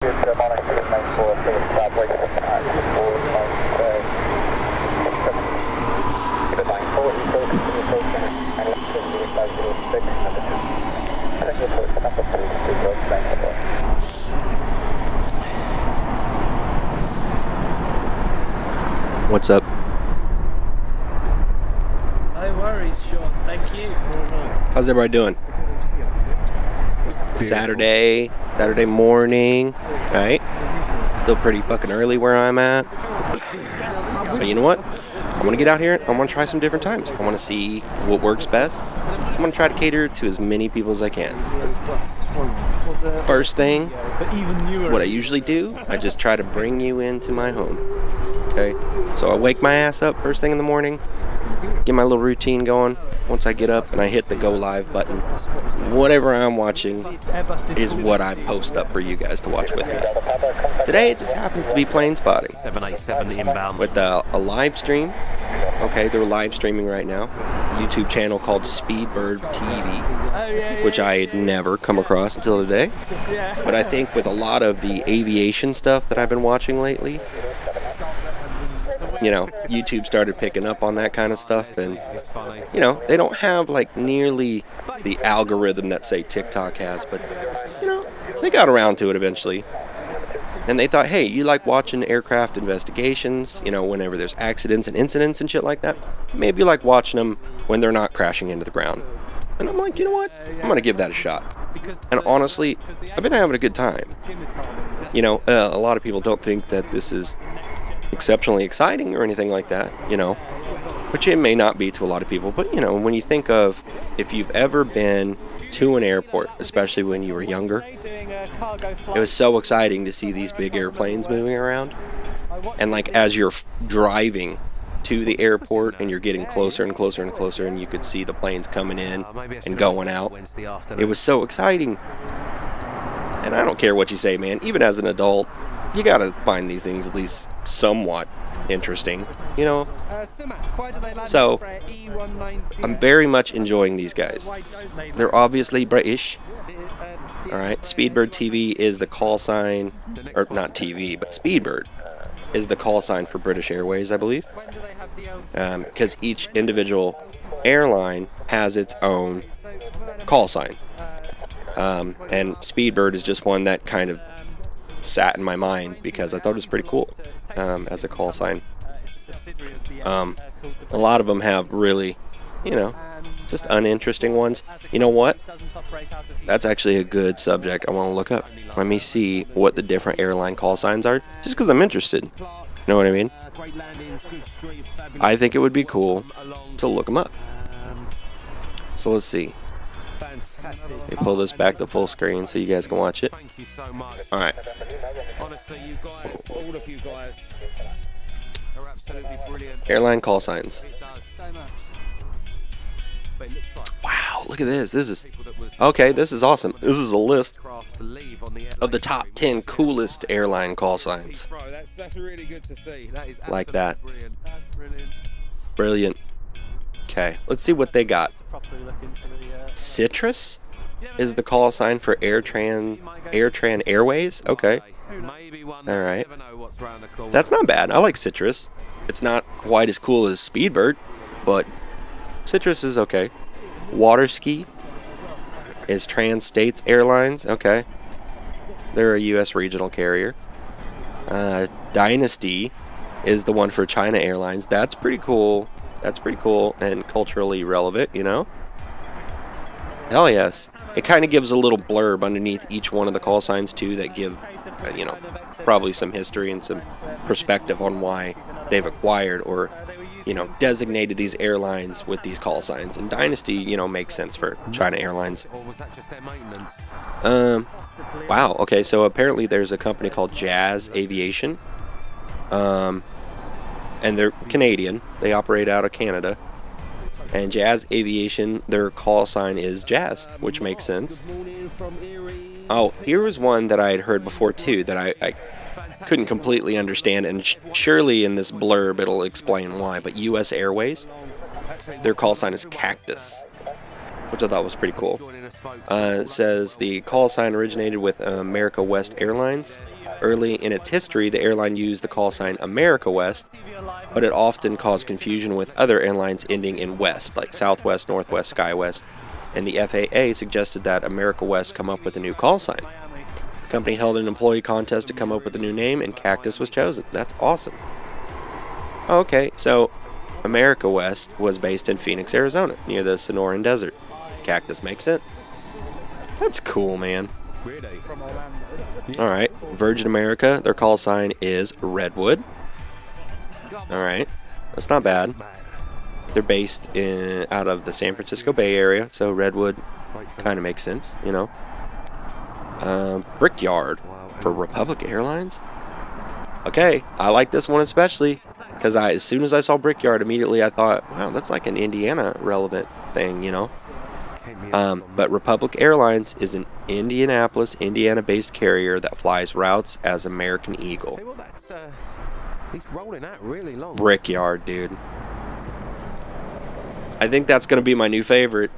What's up? No worries, Sean. Thank you. How's everybody doing? Saturday morning, right? Still pretty fucking early where I'm at. But you know what? I want to get out here. I want to try some different times. I want to see what works best. I'm going to try to cater to as many people as I can. First thing, what I usually do, I just try to bring you into my home. Okay? So I wake my ass up first thing in the morning, get my little routine going. Once I get up and I hit the go live button, whatever I'm watching is what I post up for you guys to watch with me. Today it just happens to be plane spotting 787 inbound with a live stream. Okay, they're live streaming right now. YouTube channel called Speedbird TV, which I had never come across until today. But I think with a lot of the aviation stuff that I've been watching lately, you know, YouTube started picking up on that kind of stuff, and, you know, they don't have, like, nearly the algorithm that, say, TikTok has, but, you know, they got around to it eventually. And they thought, hey, you like watching aircraft investigations, you know, whenever there's accidents and incidents and shit like that? Maybe you like watching them when they're not crashing into the ground. And I'm like, you know what? I'm going to give that a shot. And honestly, I've been having a good time. You know, a lot of people don't think that this is exceptionally exciting or anything like that, you know, which it may not be to a lot of people, but, you know, when you think of if you've ever been to an airport, especially when you were younger, it was so exciting to see these big airplanes moving around, and like as you're driving to the airport and you're getting closer and closer and closer and you could see the planes coming in and going out, it was so exciting. And I don't care what you say, man, even as an adult, you gotta find these things at least somewhat interesting, you know? So, I'm very much enjoying these guys. They're obviously British. Alright, Speedbird TV is the call sign, or not TV, but Speedbird is the call sign for British Airways, I believe. Because each individual airline has its own call sign. And Speedbird is just one that kind of sat in my mind because I thought it was pretty cool as a call sign. A lot of them have really, you know, just uninteresting ones. You know what? That's actually a good subject I want to look up. Let me see what the different airline call signs are, just because I'm interested. You know what I mean? I think it would be cool to look them up. So let's see. Let me pull this back to full screen so you guys can watch it. Alright. Airline call signs. Wow, look at this. This is okay, this is awesome. This is a list of the top 10 coolest airline call signs. Like that. Brilliant. Okay, let's see what they got. Citrus is the call sign for AirTran Airways. Okay. Alright. That's not bad. I like Citrus. It's not quite as cool as Speedbird, but Citrus is okay. Waterski is Trans-States Airlines. Okay. They're a U.S. regional carrier. Dynasty is the one for China Airlines. That's pretty cool. That's pretty cool and culturally relevant, you know? Hell yes. It kind of gives a little blurb underneath each one of the call signs, too, that give, you know, probably some history and some perspective on why they've acquired or, you know, designated these airlines with these call signs. And Dynasty, you know, makes sense for China Airlines. Wow. Okay, so apparently there's a company called Jazz Aviation. And they're Canadian. They operate out of Canada. And Jazz Aviation, their call sign is Jazz, which makes sense. Oh, here was one that I had heard before, too, that I couldn't completely understand. And surely in this blurb it'll explain why. But U.S. Airways, their call sign is Cactus. which I thought was pretty cool. It says the call sign originated with America West Airlines. Early in its history, the airline used the call sign America West, but it often caused confusion with other airlines ending in West, like Southwest, Northwest, SkyWest, and the FAA suggested that America West come up with a new call sign. The company held an employee contest to come up with a new name, and Cactus was chosen. That's awesome. Okay, so America West was based in Phoenix, Arizona, near the Sonoran Desert. Cactus makes it. That's cool, man. Alright, Virgin America, their call sign is Redwood. Alright, that's not bad. They're based out of the San Francisco Bay Area, so Redwood kind of makes sense, you know. Brickyard for Republic Airlines. Okay, I like this one especially, because as soon as I saw Brickyard, immediately I thought, wow, that's like an Indiana relevant thing, you know. But Republic Airlines is an Indianapolis, Indiana-based carrier that flies routes as American Eagle. He's rolling out really long. Brickyard, dude. I think that's going to be my new favorite.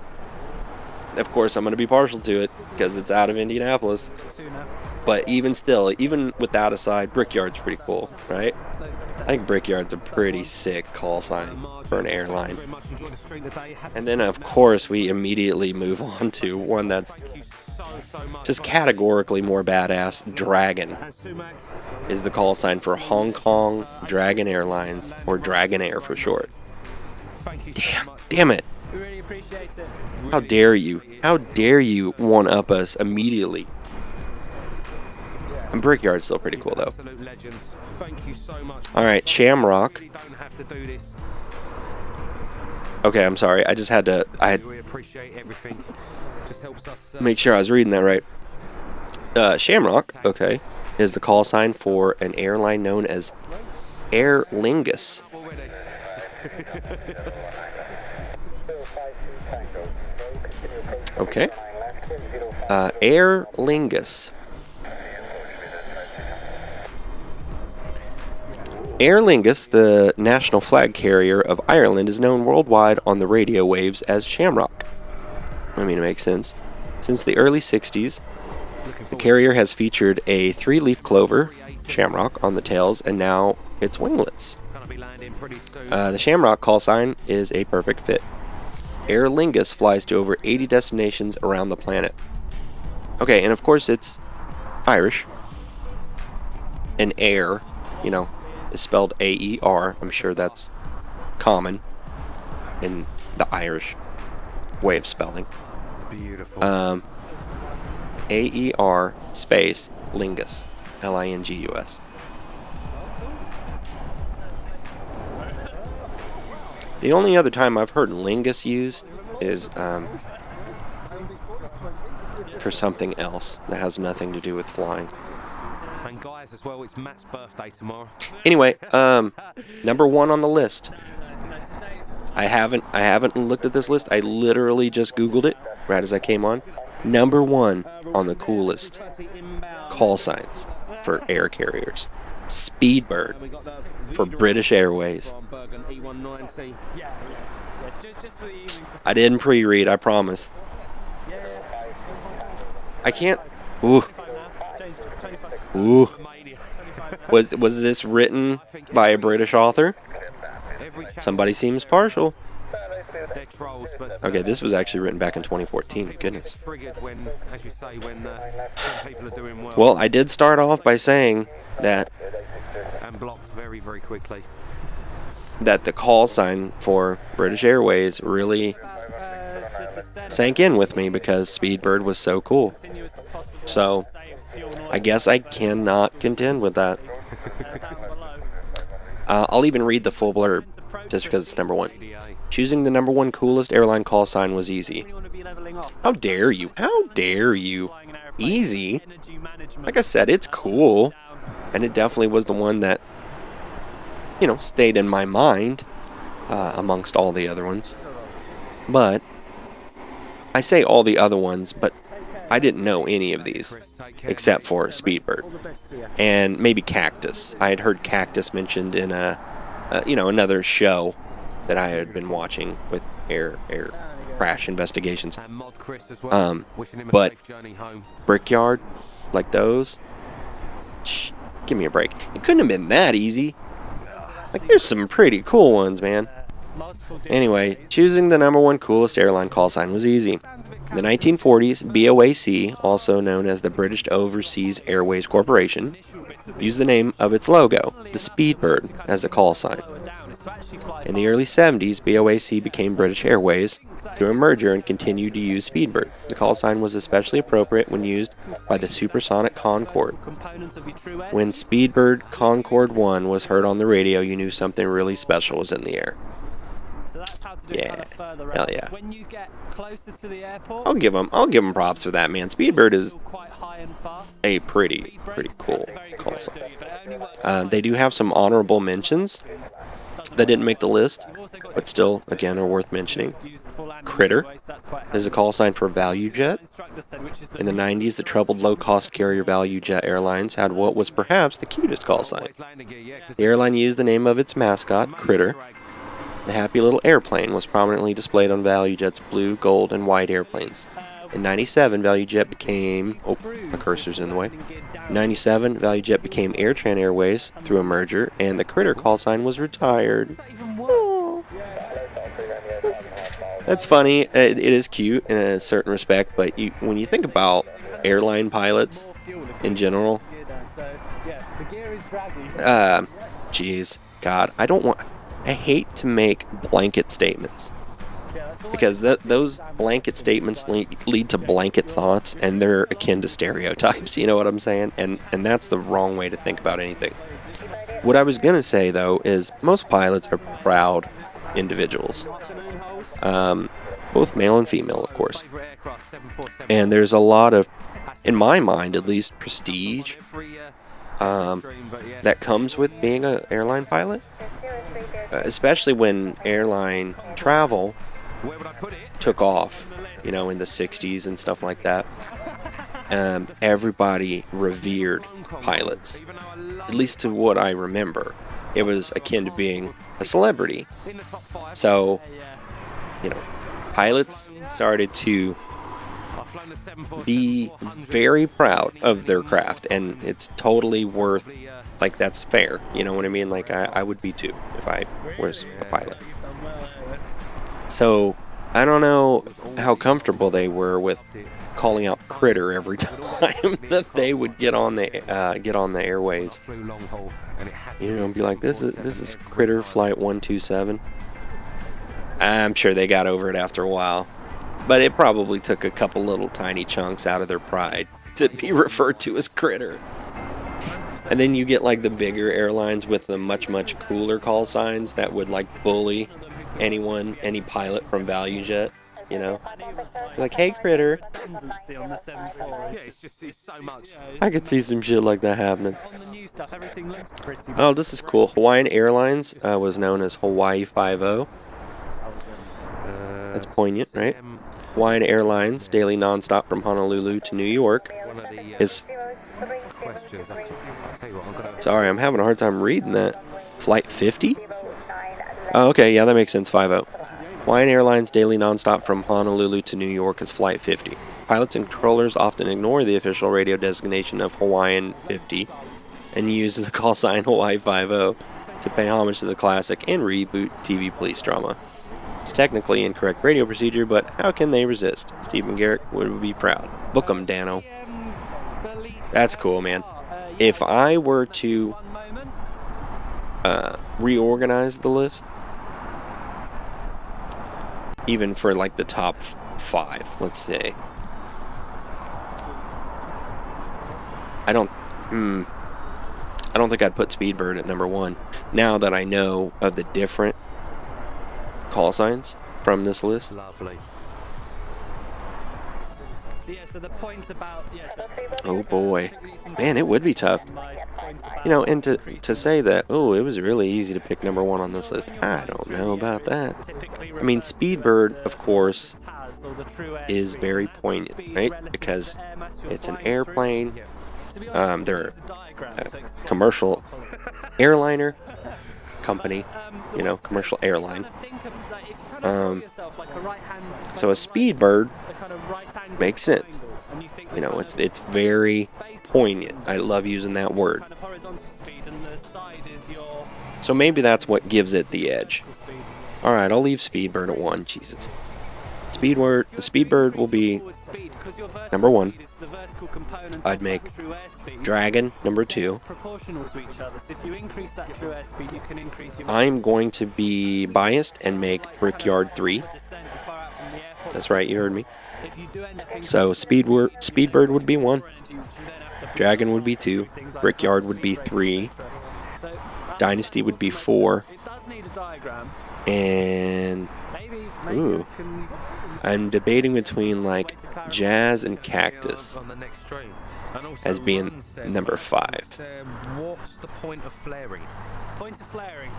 Of course, I'm going to be partial to it because it's out of Indianapolis. But even still, even with that aside, Brickyard's pretty cool, right? I think Brickyard's a pretty sick call sign for an airline. And then, of course, we immediately move on to one that's just categorically more badass. Dragon is the call sign for Hong Kong Dragon Airlines, or Dragon Air for short. Damn it. How dare you? How dare you one-up us immediately? And Brickyard's still pretty cool, though. Alright, Shamrock. Okay, I'm sorry. I just had to... make sure I was reading that right. Shamrock, okay, is the call sign for an airline known as Aer Lingus. Okay. Aer Lingus. Aer Lingus, the national flag carrier of Ireland, is known worldwide on the radio waves as Shamrock. I mean, it makes sense. Since the early 60s, the carrier has featured a 3-leaf clover, Shamrock, on the tails, and now its winglets. The Shamrock call sign is a perfect fit. Aer Lingus flies to over 80 destinations around the planet. Okay, and of course it's Irish. And air, you know, is spelled A-E-R. I'm sure that's common in the Irish way of spelling. Beautiful. A-E-R space Lingus. L-I-N-G-U-S. The only other time I've heard Lingus used is for something else that has nothing to do with flying. And guys, as well, it's Matt's birthday tomorrow. Anyway, number 1 on the list. I haven't looked at this list. I literally just Googled it right as I came on. Number 1 on the coolest call signs for air carriers. Speedbird for British Airways. I didn't pre-read, I promise. I can't. Ooh. Ooh. Was this written by a British author? Somebody seems partial. Okay, this was actually written back in 2014. Goodness. Well, I did start off by saying that very quickly. That the call sign for British Airways really sank in with me because Speedbird was so cool. So, I guess I cannot contend with that. I'll even read the full blurb just because it's number 1. Choosing the number 1 coolest airline call sign was easy. How dare you? How dare you? Easy? Like I said, it's cool. And it definitely was the one that, you know, stayed in my mind amongst all the other ones. But I say all the other ones, but I didn't know any of these except for Speedbird and maybe Cactus. I had heard Cactus mentioned in a another show that I had been watching with crash investigations. And Mod Chris as well. Wishing him a But safe journey home. Brickyard, like those, give me a break. It couldn't have been that easy. Like, there's some pretty cool ones, man. Anyway, choosing the #1 coolest airline call sign was easy. In the 1940s, BOAC, also known as the British Overseas Airways Corporation, used the name of its logo, the Speedbird, as a call sign. In the early 70s, BOAC became British Airways through a merger and continued to use Speedbird. The call sign was especially appropriate when used by the supersonic Concorde. When Speedbird Concorde 1 was heard on the radio, you knew something really special was in the air. Yeah, hell yeah. When you get closer to the airport, I'll give them props for that, man. Speedbird is a pretty cool call sign. They do have some honorable mentions that didn't make the list, but still, again, are worth mentioning. Critter is a call sign for ValueJet. In the 90s, the troubled low-cost carrier ValueJet Airlines had what was perhaps the cutest call sign. The airline used the name of its mascot, Critter. The happy little airplane was prominently displayed on ValueJet's blue, gold, and white airplanes. In 97, ValueJet became... Oh, my cursor's in the way. In 97, ValueJet became AirTran Airways through a merger, and the Critter call sign was retired. Oh. That's funny. It is cute in a certain respect, but when you think about airline pilots in general... Jeez. God, I hate to make blanket statements, because those blanket statements lead to blanket thoughts, and they're akin to stereotypes, you know what I'm saying? And that's the wrong way to think about anything. What I was going to say, though, is most pilots are proud individuals, both male and female, of course. And there's a lot of, in my mind at least, prestige that comes with being an airline pilot. Especially when airline travel took off, in the 60s and stuff like that. Everybody revered pilots, at least to what I remember. It was akin to being a celebrity. So, pilots started to be very proud of their craft, and it's totally worth, that's fair, you know what I mean? I would be too if I was a pilot. So I don't know how comfortable they were with calling out Critter every time that they would get on the airways, and be like, this is Critter flight 127. I'm sure they got over it after a while, but it probably took a couple little tiny chunks out of their pride to be referred to as Critter. And then you get the bigger airlines with the much cooler call signs that would bully any pilot from ValueJet, like, hey Critter. I could see some shit like that happening. Oh, this is cool. Hawaiian Airlines was known as Hawaii 50. That's poignant, right? Hawaiian Airlines, daily nonstop from Honolulu to New York, is... Sorry, I'm having a hard time reading that. Flight 50? Oh, okay, yeah, that makes sense, 50. Hawaiian Airlines daily nonstop from Honolulu to New York is Flight 50. Pilots and controllers often ignore the official radio designation of Hawaiian 50 and use the call sign Hawaii 50 to pay homage to the classic and reboot TV police drama. It's technically incorrect radio procedure, but how can they resist? Stephen Garrett would be proud. Book 'em, Dano. That's cool, man. If I were to reorganize the list, even for the top 5, let's say, I don't think I'd put Speedbird at #1. Now that I know of the different call signs from this list. Lovely. So the point about, Oh boy, man, it would be tough. And to say that, it was really easy to pick #1 on this list, I don't know about that. I mean, Speedbird, of course, is very poignant, right? Because it's an airplane. They're a commercial airliner company, commercial airline. So a speedbird makes sense. You know, it's very poignant. I love using that word. So maybe that's what gives it the edge. All right, I'll leave speedbird at 1. Jesus. Speedbird will be number 1. I'd make dragon number 2. I'm going to be biased and make brickyard 3. That's right, you heard me. So speedbird would be 1. Dragon would be 2. Brickyard would be 3. Dynasty would be 4. And ooh, I'm debating between like jazz and cactus as being number 5. What's the point of flaring? Point of flaring.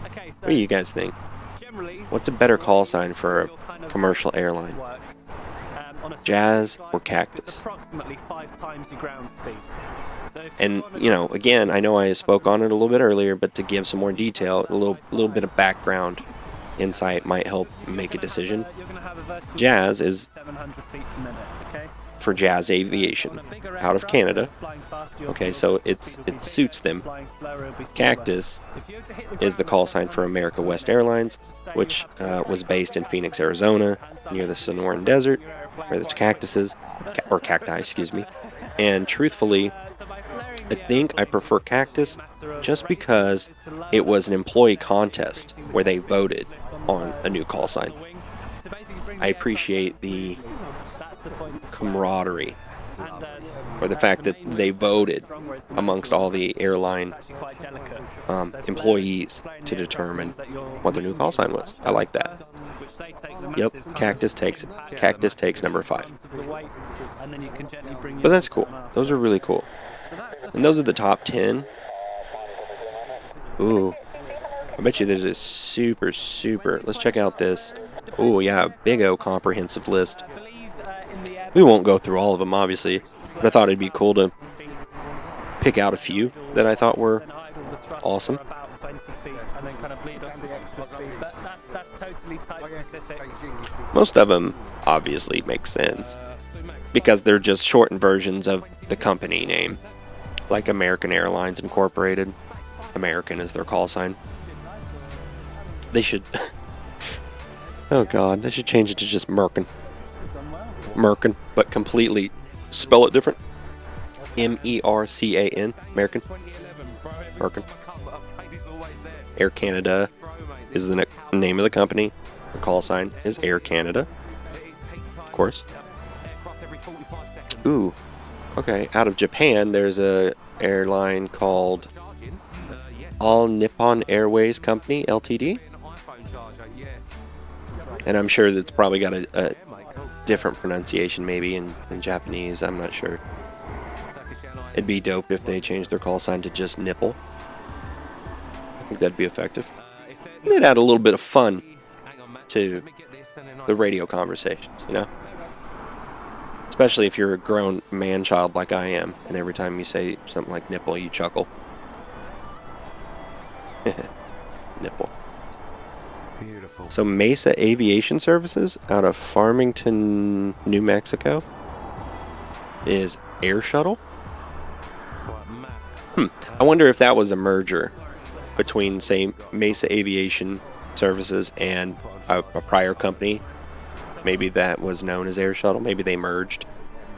Okay, so What do you guys think? What's a better call sign for a commercial airline? Jazz or cactus? Approximately 5 times your ground speed. And, you know, again, I know I spoke on it a little bit earlier, but to give some more detail, a little bit of background insight might help make a decision. Jazz is for Jazz Aviation out of Canada. Okay, so it suits them. Cactus is the call sign for America West Airlines, which was based in Phoenix, Arizona, near the Sonoran Desert, where there's cactuses, or cacti, excuse me. And truthfully, I think I prefer cactus just because it was an employee contest where they voted on a new call sign. I appreciate the camaraderie, or the fact that they voted amongst all the airline employees to determine what their new call sign was. I like that. Yep, cactus takes number 5. But that's cool. Those are really cool. And those are the top 10. Ooh. I bet you there's a super... Let's check out this. Ooh, yeah, big O comprehensive list. We won't go through all of them, obviously. But I thought it'd be cool to pick out a few that I thought were awesome. Most of them obviously make sense because they're just shortened versions of the company name, like American Airlines Incorporated. American is their call sign. They should oh god, they should change it to just Merkin. Merkin, but completely spell it different. M-E-R-C-A-N, American. Merkin. Air Canada is the name of the company. The call sign is Air Canada, of course. Ooh, okay. Out of Japan, there's a airline called All Nippon Airways Company Ltd. And I'm sure that's probably got a different pronunciation, maybe in Japanese. I'm not sure. It'd be dope if they changed their call sign to just nipple. I think that'd be effective. And it'd add a little bit of fun to the radio conversations, you know? Especially if you're a grown man-child like I am, and every time you say something like nipple, you chuckle. Nipple. Beautiful. So Mesa Aviation Services out of Farmington, New Mexico is Air Shuttle. I wonder if that was a merger between, say, Mesa Aviation Services and a prior company. Maybe that was known as Air Shuttle. Maybe they merged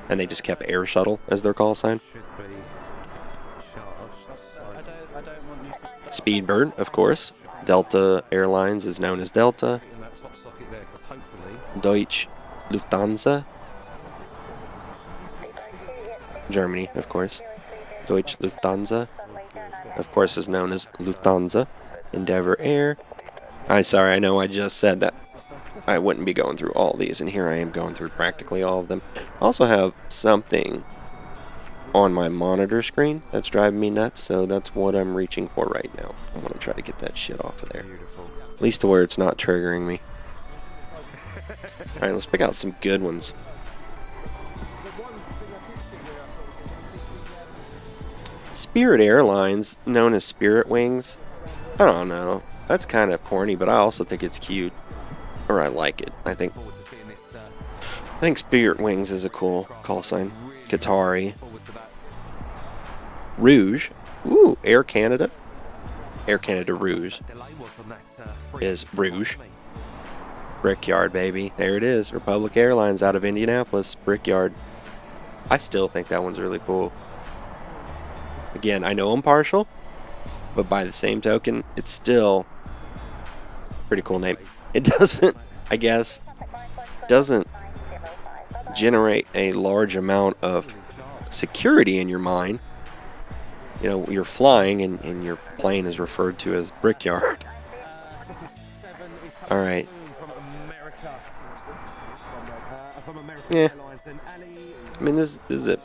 and they just kept Air Shuttle as their call sign. Speedbird, of course. Delta Airlines is known as Delta. Deutsche Lufthansa. Germany, of course. Deutsche Lufthansa, of course, is known as Lufthansa. Endeavour Air. Sorry, I know I just said that I wouldn't be going through all these, and here I am going through practically all of them. I also have something on my monitor screen that's driving me nuts, so that's what I'm reaching for right now. I want to try to get that shit off of there. At least to where it's not triggering me. Alright, let's pick out some good ones. Spirit Airlines, known as Spirit Wings. I don't know. That's kind of corny, but I also think it's cute. or I like it. I think Spirit Wings is a cool call sign. Qatari. Rouge. Ooh, Air Canada. Air Canada Rouge is Rouge. Brickyard, baby. There it is. Republic Airlines out of Indianapolis. Brickyard. I still think that one's really cool. Again, I know I'm partial, but by the same token, it's still a pretty cool name. It doesn't, I guess, doesn't generate a large amount of security in your mind. You know, you're flying and your plane is referred to as Brickyard. All right. Yeah. I mean, this is it.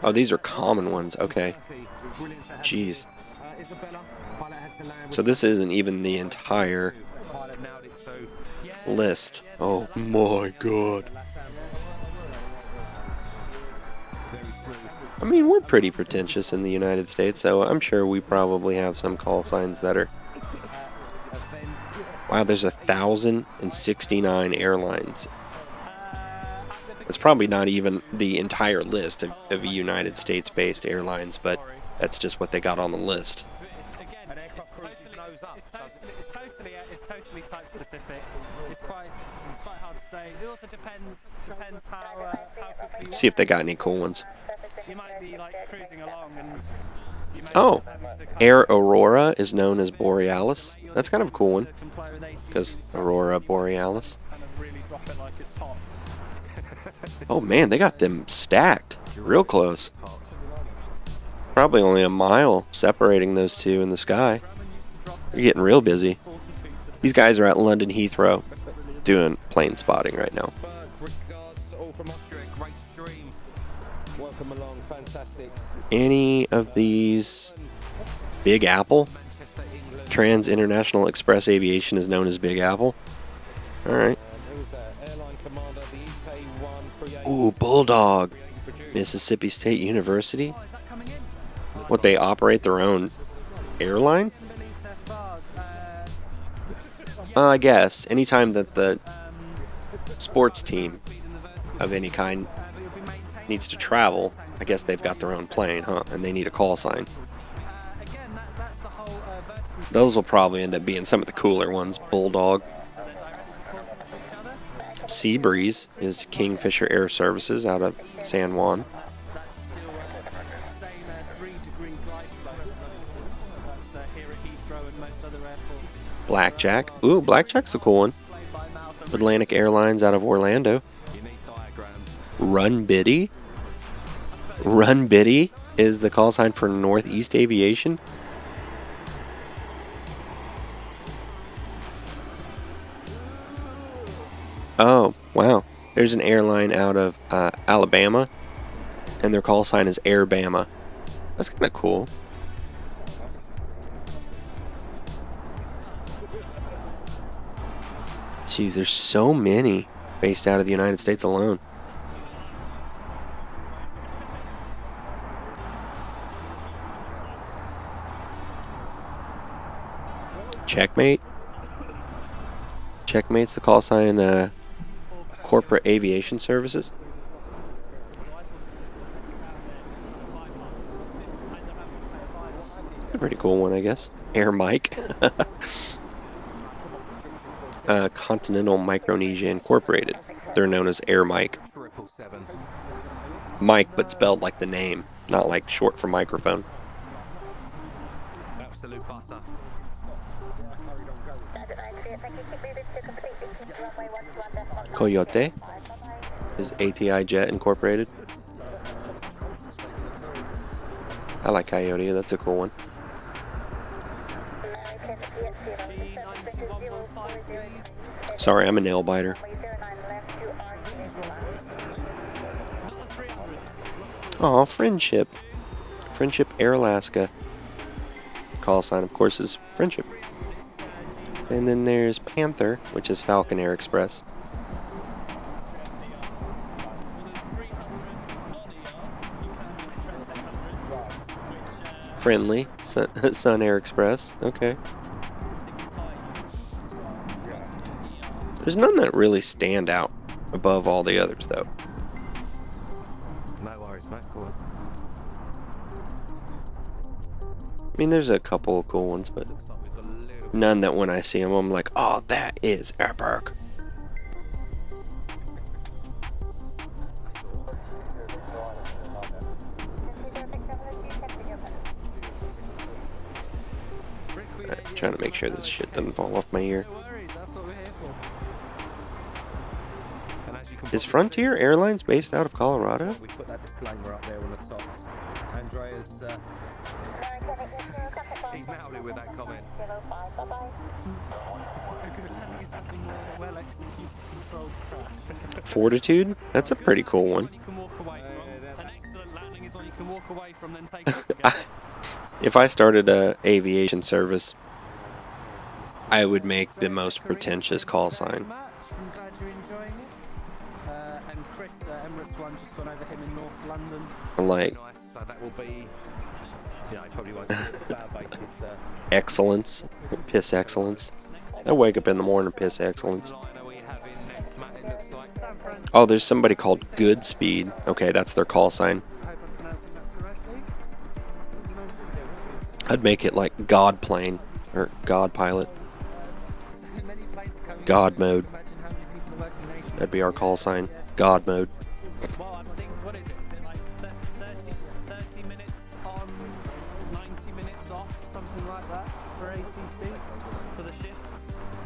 Oh, these are common ones. Okay. Jeez. So this isn't even the entire list. Oh my god. I mean, we're pretty pretentious in the United States, so I'm sure we probably have some call signs that are... Wow, there's 1,069 airlines. It's probably not even the entire list of United States-based airlines, but that's just what they got on the list. It's totally type specific. It's quite hard to say. It also depends how quickly. See if they got any cool ones. You might be like cruising along and. Oh, Air Aurora is known as Borealis. That's kind of a cool one, because Aurora Borealis. Oh man, they got them stacked, real close. Probably only a mile separating those two in the sky. They're getting real busy. These guys are at London Heathrow doing plane spotting right now. Any of these Big Apple? Trans International Express Aviation is known as Big Apple. Alright. Ooh, Bulldog. Mississippi State University? What, they operate their own airline? I guess. Anytime that the sports team of any kind needs to travel, I guess they've got their own plane, huh? And they need a call sign. Those will probably end up being some of the cooler ones. Bulldog. Seabreeze is Kingfisher Air Services out of San Juan. Blackjack. Ooh, Blackjack's a cool one. Atlantic Airlines out of Orlando. Run Biddy. Run Biddy is the call sign for Northeast Aviation. Oh, wow. There's an airline out of Alabama, and their call sign is Airbama. That's kind of cool. Jeez, there's so many based out of the United States alone. Checkmate. Checkmate's the call sign, Corporate Aviation Services. A pretty cool one, I guess. Air Mike. Continental Micronesia Incorporated. They're known as Air Mike. Mike, but spelled like the name, not like short for microphone. Coyote is ATI Jet Incorporated. I like Coyote, that's a cool one. Sorry, I'm a nail biter. Aw, Friendship. Friendship Air Alaska. Call sign, of course, is Friendship. And then there's Panther, which is Falcon Air Express. Friendly, Sun Air Express. Okay. There's none that really stand out above all the others, though. No worries, mate. Go on. I mean, there's a couple of cool ones, but Looks like we've got a little none that when I see them, I'm like, oh, that is epic. Alright, trying to make sure this shit doesn't fall off my ear. No worries, that's what we're here for. And as you can Is probably Frontier Airlines based out of Colorado? see, we put that disclaimer up there on the top. Andrea's he's nailed it with that comment. A good landing is happening more than a well-executed controlled crash. Fortitude? That's a pretty cool one. You can walk away from. An excellent landing is one you can walk away from, then take off again. If I started a aviation service, I would make the most pretentious call sign. I'm glad you're enjoying it. And Chris, Emirates One, just gone over him in North London. Like Nice. So that will be. Yeah, I probably won't do it cloud basis. excellence, piss excellence. I wake up in the morning, piss excellence. Liner we have in next, Matt. It looks like. San Fran, Oh, there's somebody called Good Speed. Okay, that's their call sign. I hope I'm pronouncing that correctly. I'd make it like God Plane or God Pilot. Many planes are coming. God mode. Imagine how many people are working nations. That'd be our call sign. God mode. Well, I think, what is it? Is it like 30 minutes on, 90 minutes off, something like that for ATC, for the shifts?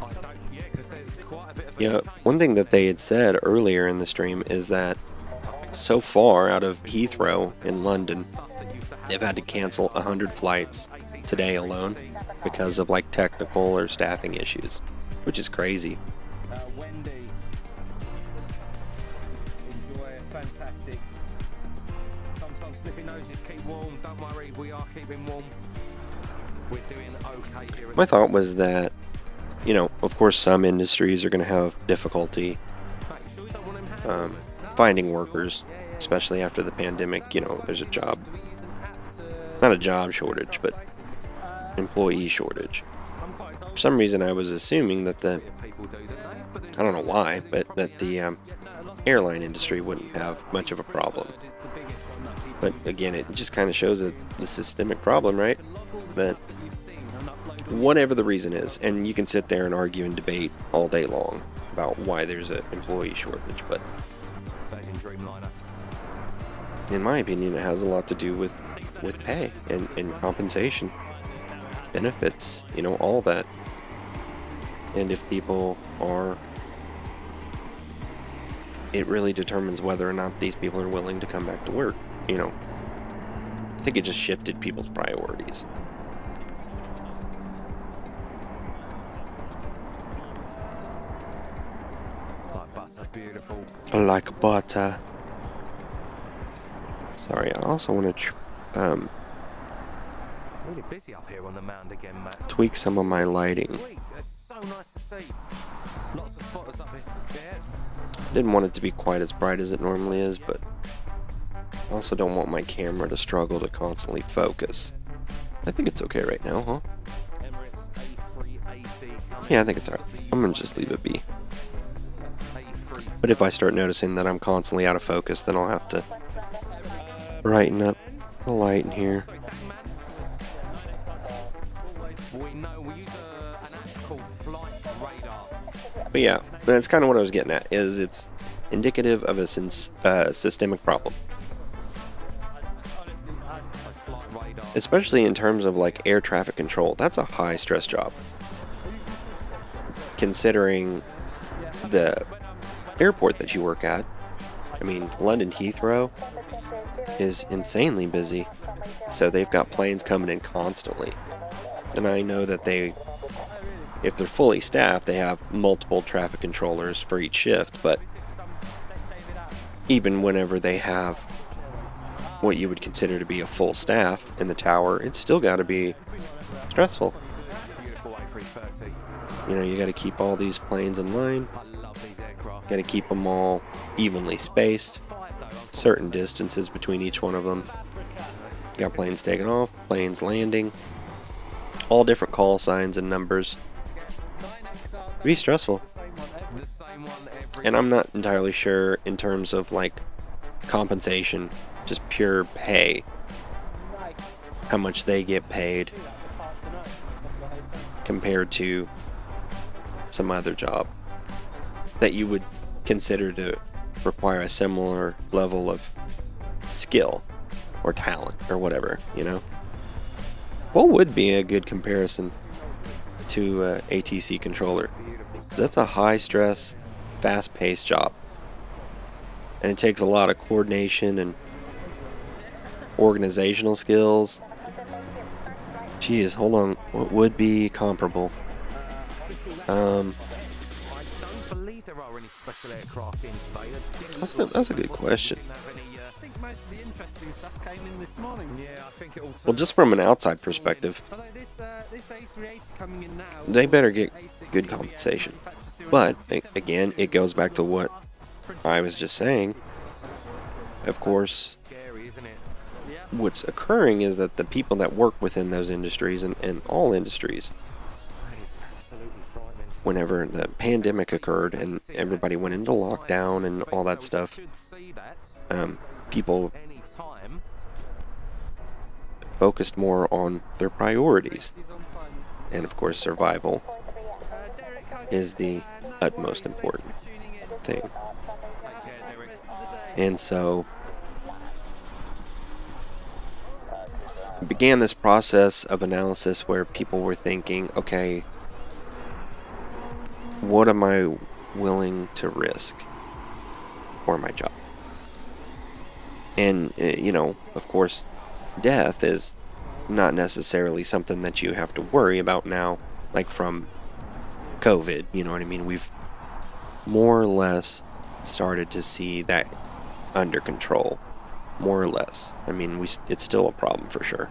I don't. Yeah, because there's quite a bit of. a Yeah, change. one thing that they had said earlier in the stream is that so far out of Heathrow in London, Stuff that used to they've had to cancel 100 flights today alone because of like technical or staffing issues, which is crazy. Wendy, enjoy, fantastic. Sometimes sniffy noses keep warm. Don't worry, we are keeping warm. We're doing okay here. My thought was that, you know, of course some industries are going to have difficulty finding workers, especially after the pandemic. You know, there's a job, not a job shortage, but employee shortage. For some reason I was assuming that the, People do, don't they? But then I don't know why, but that the airline industry wouldn't have much of a problem. But again, it just kind of shows the systemic problem, right? That whatever the reason is, and you can sit there and argue and debate all day long about why there's an employee shortage, but Virgin Dreamliner. in my opinion, it has a lot to do with pay and compensation, benefits, you know, all that. And if people are, it really determines whether or not these people are willing to come back to work, you know. I think it just shifted people's priorities. Like butter, beautiful. Like butter. Sorry, I also want to Really busy up here on the mound again, Matt. tweak some of my lighting. Sweet. It's so nice to see. Lots of spotters up here. Yeah. Didn't want it to be quite as bright as it normally is, but I also don't want my camera to struggle to constantly focus. I think it's okay right now, huh? Emirates A380. Yeah, I think it's alright. I'm gonna just leave it be. A3. But if I start noticing that I'm constantly out of focus, then I'll have to brighten up the light in here. We know we use an app called Flight Radar. But yeah, that's kind of what I was getting at, is it's indicative of a systemic problem. Flight Radar. Especially in terms of like air traffic control. That's a high stress job. Considering the airport that you work at. I mean, London Heathrow is insanely busy. So they've got planes coming in constantly. And I know that if they're fully staffed, they have multiple traffic controllers for each shift. But even whenever they have what you would consider to be a full staff in the tower, it's still got to be stressful. Beautiful A330. You know, you got to keep all these planes in line. I love these aircraft. Got to keep them all evenly spaced. Certain distances between each one of them. Got planes taking off, planes landing. All different call signs and numbers. It'd be stressful. The And I'm not entirely sure in terms of like compensation, just pure pay, how much they get paid compared to some other job that you would consider to require a similar level of skill or talent or whatever, you know? What would be a good comparison to a ATC controller? That's a high stress, fast paced job. And it takes a lot of coordination and organizational skills. Geez, hold on. What would be comparable? That's a good question. I think most of the interesting stuff came in this morning. Yeah, I think it all. Well, just from an outside perspective, Although this A380 coming in now, they better get good compensation. But, again, it goes back to what I was just saying. Of course, Scary, isn't it? what's occurring is that the people that work within those industries and all industries, Absolutely frightening. whenever the pandemic occurred and everybody went into lockdown and all that stuff, Should see that people any time. focused more on their priorities. he's on fun. And of course, survival Derek, is the utmost important thing. Take care, Derek. And so began this process of analysis where people were thinking, okay, what am I willing to risk for my job? And, of course, death is not necessarily something that you have to worry about now, like from COVID, you know what I mean? We've more or less started to see that under control, more or less. I mean, it's still a problem for sure.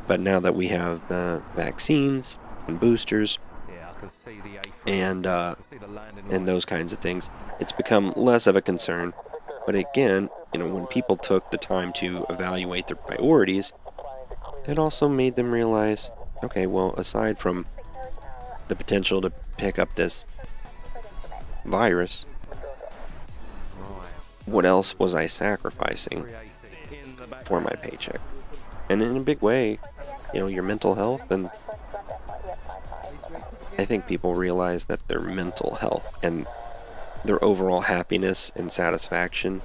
But now that we have the vaccines and boosters Yeah, I can see the A3. and I can see the landing and those kinds of things, it's become less of a concern. But again, when people took the time to evaluate their priorities, it also made them realize, okay, well, aside from the potential to pick up this virus, what else was I sacrificing in the back. for my paycheck? And in a big way, your mental health. And I think people realize that their mental health and their overall happiness and satisfaction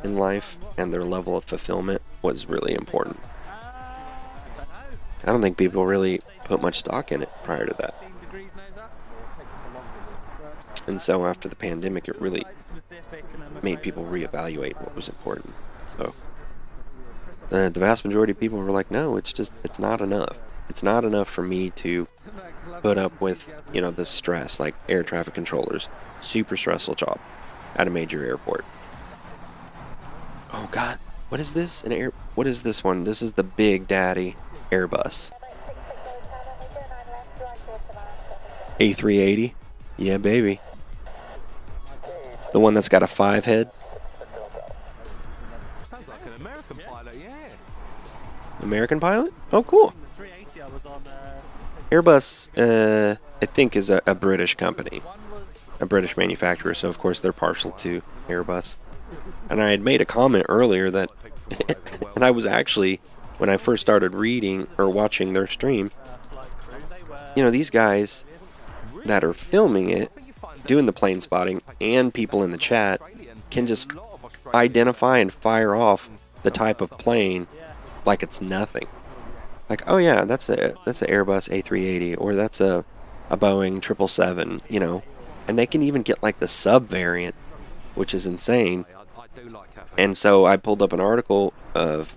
in life and their level of fulfillment was really important. I don't think people really put much stock in it prior to that. 15 degrees nose up. And so after the pandemic, it really Specific and I'm made people reevaluate what was important. So the vast majority of people were like, no, it's not enough. It's not enough for me to put up with, the stress, like air traffic controllers. Super stressful job at a major airport. Oh God, what is this? What is this one? This is the Big Daddy Airbus. A380? Yeah, baby. The one that's got a 5 head. Sounds like an American pilot, yeah. American pilot? Oh, cool. The 380 I was on. Airbus, I think, is a British company, One was a British manufacturer, so of course they're partial to Airbus. And I had made a comment earlier that, and I was actually, when I first started reading or watching their stream, flight crew. They were these guys that are filming it, doing the plane spotting, and people in the chat can just identify and fire off the type of plane like it's nothing. Like, oh yeah, that's an Airbus A380, or that's a Boeing 777, and they can even get like the sub variant, which is insane. I do like cafe. And so I pulled up an article of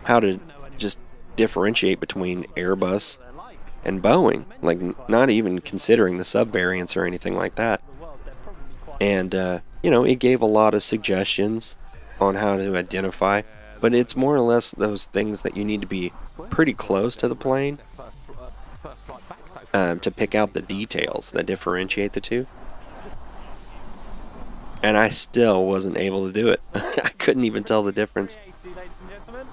how to just differentiate between Airbus and Boeing, like not even considering the sub variants or anything like that. And it gave a lot of suggestions on how to identify, but it's more or less those things that you need to be pretty close to the plane First flight back though. to pick out the details that differentiate the two. And I still wasn't able to do it. I couldn't even tell the difference. 380, ladies and gentlemen.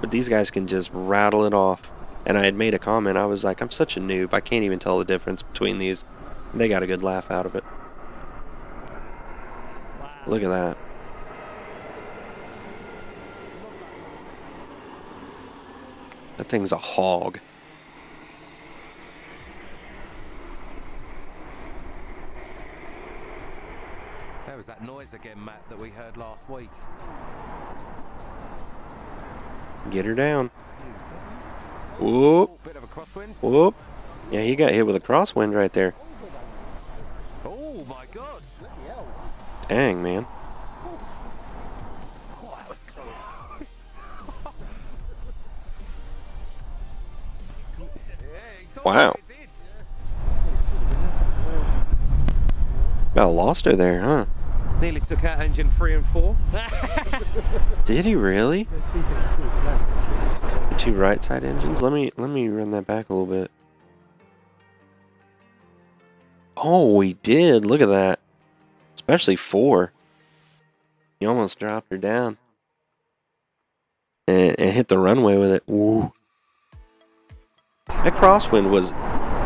But these guys can just rattle it off. And I had made a comment. I was like, I'm such a noob. I can't even tell the difference between these. They got a good laugh out of it. Look at that. That thing's a hog. There was that noise again, Matt, that we heard last week. Get her down. Whoop. Bit of a crosswind. Whoop. Yeah, he got hit with a crosswind right there. Oh my God. Dang, man. Wow. About lost her there, huh? Nearly took out engine 3 and 4. Did he really? The 2 right side engines? Let me run that back a little bit. Oh, he did. Look at that. Especially 4. He almost dropped her down. And hit the runway with it. Ooh. That crosswind was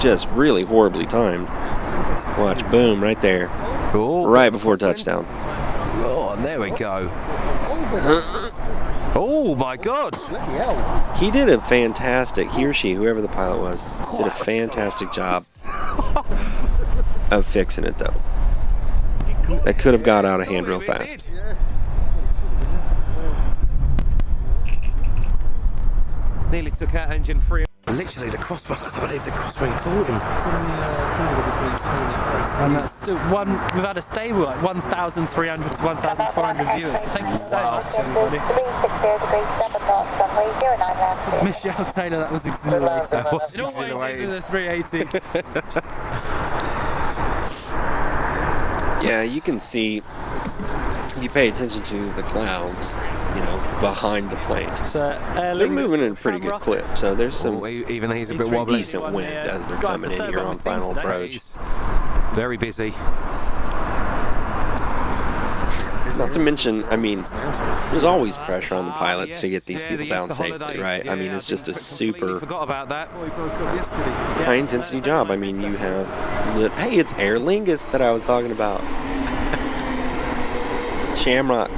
just really horribly timed. Watch, boom, right there. Oh, Right before touchdown. Oh, and there we go. Oh my God. He did a fantastic, he or she, whoever the pilot was, did a fantastic job of fixing it though. That could have got out of hand real fast. Nearly took out engine 3. Literally the crosswind. I can't believe the crosswind caught him. And that's still one. We've had a stable like 1,300 to 1,400 viewers. So thank you so much, everybody. Michelle Taylor, that was exhilarating. That was It always is exhilarating. with a 380. Yeah, you can see, if you pay attention to the clouds, you know, behind the planes. They're moving at a pretty good clip, so there's some Even he's a bit wobbly. decent wind as they're coming in here on final approach. Very busy. Not to mention, I mean, there's always pressure on the pilots to get these people down safely, right? I mean, it's just a super Forgot about that. high intensity job. I mean, you have, hey, it's Aer Lingus that I was talking about. Shamrock.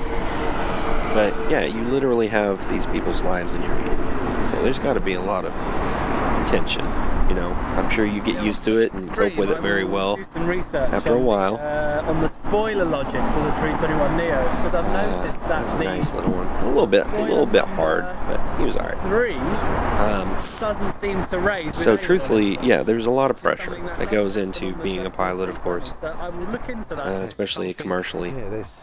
But yeah, you literally have these people's lives in your hand. So there's got to be a lot of tension. You know, I'm sure you get used to it and cope with it very well after a while. On the spoiler logic for the 321 Neo, because I've noticed that That's a the nice little one. A little bit hard, but he was alright. 3 doesn't seem to raise. So truthfully, yeah, there's a lot of pressure that goes into being a pilot, of course, So I will look into that. especially commercially. Yeah, this.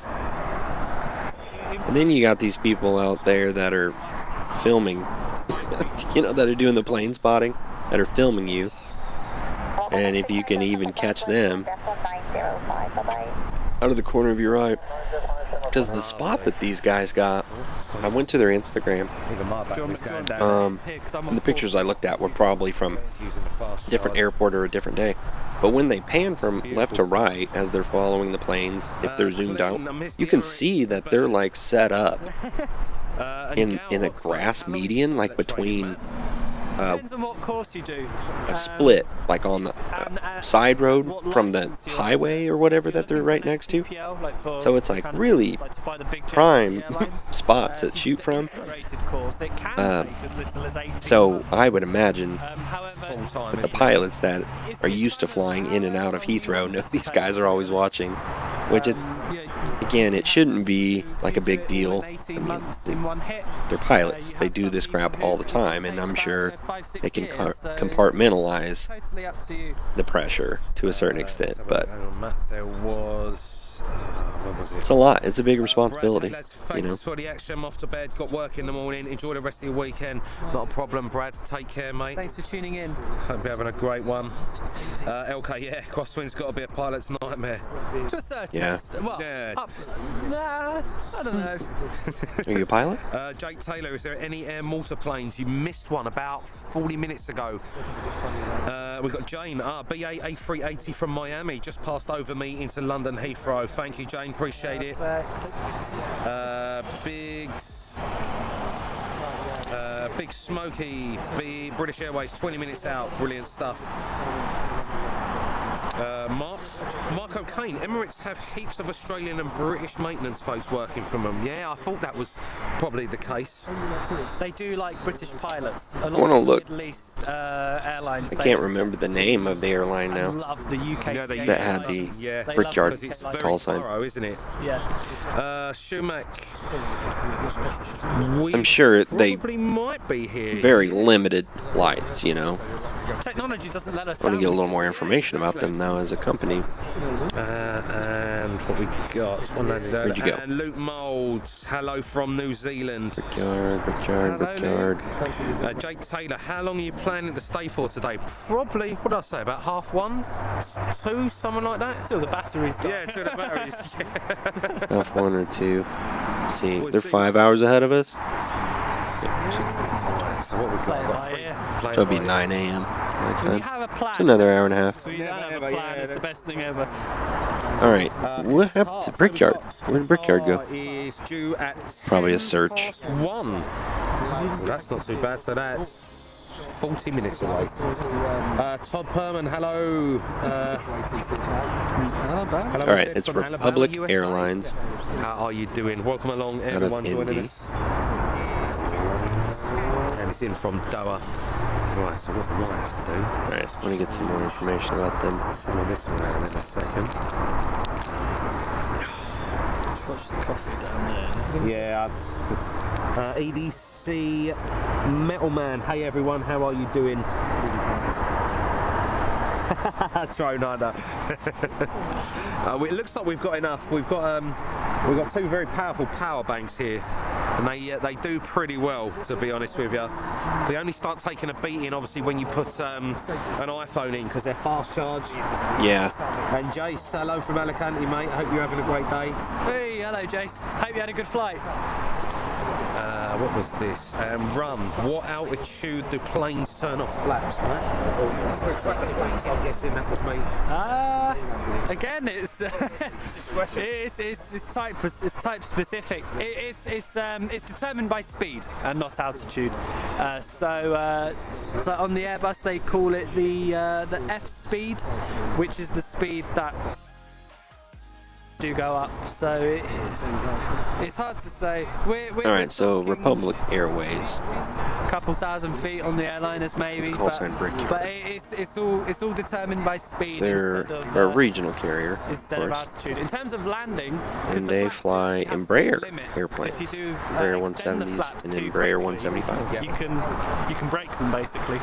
And then you got these people out there that are filming, you know, that are doing the plane spotting, that are filming you. And if you can even catch them out of the corner of your eye. Because the spot that these guys got, I went to their Instagram. And the pictures I looked at were probably from a different airport or a different day. But when they pan from left to right as they're following the planes, if they're zoomed out, you can see that they're like set up in a grass median, like between Depends on what course you do. a split, like on the side road from the highway or whatever that they're right next to. So it's like really prime spot to shoot from. So I would imagine that the pilots that are used to flying in and out of Heathrow know these guys are always watching, which it's, again, it shouldn't be like a big deal. I mean, they're pilots. They do this crap all the time, and I'm sure they can compartmentalize the pressure to a certain extent, but There was. What was it? it's a lot. It's a big responsibility, Right, lads, you know. thanks for the action. Off to bed. Got work in the morning. Enjoy the rest of your weekend. Not a problem, Brad. Take care, mate. Thanks for tuning in. Hope you're having a great one. LK, yeah, crosswind's got to be a pilot's nightmare. To a certain Yeah. extent. Well, Yeah. nah, I don't know. Are you a pilot? Jake Taylor, is there any air mortar planes? You missed one about 40 minutes ago. We've got Jane, BA A380 from Miami, just passed over me into London Heathrow. Thank you, Jane, appreciate it. Big Smoky, British Airways, 20 minutes out, brilliant stuff. Mark O'Kane, Emirates have heaps of Australian and British maintenance folks working from them. Yeah, I thought that was probably the case. They do like British pilots. A lot wanna of the look. Middle East airlines. I can't remember the name of the airline I now. love the UK. Yeah, they That had the Brickyard Because it's call very sign. thorough, isn't it? Yeah. Schumacher. I'm sure they probably might be here. very limited flights, you know. Technology doesn't let us I want to down. get a little more information about them now as a company. And what we got? Where'd you go? And Luke Moulds, hello from New Zealand. Brickyard. Jake Taylor, how long are you planning to stay for today? Probably, what did I say, about 1:30, 2, something like that? Till the batteries die. Yeah, till the batteries. Half 1 or 2. Let's see, they're 5 hours ahead of us. So what we Play it got? by ear. So it'll be 9 a.m. my When you time. have a plan. It's another hour and a half. When you don't have a plan, it's the best thing ever. All right, what happened to Brickyard? Where did Brickyard go? Is due at Probably a search. 1. Well, that's not too bad. So that's 40 minutes away. Todd Perman, hello. Hello, All right, Ed it's from Alabama, Republic USA. Airlines How are you doing? Welcome along, out of everyone joining Indy. us. And it's in from Doha. Right, so what I might have to do. All right, I want to get some more information about them. Follow this around in a second. Watch the coffee down there. Yeah. EDC Metalman. Hey everyone, how are you doing? Tronada. It looks like we've got enough. We've got 2 very powerful power banks here, and they do pretty well, to be honest with you. They only start taking a beating obviously when you put an iPhone in, because they're fast charge. Yeah, And Jace, hello from Alicante, mate. Hope you're having a great day. Hey, hello, Jace. Hope you had a good flight. What was this? Run. What altitude do planes turn off flaps, mate? I'm guessing that was me. Again, it's type specific. It's determined by speed and not altitude. So on the Airbus they call it the F speed, which is the speed that do go up. So it's hard to say. We're all right, so talking Republic Airways. a couple thousand feet on the airliners maybe, Call sign Brickyard. but it's all determined by speed. They're instead of, a regional carrier, of instead of course. altitude. In terms of landing, 'cause And the they flaps fly have Embraer limits. airplanes. If you do, Embraer extend the 170s flaps and too Embraer quickly, 175s. You can break them basically.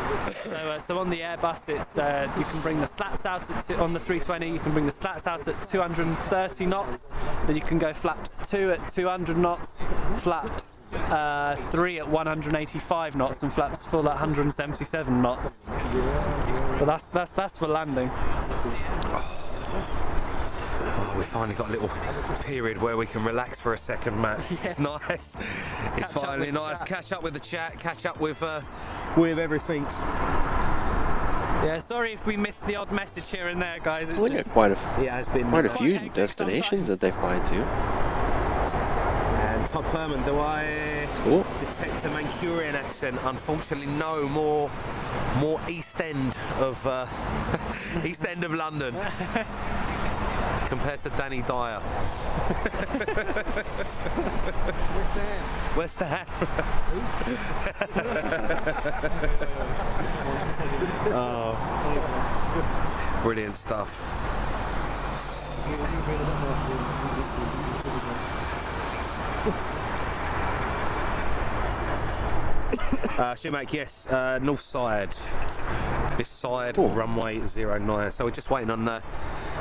So on the Airbus, it's you can bring the slats out on the 320. You can bring the slats out at 230 knots. Then you can go flaps 2 at 200 knots, flaps 3 at 185 knots, and flaps full at 177 knots. But that's for landing. Oh, we finally got a little period where we can relax for a second, Matt. Yeah. It's nice. It's Catch up finally with the nice. chat. Catch up with the chat. Catch up with everything. Yeah, sorry if we missed the odd message here and there, guys. It's Look just at quite It has been a quite few hectic destinations sometimes. that they fly to. And Todd Perman, do I Cool. detect a Mancunian accent? Unfortunately, no. More East End of East End of London compared to Danny Dyer. Where's that? Oh, brilliant stuff. Shimak, yes, north side. This side, Cool. runway 09. So we're just waiting on the.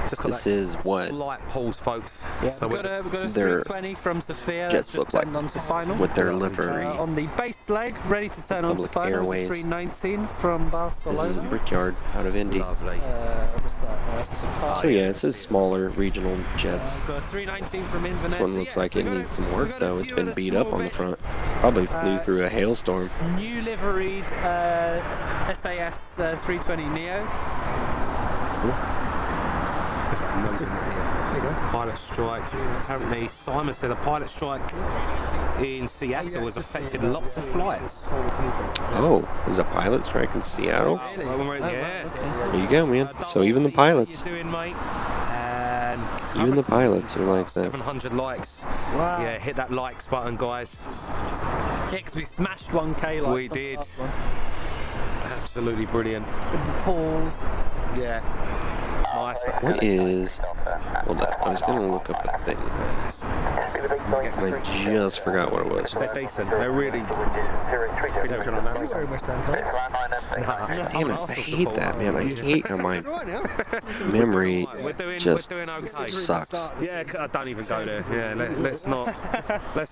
Just got This that is what slight pause, folks. Yeah, so we've got a their 320 from Sophia. jets That's just look like turned onto final. with their livery. On the base leg, ready to turn on to Republic final. Airways. 319 from Barcelona. This is Brickyard out of Indy. lovely. What's that? That's a departure. So yeah, it says smaller regional jets. We've got a 319 from Inverness. This one looks Yeah, like so it we've got needs a- some we've work got a though. It's few been of the beat up small on the bits. front. Probably flew through a hailstorm. New liveried SAS 320 Neo. pilot strike. Apparently, Simon said a pilot strike in Seattle has affected lots of flights. Oh, there's a pilot strike in Seattle? Yeah. There you go, man. So even the pilots, How you doing, mate? And even the pilots are like that. 700 likes. Wow. Yeah, hit that likes button, guys. Yeah, 'cause we smashed 1K like We did. Absolutely brilliant. Pause. Yeah. Nice. What is... Hold up, I was going to look up a thing. I just forgot what it was. They're decent. They're really. Damn it, I hate that, man. I hate how my memory just sucks. Yeah, I don't even go there. Yeah, let's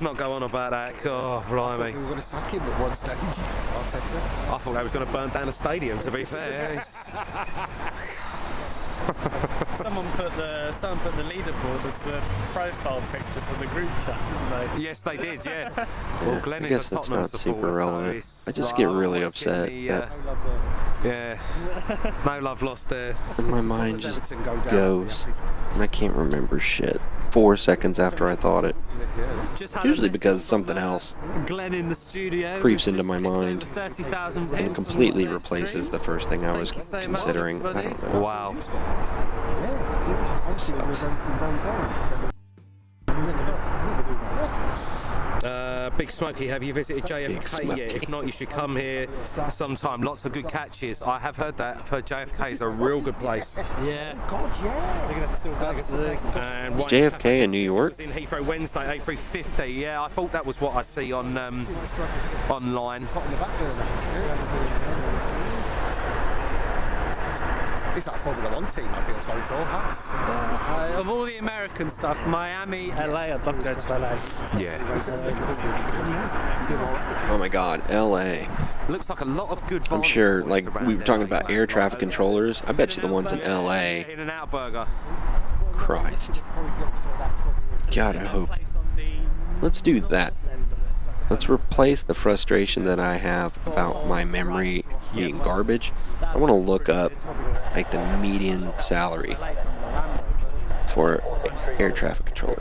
not go on about that. Oh, blimey. We were going to sack him at one stage. I thought I was going to burn down the stadium. To be fair. Someone put the leaderboard as the profile picture for the group chat, didn't they? Yes, they did. Yeah. Well, Glenn I is guess a it's Tottenham not super supporter, so relevant. it's- I just get really I'm upset getting that yeah. No love lost there. my mind just goes, and I can't remember shit 4 seconds after I thought it. Just had Usually a because message something from, else Glenn in the studio creeps who's into my just ticked mind over 30,000 and hits completely on the replaces stream. the first thing I was Thank you so much, considering. I buddy. don't know. Wow. Sucks. Big Smoky, have you visited Big JFK Smoky. yet? If not, you should come here sometime. Lots of good catches. I have heard that. I've heard JFK is a real good place. Yeah. God, yeah. And Is JFK in New York? in Heathrow Wednesday, A350. Yeah, I thought that was what I see on online. Pot in the back burner. It's that Formula 1 team I feel sorry for. Hats. Of all the American stuff, Miami, LA, I'd love to go to LA. Yeah. Oh my god, LA. Looks like a lot of good. I'm sure, like, we were talking about air traffic controllers. I bet you the ones in LA. In and out burger. Christ. God, I hope. Let's do that. Let's replace the frustration that I have about my memory being garbage. I want to look up, like, the median salary for air traffic controller.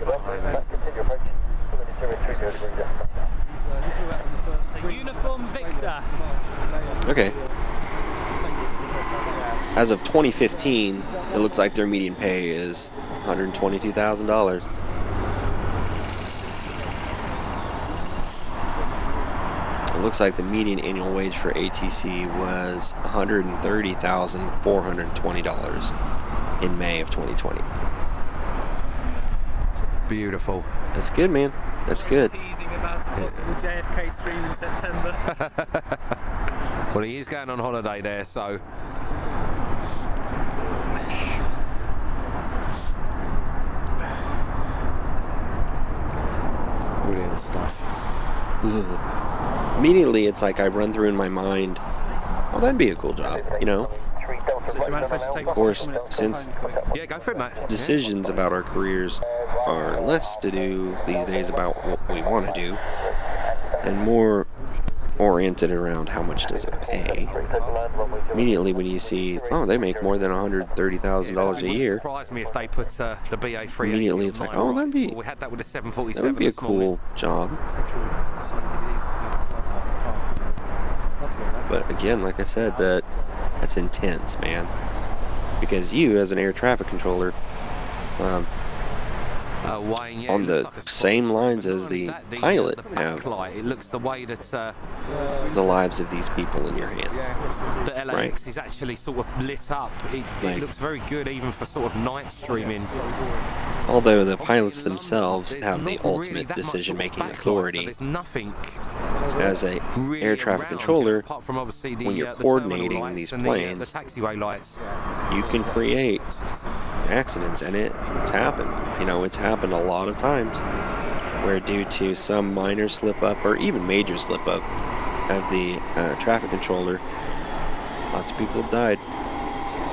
Uniform Victor. Okay. As of 2015, it looks like their median pay is $122,000. It looks like the median annual wage for ATC was $130,420 in May of 2020. Beautiful. That's good, man. That's good. Teasing about a possible JFK stream in September. Well, he is going on holiday there, so. Brilliant stuff. Ugh. Immediately, it's like I run through in my mind, oh, that'd be a cool job, you know? Of course, since Yeah, go for it, mate. decisions about our careers are less to do these days about what we want to do and more oriented around how much does it pay. Immediately when you see, oh, they make more than $130,000 a year, Surprise me if they put the BA3. immediately it's like, oh, that'd be We had that with the 747. that would be a this morning. cool job. But again, like I said, that's intense, man. Because you, as an air traffic controller, Wayne, yeah, on it the looks like a same spot. lines as the pilot have backlight. It looks the way that the lives of these people in your hands. the LAX Right. is actually sort of lit up. It Like- looks very good even for sort of night streaming. Although the pilots themselves have the ultimate decision-making authority. There's nothing As a really air traffic around, controller, apart from obviously the, when you're the terminal coordinating lights these and planes, the taxiway lights. you can create accidents, and it's happened. You know, it's happened a lot of times where due to some minor slip up or even major slip up of the traffic controller, lots of people have died.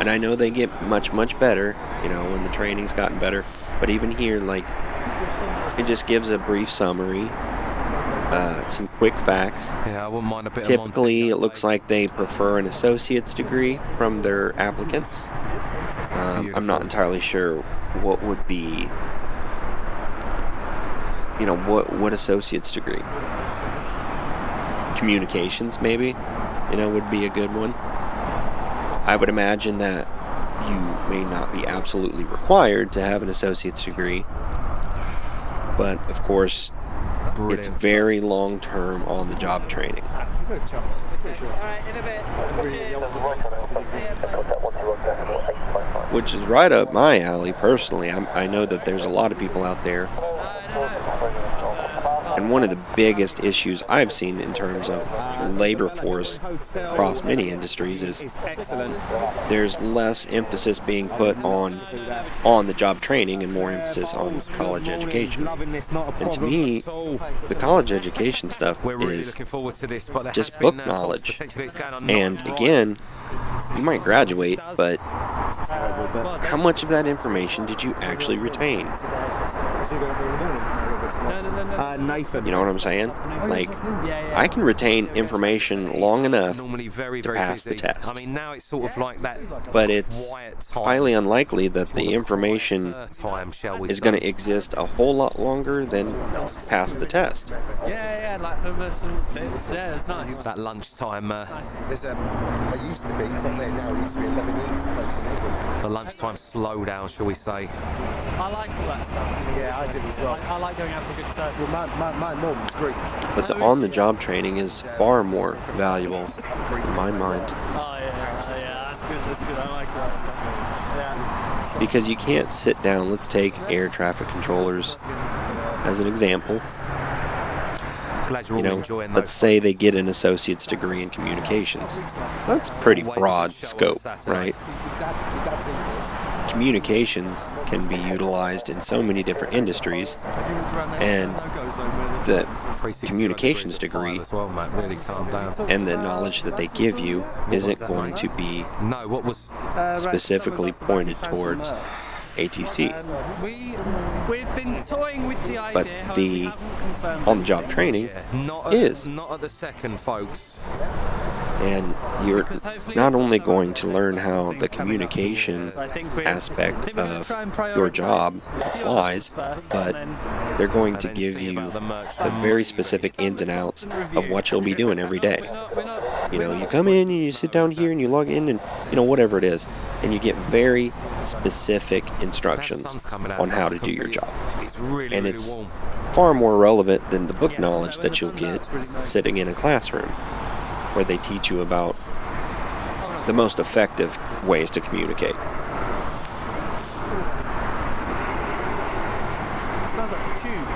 And I know they get much better, you know, when the training's gotten better. But even here, like, it just gives a brief summary, some quick facts. Yeah, I wouldn't mind a bit Typically, of it looks like they prefer an associate's degree from their applicants. I'm not entirely sure what would be you know, what associate's degree? Communications, maybe, you know, would be a good one. I would imagine that you may not be absolutely required to have an associate's degree, but of course, it's very long-term on-the-job training. Alright, in a bit. Which is right up my alley, personally. I know that there's a lot of people out there. And one of the biggest issues I've seen in terms of labor force across many industries is there's less emphasis being put on the job training and more emphasis on college education. And to me, the college education stuff is just book knowledge. And again, you might graduate, but how much of that information did you actually retain? Nathan. You know what I'm saying? Like, I can retain information long enough to pass the test. I mean, now it's sort of like that. But it's highly unlikely that the information is going to exist a whole lot longer than pass the test. Yeah, like yeah, it's nice. That lunchtime. There's there used to be, from there now, it used to be a Lebanese place in England. The lunchtime slowdown, shall we say? I like all that stuff. Yeah, I did as well. I like going out for a good turkey. Well, my mum's Greek. But the on-the-job training is far more valuable in my mind. Oh yeah, that's good, I like that. Yeah. Because you can't sit down. Let's take air traffic controllers as an example. Glad you're You all know, enjoying let's say they get an associate's degree in communications. That's a pretty broad scope, right? Communications can be utilized in so many different industries, and the communications degree and the knowledge that they give you isn't going to be specifically pointed towards ATC. We've been toying with the idea, But the on-the-job training is. Not at the second, folks. And you're not only going to learn how the communication aspect of your job applies, but they're going to give you the very specific ins and outs of what you'll be doing every day. You know, you come in and you sit down here and you log in and, you know, whatever it is, and you get very specific instructions on how to do your job. And it's far more relevant than the book knowledge that you'll get sitting in a classroom, where they teach you about the most effective ways to communicate. It smells like a tube.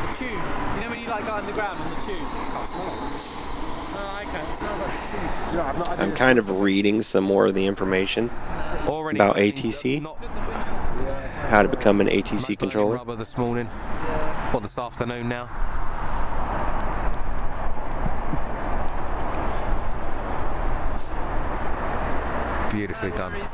A tube. You know when you like go underground on the tube? Oh, okay. It smells like a tube. I'm kind of reading some more of the information about ATC, how to become an ATC controller. This morning, or this afternoon now. Beautifully done. Good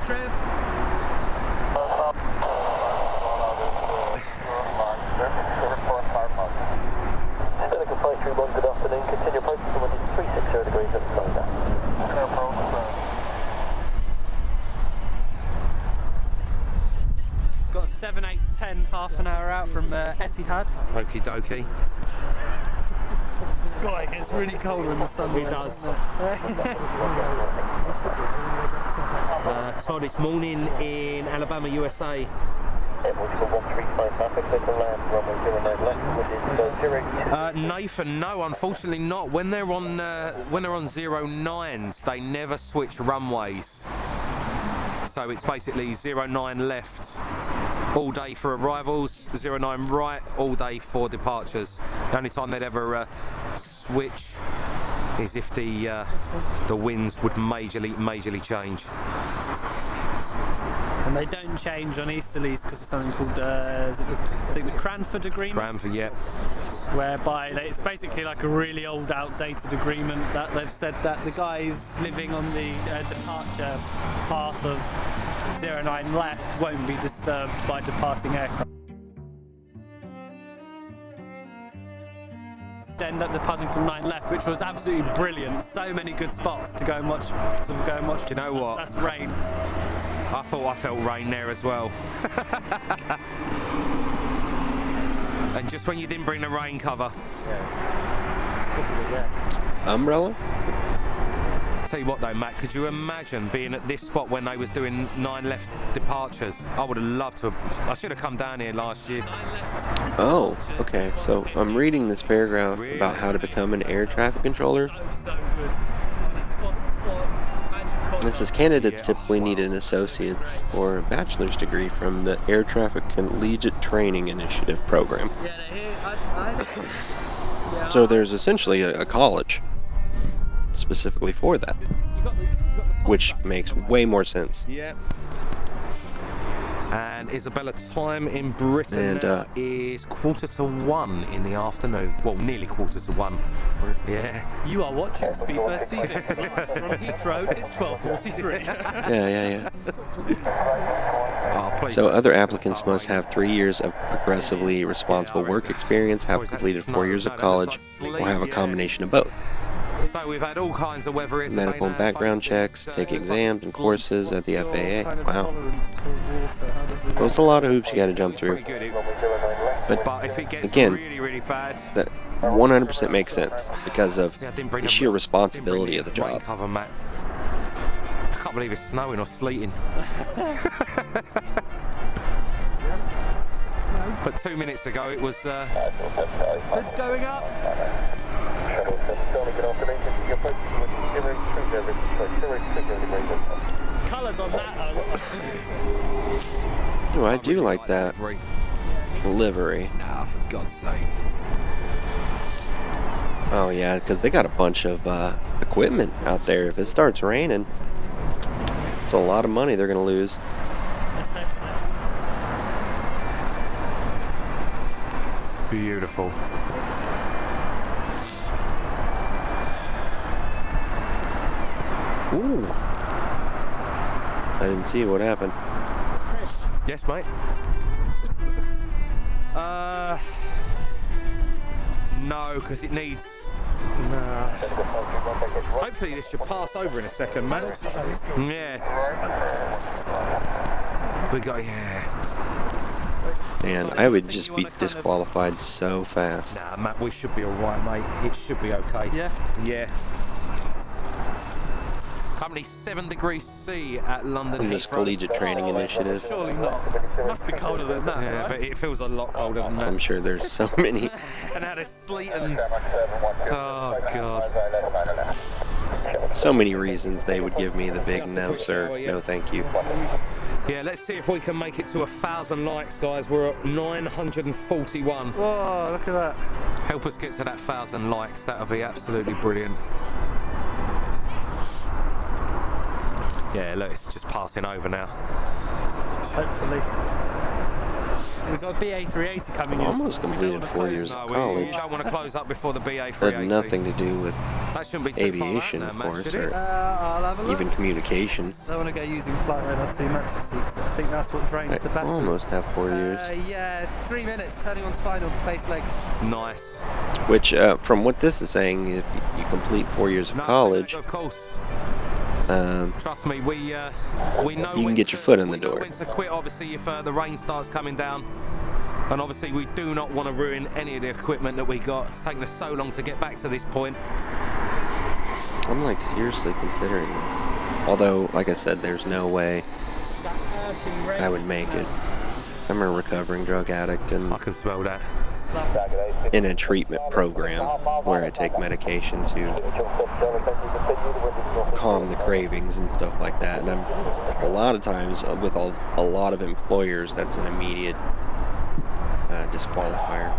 afternoon. Continue approaching to 360 degrees at slowdown. Got 7, 8, 10, half an hour out from Etihad. Okie dokie. God, it gets really cold when the sun does. Todd, it's morning in Alabama, USA. Nathan, no, unfortunately not. When they're on 09s, they never switch runways. So it's basically 09 left all day for arrivals, 09 right all day for departures. The only time they'd ever switch is if the winds would majorly change. And they don't change on easterlies because of something called I think the Cranford Agreement. Cranford, yeah. Whereby it's basically like a really old, outdated agreement that they've said that the guys living on the departure path of 09 left won't be disturbed by departing aircraft. End up departing from 9 left, which was absolutely brilliant. So many good spots to go and watch. Do you know what? That's rain. I thought I felt rain there as well. And just when you didn't bring the rain cover. Umbrella? Tell you what though, Matt, could you imagine being at this spot when they was doing 9 left departures? I would have loved to have, I should have come down here last year. Oh, okay. So I'm reading this paragraph about how to become an air traffic controller. It says candidates typically need an associate's or bachelor's degree from the Air Traffic Collegiate Training Initiative program. So there's essentially a college specifically for that, which makes way more sense. Yeah. And Isabella, time in Britain now is 1:45 in the afternoon. Well, nearly 1:45. Yeah. You are watching Speedbird TV. From Heathrow, it's 12:43. Yeah. Oh, please. So other applicants must have 3 years of progressively responsible work experience, have completed 4 years of college, or have a combination of both. So we've had all kinds of weather. Medical and background checks, take exams and courses at the FAA. Wow. Well, it's a lot of hoops you got to jump through. But if it gets again, really, really bad, that 100% makes sense because of the sheer responsibility of the job. Cover, Matt. I can't believe it's snowing or sleeting. But 2 minutes ago it was. It's going up. Colours on that. Oh, I do like that livery. Nah, for God's sake. Oh yeah, because they got a bunch of equipment out there. If it starts raining, it's a lot of money they're going to lose. Beautiful. Ooh. I didn't see what happened. Yes, mate. No, because it needs. No. Hopefully this should pass over in a second, mate. Yeah. We got Man, I would just be disqualified so fast. Nah, Matt, we should be alright, mate. It should be okay. Yeah? Yeah. Currently 7 degrees C at London From this Heathrow. collegiate training initiative. Surely not. It must be colder than that. Yeah, right? but it feels a lot colder than that. I'm sure there's so many. And now there's sleet and... Oh, God. So many reasons they would give me the big no, sir. No, thank you. Yeah, let's see if we can make it to 1,000 likes, guys. We're at 941. Whoa, look at that. Help us get to that 1,000 likes. That'll be absolutely brilliant. Yeah, look, it's just passing over now. Hopefully. We've got BA380 coming in. Almost completed 4 years of college. You don't want to close up before the BA380. Had nothing to do with That shouldn't be too aviation, far out of now, Matt, course, should it? or I'll have a look. even communication. I don't want to go using flight radar too much, you see, 'cause I think that's what drains the I battery. almost have 4 years. Yeah, 3 minutes, turning on to final, base leg. Nice. Which, from what this is saying, if you complete 4 years of No, college, of course. Trust me, we know you can when get to- your foot in the we know door. when to quit, obviously, if the rain starts coming down. And obviously, we do not want to ruin any of the equipment that we got. It's taken us so long to get back to this point. I'm like seriously considering this. Although, like I said, there's no way I would make it. I'm a recovering drug addict and I can smell that. in a treatment program where I take medication to calm the cravings and stuff like that. And I'm a lot of times with a lot of employers, that's an immediate disqualifier,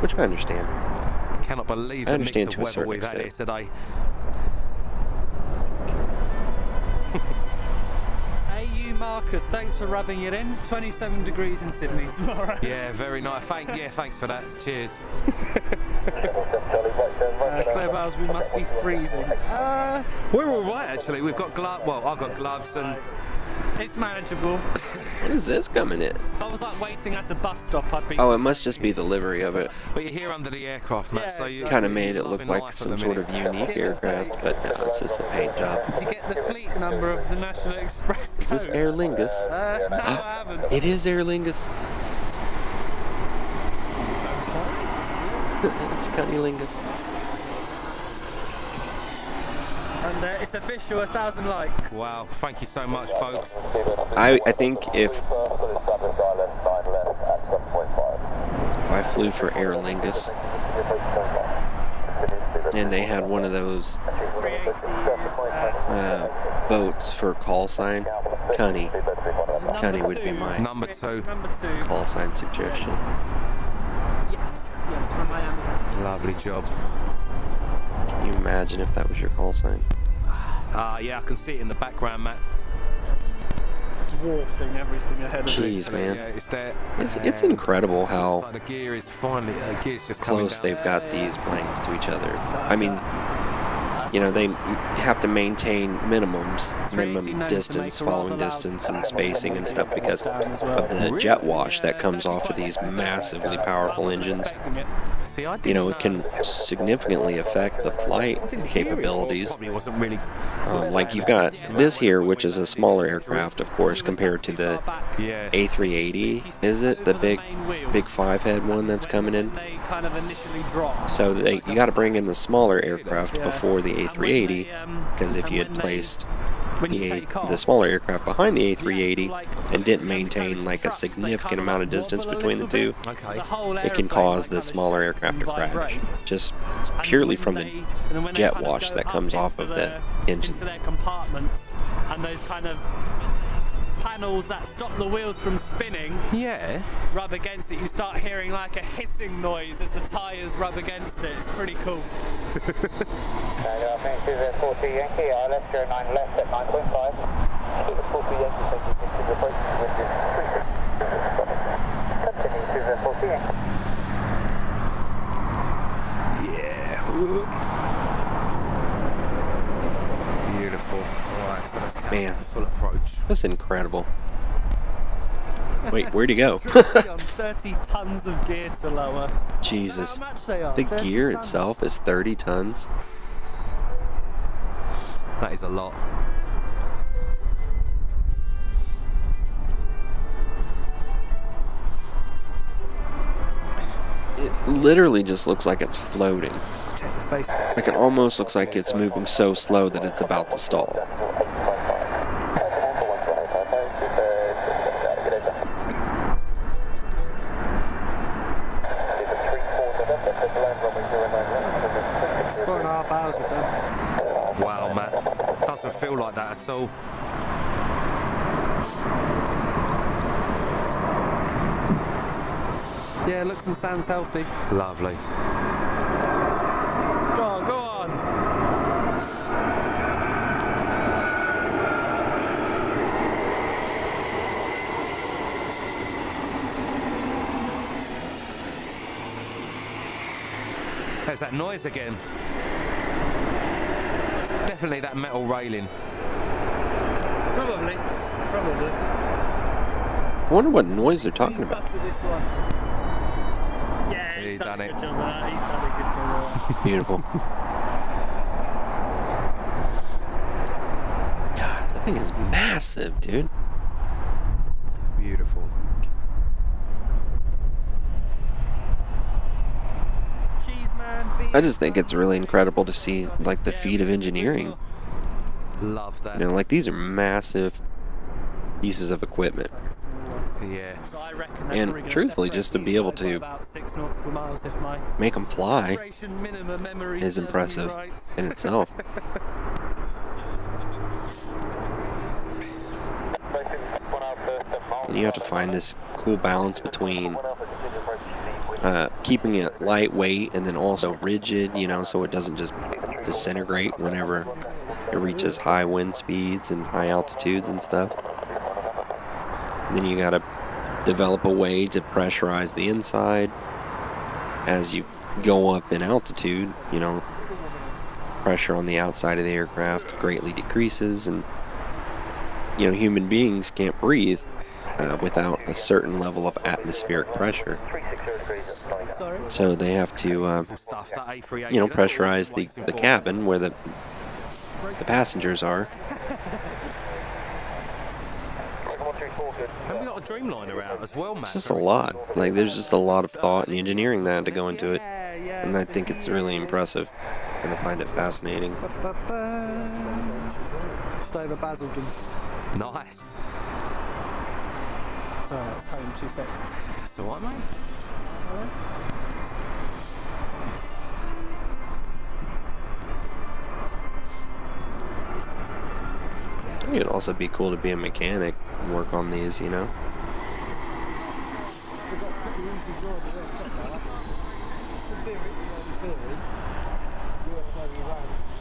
which I understand. I cannot believe I the understand mix to of a weather certain we've had here extent. today. Hey, you Marcus, thanks for rubbing it in. 27 degrees in Sydney tomorrow. Yeah, very nice. Thanks for that. Cheers. Claire Bowles, we must be freezing. We're all right, actually. We've got gloves. Well, I've got gloves and... It's manageable. What is this coming in? If I was like waiting at a bus stop, I'd be... Oh, it must just be the livery of it. But you're here under the aircraft, Matt, Yeah, so you... Kind of made it look loving like life at some the sort minute. of unique aircraft, but no, it's just the paint job. Did you get the fleet number of the National Express Is this code? Aer Lingus? No, I haven't. It is Aer Lingus. It's cunnilingus. And it's official, 1,000 likes. Wow, thank you so much, folks. I think if I flew for Aer Lingus and they had one of those boats for call sign, Cunny would be my Number 2. Number 2. call sign suggestion. Yes, from Miami. Lovely job. Can you imagine if that was your call sign? Yeah, I can see it in the background, Matt. Dwarfing everything ahead of it. Jeez, man. Yeah, it's there. It's incredible how Like the gear is finally, gear's just close coming they've got these planes to each other. I mean, you know, they have to maintain minimum distance, following distance, and spacing and stuff because of the jet wash that comes off of these massively powerful engines. See, I You know, it didn't can significantly affect the flight capabilities. Probably wasn't really. Like you've got this here, which is a smaller aircraft, of course, compared to the Yeah. A380. Is it the big 5-head one that's coming in? They kind of initially drop. So you got to bring in the smaller aircraft before the A380, because if you had placed the smaller aircraft behind the A380 and didn't maintain like a significant amount of distance between the two, Okay. it can cause the smaller aircraft to crash, just purely from the jet wash that comes off of the engine. Into their compartments and those kind of panels that stop the wheels from spinning Yeah. rub against it. You start hearing like a hissing noise as the tyres rub against it. It's pretty cool. Vancouver 40 Yankee, left 09 left at 9.5. 40 Yankee, continue approaching with this 36. Continue to the 40 Yankee. Yeah. Beautiful. Alright, so let's count Man. the full approach. That's incredible. Wait, where'd he go? On 30 tons of gear to lower. Jesus. How much they are? The 30 gear tons. itself is 30 tons. That is a lot. It literally just looks like it's floating. Check the face. Like it almost looks like it's moving so slow that it's about to stall. It's 4.5 hours we're done. Wow, Matt. Doesn't feel like that at all. Yeah, looks and sounds healthy. Lovely. Go on, go on. There's that noise again. It's definitely that metal railing. Probably. I wonder what noise they're talking about. To this one. Yeah, He's done a it. good job of that. He's done a good job of that. Beautiful. God, that thing is massive, dude. Beautiful. Cheese man, I just think it's really incredible to see like the feat of engineering. Love that. You know, like these are massive pieces of equipment. Yeah. I reckon they're And probably gonna truthfully, just to be able separate these to by about 6 nautical miles if my make them fly operation minimum memory is serves me impressive right. in itself. And you have to find this cool balance between keeping it lightweight and then also rigid, you know, so it doesn't just disintegrate whenever it reaches high wind speeds and high altitudes and stuff. And then you got to develop a way to pressurize the inside as you go up in altitude. You know, pressure on the outside of the aircraft greatly decreases, and you know, human beings can't breathe without a certain level of atmospheric pressure. Sorry. So they have to Stuff, that A380, you know, that's what pressurize it's the waiting for. cabin where the passengers are. Have we got a Dreamliner out as well, Matt? It's just a lot. Like, there's just a lot of thought and engineering that had to go into it. Yeah, and I think it's really impressive, and I find it fascinating. Just over Basildon. Nice. Sorry, that's home, 2 seconds. That's alright, mate. I think it'd also be cool to be a mechanic and work on these, you know? We've got a pretty easy job with it. In theory,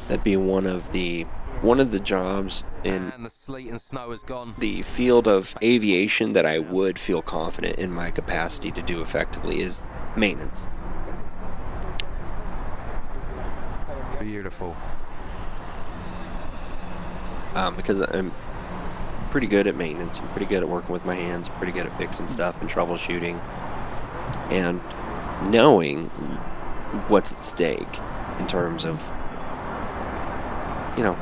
That'd be one of the jobs in And the sleet and snow has gone. the field of aviation that I would feel confident in my capacity to do effectively is maintenance. Beautiful. Because I'm pretty good at maintenance, I'm pretty good at working with my hands, pretty good at fixing stuff and troubleshooting, and knowing what's at stake in terms of, you know,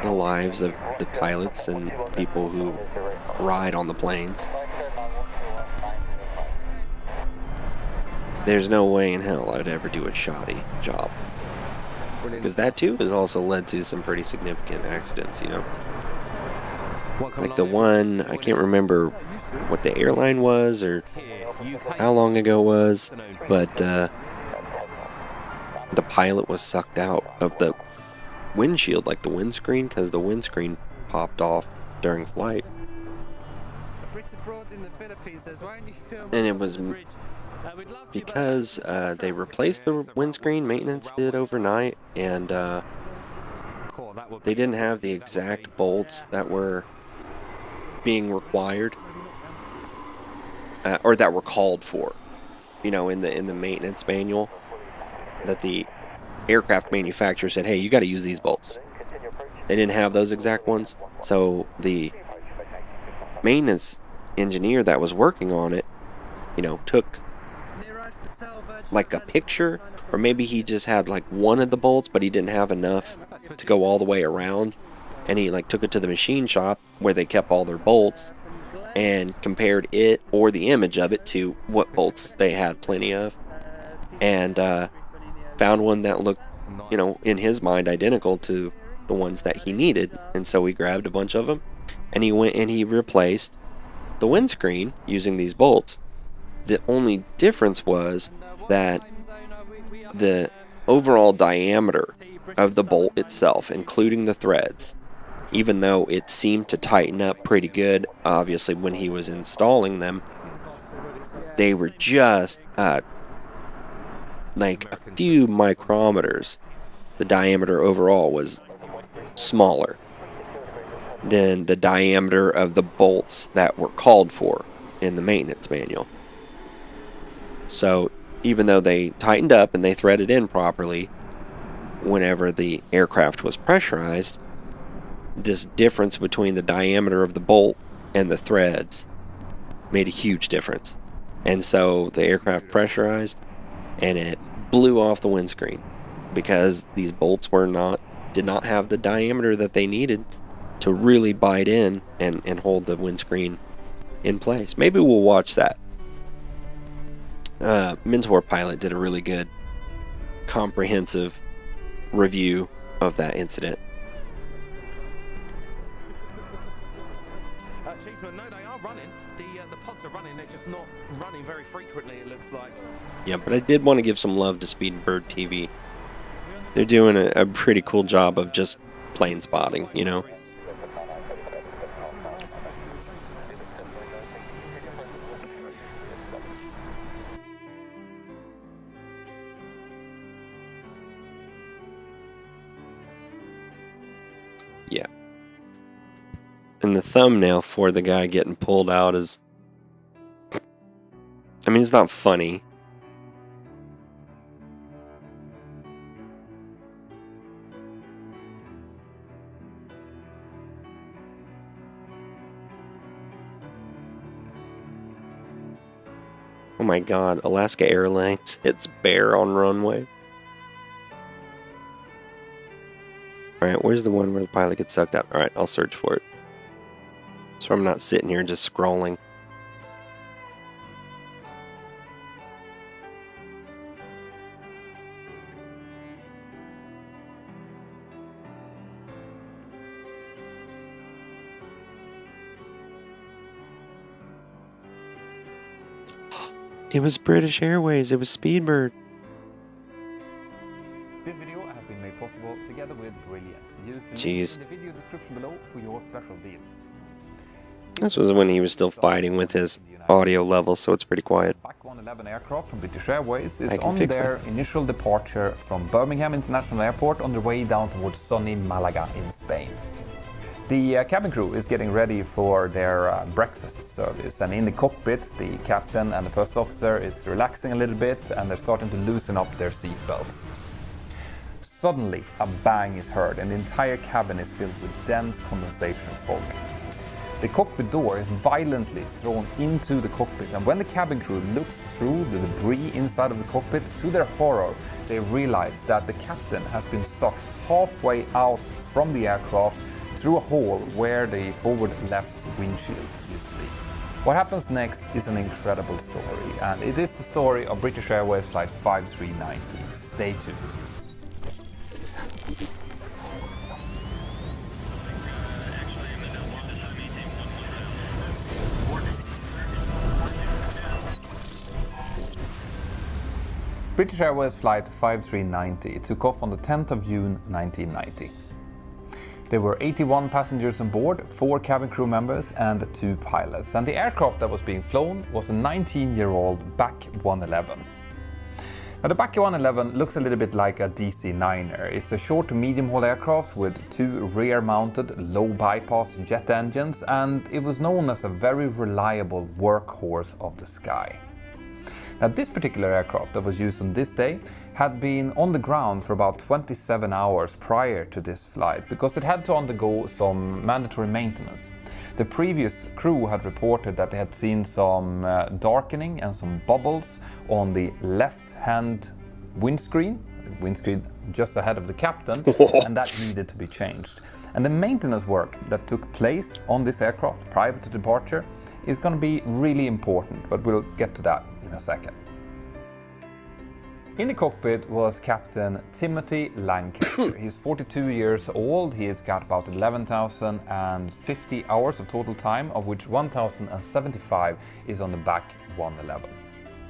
the lives of the pilots and people who ride on the planes. There's no way in hell I'd ever do a shoddy job. Because that too has also led to some pretty significant accidents, you know. Like the one, I can't remember what the airline was or how long ago it was, but the pilot was sucked out of the windshield, like the windscreen, because the windscreen popped off during flight. And it was because they replaced the windscreen, maintenance did overnight, and they didn't have the exact bolts that were being required, or that were called for, you know, in the maintenance manual, that the aircraft manufacturer said, hey, you got to use these bolts. They didn't have those exact ones, so the maintenance engineer that was working on it, you know, took like a picture, or maybe he just had like one of the bolts, but he didn't have enough to go all the way around, and he like took it to the machine shop where they kept all their bolts and compared it, or the image of it, to what bolts they had plenty of, and found one that looked, you know, in his mind identical to the ones that he needed. And so he grabbed a bunch of them and he went and he replaced the windscreen using these bolts. The only difference was that the overall diameter of the bolt itself, including the threads, even though it seemed to tighten up pretty good, obviously when he was installing them, they were just like a few micrometers. The diameter overall was smaller than the diameter of the bolts that were called for in the maintenance manual. So even though they tightened up and they threaded in properly whenever the aircraft was pressurized, this difference between the diameter of the bolt and the threads made a huge difference. And so the aircraft pressurized and it blew off the windscreen because these bolts did not have the diameter that they needed to really bite in and hold the windscreen in place. Maybe we'll watch that. Mentor Pilot did a really good comprehensive review of that incident. Cheeseman, no, they are running. The pods are running. They're just not running very frequently, it looks like. Yeah, but I did want to give some love to Speedbird TV. They're doing a pretty cool job of just plane spotting, you know? Yeah. And the thumbnail for the guy getting pulled out is... I mean, it's not funny. Oh my god, Alaska Airlines hits bear on runway. Alright, where's the one where the pilot gets sucked out? Alright, I'll search for it. So I'm not sitting here just scrolling. It was British Airways. It was Speedbird. This video has been made possible together with Brilliant. Use the Jeez. link in the video description below for your special deal. This was when he was still fighting with his audio level, so it's pretty quiet. BAC 111 aircraft from British Airways is I can on fix their initial departure from Birmingham International Airport on their way down towards sunny Malaga in Spain. The cabin crew is getting ready for their breakfast service, and in the cockpit the captain and the first officer is relaxing a little bit and they're starting to loosen up their seat belts. Suddenly a bang is heard and the entire cabin is filled with dense condensation fog. The cockpit door is violently thrown into the cockpit, and when the cabin crew looks through the debris inside of the cockpit, to their horror, they realize that the captain has been sucked halfway out from the aircraft through a hole where the forward left windshield used to be. What happens next is an incredible story, and it is the story of British Airways Flight 5390. Stay tuned. British Airways Flight 5390 took off on the 10th of June 1990. There were 81 passengers on board, 4 cabin crew members and 2 pilots, and the aircraft that was being flown was a 19-year-old BAC 111. Now the BAC 111 looks a little bit like a DC-9er. It's a short to medium-haul aircraft with 2 rear-mounted low-bypass jet engines, and it was known as a very reliable workhorse of the sky. Now this particular aircraft that was used on this day had been on the ground for about 27 hours prior to this flight because it had to undergo some mandatory maintenance. The previous crew had reported that they had seen some darkening and some bubbles on the left-hand windscreen just ahead of the captain, and that needed to be changed. And the maintenance work that took place on this aircraft prior to departure is going to be really important, but we'll get to that in a second. In the cockpit was Captain Timothy Lancaster. He's 42 years old. He has got about 11,050 hours of total time, of which 1,075 is on the BAC 111.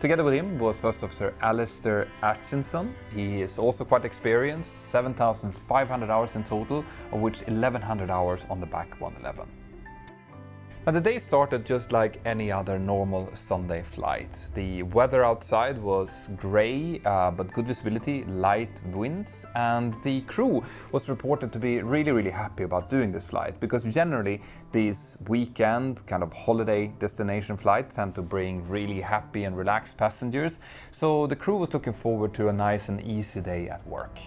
Together with him was First Officer Alistair Atkinson. He is also quite experienced, 7,500 hours in total, of which 1,100 hours on the BAC 111. Now the day started just like any other normal Sunday flight. The weather outside was grey, but good visibility, light winds, and the crew was reported to be really happy about doing this flight, because generally these weekend kind of holiday destination flights tend to bring really happy and relaxed passengers, so the crew was looking forward to a nice and easy day at work.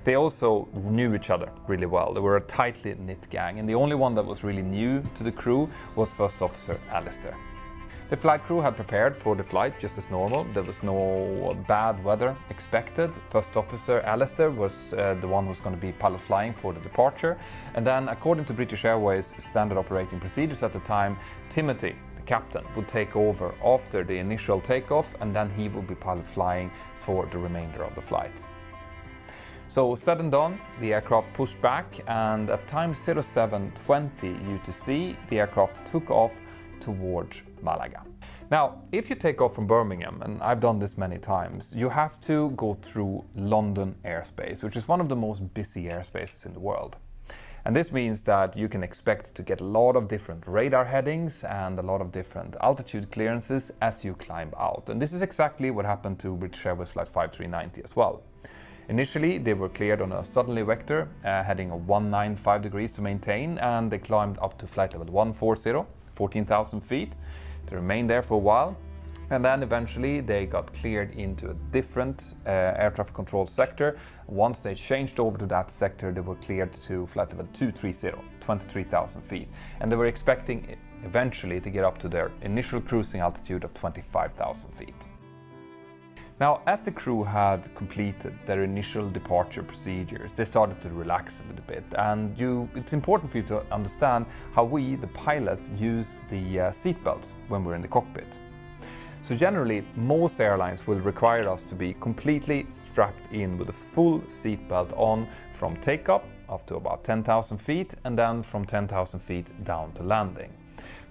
They also knew each other really well. They were a tightly knit gang, and the only one that was really new to the crew was First Officer Alistair. The flight crew had prepared for the flight just as normal. There was no bad weather expected. First Officer Alistair was the one who was going to be pilot flying for the departure. And then, according to British Airways standard operating procedures at the time, Timothy, the captain, would take over after the initial takeoff, and then he would be pilot flying for the remainder of the flight. So said and done, the aircraft pushed back, and at time 07:20 UTC, the aircraft took off towards Malaga. Now, if you take off from Birmingham, and I've done this many times, you have to go through London airspace, which is one of the most busy airspaces in the world. And this means that you can expect to get a lot of different radar headings and a lot of different altitude clearances as you climb out. And this is exactly what happened to British Airways Flight 5390 as well. Initially, they were cleared on a southerly vector, heading of 195 degrees to maintain, and they climbed up to flight level 140, 14,000 feet. They remained there for a while, and then eventually they got cleared into a different air traffic control sector. Once they changed over to that sector, they were cleared to flight level 230, 23,000 feet, and they were expecting eventually to get up to their initial cruising altitude of 25,000 feet. Now, as the crew had completed their initial departure procedures, they started to relax a little bit, and it's important for you to understand how we, the pilots, use the seatbelts when we're in the cockpit. So generally, most airlines will require us to be completely strapped in with a full seatbelt on from takeoff up to about 10,000 feet, and then from 10,000 feet down to landing.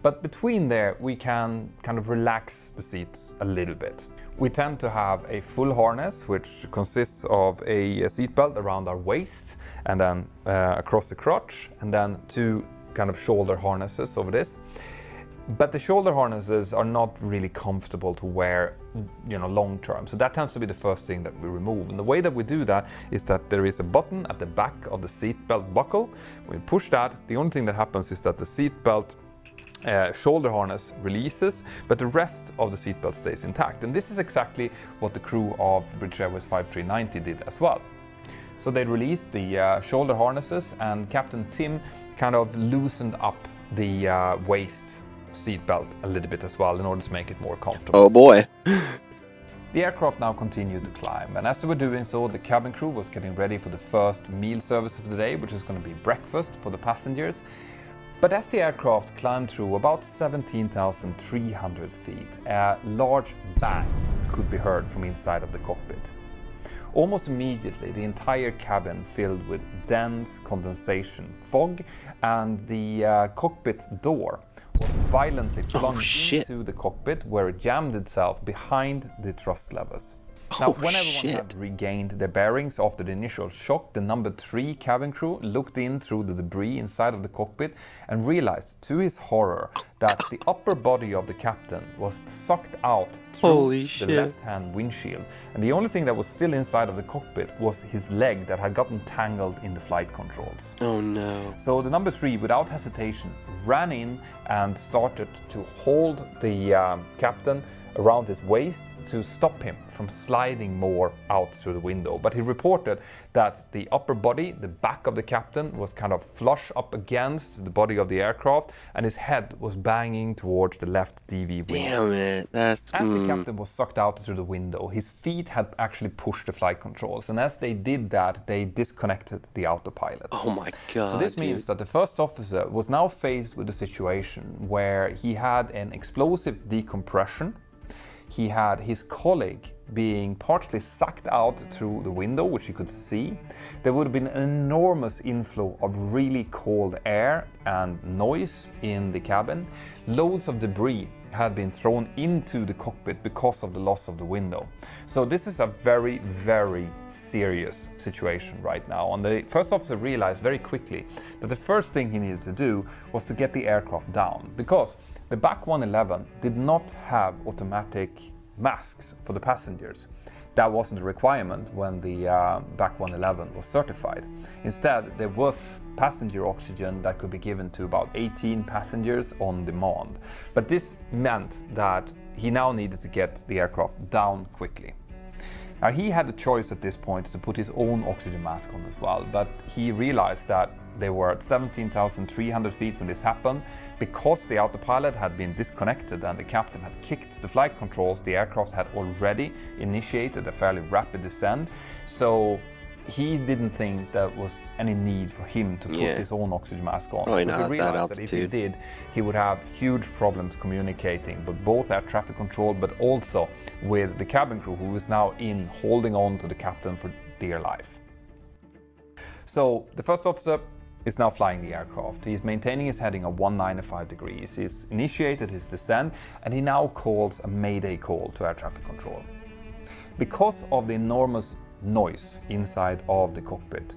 But between there, we can kind of relax the seats a little bit. We tend to have a full harness, which consists of a seatbelt around our waist and then across the crotch, and then 2 kind of shoulder harnesses over this. But the shoulder harnesses are not really comfortable to wear, long term. So that tends to be the first thing that we remove. And the way that we do that is that there is a button at the back of the seatbelt buckle. When we push that, the only thing that happens is that the seatbelt shoulder harness releases, but the rest of the seatbelt stays intact. And this is exactly what the crew of British Airways 5390 did as well. So they released the shoulder harnesses, and Captain Tim kind of loosened up the waist seatbelt a little bit as well in order to make it more comfortable. Oh boy. The aircraft now continued to climb, and as they were doing so, the cabin crew was getting ready for the first meal service of the day, which is going to be breakfast for the passengers. But as the aircraft climbed through about 17,300 feet, a large bang could be heard from inside of the cockpit. Almost immediately, the entire cabin filled with dense condensation fog, and the cockpit door was violently flung into the cockpit, where it jammed itself behind the thrust levers. Now, when everyone had regained their bearings after the initial shock, the number 3 cabin crew looked in through the debris inside of the cockpit and realized, to his horror, that the upper body of the captain was sucked out through the left-hand windshield. And the only thing that was still inside of the cockpit was his leg that had gotten tangled in the flight controls. Oh no. So the number 3, without hesitation, ran in and started to hold the captain around his waist to stop him from sliding more out through the window. But he reported that the upper body, the back of the captain, was kind of flush up against the body of the aircraft, and his head was banging towards the left DV window. Damn it, that's... As the captain was sucked out through the window, his feet had actually pushed the flight controls, and as they did that, they disconnected the autopilot. Oh my god. So this means that the first officer was now faced with a situation where he had an explosive decompression. He had his colleague being partially sucked out through the window, which he could see. There would have been an enormous inflow of really cold air and noise in the cabin. Loads of debris had been thrown into the cockpit because of the loss of the window. So this is a very, very serious situation right now. And the first officer realized very quickly that the first thing he needed to do was to get the aircraft down, because the BAC 111 did not have automatic masks for the passengers. That wasn't a requirement when the BAC 111 was certified. Instead, there was passenger oxygen that could be given to about 18 passengers on demand. But this meant that he now needed to get the aircraft down quickly. Now, he had the choice at this point to put his own oxygen mask on as well, but he realized that they were at 17,300 feet when this happened. Because the autopilot had been disconnected and the captain had kicked the flight controls, the aircraft had already initiated a fairly rapid descent. So he didn't think there was any need for him to put his own oxygen mask on. Probably because not he realized at that that if he altitude. did, he would have huge problems communicating with both air traffic control, but also with the cabin crew, who was now in holding on to the captain for dear life. So the first officer is now flying the aircraft. He is maintaining his heading of 195 degrees. He's initiated his descent, and he now calls a mayday call to air traffic control. Because of the enormous noise inside of the cockpit,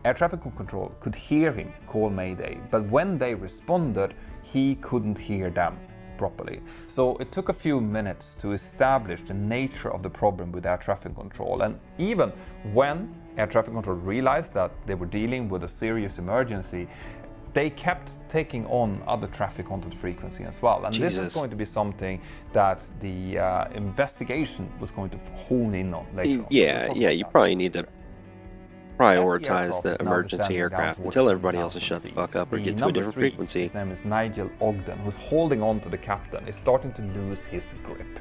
air traffic control could hear him call mayday, but when they responded, he couldn't hear them properly. So it took a few minutes to establish the nature of the problem with air traffic control, and even when air traffic control realized that they were dealing with a serious emergency, they kept taking on other traffic onto the frequency as well. And this is going to be something that the investigation was going to hone in on later on. Yeah, you probably need to prioritize the emergency aircraft until everybody else has shut the fuck up or get to a different frequency. His name is Nigel Ogden, who's holding on to the captain, is starting to lose his grip.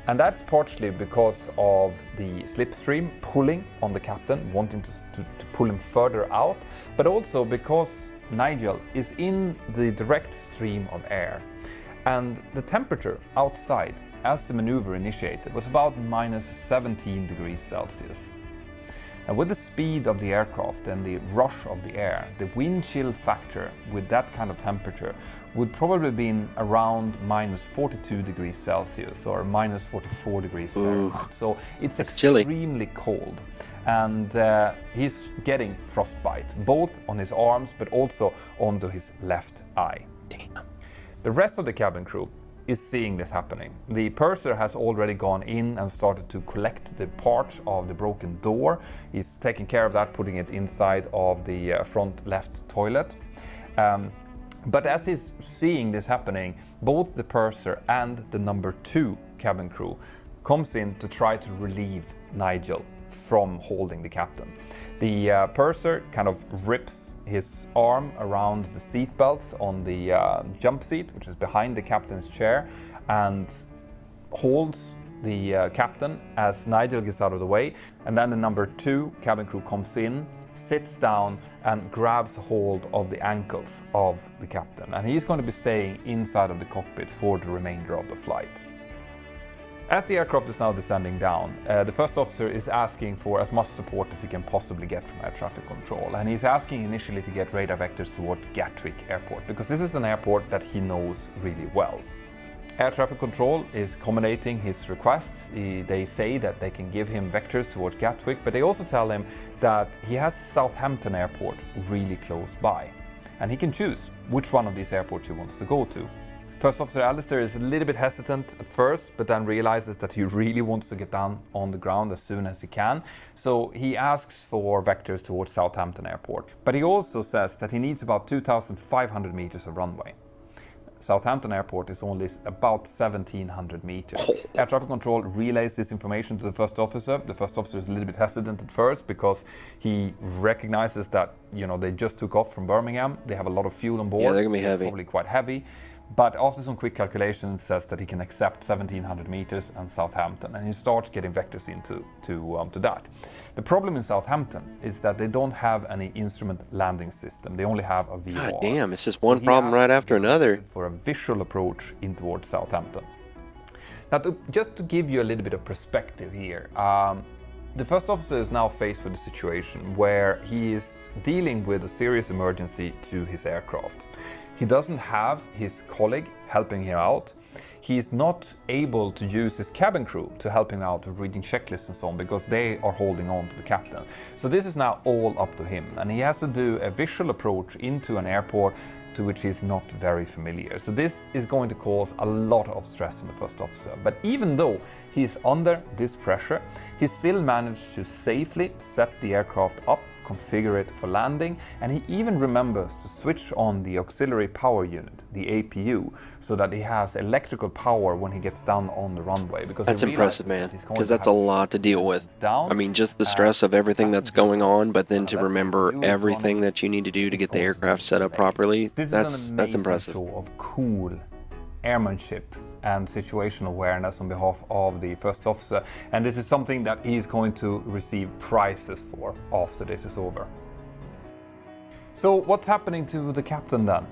And that's partially because of the slipstream pulling on the captain, wanting to pull him further out, but also because Nigel is in the direct stream of air. And the temperature outside, as the maneuver initiated, was about minus 17 degrees Celsius. And with the speed of the aircraft and the rush of the air, the wind chill factor with that kind of temperature would probably been around minus 42 degrees Celsius or minus 44 degrees Fahrenheit. So it's extremely cold. And he's getting frostbite, both on his arms but also onto his left eye. Damn. The rest of the cabin crew is seeing this happening. The purser has already gone in and started to collect the parts of the broken door. He's taking care of that, putting it inside of the front left toilet. But as he's seeing this happening, both the purser and the number 2 cabin crew comes in to try to relieve Nigel from holding the captain. The purser kind of rips his arm around the seat belts on the jump seat, which is behind the captain's chair, and holds the captain as Nigel gets out of the way. And then the number 2 cabin crew comes in, sits down and grabs hold of the ankles of the captain. And he's going to be staying inside of the cockpit for the remainder of the flight. As the aircraft is now descending down, the first officer is asking for as much support as he can possibly get from air traffic control. And he's asking initially to get radar vectors toward Gatwick Airport, because this is an airport that he knows really well. Air traffic control is accommodating his requests. They say that they can give him vectors towards Gatwick, but they also tell him that he has Southampton Airport really close by. And he can choose which one of these airports he wants to go to. First Officer Alistair is a little bit hesitant at first, but then realizes that he really wants to get down on the ground as soon as he can. So he asks for vectors towards Southampton Airport. But he also says that he needs about 2,500 meters of runway. Southampton Airport is only about 1,700 meters. Air traffic control relays this information to the first officer. The first officer is a little bit hesitant at first because he recognizes that, you know, they just took off from Birmingham. They have a lot of fuel on board. Yeah, they're gonna be heavy. Probably quite heavy. But after some quick calculations, says that he can accept 1,700 meters and Southampton, and he starts getting vectors into that. The problem in Southampton is that they don't have any instrument landing system. They only have a VOR. God damn, it's just one problem right after another. For a visual approach in towards Southampton. Now, just to give you a little bit of perspective here, the first officer is now faced with a situation where he is dealing with a serious emergency to his aircraft. He doesn't have his colleague helping him out. He's not able to use his cabin crew to help him out with reading checklists and so on because they are holding on to the captain. So this is now all up to him, and he has to do a visual approach into an airport to which he's not very familiar. So this is going to cause a lot of stress on the first officer. But even though he's under this pressure, he still managed to safely set the aircraft up, configure it for landing, and he even remembers to switch on the auxiliary power unit, the APU, so that he has electrical power when he gets down on the runway. Because that's impressive, man, because that's a lot to deal with. I mean, just the stress of everything that's going on, but then to remember everything that you need to do to get the aircraft set up properly, that's impressive. Show of cool airmanship and situational awareness on behalf of the first officer, and this is something that he's going to receive prizes for after this is over. So what's happening to the captain then?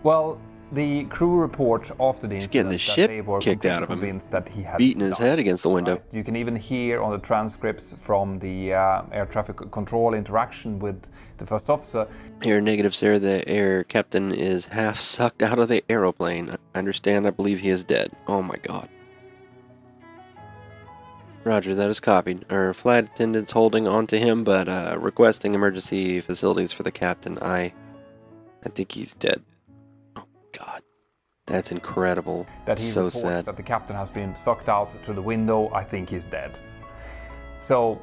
Well, the crew report after the incident getting the shit kicked out of him, that he had beating his head against the window. Right? You can even hear on the transcripts from the air traffic control interaction with the first officer. Here, negative, sir. The air captain is half sucked out of the aeroplane. I understand. I believe he is dead. Oh my god. Roger, that is copied. Our flight attendant's holding on to him, but requesting emergency facilities for the captain. I think he's dead. God, that's incredible. That he so reports sad. That the captain has been sucked out through the window. I think he's dead. So,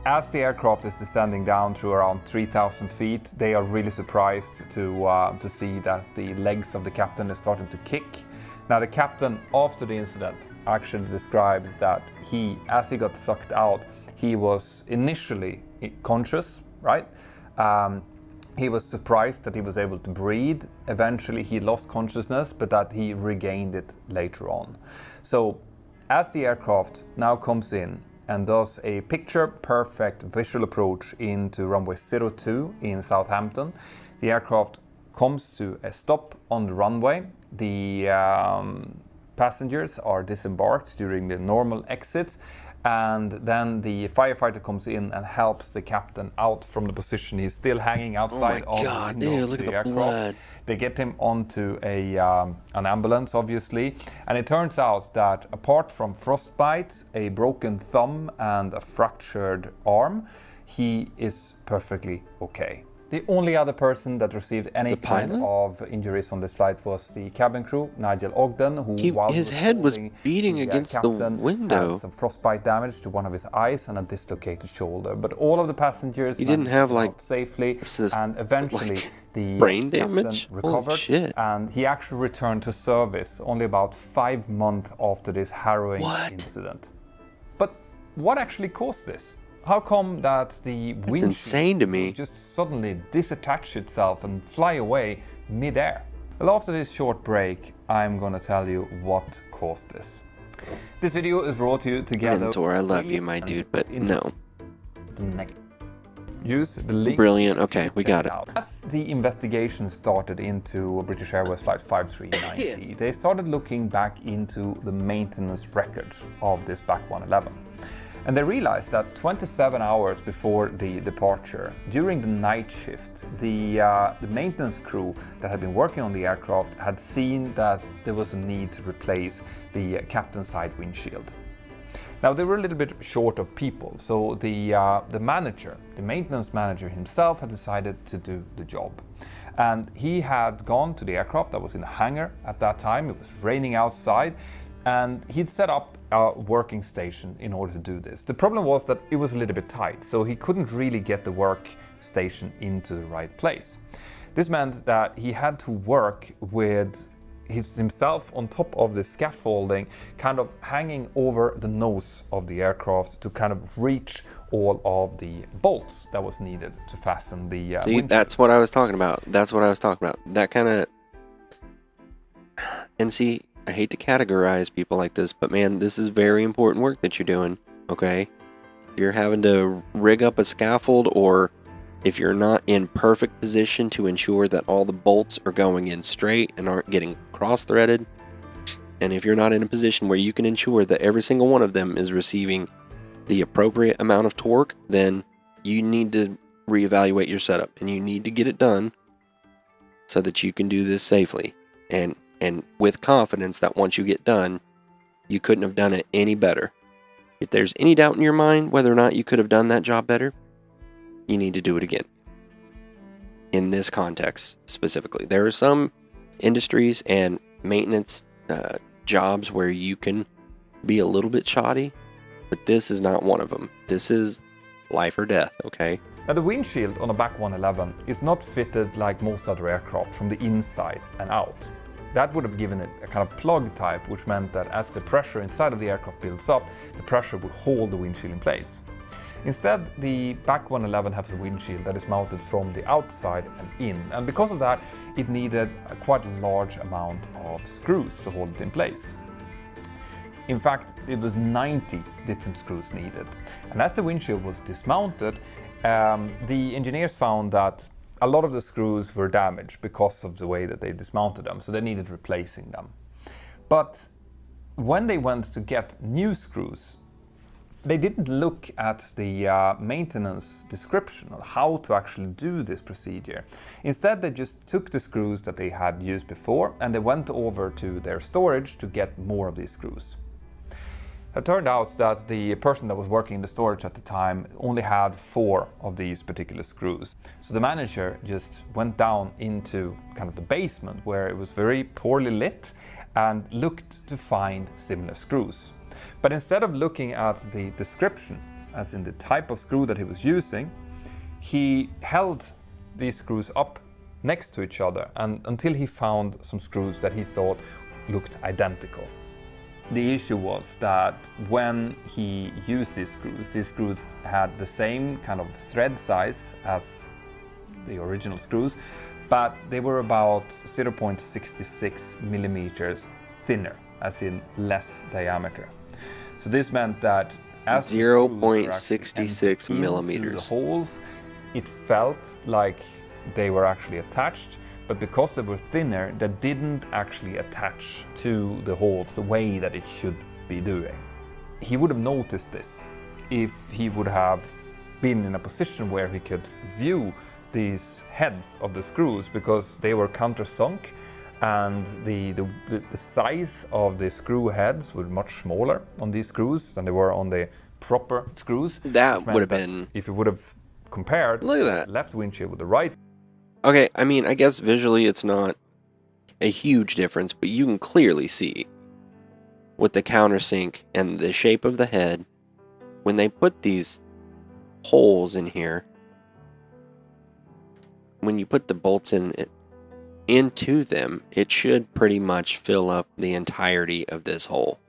as the aircraft is descending down through around 3,000 feet, they are really surprised to see that the legs of the captain is starting to kick. Now, the captain, after the incident, actually describes that he, as he got sucked out, he was initially conscious, right? He was surprised that he was able to breathe. Eventually he lost consciousness, but that he regained it later on. So as the aircraft now comes in and does a picture-perfect visual approach into runway 02 in Southampton, the aircraft comes to a stop on the runway. The passengers are disembarked during the normal exits, And then the firefighter comes in and helps the captain out from the position. He's still hanging outside Oh my of God, the window ew, of look at the the aircraft. blood. They get him onto an ambulance, obviously, and it turns out that apart from frostbite, a broken thumb, and a fractured arm, he is perfectly okay. The only other person that received any kind of injuries on this flight was the cabin crew, Nigel Ogden, who while his head was holding beating against the captain, window. had some frostbite damage to one of his eyes and a dislocated shoulder. But all of the passengers He didn't have like safely, and eventually like the brain captain damage. recovered, Holy shit. and he actually returned to service only about 5 months after this harrowing What? incident. But what actually caused this? How come that the windshield insane to me. just suddenly disattach itself and fly away mid-air? Well, after this short break, I'm gonna tell you what caused this. This video is brought to you together. Mentor, I love you, my dude, but no. Use the link. Brilliant. Okay, we got it. As the investigation started into British Airways Flight 5390, they started looking back into the maintenance records of this BAC 111. And they realized that 27 hours before the departure, during the night shift, the maintenance crew that had been working on the aircraft had seen that there was a need to replace the captain's side windshield. Now, they were a little bit short of people, so the manager, the maintenance manager himself, had decided to do the job. And he had gone to the aircraft that was in a hangar at that time. It was raining outside, and he'd set up a working station in order to do this. The problem was that it was a little bit tight, so he couldn't really get the workstation into the right place. This meant that he had to work with himself on top of the scaffolding, kind of hanging over the nose of the aircraft to kind of reach all of the bolts that was needed to fasten the See, windshield. that's what I was talking about. That's what I was talking about. That kind of... And see, I hate to categorize people like this, but man, this is very important work that you're doing, okay? If you're having to rig up a scaffold, or if you're not in perfect position to ensure that all the bolts are going in straight and aren't getting cross-threaded, and if you're not in a position where you can ensure that every single one of them is receiving the appropriate amount of torque, then you need to reevaluate your setup, and you need to get it done so that you can do this safely and with confidence that once you get done, you couldn't have done it any better. If there's any doubt in your mind whether or not you could have done that job better, you need to do it again. In this context specifically, there are some industries and maintenance jobs where you can be a little bit shoddy, but this is not one of them. This is life or death, okay? Now, the windshield on a BAC 111 is not fitted like most other aircraft from the inside and out. That would have given it a kind of plug type, which meant that as the pressure inside of the aircraft builds up, the pressure would hold the windshield in place. Instead, the BAC 111 has a windshield that is mounted from the outside and in, and because of that, it needed a quite large amount of screws to hold it in place. In fact, it was 90 different screws needed. And as the windshield was dismounted, the engineers found that a lot of the screws were damaged because of the way that they dismounted them, so they needed replacing them. But when they went to get new screws, they didn't look at the maintenance description of how to actually do this procedure. Instead, they just took the screws that they had used before and they went over to their storage to get more of these screws. It turned out that the person that was working in the storage at the time only had 4 of these particular screws. So the manager just went down into kind of the basement where it was very poorly lit and looked to find similar screws. But instead of looking at the description, as in the type of screw that he was using, he held these screws up next to each other and until he found some screws that he thought looked identical. The issue was that when he used these screws had the same kind of thread size as the original screws, but they were about 0.66 millimeters thinner, as in less diameter. So this meant that as 0.66 millimeters. The holes, it felt like they were actually attached, but because they were thinner, they didn't actually attach to the holes the way that it should be doing. he would have noticed this if he would have been in a position where he could view these heads of the screws, because they were countersunk, and the size of the screw heads were much smaller on these screws than they were on the proper screws. That would have been... If you would have compared Look at that. the left windshield with the right. Okay, I mean, I guess visually it's not a huge difference, but you can clearly see with the countersink and the shape of the head, when they put these holes in here, when you put the bolts into them, it should pretty much fill up the entirety of this hole.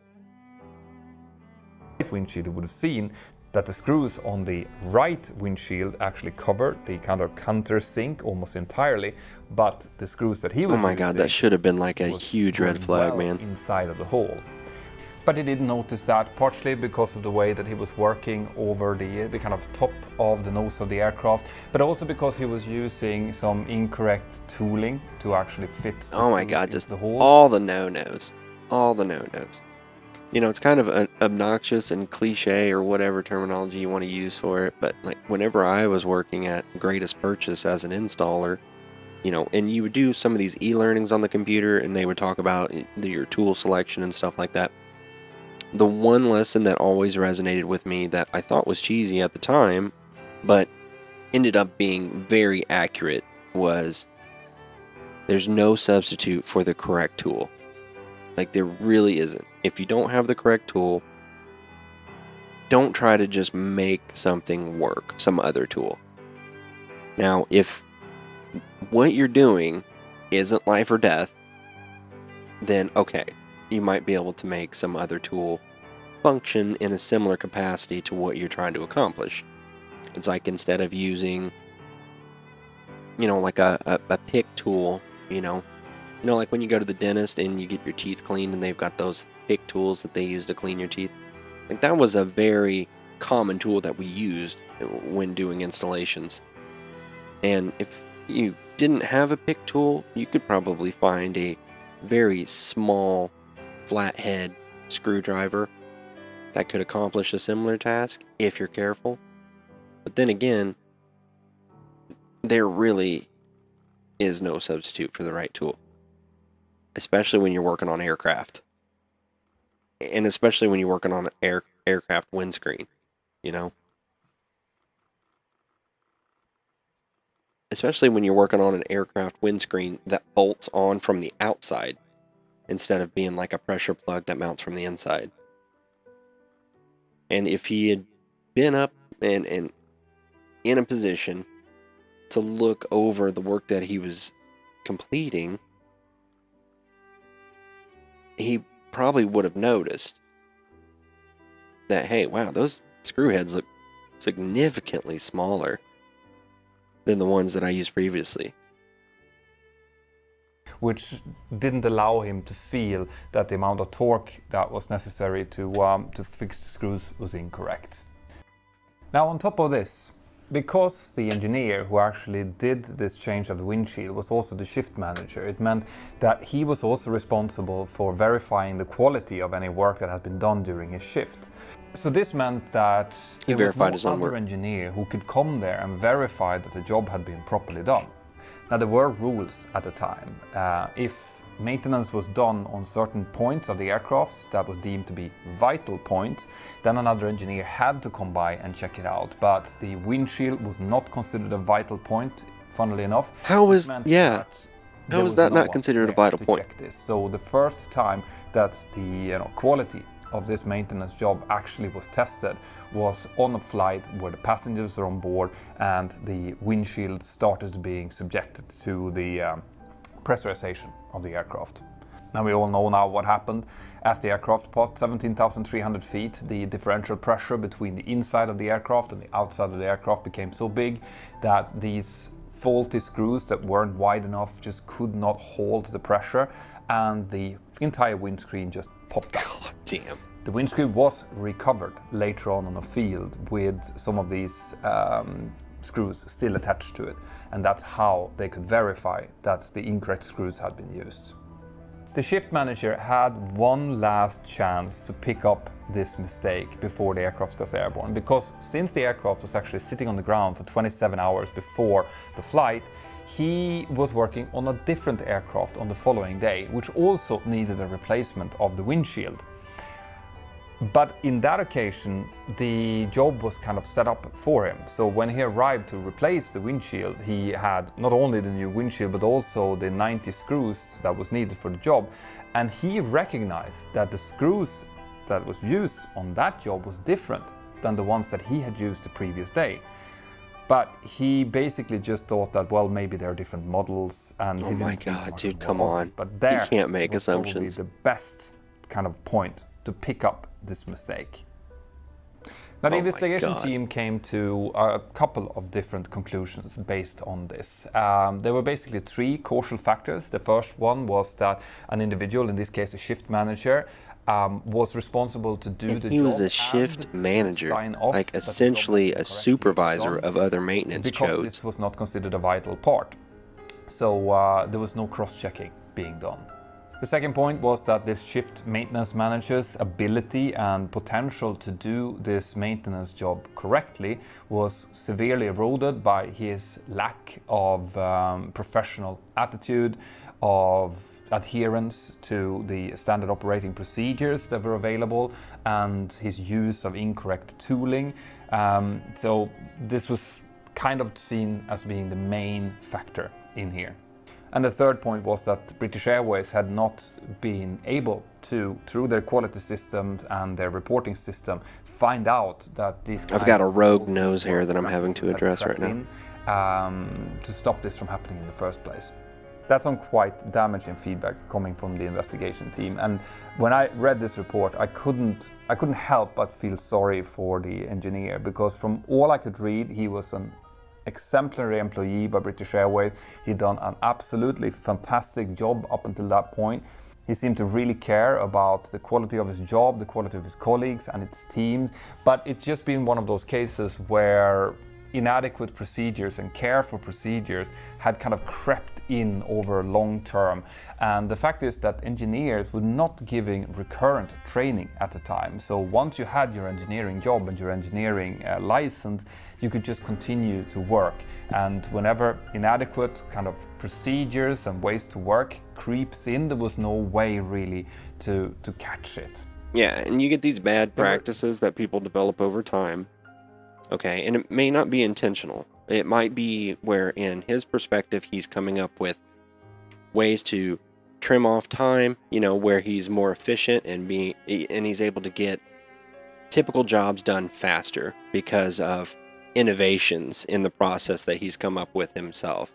Windshield, you would have seen that the screws on the right windshield actually covered the kind of countersink almost entirely, but the screws that he was Oh my god, that should have been like a huge red flag, man. Inside of the hole. But he didn't notice that, partially because of the way that he was working over the kind of top of the nose of the aircraft, but also because he was using some incorrect tooling to actually fit the Oh my screws god, into just the hole. all the no-nos. All the no-nos. You know, it's kind of obnoxious and cliche or whatever terminology you want to use for it, but like whenever I was working at Greatest Purchase as an installer, you know, and you would do some of these e-learnings on the computer and they would talk about your tool selection and stuff like that. The one lesson that always resonated with me that I thought was cheesy at the time, but ended up being very accurate, was there's no substitute for the correct tool. Like, there really isn't. If you don't have the correct tool, don't try to just make something work, some other tool. Now, if what you're doing isn't life or death, then okay, you might be able to make some other tool function in a similar capacity to what you're trying to accomplish. It's like, instead of using, you know, like a pick tool, you know, like when you go to the dentist and you get your teeth cleaned and they've got those pick tools that they use to clean your teeth. Like, that was a very common tool that we used when doing installations. And if you didn't have a pick tool, you could probably find a very small flathead screwdriver that could accomplish a similar task if you're careful. But then again, there really is no substitute for the right tool, especially when you're working on aircraft, and especially when you're working on an aircraft windscreen, you know, especially when you're working on an aircraft windscreen that bolts on from the outside instead of being like a pressure plug that mounts from the inside. And if he had been up and in a position to look over the work that he was completing, he probably would have noticed that, hey, wow, those screw heads look significantly smaller than the ones that I used previously. Which didn't allow him to feel that the amount of torque that was necessary to fix the screws was incorrect. Now, on top of this, because the engineer who actually did this change of the windshield was also the shift manager, it meant that he was also responsible for verifying the quality of any work that has been done during his shift. So this meant that He verified his own other work. engineer who could come there and verify that the job had been properly done. Now, there were rules at the time. If maintenance was done on certain points of the aircraft that was deemed to be vital points, then another engineer had to come by and check it out. But the windshield was not considered a vital point, funnily enough. How is, How is that not considered a vital point? So the first time that the quality of this maintenance job actually was tested was on a flight where the passengers are on board and the windshield started being subjected to the pressurization of the aircraft. Now, we all know now what happened. As the aircraft passed 17,300 feet, the differential pressure between the inside of the aircraft and the outside of the aircraft became so big that these faulty screws that weren't wide enough just could not hold the pressure, and the entire windscreen just popped out. God damn. The windscreen was recovered later on a field with some of these screws still attached to it, and that's how they could verify that the incorrect screws had been used. The shift manager had one last chance to pick up this mistake before the aircraft goes airborne, because since the aircraft was actually sitting on the ground for 27 hours before the flight, he was working on a different aircraft on the following day, which also needed a replacement of the windshield. But in that occasion, the job was kind of set up for him. So when he arrived to replace the windshield, he had not only the new windshield, but also the 90 screws that was needed for the job. And he recognized that the screws that was used on that job was different than the ones that he had used the previous day. But he basically just thought that, well, maybe they're different models, and Oh my God, dude, come on. But there, you can't make was assumptions. probably the best kind of point to pick up this mistake. Now, the Oh my investigation God. team came to a couple of different conclusions based on this. There were basically three causal factors. The first one was that an individual, in this case a shift manager, was responsible to do And the he job was a and shift manager, sign off like that the job essentially was a correctly supervisor done, of other maintenance because shows. this was not considered a vital part. So there was no cross-checking being done. The second point was that this shift maintenance manager's ability and potential to do this maintenance job correctly was severely eroded by his lack of professional attitude, of adherence to the standard operating procedures that were available, and his use of incorrect tooling. So this was kind of seen as being the main factor in here. And the third point was that British Airways had not been able to, through their quality systems and their reporting system, find out that these I've got a rogue nose hair that I'm having to address right now. To stop this from happening in the first place. That's some quite damaging feedback coming from the investigation team. And when I read this report, I couldn't help but feel sorry for the engineer, because from all I could read, he was an exemplary employee by British Airways. He'd done an absolutely fantastic job up until that point. He seemed to really care about the quality of his job, the quality of his colleagues and its teams. But it's just been one of those cases where inadequate procedures and care for procedures had kind of crept in over long term. And the fact is that engineers were not giving recurrent training at the time. So once you had your engineering job and your engineering license, you could just continue to work. And whenever inadequate kind of procedures and ways to work creeps in, there was no way really to catch it. Yeah, and you get these bad practices that people develop over time. Okay, and it may not be intentional. It might be where, in his perspective, he's coming up with ways to trim off time, where he's more efficient and he's able to get typical jobs done faster because of innovations in the process that he's come up with himself.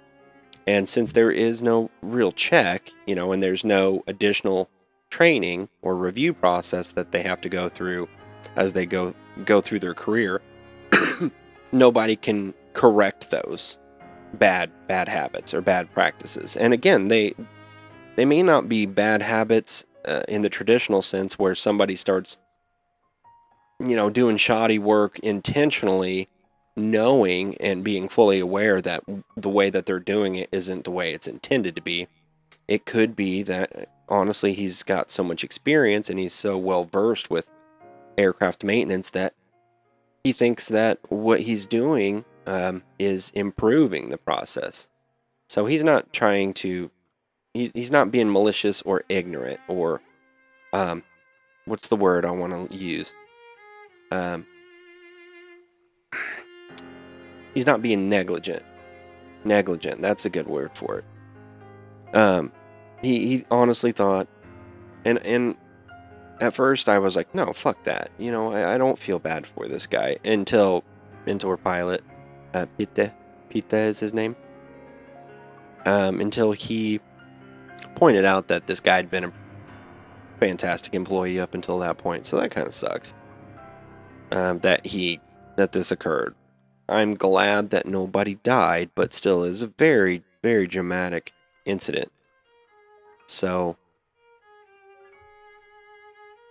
And since there is no real check, and there's no additional training or review process that they have to go through as they go through their career, nobody can correct those bad habits or bad practices. And again, they may not be bad habits in the traditional sense, where somebody starts doing shoddy work intentionally, knowing and being fully aware that the way that they're doing it isn't the way it's intended to be. It could be that honestly he's got so much experience and he's so well versed with aircraft maintenance that he thinks that what he's doing is improving the process. So he's not trying to, he's not being malicious or ignorant or, what's the word I want to use? He's not being negligent. Negligent, that's a good word for it. He honestly thought, and at first I was like, no, fuck that. I don't feel bad for this guy until our pilot, Pita is his name. Until he pointed out that this guy had been a fantastic employee up until that point. So that kind of sucks. That this occurred. I'm glad that nobody died, but still is a very, very dramatic incident. So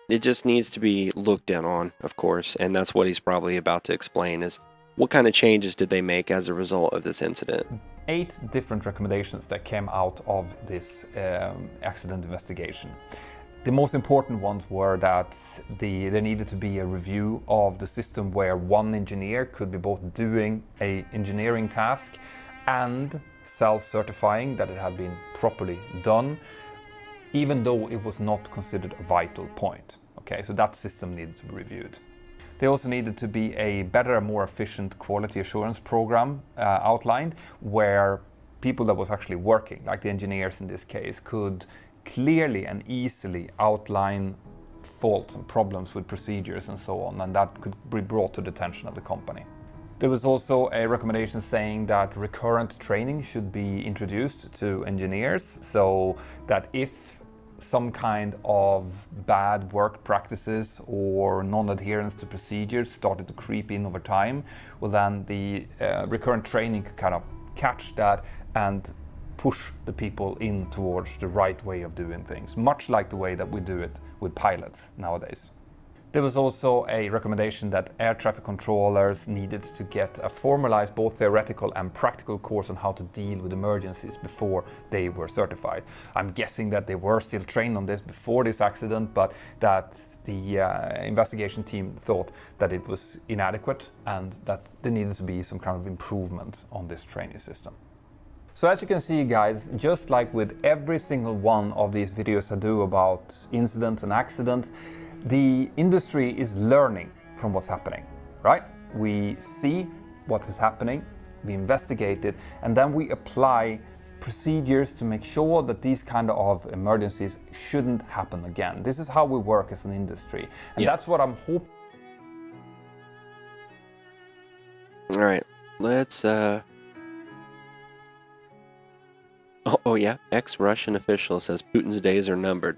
it just needs to be looked down on, of course, and that's what he's probably about to explain, is what kind of changes did they make as a result of this incident? 8 different recommendations that came out of this accident investigation. The most important ones were that there needed to be a review of the system where one engineer could be both doing an engineering task and self-certifying that it had been properly done, even though it was not considered a vital point. Okay, so that system needed to be reviewed. There also needed to be a better, more efficient quality assurance program outlined, where people that was actually working, like the engineers in this case, could clearly and easily outline faults and problems with procedures and so on, and that could be brought to the attention of the company. There was also a recommendation saying that recurrent training should be introduced to engineers, so that if some kind of bad work practices or non-adherence to procedures started to creep in over time, well then the recurrent training could kind of catch that and push the people in towards the right way of doing things, much like the way that we do it with pilots nowadays. There was also a recommendation that air traffic controllers needed to get a formalized both theoretical and practical course on how to deal with emergencies before they were certified. I'm guessing that they were still trained on this before this accident, but that the investigation team thought that it was inadequate and that there needed to be some kind of improvement on this training system. So as you can see, guys, just like with every single one of these videos I do about incidents and accidents, the industry is learning from what's happening, right? We see what is happening, we investigate it, and then we apply procedures to make sure that these kind of emergencies shouldn't happen again. This is how we work as an industry, and that's what I'm hoping. All right, let's Oh yeah, ex-Russian official says Putin's days are numbered.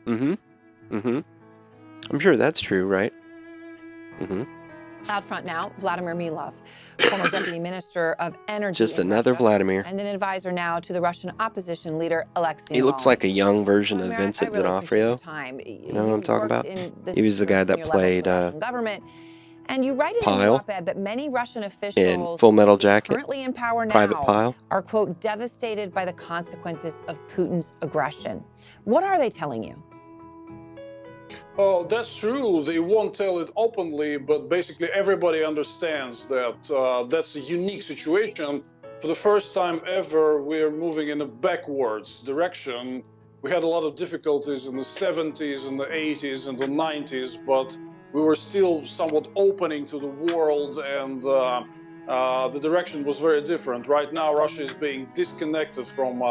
I'm sure that's true, right? Out front now, Vladimir Milov, former deputy minister of energy. Just another Russia, Vladimir. and an advisor now to the Russian opposition leader Alexei Navalny. He looks like a young version of Vincent D'Onofrio. You know what I'm talking about? He was the guy that played government. And you write in Pyle the op-ed that many Russian officials in Full Metal Jacket, currently in power now Private Pyle, are, quote, devastated by the consequences of Putin's aggression. What are they telling you? Oh, that's true. They won't tell it openly, but basically everybody understands that that's a unique situation. For the first time ever, we're moving in a backwards direction. We had a lot of difficulties in the 70s and the 80s and the 90s, but we were still somewhat opening to the world, and the direction was very different. Right now, Russia is being disconnected from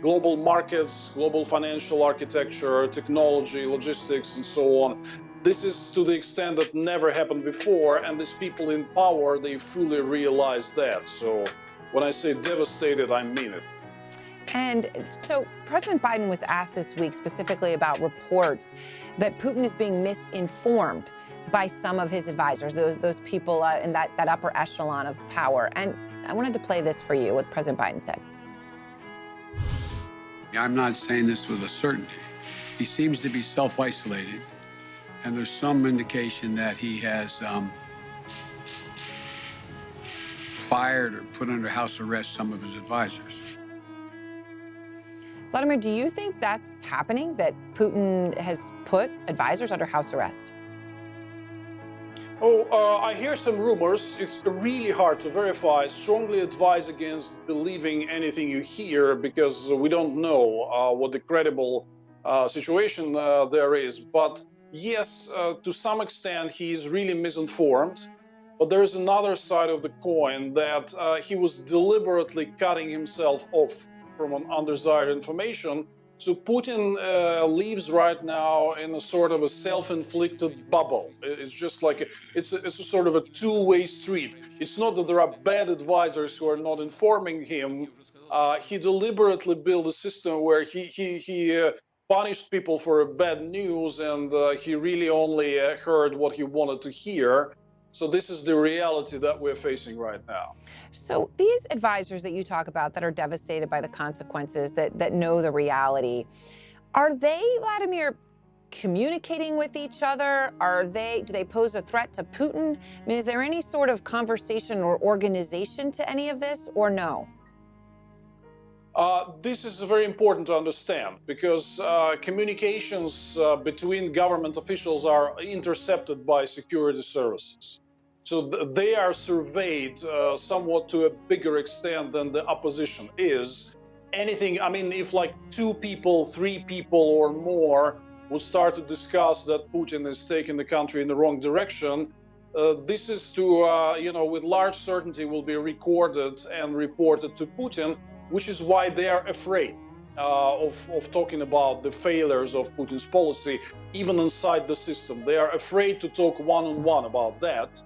global markets, global financial architecture, technology, logistics, and so on. This is to the extent that never happened before, and these people in power, they fully realize that. So when I say devastated, I mean it. And so President Biden was asked this week specifically about reports that Putin is being misinformed by some of his advisors, those people in that upper echelon of power. And I wanted to play this for you, what President Biden said. I'm not saying this with a certainty. He seems to be self-isolated, and there's some indication that he has fired or put under house arrest some of his advisors. Vladimir, do you think that's happening, that Putin has put advisors under house arrest? I hear some rumors. It's really hard to verify. I strongly advise against believing anything you hear, because we don't know what the credible situation there is. But yes, to some extent, he's really misinformed. But there is another side of the coin, that he was deliberately cutting himself off from an undesired information. So Putin lives right now in a sort of a self-inflicted bubble. It's just like it's a sort of a two-way street. It's not that there are bad advisors who are not informing him. He deliberately built a system where he punished people for bad news, and he really only heard what he wanted to hear. So this is the reality that we're facing right now. So these advisors that you talk about that are devastated by the consequences, that know the reality, are they, Vladimir, communicating with each other? Do they pose a threat to Putin? I mean, is there any sort of conversation or organization to any of this, or no? This is very important to understand because communications between government officials are intercepted by security services. So they are surveyed somewhat to a bigger extent than the opposition is. Anything, I mean, if like 2 people, 3 people or more would start to discuss that Putin is taking the country in the wrong direction, this is to, with large certainty will be recorded and reported to Putin, which is why they are afraid of talking about the failures of Putin's policy, even inside the system. They are afraid to talk one-on-one about that.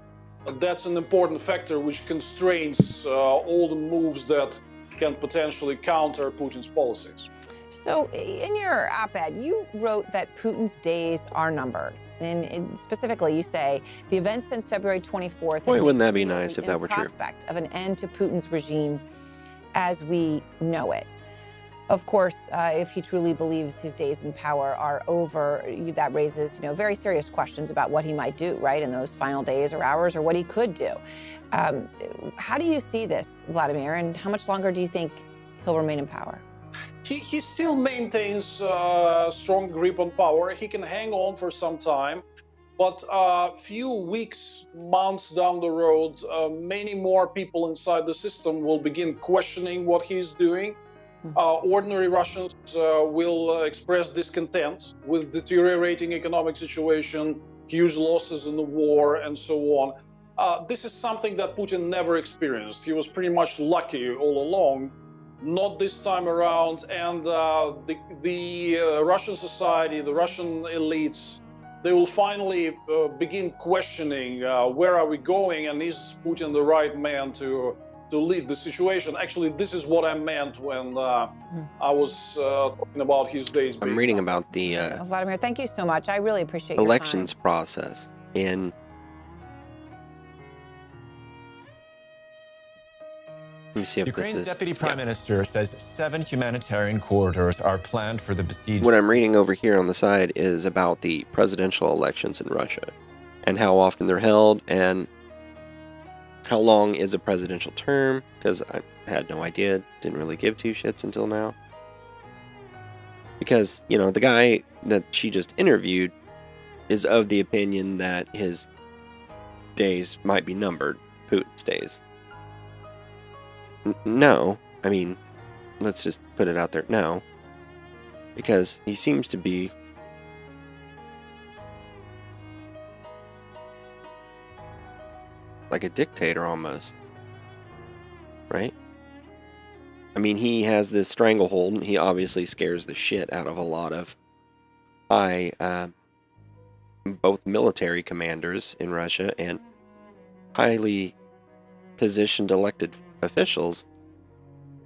That's an important factor which constrains all the moves that can potentially counter Putin's policies. So in your op-ed, you wrote that Putin's days are numbered. And specifically, you say, the events since February 24th... Boy, wouldn't that be nice if that were true? ...prospect of an end to Putin's regime as we know it. Of course, if he truly believes his days in power are over, that raises, very serious questions about what he might do, right, in those final days or hours, or what he could do. How do you see this, Vladimir, and how much longer do you think he'll remain in power? He still maintains a strong grip on power. He can hang on for some time, but a few weeks, months down the road, many more people inside the system will begin questioning what he's doing. Ordinary Russians will express discontent with deteriorating economic situation, huge losses in the war, and so on. This is something that Putin never experienced. He was pretty much lucky all along. Not this time around, and the Russian society, the Russian elites, they will finally begin questioning where are we going, and is Putin the right man to lead the situation. Actually, this is what I meant when I was talking about his days. I'm reading about the Vladimir, thank you so much. I really appreciate your elections time. process in. Let me see if Ukraine's this is, deputy prime minister says 7 humanitarian corridors are planned for the besieged. What I'm reading over here on the side is about the presidential elections in Russia and how often they're held and how long is a presidential term, because I had no idea, didn't really give 2 shits until now. Because, the guy that she just interviewed is of the opinion that his days might be numbered, Putin's days. No, I mean, let's just put it out there. No, because he seems to be like a dictator almost, right? I mean, he has this stranglehold, and he obviously scares the shit out of a lot of high, both military commanders in Russia and highly positioned elected officials.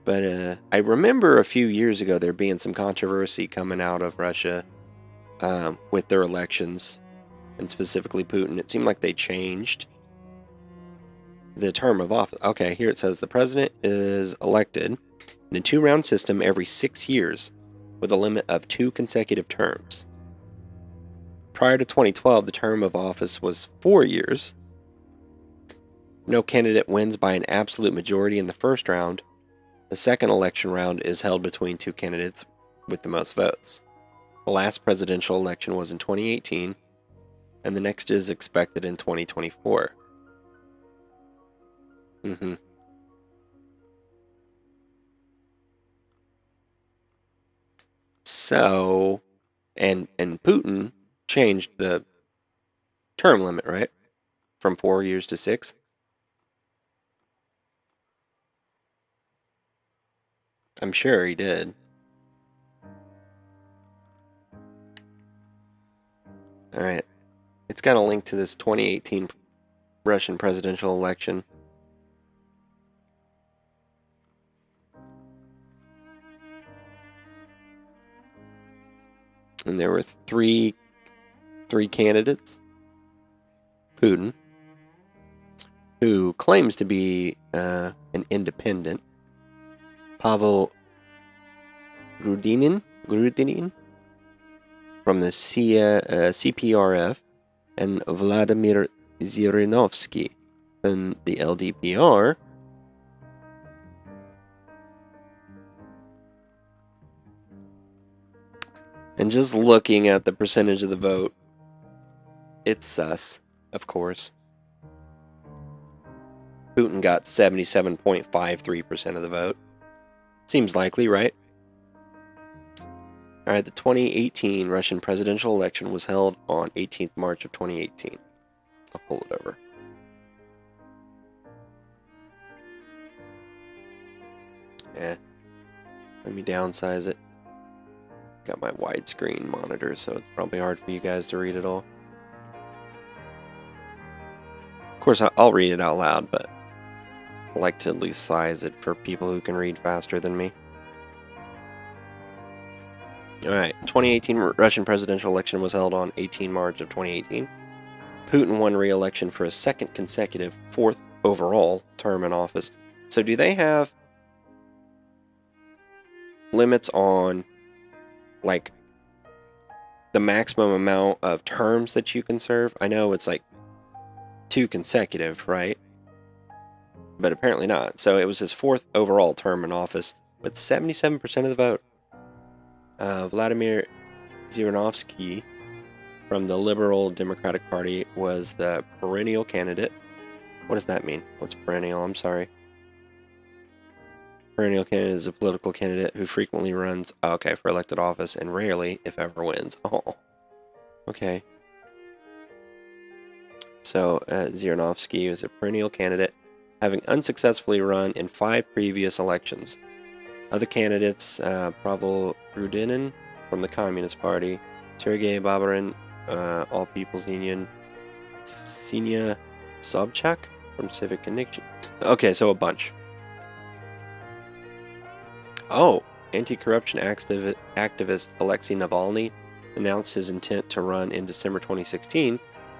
But I remember a few years ago there being some controversy coming out of Russia with their elections, and specifically Putin. It seemed like they changed the term of office. Okay, here it says the president is elected in a 2-round system every 6 years with a limit of 2 consecutive terms. Prior to 2012, the term of office was 4 years. No candidate wins by an absolute majority in the first round. The second election round is held between 2 candidates with the most votes. The last presidential election was in 2018, and the next is expected in 2024. So, and Putin changed the term limit, right? From 4 years to 6. I'm sure he did. Alright. It's got a link to this 2018 Russian presidential election. And there were three candidates. Putin, who claims to be an independent. Pavel Grudinin from the CPRF, and Vladimir Zhirinovsky from the LDPR. And just looking at the percentage of the vote, it's sus, of course. Putin got 77.53% of the vote. Seems likely, right? All right, the 2018 Russian presidential election was held on 18th March of 2018. I'll pull it over. Yeah. Let me downsize it. Got my widescreen monitor, so it's probably hard for you guys to read it all. Of course, I'll read it out loud, but I like to at least size it for people who can read faster than me. Alright, 2018 Russian presidential election was held on 18 March of 2018. Putin won re-election for a second consecutive, fourth overall term in office. So do they have limits on, like, the maximum amount of terms that you can serve? I know it's like 2 consecutive, right? But apparently not. So it was his fourth overall term in office with 77% of the vote. Vladimir Zhirinovsky from the Liberal Democratic Party was the perennial candidate. What does that mean? What's perennial? I'm sorry. Perennial candidate is a political candidate who frequently runs, for elected office and rarely, if ever, wins. Oh, okay. So, Zhirinovsky is a perennial candidate, having unsuccessfully run in 5 previous elections. Other candidates, Pavel Grudinin from the Communist Party, Sergei Babarin, All People's Union, Ksenia Sobchak from Civic Connection. Okay, so a bunch. Oh, anti-corruption activist Alexei Navalny announced his intent to run in December 2016,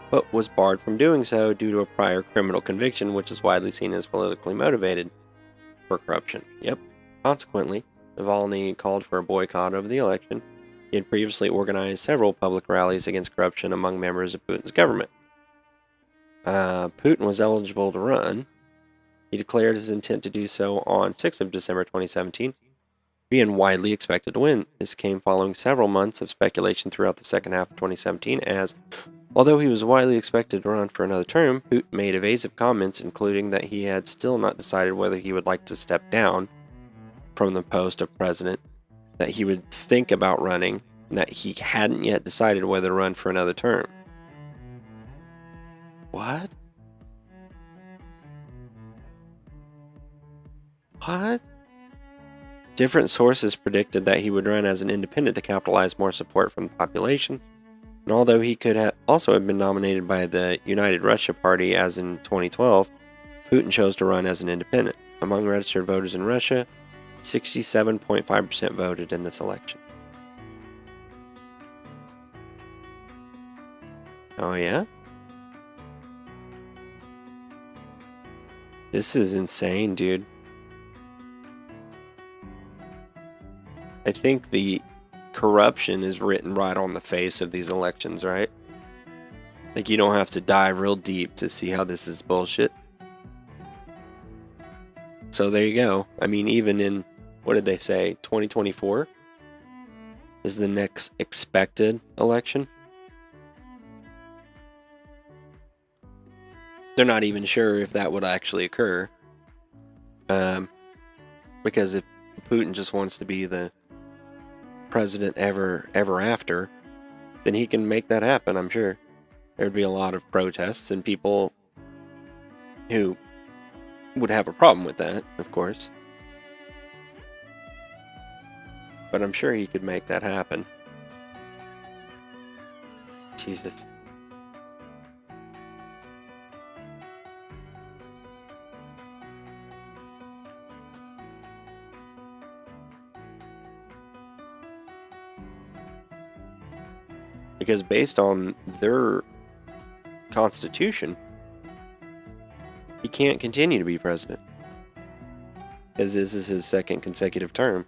but was barred from doing so due to a prior criminal conviction, which is widely seen as politically motivated for corruption. Yep. Consequently, Navalny called for a boycott of the election. He had previously organized several public rallies against corruption among members of Putin's government. Putin was eligible to run. He declared his intent to do so on 6th of December 2017, being widely expected to win. This came following several months of speculation throughout the second half of 2017 as, although he was widely expected to run for another term, Putin made evasive comments including that he had still not decided whether he would like to step down from the post of president, that he would think about running, and that he hadn't yet decided whether to run for another term. What? What? Different sources predicted that he would run as an independent to capitalize more support from the population, and although he could also have been nominated by the United Russia Party as in 2012, Putin chose to run as an independent. Among registered voters in Russia, 67.5% voted in this election. Oh yeah? This is insane, dude. I think the corruption is written right on the face of these elections, right? Like, you don't have to dive real deep to see how this is bullshit. So there you go. I mean, even in, what did they say, 2024 is the next expected election. They're not even sure if that would actually occur. Because if Putin just wants to be the president ever after, then he can make that happen, I'm sure. There'd be a lot of protests and people who would have a problem with that, of course. But I'm sure he could make that happen. Jesus. Because based on their constitution, he can't continue to be president, as this is his second consecutive term.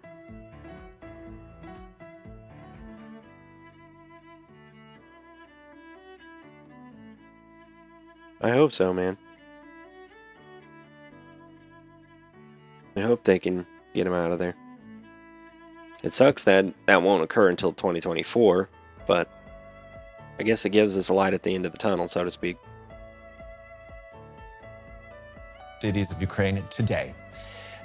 I hope so, man. I hope they can get him out of there. It sucks that that won't occur until 2024, but I guess it gives us a light at the end of the tunnel, so to speak. Cities of Ukraine today.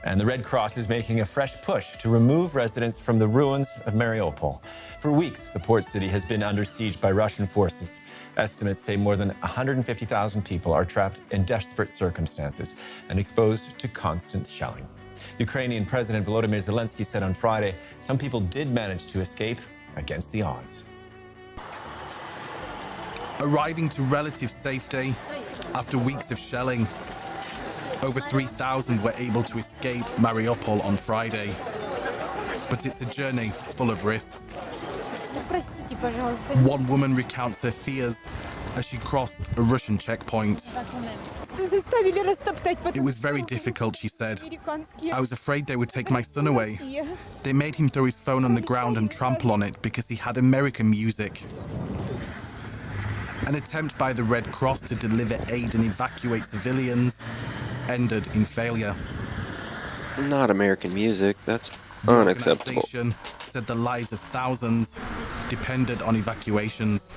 And the Red Cross is making a fresh push to remove residents from the ruins of Mariupol. For weeks, the port city has been under siege by Russian forces. Estimates say more than 150,000 people are trapped in desperate circumstances and exposed to constant shelling. Ukrainian President Volodymyr Zelensky said on Friday some people did manage to escape against the odds. Arriving to relative safety after weeks of shelling, over 3,000 were able to escape Mariupol on Friday. But it's a journey full of risks. One woman recounts her fears as she crossed a Russian checkpoint. It was very difficult, she said. I was afraid they would take my son away. They made him throw his phone on the ground and trample on it because he had American music. An attempt by the Red Cross to deliver aid and evacuate civilians ended in failure. Not American music, that's The unacceptable. organization said the lives of thousands depended on evacuations.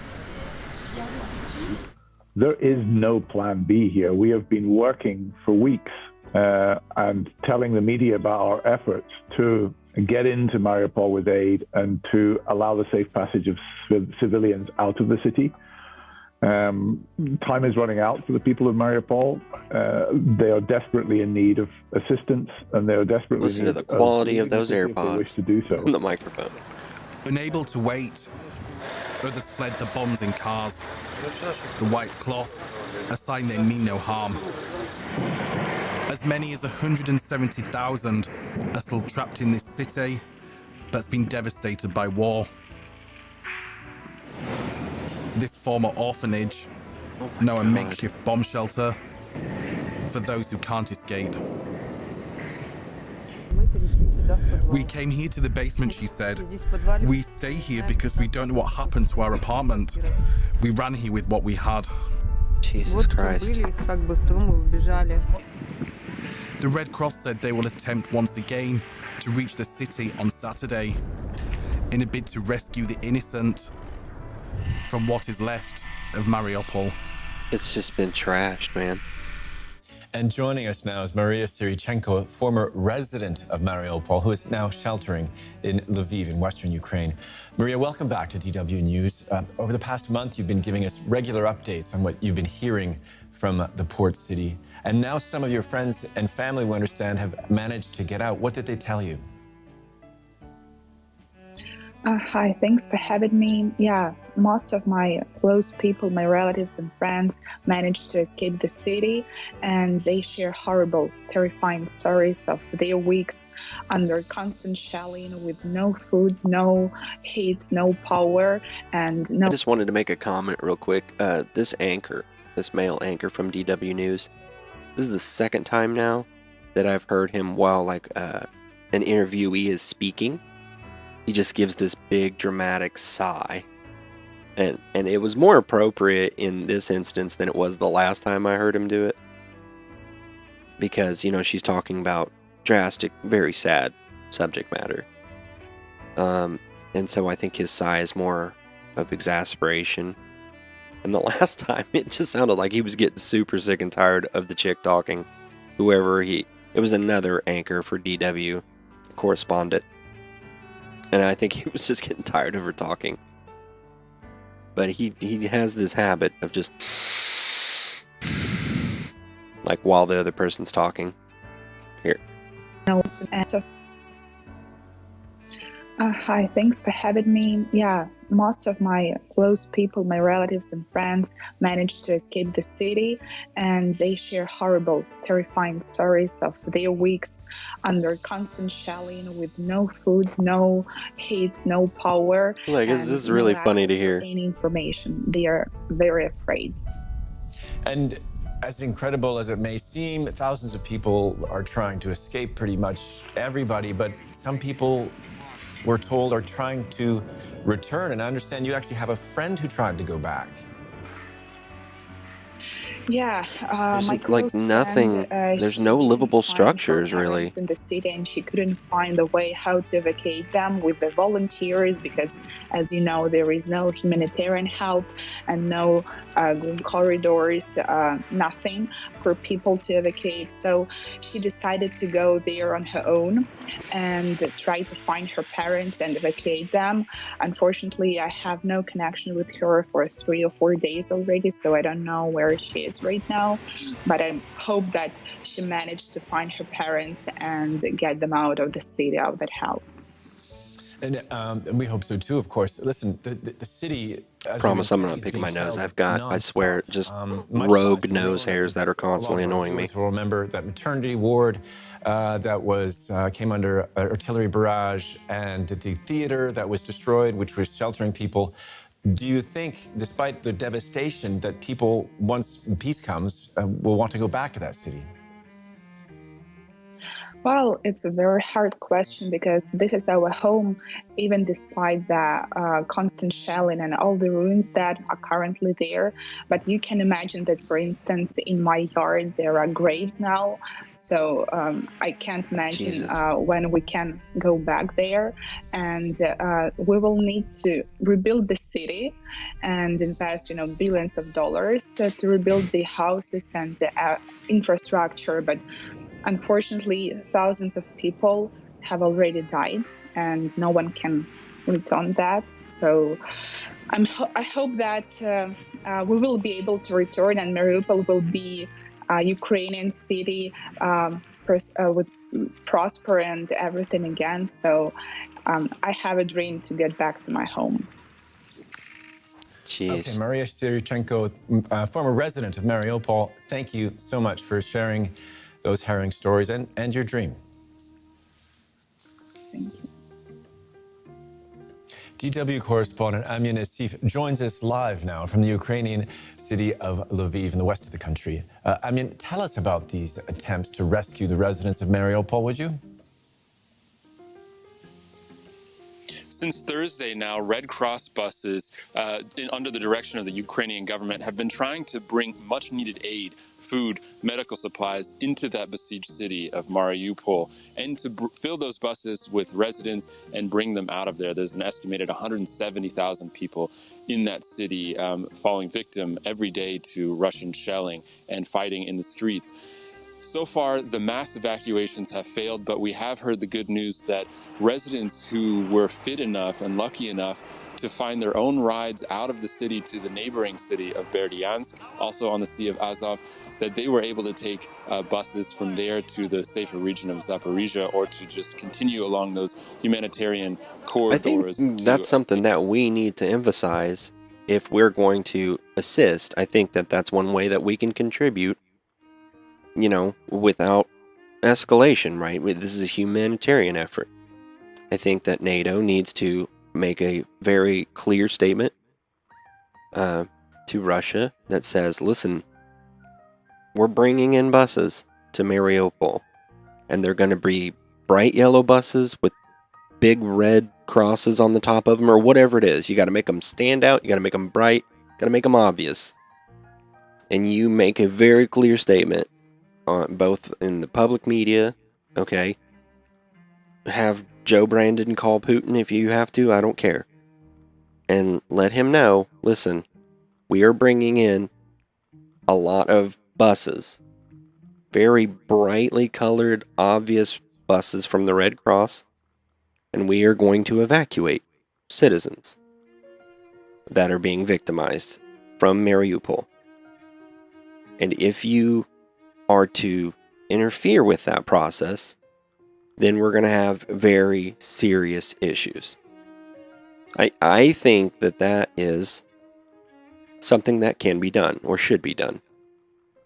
There is no plan B here. We have been working for weeks and telling the media about our efforts to get into Mariupol with aid and to allow the safe passage of civilians out of the city. Time is running out for the people of Mariupol. They are desperately in need of assistance, and they are desperately Listen in to need the quality of those if they wish AirPods to do so. on the microphone. Unable to wait, others fled the bombs in cars. The white cloth, a sign they mean no harm. As many as 170,000 are still trapped in this city that's been devastated by war. This former orphanage, now a makeshift bomb shelter for those who can't escape. We came here to the basement, she said. We stay here because we don't know what happened to our apartment. We ran here with what we had. Jesus Christ. The Red Cross said they will attempt once again to reach the city on Saturday in a bid to rescue the innocent from what is left of Mariupol. It's just been trashed, man. And joining us now is Maria Sirichenko, former resident of Mariupol, who is now sheltering in Lviv in western Ukraine. Maria, welcome back to DW News. Over the past month, you've been giving us regular updates on what you've been hearing from the port city. And now some of your friends and family, we understand, have managed to get out. What did they tell you? Hi, thanks for having me. Yeah, most of my close people, my relatives and friends managed to escape the city, and they share horrible, terrifying stories of their weeks under constant shelling with no food, no heat, no power, and no... I just wanted to make a comment real quick. This anchor, this male anchor from DW News, this is the second time now that I've heard him while an interviewee is speaking. He just gives this big dramatic sigh. And it was more appropriate in this instance than it was the last time I heard him do it. Because, you know, she's talking about drastic, very sad subject matter. And so I think his sigh is more of exasperation. And the last time, it just sounded like he was getting super sick and tired of the chick talking. It was another anchor for DW, correspondent. And I think he was just getting tired of her talking. But he has this habit of just... like while the other person's talking. Here. No answer. Hi, thanks for having me. Yeah, most of my close people, my relatives and friends managed to escape the city, and they share horrible, terrifying stories of their weeks under constant shelling with no food, no heat, no power. Like, this is really funny to hear. Any information. They are very afraid. And as incredible as it may seem, thousands of people are trying to escape, pretty much everybody, but some people, we're told, are trying to return. And I understand you actually have a friend who tried to go back. Yeah, There's my like close nothing, friend, there's she no couldn't livable find her structures really. parents in the city, and she couldn't find a way how to evacuate them with the volunteers because, as you know, there is no humanitarian help and no green corridors, nothing for people to evacuate. So she decided to go there on her own and try to find her parents and evacuate them. Unfortunately, I have no connection with her for 3 or 4 days already, so I don't know where she is right now. But I hope that she managed to find her parents and get them out of the city, out of that help. And we hope so too, of course. Listen, the city. As Promise I'm not picking my nose. I've got, I swear, just rogue nose hairs that are constantly annoying me. We'll remember that maternity ward that was came under artillery barrage, and the theater that was destroyed, which was sheltering people. Do you think, despite the devastation, that people, once peace comes, will want to go back to that city? Well, it's a very hard question because this is our home, even despite the constant shelling and all the ruins that are currently there. But you can imagine that, for instance, in my yard, there are graves now. So I can't imagine when we can go back there. And we will need to rebuild the city and invest, billions of dollars to rebuild the houses and the infrastructure. But unfortunately, thousands of people have already died, and no one can return that. So I hope that we will be able to return, and Mariupol will be a Ukrainian city with prosper and everything again. So I have a dream to get back to my home. Jeez. Okay, Maria Sirichenko, former resident of Mariupol, thank you so much for sharing those harrowing stories and your dream. Thank you. DW correspondent Amir Nassif joins us live now from the Ukrainian city of Lviv in the west of the country. Amir, tell us about these attempts to rescue the residents of Mariupol, would you? Since Thursday now, Red Cross buses under the direction of the Ukrainian government have been trying to bring much needed aid, food, medical supplies into that besieged city of Mariupol, and to fill those buses with residents and bring them out of there. There's an estimated 170,000 people in that city falling victim every day to Russian shelling and fighting in the streets. So far, the mass evacuations have failed, but we have heard the good news that residents who were fit enough and lucky enough to find their own rides out of the city to the neighboring city of Berdyansk, also on the Sea of Azov, that they were able to take buses from there to the safer region of Zaporizhia or to just continue along those humanitarian corridors. I think that's something that we need to emphasize if we're going to assist. I think that that's one way that we can contribute, without escalation, right? This is a humanitarian effort. I think that NATO needs to make a very clear statement to Russia that says, listen, we're bringing in buses to Mariupol, and they're going to be bright yellow buses with big red crosses on the top of them, or whatever it is. You got to make them stand out, you got to make them bright, got to make them obvious. And you make a very clear statement both in the public media, okay? Have Joe Brandon call Putin if you have to, I don't care. And let him know, listen, we are bringing in a lot of buses. Very brightly colored, obvious buses from the Red Cross. And we are going to evacuate citizens that are being victimized from Mariupol. And if you are to interfere with that process, then we're going to have very serious issues. I think that is something that can be done or should be done,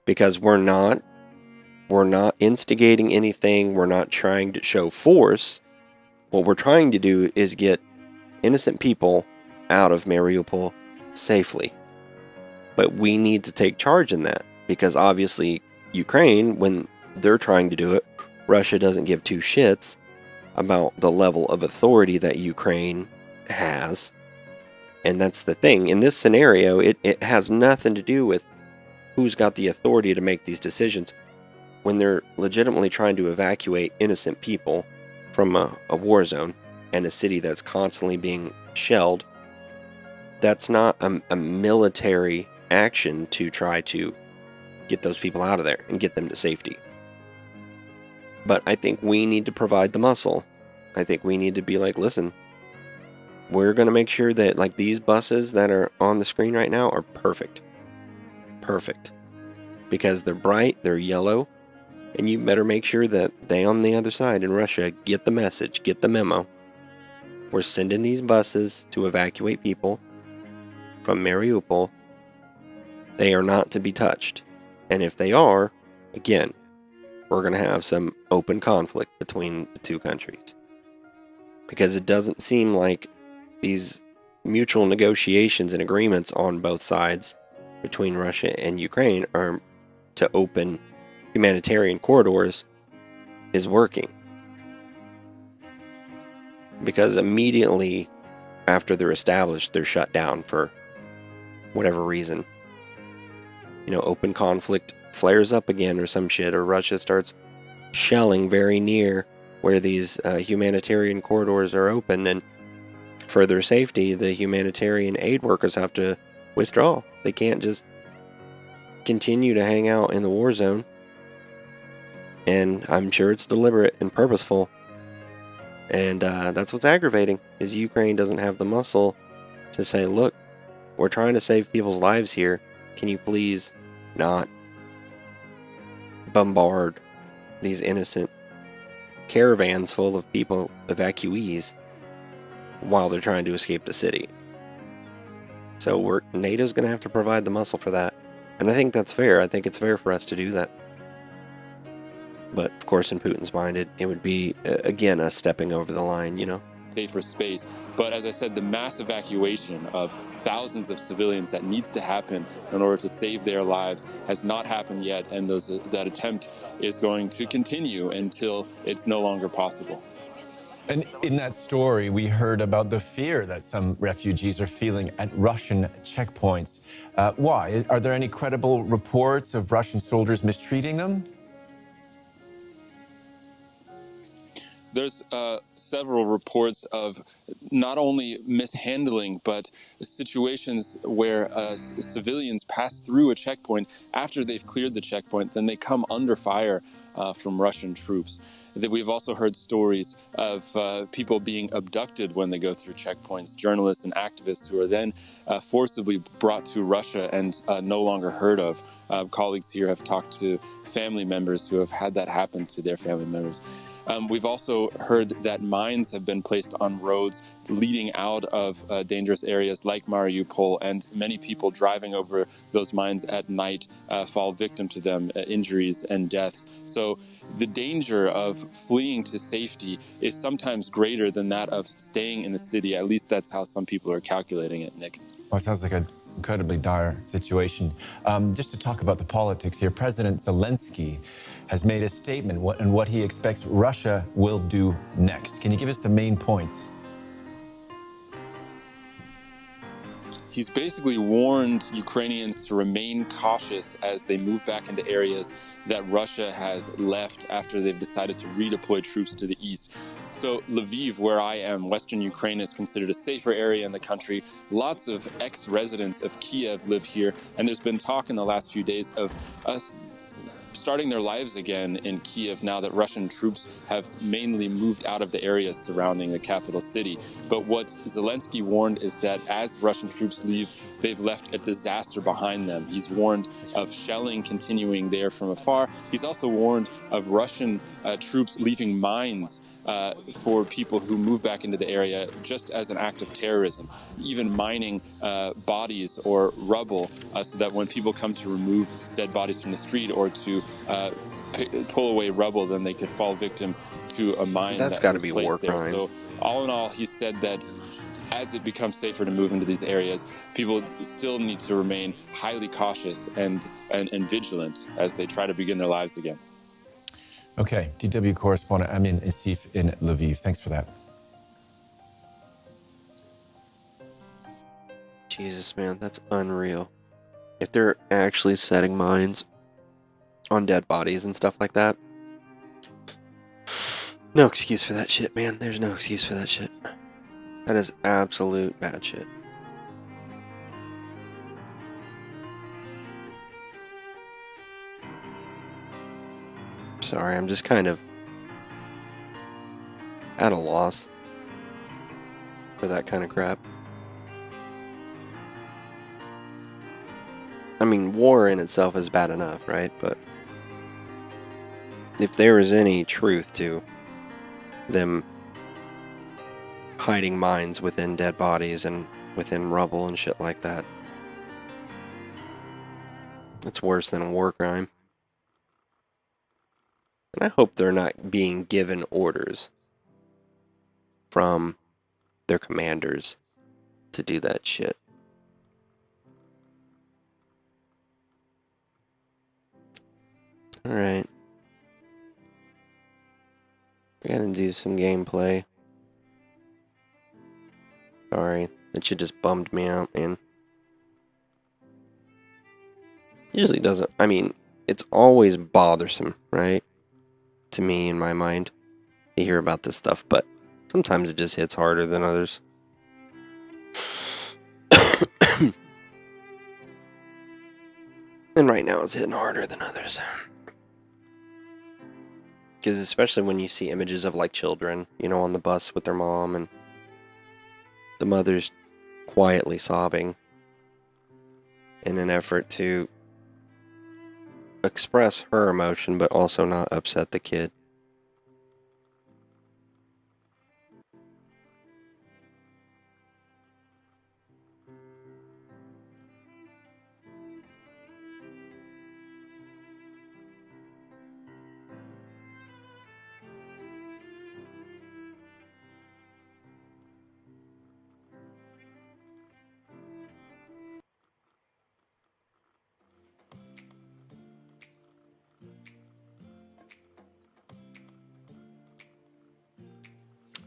because we're not instigating anything. We're not trying to show force. What we're trying to do is get innocent people out of Mariupol safely. But we need to take charge in that, because obviously Ukraine, when they're trying to do it, Russia doesn't give two shits about the level of authority that Ukraine has. And that's the thing. In this scenario, it has nothing to do with who's got the authority to make these decisions when they're legitimately trying to evacuate innocent people from a war zone and a city that's constantly being shelled. That's not a military action to try to get those people out of there and get them to safety. But I think we need to provide the muscle. I think we need to be like, listen, we're going to make sure that like these buses that are on the screen right now are perfect. Perfect. Because they're bright, they're yellow, and you better make sure that they on the other side in Russia get the message, get the memo. We're sending these buses to evacuate people from Mariupol. They are not to be touched. And if they are, again, we're going to have some open conflict between the two countries. Because it doesn't seem like these mutual negotiations and agreements on both sides between Russia and Ukraine are to open humanitarian corridors is working. Because immediately after they're established, they're shut down for whatever reason. You know, open conflict flares up again or some shit, or Russia starts shelling very near where these humanitarian corridors are open, and for their safety, the humanitarian aid workers have to withdraw. They can't just continue to hang out in the war zone. And I'm sure it's deliberate and purposeful. And that's what's aggravating, is Ukraine doesn't have the muscle to say, look, we're trying to save people's lives here. Can you please not bombard these innocent caravans full of people, evacuees, while they're trying to escape the city? So NATO's going to have to provide the muscle for that. And I think that's fair. I think it's fair for us to do that. But, of course, in Putin's mind, it would be, again, us stepping over the line, you know? Safer space. But as I said, the mass evacuation of thousands of civilians that needs to happen in order to save their lives has not happened yet, and that attempt is going to continue until it's no longer possible. And in that story, we heard about the fear that some refugees are feeling at Russian checkpoints. Why? Are there any credible reports of Russian soldiers mistreating them? There's several reports of not only mishandling, but situations where civilians pass through a checkpoint after they've cleared the checkpoint, then they come under fire from Russian troops. We've also heard stories of people being abducted when they go through checkpoints, journalists and activists who are then forcibly brought to Russia and no longer heard of. Colleagues here have talked to family members who have had that happen to their family members. We've also heard that mines have been placed on roads leading out of dangerous areas like Mariupol, and many people driving over those mines at night fall victim to them, injuries and deaths. So the danger of fleeing to safety is sometimes greater than that of staying in the city. At least that's how some people are calculating it, Nick. Well, it sounds like an incredibly dire situation. Just to talk about the politics here, President Zelensky has made a statement on what he expects Russia will do next. Can you give us the main points? He's basically warned Ukrainians to remain cautious as they move back into areas that Russia has left after they've decided to redeploy troops to the east. So Lviv, where I am, Western Ukraine, is considered a safer area in the country. Lots of ex-residents of Kiev live here, and there's been talk in the last few days of us starting their lives again in Kiev now that Russian troops have mainly moved out of the areas surrounding the capital city. But what Zelensky warned is that as Russian troops leave, they've left a disaster behind them. He's warned of shelling continuing there from afar. He's also warned of Russian troops leaving mines for people who move back into the area just as an act of terrorism, even mining bodies or rubble so that when people come to remove dead bodies from the street or to pull away rubble, then they could fall victim to a mine. That's got to be war crime. So all in all, he said that as it becomes safer to move into these areas, people still need to remain highly cautious and vigilant as they try to begin their lives again. Okay, DW correspondent Amin Isif in Lviv. Thanks for that. Jesus, man, that's unreal. if they're actually setting mines on dead bodies and stuff like that, no excuse for that shit, man. There's no excuse for that shit. That is absolute bad shit. Sorry, I'm just kind of at a loss for that kind of crap. I mean, war in itself is bad enough, right? But if there is any truth to them hiding mines within dead bodies and within rubble and shit like that, it's worse than a war crime. And I hope they're not being given orders from their commanders to do that shit. Alright. We gotta do some gameplay. Sorry, that shit just bummed me out, man. Usually doesn't, I mean, it's always bothersome, right? To me, in my mind, to hear about this stuff, but sometimes it just hits harder than others. And right now it's hitting harder than others. Because especially when you see images of like children, you know, on the bus with their mom and the mother's quietly sobbing in an effort to express her emotion but also not upset the kid.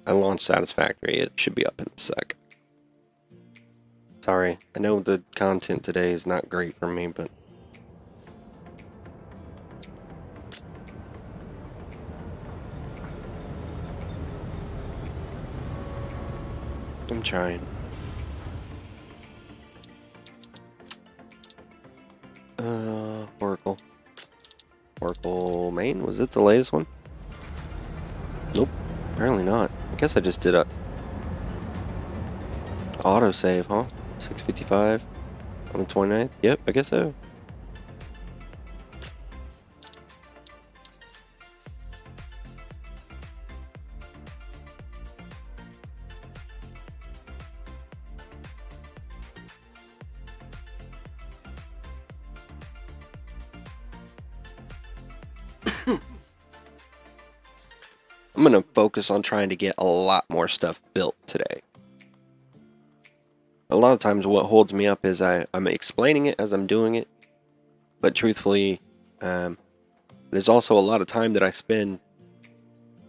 I launched Satisfactory. It should be up in a sec. Sorry, I know the content today is not great for me, but I'm trying. Oracle. Oracle main? Was it the latest one? Nope. Apparently not. I guess I just did a autosave, huh? 6:55 on the 29th? Yep, I guess so. I'm going to focus on trying to get a lot more stuff built today. A lot of times what holds me up is I'm explaining it as I'm doing it, but truthfully, there's also a lot of time that I spend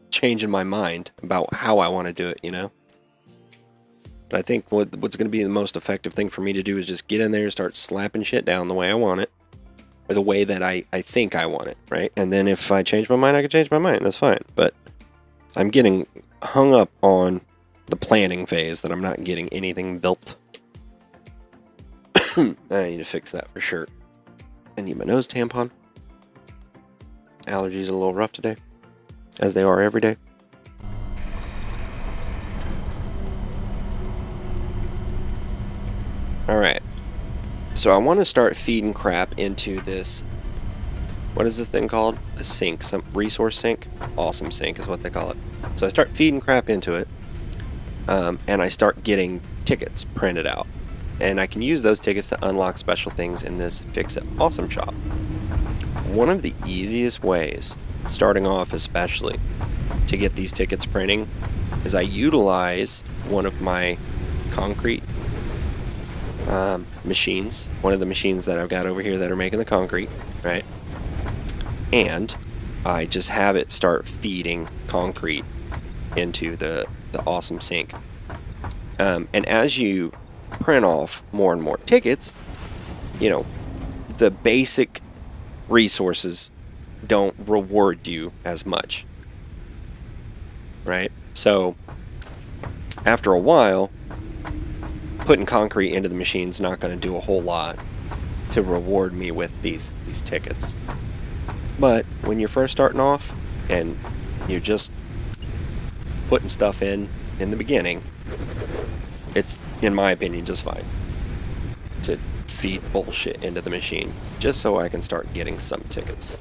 changing my mind about how I want to do it, you know? But I think what's going to be the most effective thing for me to do is just get in there and start slapping shit down the way I want it, or the way that I think I want it, right? And then if I change my mind, I can change my mind, that's fine. But I'm getting hung up on the planning phase that I'm not getting anything built. I need to fix that for sure. I need my nose tampon. Allergies a little rough today, as they are every day. Alright. So I want to start feeding crap into this. What is this thing called? A sink. Some resource sink? Awesome sink is what they call it. So I start feeding crap into it. And I start getting tickets printed out. And I can use those tickets to unlock special things in this Fix It Awesome shop. One of the easiest ways, starting off especially, to get these tickets printing is I utilize one of my concrete machines. One of the machines that I've got over here that are making the concrete, right? And I just have it start feeding concrete into the awesome sink. And as you print off more and more tickets, you know, the basic resources don't reward you as much, right? So after a while, putting concrete into the machine's not going to do a whole lot to reward me with these tickets. But when you're first starting off and you're just putting stuff in the beginning, it's, in my opinion, just fine to feed bullshit into the machine just so I can start getting some tickets.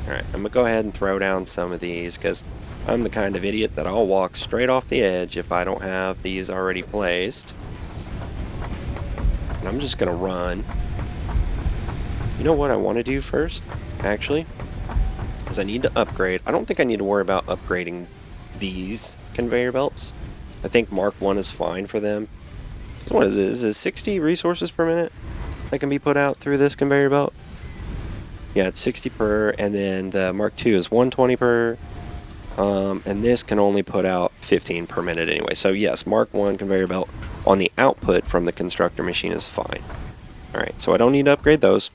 Alright, I'm gonna go ahead and throw down some of these because I'm the kind of idiot that I'll walk straight off the edge if I don't have these already placed. And I'm just gonna run. You know what I want to do first, actually? Is I need to upgrade. I don't think I need to worry about upgrading these conveyor belts. I think Mark 1 is fine for them. What is it? Is it 60 resources per minute that can be put out through this conveyor belt? Yeah, it's 60 per, and then the Mark 2 is 120 per. And this can only put out 15 per minute anyway. So yes, Mark 1 conveyor belt on the output from the constructor machine is fine. Alright, so I don't need to upgrade those.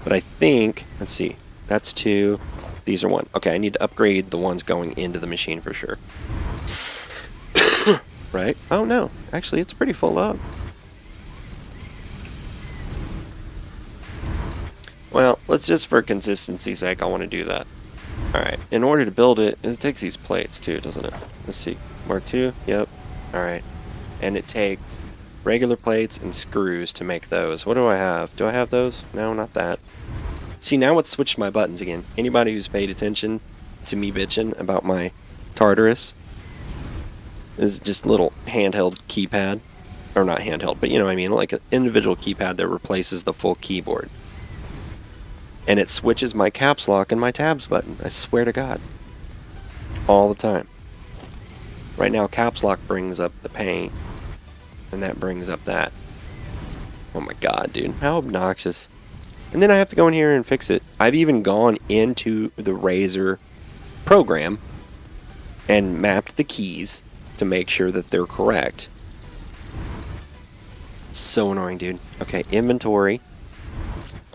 But I think, let's see, that's 2, these are 1. Okay, I need to upgrade the ones going into the machine for sure. Right? Oh no, actually it's pretty full up. Well, let's just, for consistency's sake, I want to do that. Alright, in order to build it, it takes these plates too, doesn't it? Let's see, Mark 2, yep, alright. And it takes regular plates and screws to make those. What do I have? Do I have those? No, not that. See, now it's switched my buttons again. Anybody who's paid attention to me bitching about my Tartarus, is just a little handheld keypad. Or not handheld, but you know what I mean, like an individual keypad that replaces the full keyboard. And it switches my caps lock and my tabs button, I swear to God. All the time. Right now, caps lock brings up the paint, and that brings up that. Oh my God, dude, how obnoxious. And then I have to go in here and fix it. I've even gone into the Razer program and mapped the keys to make sure that they're correct. It's so annoying, dude. Okay, inventory.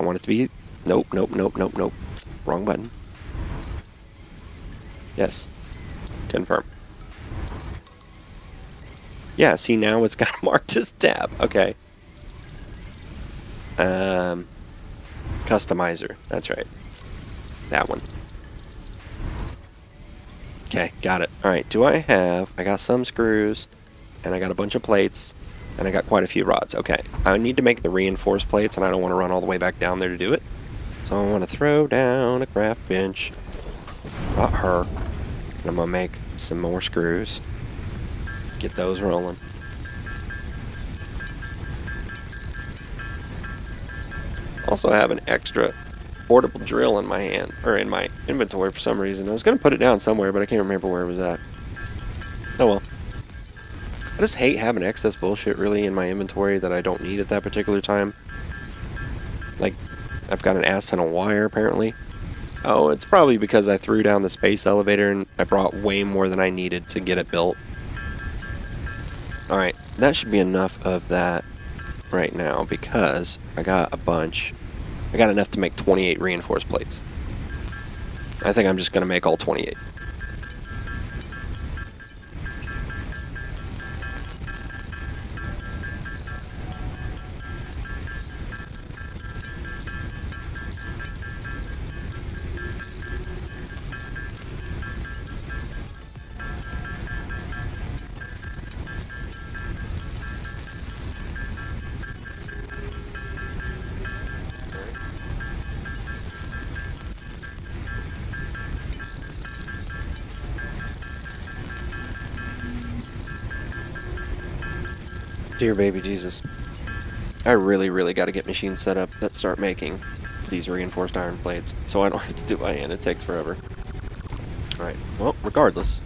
I want it to be... Nope, nope, nope, nope, nope. Wrong button. Yes. Confirm. Yeah, see, now it's got marked as tab. Okay. Customizer. That's right. That one. Okay, got it. Alright, I got some screws, and I got a bunch of plates, and I got quite a few rods. Okay, I need to make the reinforced plates, and I don't want to run all the way back down there to do it. So I want to throw down a craft bench. Not her. And I'm going to make some more screws. Get those rolling. Also, I have an extra portable drill in my hand, or in my inventory for some reason. I was going to put it down somewhere, but I can't remember where it was at. Oh well. I just hate having excess bullshit really in my inventory that I don't need at that particular time. Like, I've got an ass ton of wire apparently. Oh, it's probably because I threw down the space elevator and I brought way more than I needed to get it built. Alright, that should be enough of that right now because I got a bunch. I got enough to make 28 reinforced plates. I think I'm just going to make all 28. Dear baby Jesus. I really got to get machines set up that start making these reinforced iron plates so I don't have to do it by hand. It takes forever. Alright, well, regardless,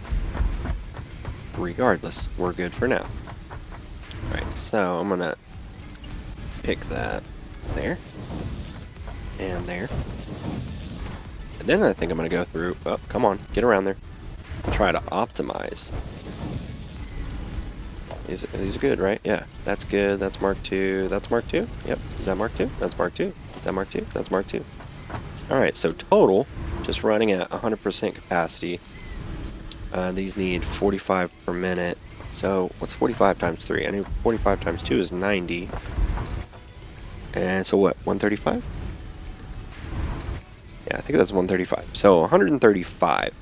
we're good for now. Alright, so I'm gonna pick that there and there. And then I think I'm gonna go through, oh, come on, get around there. Try to optimize These are good, right? Yeah, that's good. That's Mark II. That's Mark II. Yep. Is that Mark II? That's Mark II. Is that Mark II? That's Mark II. All right. So total, just running at 100% capacity. These need 45 per minute. So what's 45 times 3? I know 45 times 2 is 90. And so what? 135? Yeah, I think that's 135. So 135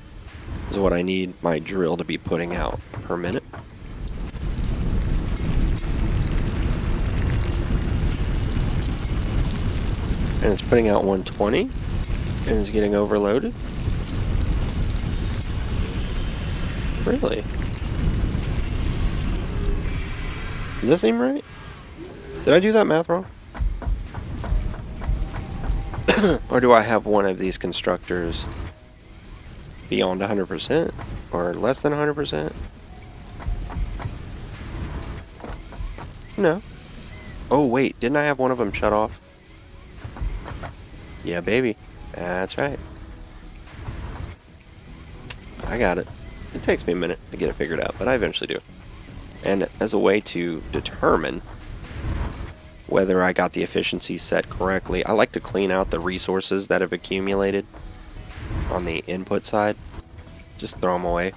is what I need my drill to be putting out per minute. And it's putting out 120 and it's getting overloaded. Really? Does that seem right? Did I do that math wrong? Or do I have one of these constructors beyond 100% or less than 100%? No. Oh wait, didn't I have one of them shut off? Yeah, baby. That's right. I got it. It takes me a minute to get it figured out, but I eventually do. And as a way to determine whether I got the efficiency set correctly, I like to clean out the resources that have accumulated on the input side. Just throw them away.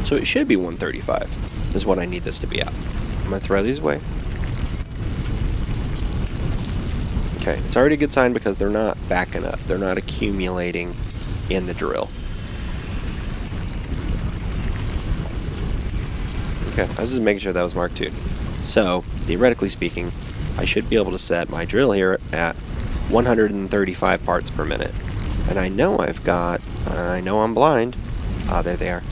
So it should be 135 is what I need this to be at. I'm going to throw these away. Okay, it's already a good sign because they're not backing up. They're not accumulating in the drill. Okay, I was just making sure that was Mark II. So, theoretically speaking, I should be able to set my drill here at 135 parts per minute. And I know I know I'm blind. Ah, there they are.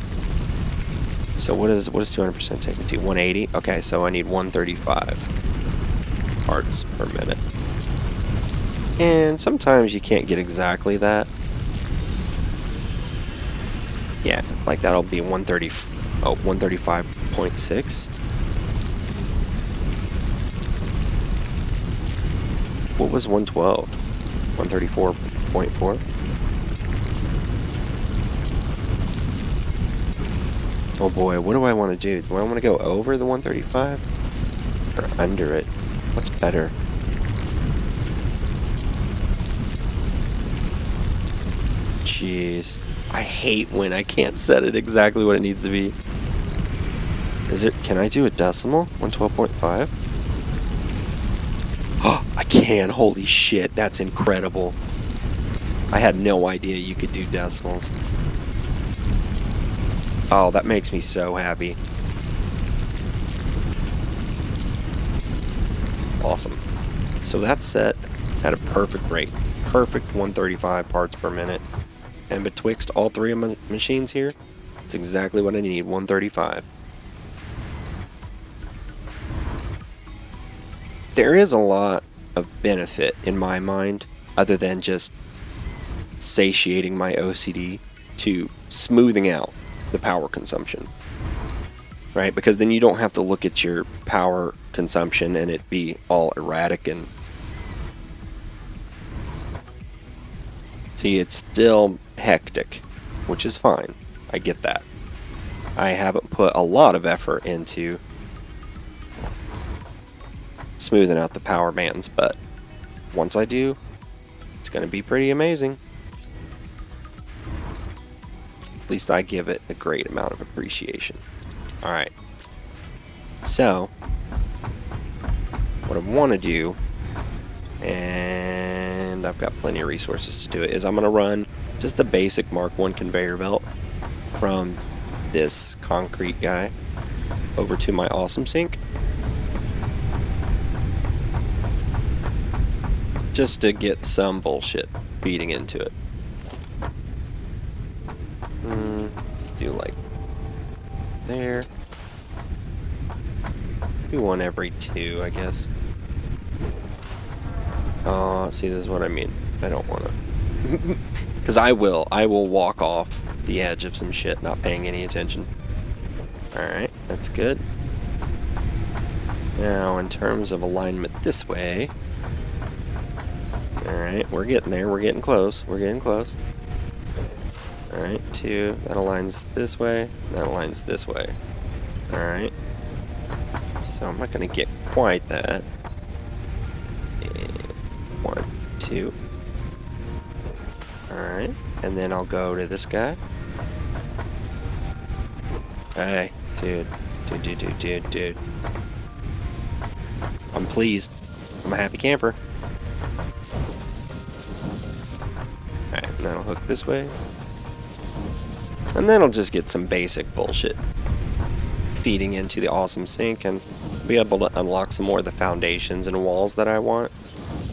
So what does 200% take me to? 180? Okay, so I need 135 parts per minute. And sometimes you can't get exactly that. Yeah, like that'll be 135.6. What was 112? 134.4? Oh boy, what do I want to do? Do I want to go over the 135? Or under it? What's better? Jeez. I hate when I can't set it exactly what it needs to be. Can I do a decimal? 112.5? Oh, I can. Holy shit, that's incredible. I had no idea you could do decimals. Oh, that makes me so happy. Awesome. So that's set at a perfect rate. Perfect 135 parts per minute. And betwixt all three of my machines here, it's exactly what I need, 135. There is a lot of benefit in my mind, other than just satiating my OCD, to smoothing out the power consumption. Right? Because then you don't have to look at your power consumption and it be all erratic and... See, it's still hectic, which is fine. I get that. I haven't put a lot of effort into smoothing out the power bands, but once I do, it's going to be pretty amazing. At least I give it a great amount of appreciation. Alright. So, what I want to do, and I've got plenty of resources to do it, is I'm going to run just a basic Mark I conveyor belt from this concrete guy over to my awesome sink. Just to get some bullshit feeding into it. Let's do like there. Do one every 2, I guess. Oh, see, this is what I mean. I don't want to. Because I will walk off the edge of some shit, not paying any attention. Alright, that's good. Now, in terms of alignment this way. Alright, we're getting there. We're getting close. We're getting close. Alright, 2. That aligns this way. That aligns this way. Alright. So I'm not going to get quite that. 1, 2. Alright. And then I'll go to this guy. Hey, dude. Dude. I'm pleased. I'm a happy camper. Alright, and then I'll hook this way. And then I'll just get some basic bullshit feeding into the awesome sink and be able to unlock some more of the foundations and walls that I want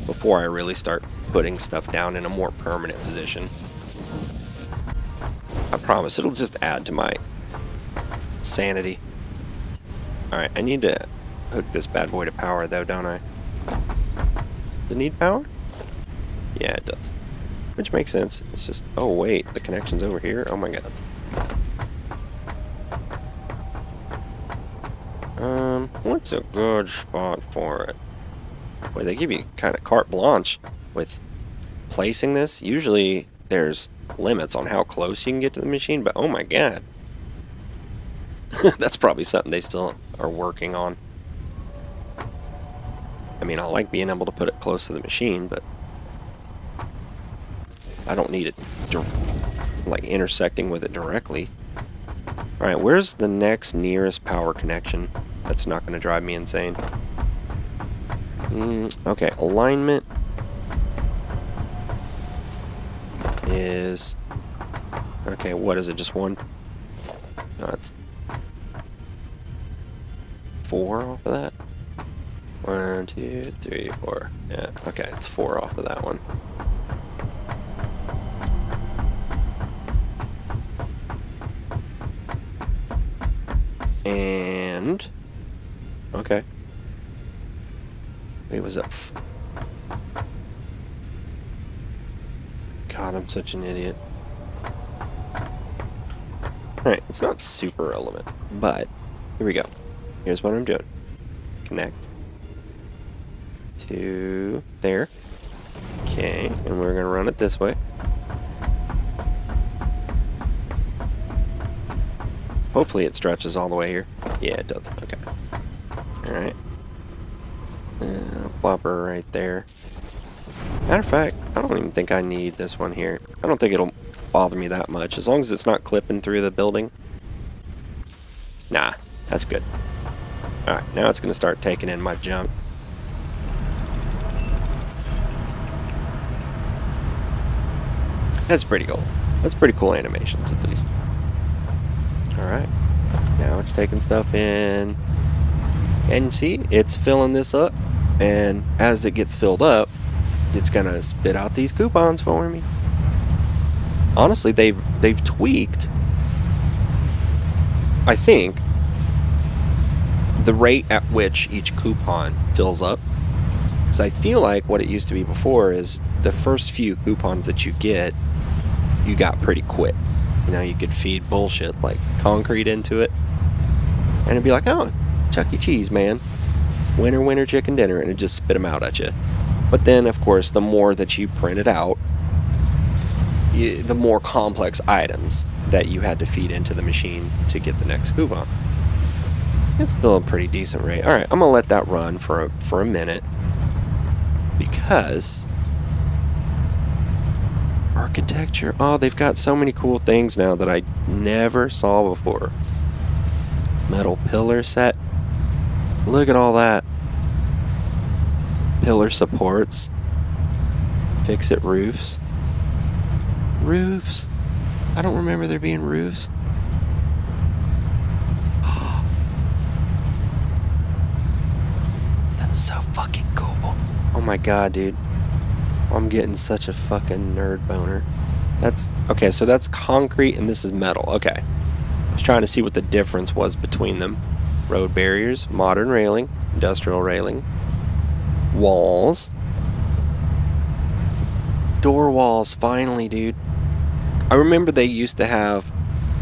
before I really start putting stuff down in a more permanent position. I promise it'll just add to my sanity. Alright, I need to hook this bad boy to power though, don't I? Does it need power? Yeah, it does. Which makes sense. It's just, oh wait, the connection's over here? Oh my god. What's a good spot for it? Boy, they give you kind of carte blanche with placing this. Usually there's limits on how close you can get to the machine, but oh my god. That's probably something they still are working on. I mean, I like being able to put it close to the machine, but I don't need it like intersecting with it directly. Alright, where's the next nearest power connection that's not going to drive me insane? Okay, alignment is... Okay, what is it, just 1? No, it's 4 off of that? 1, 2, 3, 4. Yeah, okay, it's 4 off of that one. And... Okay. Wait, was that... God, I'm such an idiot. Alright, it's not super relevant, but here we go. Here's what I'm doing. Connect to there. Okay, and we're going to run it this way. Hopefully it stretches all the way here. Yeah, it does. Okay. Alright. Plop her right there. Matter of fact, I don't even think I need this one here. I don't think it'll bother me that much. As long as it's not clipping through the building. Nah, that's good. Alright, now it's going to start taking in my junk. That's pretty cool. That's pretty cool animations, at least. Alright. Now it's taking stuff in. And you see, it's filling this up. And as it gets filled up, it's going to spit out these coupons for me. Honestly, they've tweaked, I think, the rate at which each coupon fills up. Because I feel like what it used to be before is the first few coupons that you get, you got pretty quick. You know, you could feed bullshit like concrete into it. And it'd be like, oh, Chuck E. Cheese, man. Winner, chicken dinner. And it'd just spit them out at you. But then, of course, the more that you printed out, the more complex items that you had to feed into the machine to get the next coupon. It's still a pretty decent rate. Alright, I'm going to let that run for a minute. Because... architecture. Oh, they've got so many cool things now that I never saw before. Metal pillar set. Look at all that. Pillar supports. Fix-it roofs. Roofs. I don't remember there being roofs. That's so fucking cool. Oh my god, dude. I'm getting such a fucking nerd boner. That's... okay, so that's concrete and this is metal. Okay. I was trying to see what the difference was between them. Road barriers, modern railing, industrial railing, walls. Door walls, finally, dude. I remember they used to have,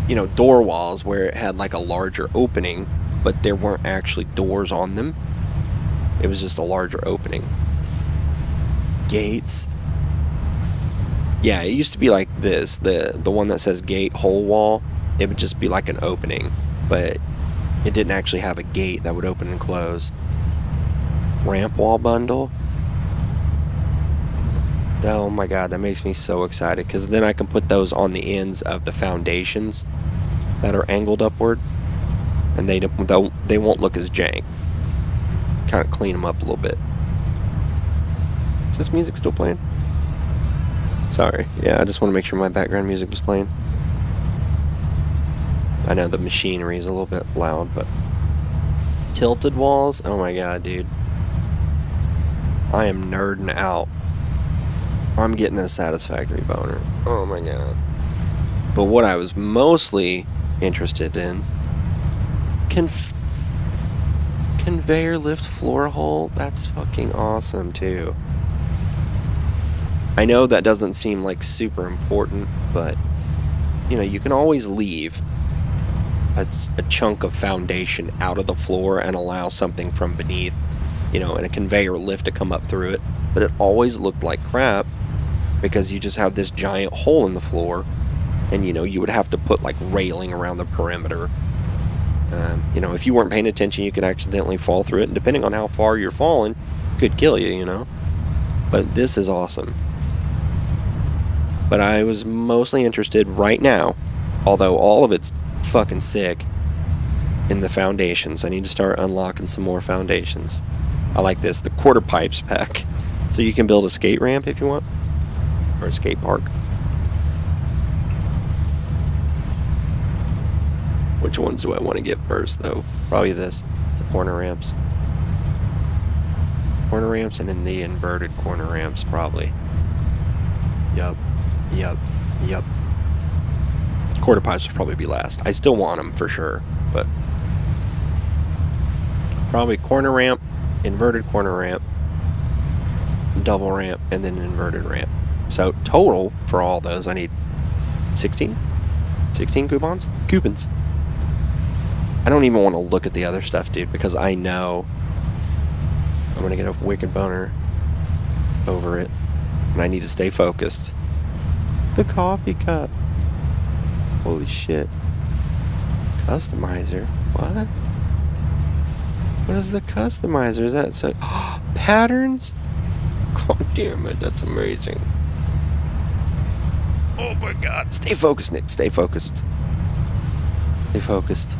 you know, door walls where it had like a larger opening, but there weren't actually doors on them. It was just a larger opening. Gates. Yeah, it used to be like this. The one that says gate hole wall, it would just be like an opening, but it didn't actually have a gate that would open and close. Ramp wall bundle. Oh my god, that makes me so excited, because then I can put those on the ends of the foundations that are angled upward, and they won't look as jank. Kind of clean them up a little bit. Is this music still playing? Sorry, yeah, I just want to make sure my background music was playing. I know the machinery is a little bit loud, but tilted walls, oh my god, dude. I am nerding out. I'm getting a satisfactory boner. Oh my god. But what I was mostly interested in, conveyor lift floor hole. That's fucking awesome too. I know that doesn't seem like super important, but you know, you can always leave a chunk of foundation out of the floor and allow something from beneath, you know, and a conveyor lift to come up through it. But it always looked like crap because you just have this giant hole in the floor, and you know, you would have to put like railing around the perimeter. You know, if you weren't paying attention, you could accidentally fall through it, and depending on how far you're falling, it could kill you, you know. But this is awesome. But I was mostly interested right now, although all of it's fucking sick, in the foundations. I need to start unlocking some more foundations. I like this, the quarter pipes pack. So you can build a skate ramp if you want, or a skate park. Which ones do I want to get first, though? Probably this, the corner ramps. Corner ramps, and then the inverted corner ramps, probably. Yup. Quarter pipes will probably be last. I still want them for sure, but probably corner ramp, inverted corner ramp, double ramp, and then inverted ramp. So total for all those, I need 16 coupons. I don't even want to look at the other stuff, dude, because I know I'm gonna get a wicked boner over it, and I need to stay focused. The coffee cup. Holy shit. Customizer. What? What is the customizer? Is that so? Patterns? God damn it, that's amazing. Oh my god. Stay focused, Nick. Stay focused. Stay focused.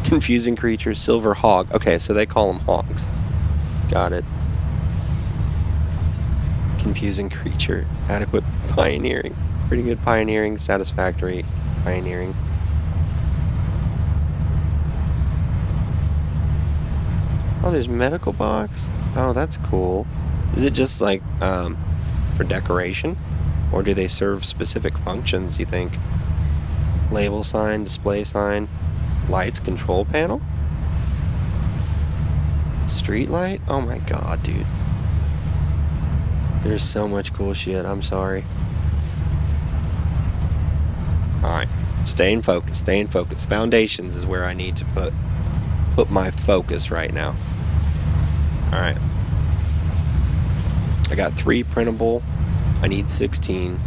Confusing creature, silver hog. Okay, so they call them hogs. Got it. Confusing creature. Adequate pioneering. Pretty good pioneering. Satisfactory pioneering. Oh, there's medical box. Oh, that's cool. Is it just like for decoration, or do they serve specific functions, you think? Label sign, display sign, lights, control panel, street light. Oh my god, dude. There's so much cool shit. I'm sorry. Alright. Staying focused. Staying focused. Foundations is where I need to put my focus right now. Alright. I got 3 printable. I need 16.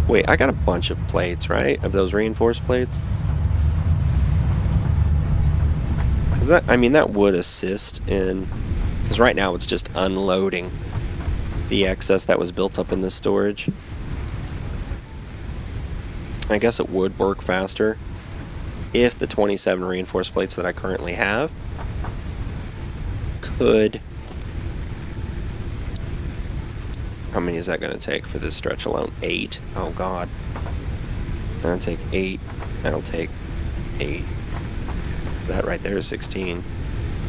Wait, I got a bunch of plates, right? Of those reinforced plates? Because that, I mean, that would assist in... Because right now it's just unloading the excess that was built up in this storage. I guess it would work faster if the 27 reinforced plates that I currently have could... How many is that going to take for this stretch alone? 8. Oh god. That'll take 8. That'll take 8. That right there is 16.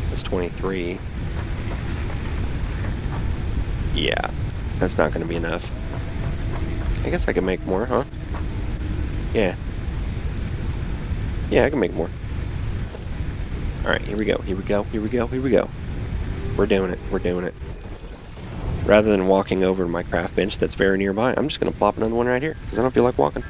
That's 23. Yeah, that's not going to be enough. I guess I can make more, huh? Yeah. Yeah, I can make more. Alright, here we go, here we go, here we go, here we go. We're doing it, we're doing it. Rather than walking over to my craft bench that's very nearby, I'm just going to plop another one right here, because I don't feel like walking.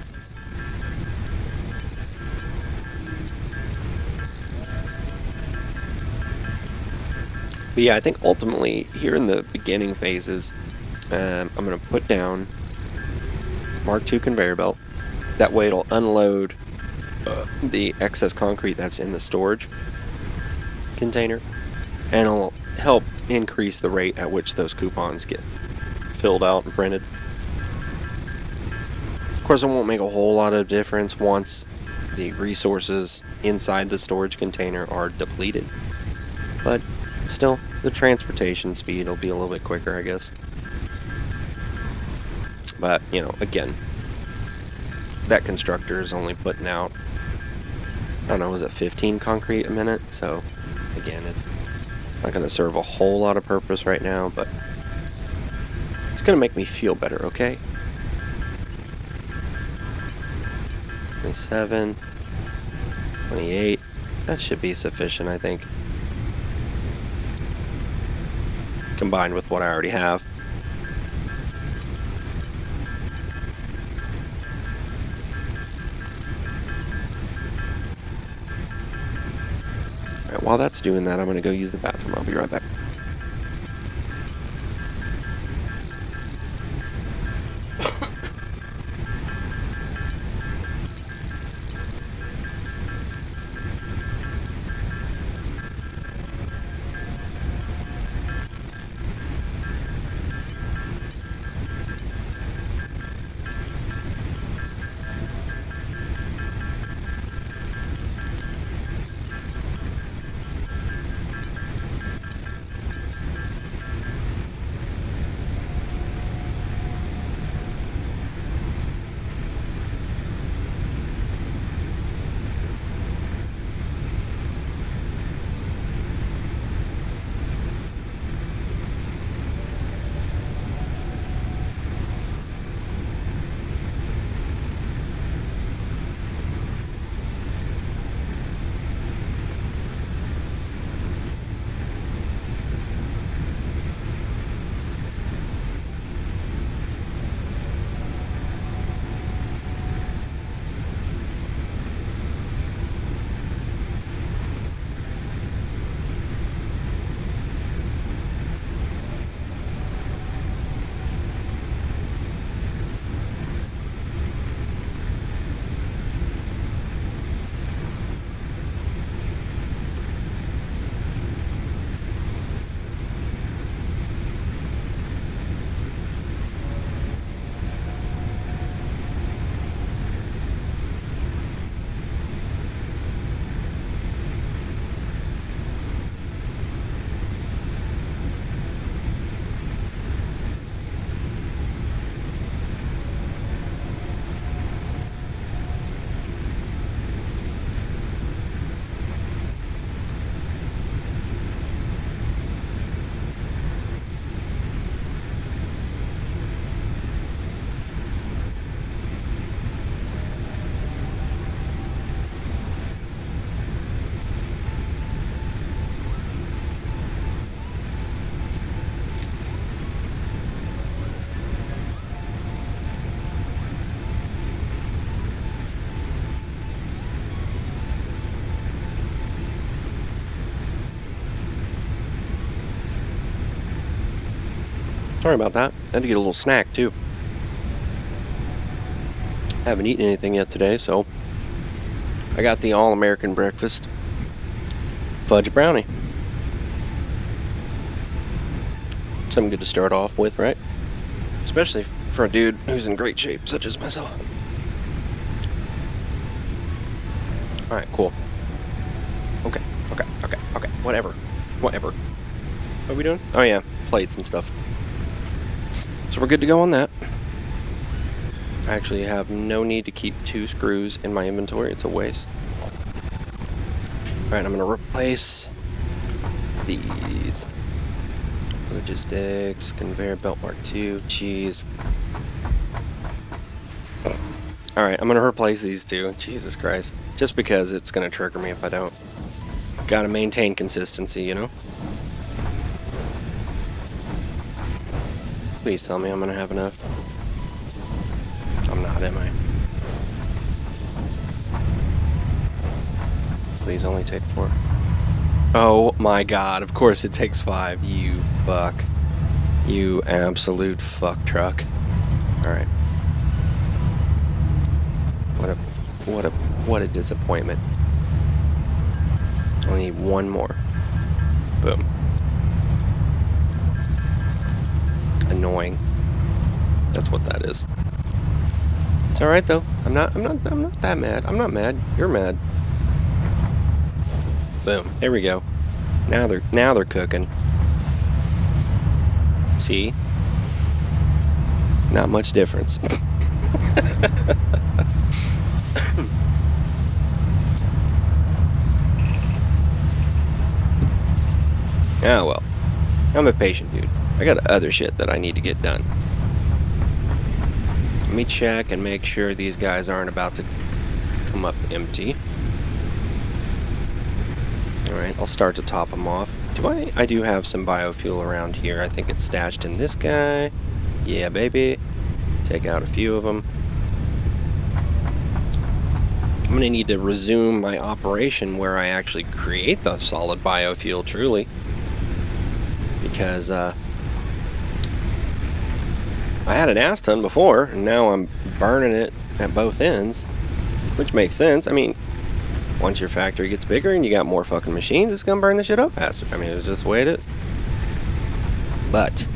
But yeah, I think ultimately here in the beginning phases, I'm going to put down Mark II conveyor belt. That way it'll unload the excess concrete that's in the storage container, and it'll help increase the rate at which those coupons get filled out and printed. Of course, it won't make a whole lot of difference once the resources inside the storage container are depleted, but still, the transportation speed will be a little bit quicker, I guess. But, you know, again, that constructor is only putting out, I don't know, was it 15 concrete a minute? So, again, it's not going to serve a whole lot of purpose right now, but it's going to make me feel better, okay? 27, 28, that should be sufficient, I think. Combined with what I already have. Alright, while that's doing that, I'm going to go use the bathroom. I'll be right back. Sorry about that. I had to get a little snack too. I haven't eaten anything yet today, so I got the all-American breakfast. Fudge brownie. Something good to start off with, right? Especially for a dude who's in great shape, such as myself. Alright, cool. Okay. Whatever. What are we doing? Oh yeah, plates and stuff. So we're good to go on that. I actually have no need to keep 2 screws in my inventory. It's a waste. Alright, I'm going to replace these. Logistics, conveyor belt Mark II, cheese. Alright, I'm going to replace these 2. Jesus Christ. Just because it's going to trigger me if I don't. Gotta maintain consistency, you know? Please tell me I'm going to have enough. I'm not, am I? Please only take 4. Oh my god, of course it takes 5. You fuck. You absolute fuck truck. Alright. What a disappointment. I need one more. Boom. Annoying. That's what that is. It's alright though. I'm not that mad. I'm not mad. You're mad. Boom. There we go. Now they're cooking. See? Not much difference. Oh well. I'm a patient dude. I got other shit that I need to get done. Let me check and make sure these guys aren't about to come up empty. Alright, I'll start to top them off. I do have some biofuel around here. I think it's stashed in this guy. Yeah, baby. Take out a few of them. I'm going to need to resume my operation where I actually create the solid biofuel, truly. Because, I had an ass ton before, and now I'm burning it at both ends. Which makes sense. I mean, once your factory gets bigger and you got more fucking machines, it's gonna burn the shit up faster. I mean, it's just the way it is. But,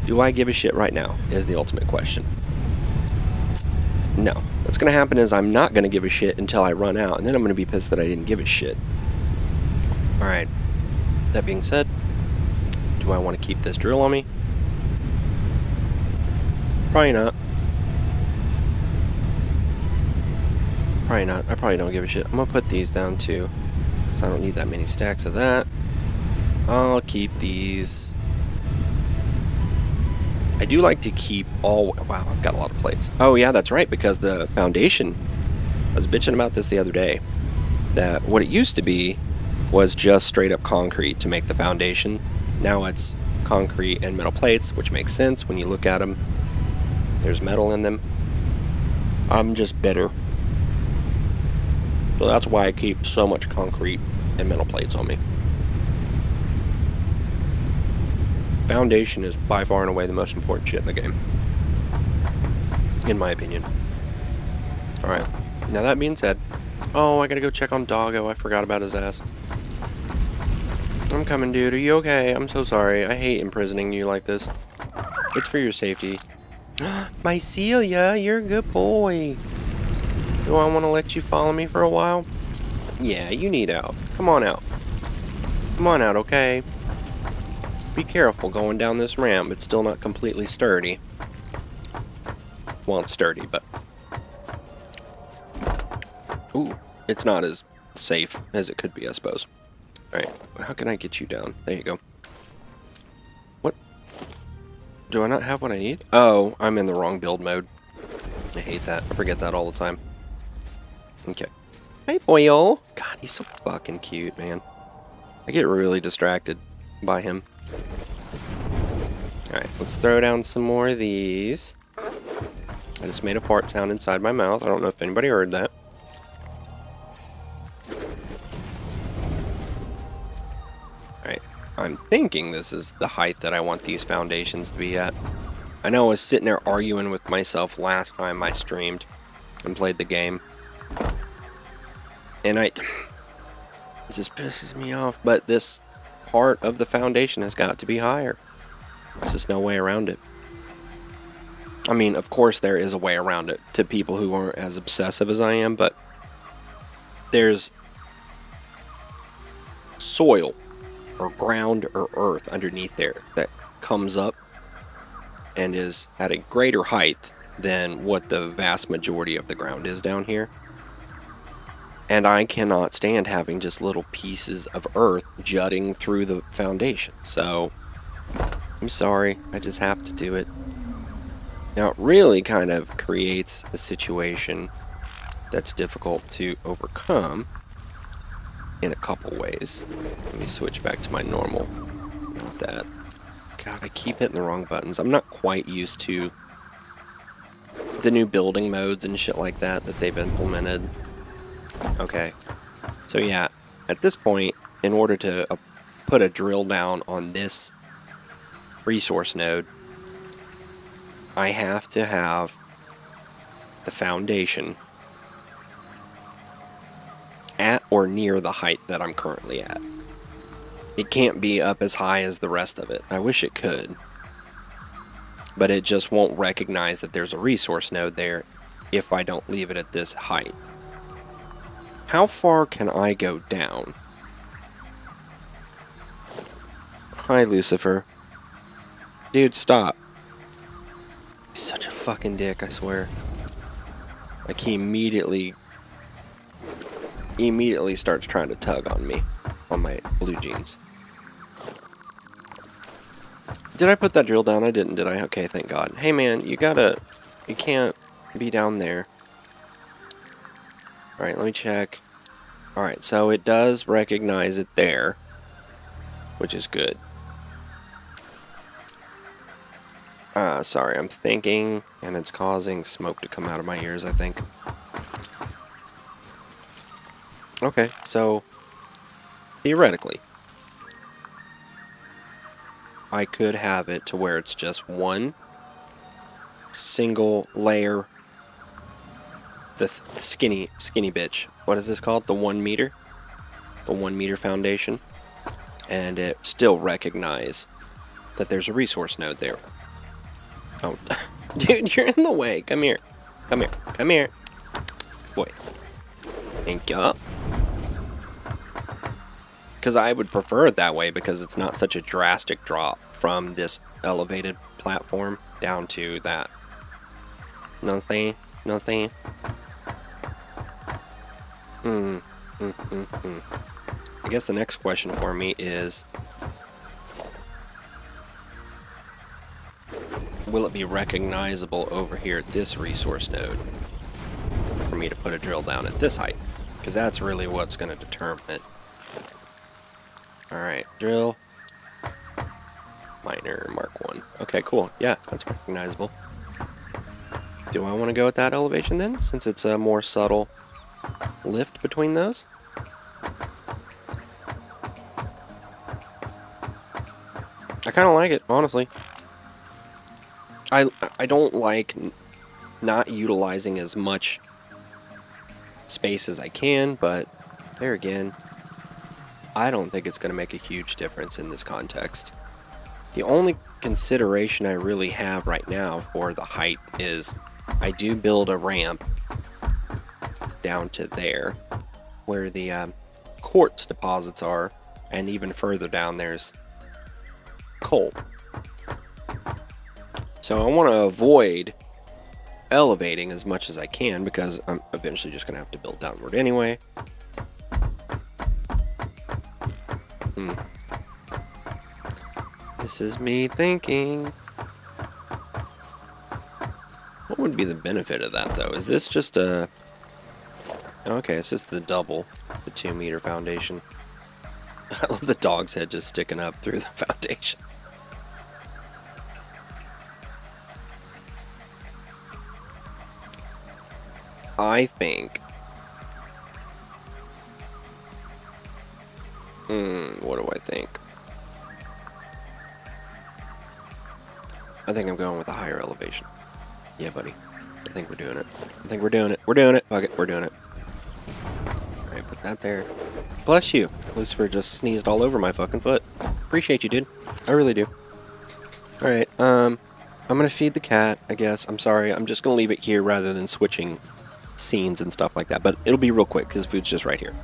do I give a shit right now is the ultimate question. No. What's gonna happen is I'm not gonna give a shit until I run out, and then I'm gonna be pissed that I didn't give a shit. Alright. That being said, do I want to keep this drill on me? Probably not. Probably not. I probably don't give a shit. I'm gonna put these down too, because I don't need that many stacks of that. I'll keep these. I do like to keep all... Wow, I've got a lot of plates. Oh yeah, that's right, because the foundation... I was bitching about this the other day. That what it used to be was just straight up concrete to make the foundation. Now it's concrete and metal plates, which makes sense when you look at them. There's metal in them. I'm just bitter. So that's why I keep so much concrete and metal plates on me. Foundation is by far and away the most important shit in the game. In my opinion. Alright. Now that being said... Oh, I gotta go check on Doggo. I forgot about his ass. I'm coming, dude. Are you okay? I'm so sorry. I hate imprisoning you like this. It's for your safety. Mycelia, you're a good boy. Do I want to let you follow me for a while? Yeah, you need out. Come on out. Come on out, okay? Be careful going down this ramp. It's still not completely sturdy. Well, it's sturdy, but... Ooh, it's not as safe as it could be, I suppose. Alright, how can I get you down? There you go. What? Do I not have what I need? Oh, I'm in the wrong build mode. I hate that. I forget that all the time. Okay. Hey, boyo! God, he's so fucking cute, man. I get really distracted by him. Alright, let's throw down some more of these. I just made a fart sound inside my mouth. I don't know if anybody heard that. Alright, I'm thinking this is the height that I want these foundations to be at. I know I was sitting there arguing with myself last time I streamed and played the game. And it just pisses me off, but this part of the foundation has got to be higher. There's just no way around it. I mean, of course there is a way around it to people who aren't as obsessive as I am, but there's soil or ground or earth underneath there that comes up and is at a greater height than what the vast majority of the ground is down here. And I cannot stand having just little pieces of earth jutting through the foundation. So, I'm sorry, I just have to do it. Now, it really kind of creates a situation that's difficult to overcome in a couple ways. Let me switch back to my normal. Not that. God, I keep hitting the wrong buttons. I'm not quite used to the new building modes and shit like that they've implemented. Okay. So yeah, at this point, in order to put a drill down on this resource node, I have to have the foundation at or near the height that I'm currently at. It can't be up as high as the rest of it. I wish it could, but it just won't recognize that there's a resource node there if I don't leave it at this height. How far can I go down? Hi, Lucifer. Dude, stop. He's such a fucking dick, I swear. Like, he immediately starts trying to tug on me, on my blue jeans. Did I put that drill down? I didn't, did I? Okay, thank God. Hey man, you can't be down there. Alright, let me check. Alright, so it does recognize it there, which is good. Sorry, I'm thinking, and it's causing smoke to come out of my ears, I think. Okay, so theoretically, I could have it to where it's just one single layer, the skinny bitch. What is this called? The 1 meter? The 1 meter foundation. And it still recognize that there's a resource node there. Oh, dude, you're in the way. Come here. Come here. Come here. Boy. Thank you. Because I would prefer it that way because it's not such a drastic drop from this elevated platform down to that. Nothing. Nothing. I guess the next question for me is, will it be recognizable over here at this resource node for me to put a drill down at this height? Because that's really what's going to determine it. Alright, drill. Minor, mark 1. Okay, cool. Yeah, that's recognizable. Do I want to go at that elevation then, since it's a more subtle lift between those? I kind of like it, honestly. I don't like not utilizing as much space as I can, but there again, I don't think it's going to make a huge difference in this context. The only consideration I really have right now for the height is I do build a ramp down to there where the quartz deposits are, and even further down there's coal. So I want to avoid elevating as much as I can because I'm eventually just going to have to build downward anyway. This is me thinking. What would be the benefit of that though? Is this just a... Okay, it's just the double, the 2 meter foundation. I love the dog's head just sticking up through the foundation. I think... what do I think? I think I'm going with a higher elevation. Yeah, buddy. I think we're doing it. I think we're doing it. We're doing it. Fuck it, we're doing it. Alright, put that there. Bless you. Lucifer just sneezed all over my fucking foot. Appreciate you, dude. I really do. Alright, I'm gonna feed the cat, I guess. I'm sorry. I'm just gonna leave it here rather than switching scenes and stuff like that. But it'll be real quick because food's just right here.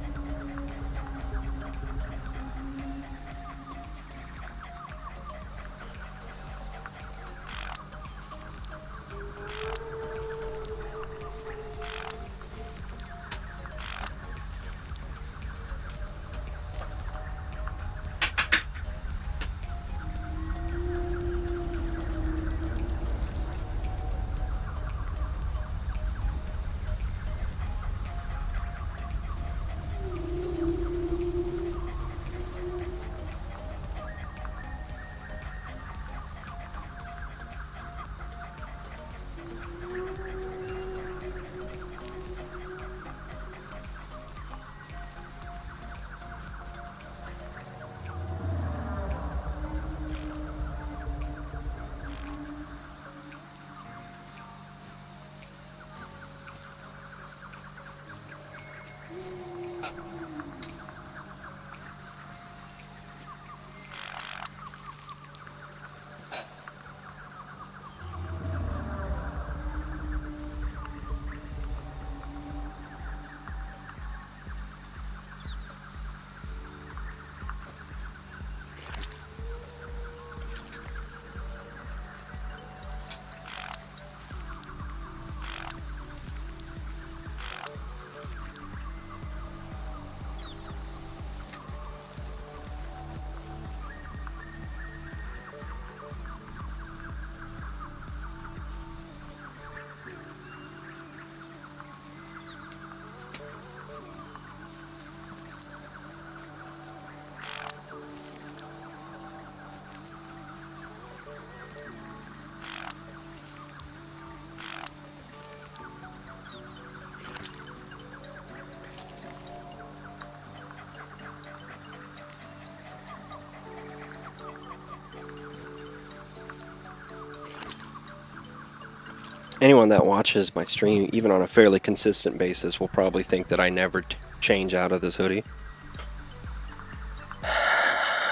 anyone that watches my stream, even on a fairly consistent basis, will probably think that I never change out of this hoodie.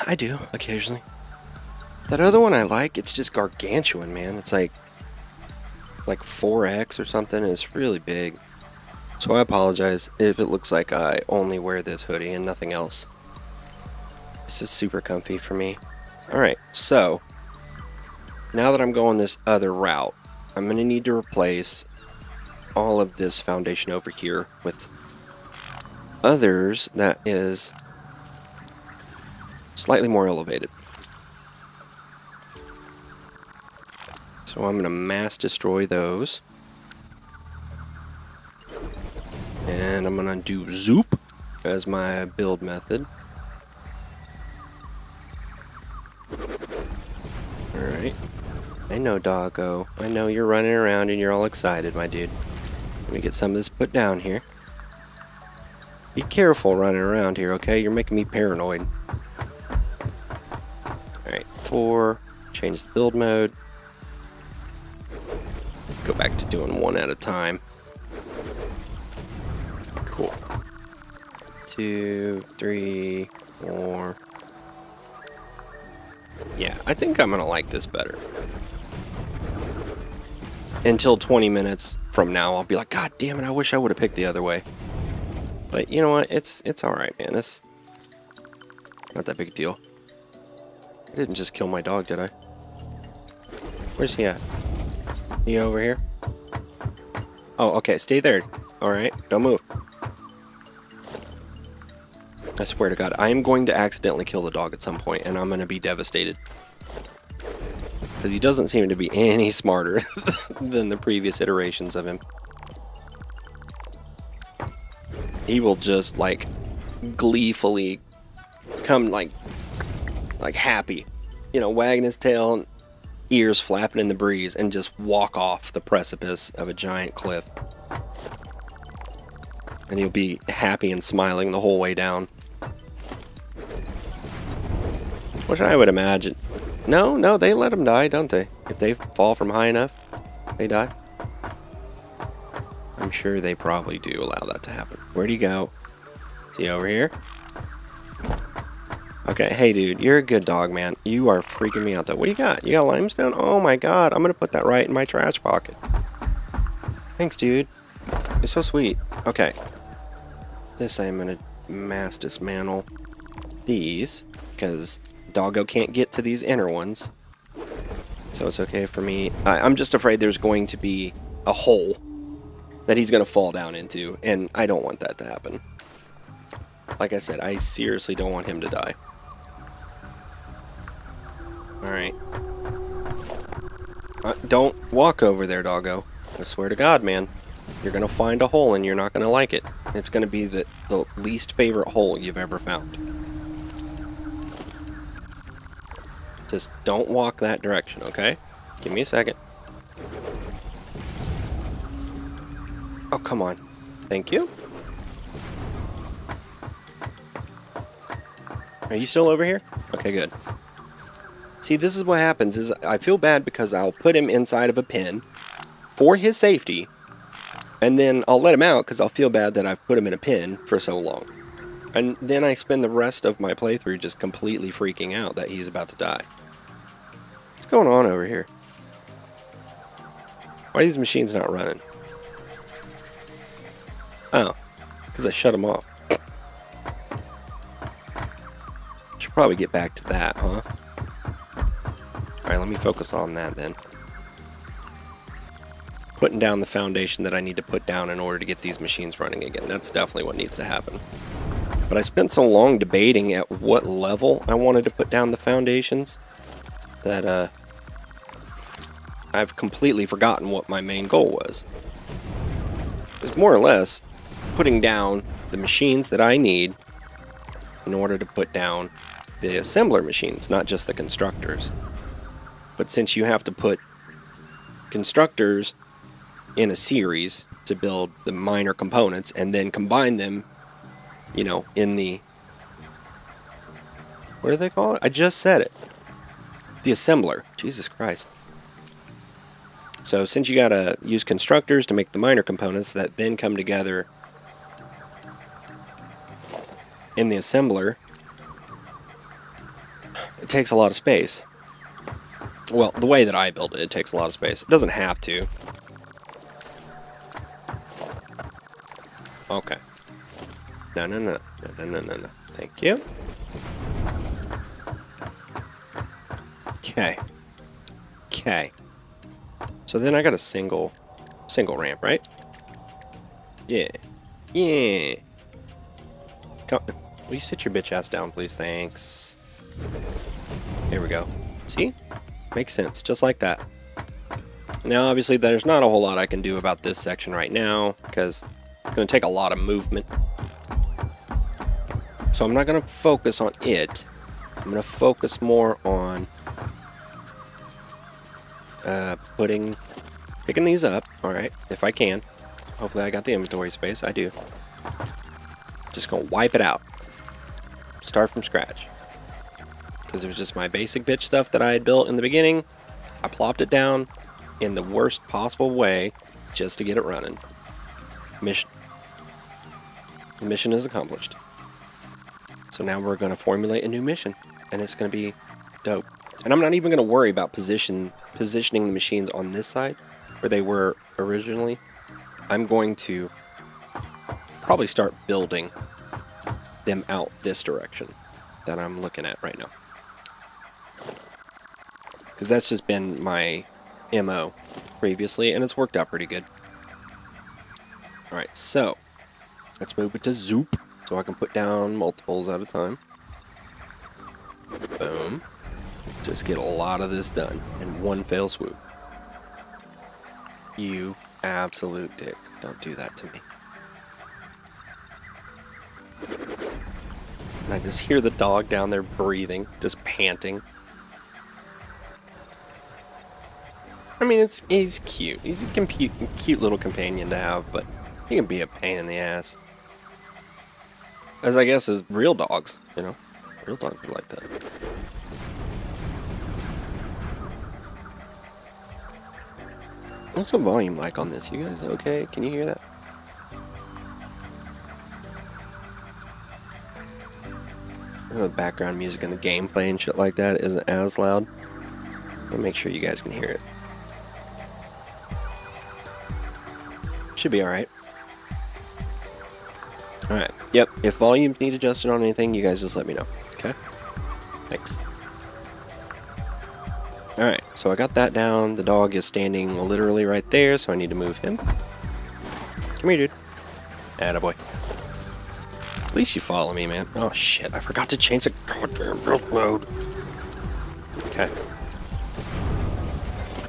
I do, occasionally. That other one I like, it's just gargantuan, man. It's like 4X or something, and it's really big. So I apologize if it looks like I only wear this hoodie and nothing else. This is super comfy for me. Alright, so now that I'm going this other route, I'm going to need to replace all of this foundation over here with others that is slightly more elevated. So I'm going to mass destroy those. And I'm going to do zoop as my build method. Alright. I know, doggo. I know you're running around and you're all excited, my dude. Let me get some of this put down here. Be careful running around here, okay? You're making me paranoid. Alright, 4. Change the build mode. Go back to doing one at a time. Cool. 2, 3, 4. Yeah, I think I'm gonna like this better. Until 20 minutes from now, I'll be like, God damn it, I wish I would have picked the other way. But you know what? It's alright, man. It's not that big a deal. I didn't just kill my dog, did I? Where's he at? He over here? Oh, okay, stay there. Alright, don't move. I swear to God, I am going to accidentally kill the dog at some point, and I'm going to be devastated. Because he doesn't seem to be any smarter than the previous iterations of him. He will just, like, gleefully come, like happy. You know, wagging his tail, and ears flapping in the breeze, and just walk off the precipice of a giant cliff. And he'll be happy and smiling the whole way down. Which I would imagine. No, they let them die, don't they? If they fall from high enough, they die. I'm sure they probably do allow that to happen. Where'd he go? Is he over here? Okay, hey dude, you're a good dog, man. You are freaking me out though. What do you got? You got limestone? Oh my God, I'm gonna put that right in my trash pocket. Thanks, dude. You're so sweet. Okay. This I'm gonna mass dismantle these, because doggo can't get to these inner ones. So it's okay for me. I'm just afraid there's going to be a hole that he's going to fall down into, and I don't want that to happen. Like I said, I seriously don't want him to die. Alright. Don't walk over there, doggo. I swear to God, man. You're going to find a hole and you're not going to like it. It's going to be the least favorite hole you've ever found. Just don't walk that direction, okay? Give me a second. Oh, come on. Thank you. Are you still over here? Okay, good. See, this is what happens, is I feel bad because I'll put him inside of a pen for his safety, and then I'll let him out because I'll feel bad that I've put him in a pen for so long. And then I spend the rest of my playthrough just completely freaking out that he's about to die. What's going on over here? Why are these machines not running? Oh, because I shut them off. Should probably get back to that, huh? Alright, let me focus on that then. Putting down the foundation that I need to put down in order to get these machines running again. That's definitely what needs to happen. But I spent so long debating at what level I wanted to put down the foundations that I've completely forgotten what my main goal was. It was more or less putting down the machines that I need in order to put down the assembler machines, not just the constructors. But since you have to put constructors in a series to build the minor components and then combine them, you know, in the... What do they call it? I just said it. The assembler. Jesus Christ. So since you gotta use constructors to make the minor components that then come together in the assembler, it takes a lot of space. Well, the way that I build it, it takes a lot of space. It doesn't have to. Okay. No. Thank you. Okay. Okay. So then I got a single ramp, right? Yeah. Yeah. Come. Will you sit your bitch ass down, please? Thanks. There we go. See? Makes sense. Just like that. Now, obviously, there's not a whole lot I can do about this section right now, because it's going to take a lot of movement. So I'm not going to focus on it. I'm going to focus more on picking these up, alright, if I can. Hopefully I got the inventory space. I do. Just going to wipe it out. Start from scratch. Because it was just my basic bitch stuff that I had built in the beginning. I plopped it down in the worst possible way just to get it running. The mission is accomplished. So now we're going to formulate a new mission. And it's going to be dope. And I'm not even going to worry about positioning the machines on this side where they were originally. I'm going to probably start building them out this direction that I'm looking at right now. Because that's just been my MO previously, and it's worked out pretty good. Alright, so let's move it to Zoop so I can put down multiples at a time. Boom. Just get a lot of this done in one fell swoop. You absolute dick. Don't do that to me. And I just hear the dog down there breathing, just panting. I mean, he's cute. He's a cute little companion to have, but he can be a pain in the ass. As I guess as real dogs, you know. Real dogs are like that. What's the volume like on this? You guys okay? Can you hear that? The background music and the gameplay and shit like that isn't as loud. I'll make sure you guys can hear it. Should be alright. Alright, yep. If volumes need adjusted on anything, you guys just let me know. Okay? Thanks. Alright, so I got that down. The dog is standing literally right there, so I need to move him. Come here, dude. Attaboy. At least you follow me, man. Oh shit, I forgot to change the goddamn build mode. Okay.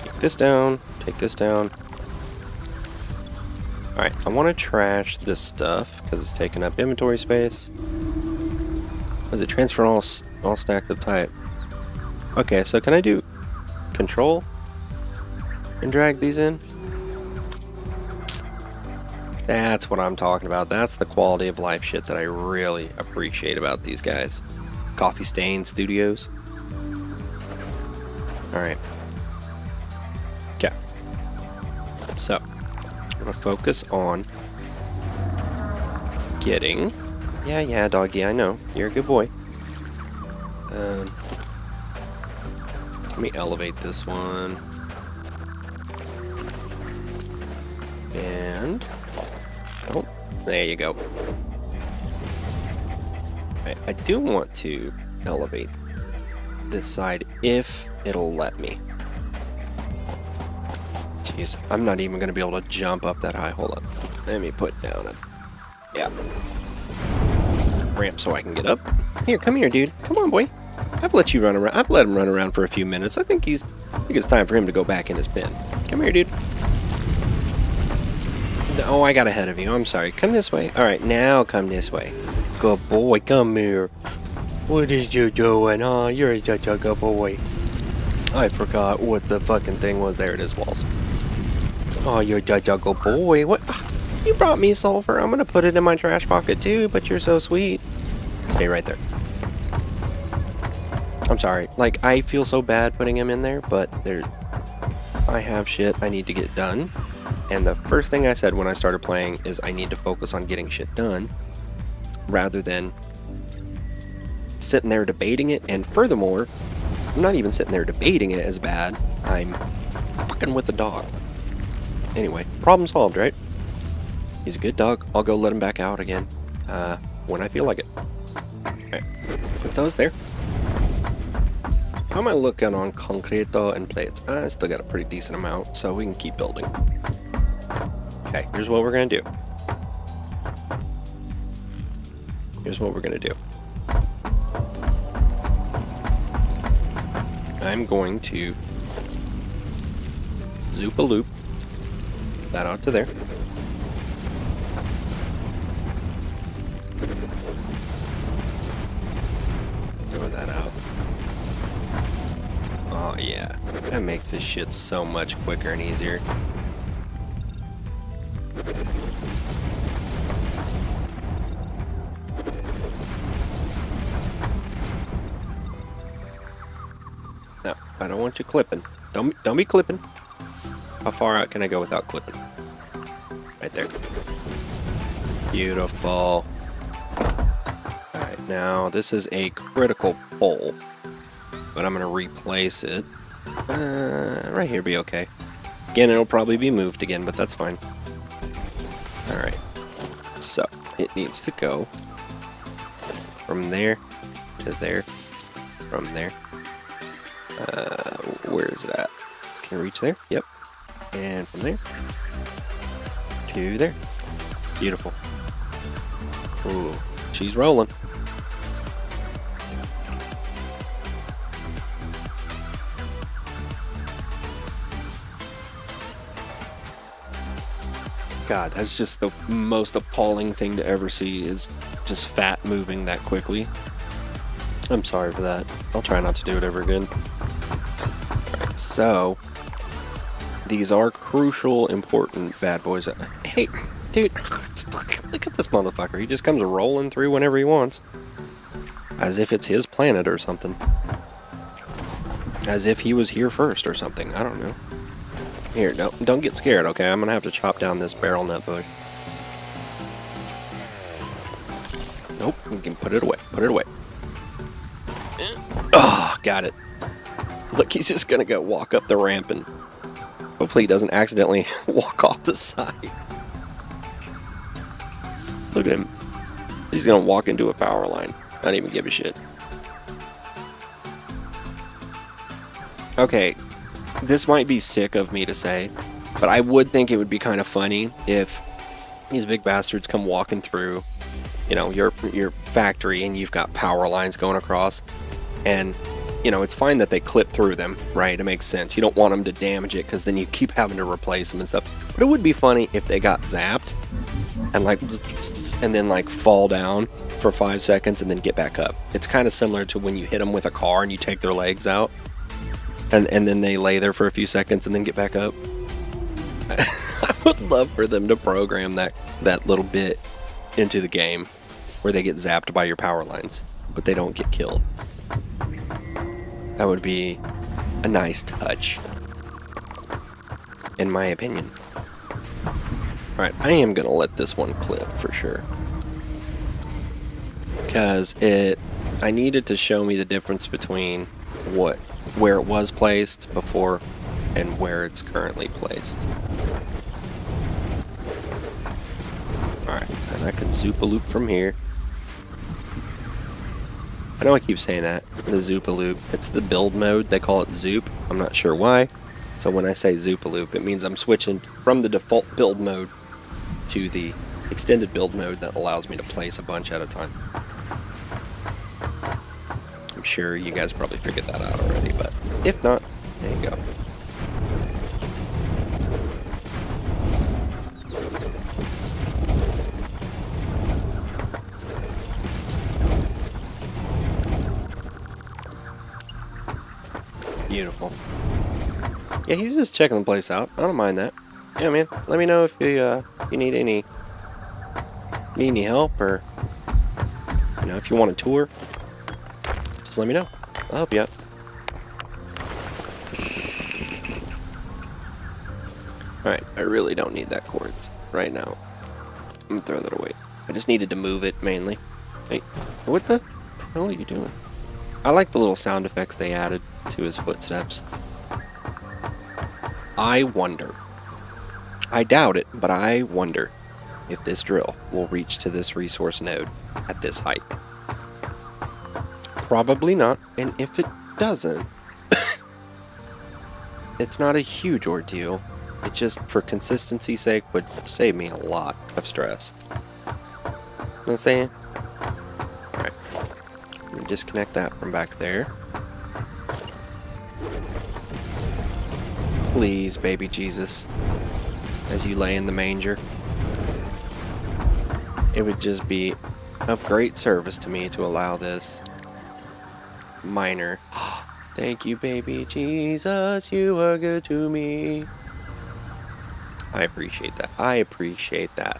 Take this down. Take this down. Alright, I want to trash this stuff because it's taking up inventory space. Was it transfer all stacked of type? Okay, so can I do control and drag these in? That's what I'm talking about. That's the quality of life shit that I really appreciate about these guys. Coffee Stain Studios. Alright. Okay. So, I'm gonna focus on getting... Yeah, doggy, I know. You're a good boy. Let me elevate this one. And... oh, there you go. I do want to elevate this side if it'll let me. Jeez, I'm not even going to be able to jump up that high. Hold on. Let me put down a... yeah. ramp so I can get up. Here, come here, dude. Come on, boy. I've let you run around. I've let him run around for a few minutes. I think it's time for him to go back in his pen. Come here, dude. Oh, I got ahead of you. I'm sorry. Come this way. All right, now come this way. Good boy. Come here. What is you doing, huh? You're such a good boy. I forgot what the fucking thing was. There it is, Walls. Oh, you're such a good boy. What? You brought me sulfur. I'm gonna put it in my trash pocket too, but you're so sweet. Stay right there. I'm sorry. Like, I feel so bad putting him in there, but I have shit I need to get done. And the first thing I said when I started playing is I need to focus on getting shit done rather than sitting there debating it. And furthermore, I'm not even sitting there debating it as bad. I'm fucking with the dog. Anyway, problem solved, right? He's a good dog. I'll go let him back out again when I feel like it. Alright, put those there. How am I looking on concreto and plates? I still got a pretty decent amount, so we can keep building. Okay, here's what we're gonna do. Here's what we're gonna do. I'm going to zoop a loop that out to there. Throw that out. Oh yeah, that makes this shit so much quicker and easier. No, I don't want you clipping. Don't be clipping. How far out can I go without clipping? Right there. Beautiful. Alright, now this is a critical pole, but I'm going to replace it. Right here be okay. Again, it'll probably be moved again, but that's fine. Alright, so it needs to go from there to there, from there. Where is it at? Can I reach there? Yep. And from there to there. Beautiful. Ooh, she's rolling. God, that's just the most appalling thing to ever see, is just fat moving that quickly. I'm sorry for that. I'll try not to do it ever again. Alright, so these are crucial, important bad boys. Hey, dude, look at this motherfucker. He just comes rolling through whenever he wants. As if it's his planet or something. As if he was here first or something. I don't know. Here, no, don't get scared, okay? I'm gonna have to chop down this barrel nut bush. Nope, we can put it away. Put it away. Oh, got it. Look, he's just gonna go walk up the ramp and hopefully he doesn't accidentally walk off the side. Look at him. He's gonna walk into a power line. I don't even give a shit. Okay, this might be sick of me to say, but I would think it would be kind of funny if these big bastards come walking through, you know, your factory and you've got power lines going across, and you know, it's fine that they clip through them, right? It makes sense. You don't want them to damage it because then you keep having to replace them and stuff. But it would be funny if they got zapped and then like fall down for 5 seconds and then get back up. It's kind of similar to when you hit them with a car and you take their legs out and then they lay there for a few seconds and then get back up. I would love for them to program that little bit into the game where they get zapped by your power lines, but they don't get killed. That would be a nice touch, in my opinion. Alright, I am going to let this one clip for sure. Because I needed to show me the difference between where it was placed before and where it's currently placed. Alright, and I can zoop a loop from here. I know I keep saying that, the zoop a loop. It's the build mode, they call it zoop. I'm not sure why. So when I say zoop a loop, it means I'm switching from the default build mode to the extended build mode that allows me to place a bunch at a time. I'm sure you guys probably figured that out already, but if not, there you go. Beautiful. Yeah, he's just checking the place out. I don't mind that. Yeah, man. Let me know if you need any help, or you know, if you want a tour. Just let me know. I'll help you out. Alright, I really don't need that quartz right now. I'm gonna throw that away. I just needed to move it mainly. Hey, what the hell are you doing? I like the little sound effects they added to his footsteps. I wonder. I doubt it, but I wonder if this drill will reach to this resource node at this height. Probably not, and if it doesn't, it's not a huge ordeal. It just, for consistency's sake, would save me a lot of stress. You know what I'm saying? Alright. Let me disconnect that from back there. Please, baby Jesus, as you lay in the manger. It would just be of great service to me to allow this minor. Thank you, baby Jesus, you are good to me. I appreciate that. I appreciate that.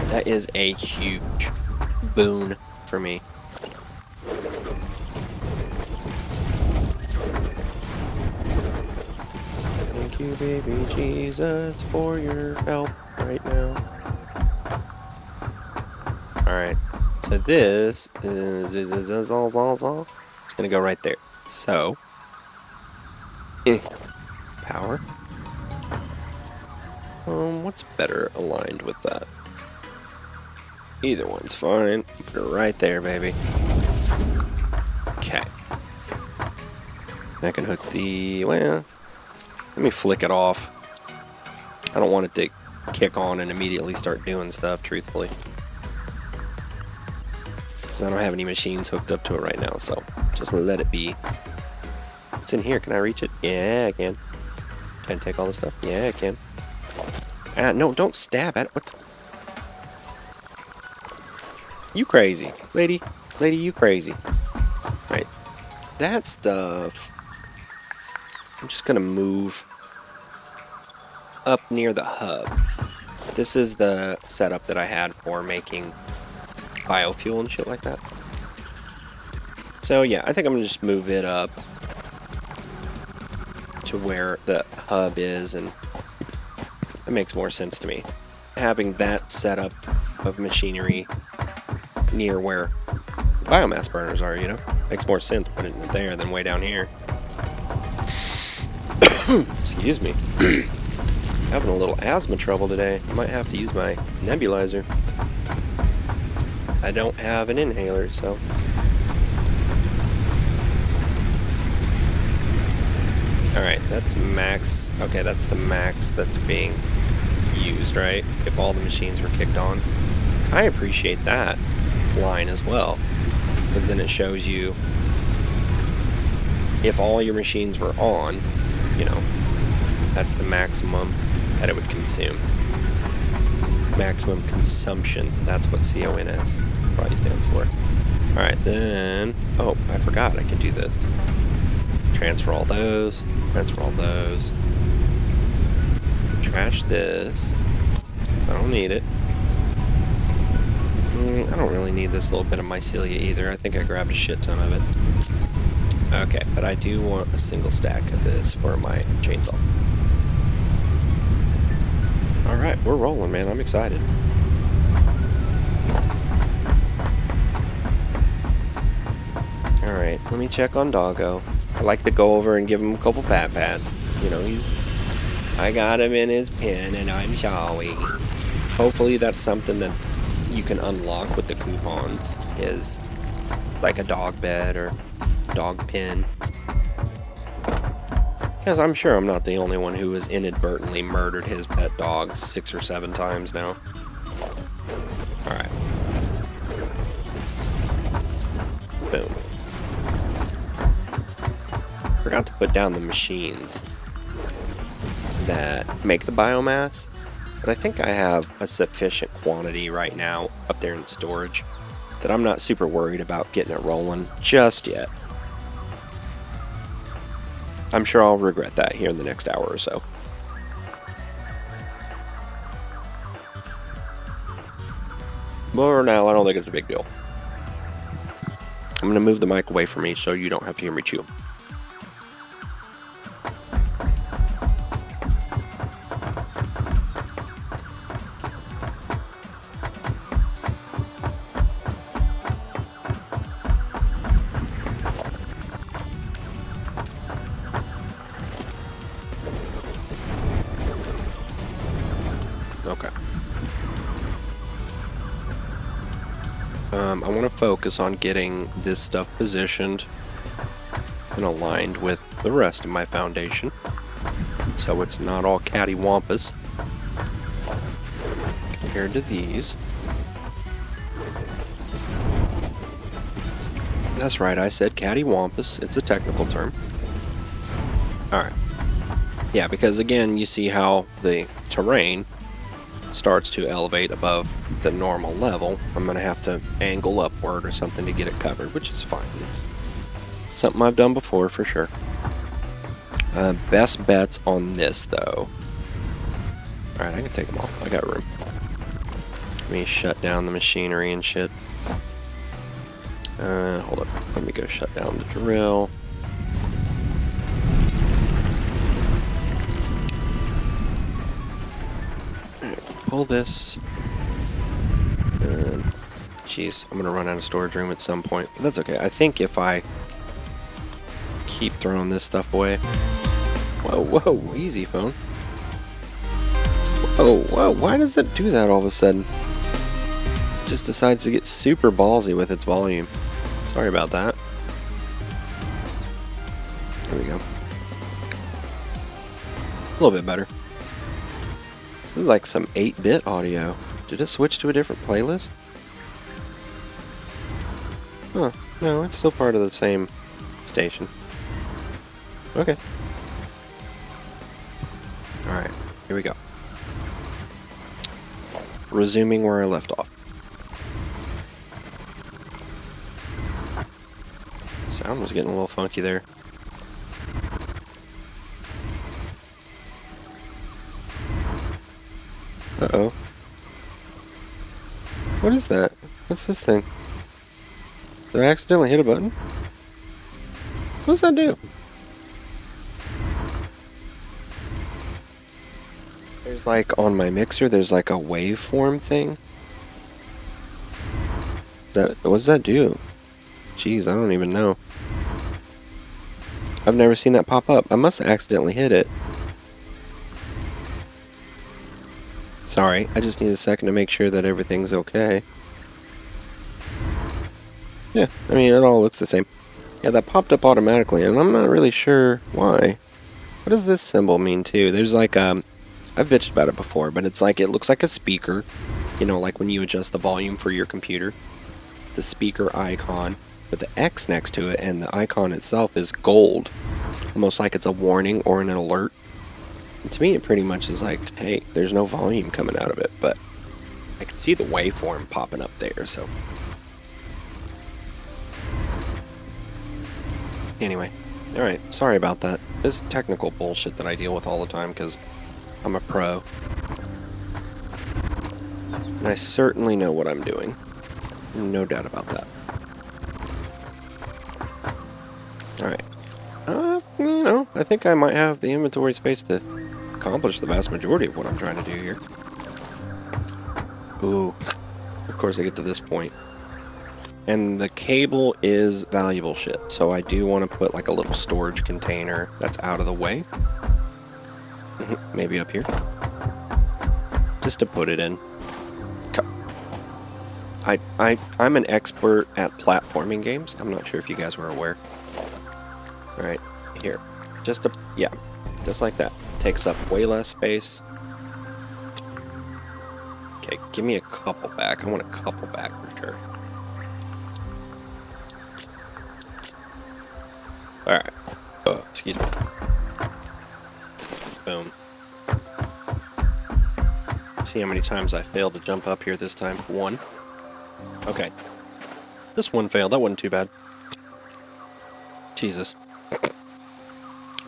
That is a huge boon for me. Thank you, baby Jesus, for your help right now. Alright, so this is it's gonna go right there. So, power. What's better aligned with that? Either one's fine. Put it right there, baby. Okay. I can hook the, well, let me flick it off. I don't want it to kick on and immediately start doing stuff, truthfully. Because I don't have any machines hooked up to it right now, so just let it be. What's in here? Can I reach it? Yeah, I can. Can I take all this stuff? Yeah, I can. Ah, no, don't stab at it. What the? You crazy. Lady, you crazy. Right. That stuff, I'm just gonna move up near the hub. This is the setup that I had for making biofuel and shit like that. So yeah, I think I'm gonna just move it up to where the hub is, and that makes more sense to me. Having that setup of machinery near where biomass burners are, you know? Makes more sense putting it there than way down here. Excuse me. Having a little asthma trouble today. I might have to use my nebulizer. I don't have an inhaler, so. Alright, that's max. Okay, that's the max that's being used, right? If all the machines were kicked on. I appreciate that line as well, because then it shows you if all your machines were on, you know, that's the maximum that it would consume. Maximum consumption, that's what CONS probably stands for. Alright, then, oh, I forgot I could do this. Transfer all those, trash this, so I don't need it. I don't really need this little bit of mycelia either. I think I grabbed a shit ton of it. Okay, but I do want a single stack of this for my chainsaw. Alright, we're rolling, man. I'm excited. Alright, let me check on Doggo. I like to go over and give him a couple pat-pats. You know, I got him in his pen and I'm sorry. Hopefully that's something that you can unlock with the coupons, is like a dog bed or dog pen. Because I'm sure I'm not the only one who has inadvertently murdered his pet dog 6 or 7 times now. Alright. Boom. Forgot to put down the machines that make the biomass, but I think I have a sufficient quantity right now up there in storage that I'm not super worried about getting it rolling just yet. I'm sure I'll regret that here in the next hour or so. But for now, I don't think it's a big deal. I'm going to move the mic away from me so you don't have to hear me chew. Okay. I want to focus on getting this stuff positioned and aligned with the rest of my foundation, so it's not all cattywampus compared to these. That's right, I said cattywampus. It's a technical term. Alright. Yeah, because again, you see how the terrain starts to elevate above the normal level. I'm going to have to angle upward or something to get it covered, which is fine. It's something I've done before for sure. Best bets on this, though. Alright, I can take them all. I got room. Let me shut down the machinery and shit. Hold up. Let me go shut down the drill. Pull this. Jeez, I'm gonna run out of storage room at some point. But that's okay. I think if I keep throwing this stuff away. Whoa, whoa, easy phone. Whoa, whoa, why does it do that all of a sudden? It just decides to get super ballsy with its volume. Sorry about that. There we go. A little bit better. This is like some 8-bit audio. Did it switch to a different playlist? Huh. No, it's still part of the same station. Okay. Alright, here we go. Resuming where I left off. Sound was getting a little funky there. Uh-oh. What is that? What's this thing? Did I accidentally hit a button? What does that do? There's like, on my mixer, there's like a waveform thing. What does that do? Jeez, I don't even know. I've never seen that pop up. I must have accidentally hit it. Sorry, I just need a second to make sure that everything's okay. Yeah, I mean, it all looks the same. Yeah, that popped up automatically, and I'm not really sure why. What does this symbol mean, too? There's like, I've bitched about it before, but it's like, it looks like a speaker. You know, like when you adjust the volume for your computer. It's the speaker icon with the X next to it, and the icon itself is gold. Almost like it's a warning or an alert. And to me, it pretty much is like, hey, there's no volume coming out of it, but I can see the waveform popping up there, so. Anyway, alright, sorry about that. This technical bullshit that I deal with all the time because I'm a pro. And I certainly know what I'm doing. No doubt about that. Alright. You know, I think I might have the inventory space to accomplish the vast majority of what I'm trying to do here. Ooh. Of course I get to this point. And the cable is valuable shit, so I do want to put like a little storage container that's out of the way. Maybe up here. Just to put it in. I'm an expert at platforming games. I'm not sure if you guys were aware. Alright, here. Yeah, just like that. Takes up way less space. Okay, give me a couple back. I want a couple back for sure. Alright. Excuse me. Boom. See how many times I failed to jump up here this time. 1. Okay. This one failed. That wasn't too bad. Jesus.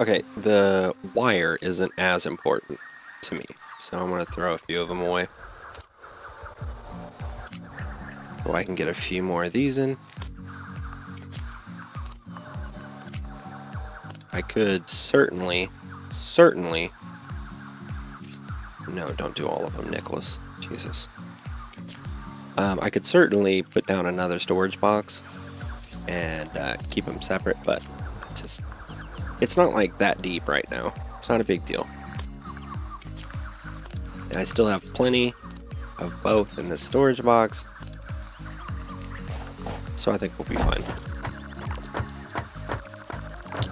Okay, the wire isn't as important to me, so I'm going to throw a few of them away. So I can get a few more of these in. I could certainly... No, don't do all of them, Nicholas. Jesus. I could certainly put down another storage box and keep them separate, but it's not like that deep right now. It's not a big deal. I still have plenty of both in this storage box. So I think we'll be fine.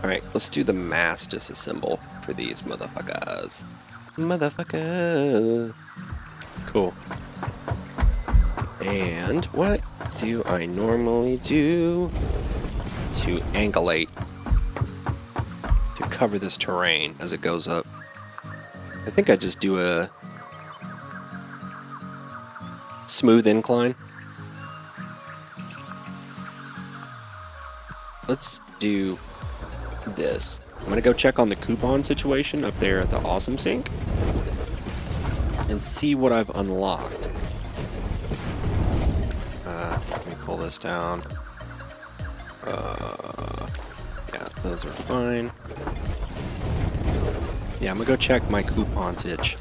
Alright, let's do the mass disassemble for these motherfuckers. Motherfucker. Cool. And what do I normally do to angulate to cover this terrain as it goes up? I think I just do a smooth incline. Let's do this. I'm gonna go check on the coupon situation up there at the Awesome Sink and see what I've unlocked. Let me pull this down. Yeah, those are fine. Yeah, I'm gonna go check my coupons itch.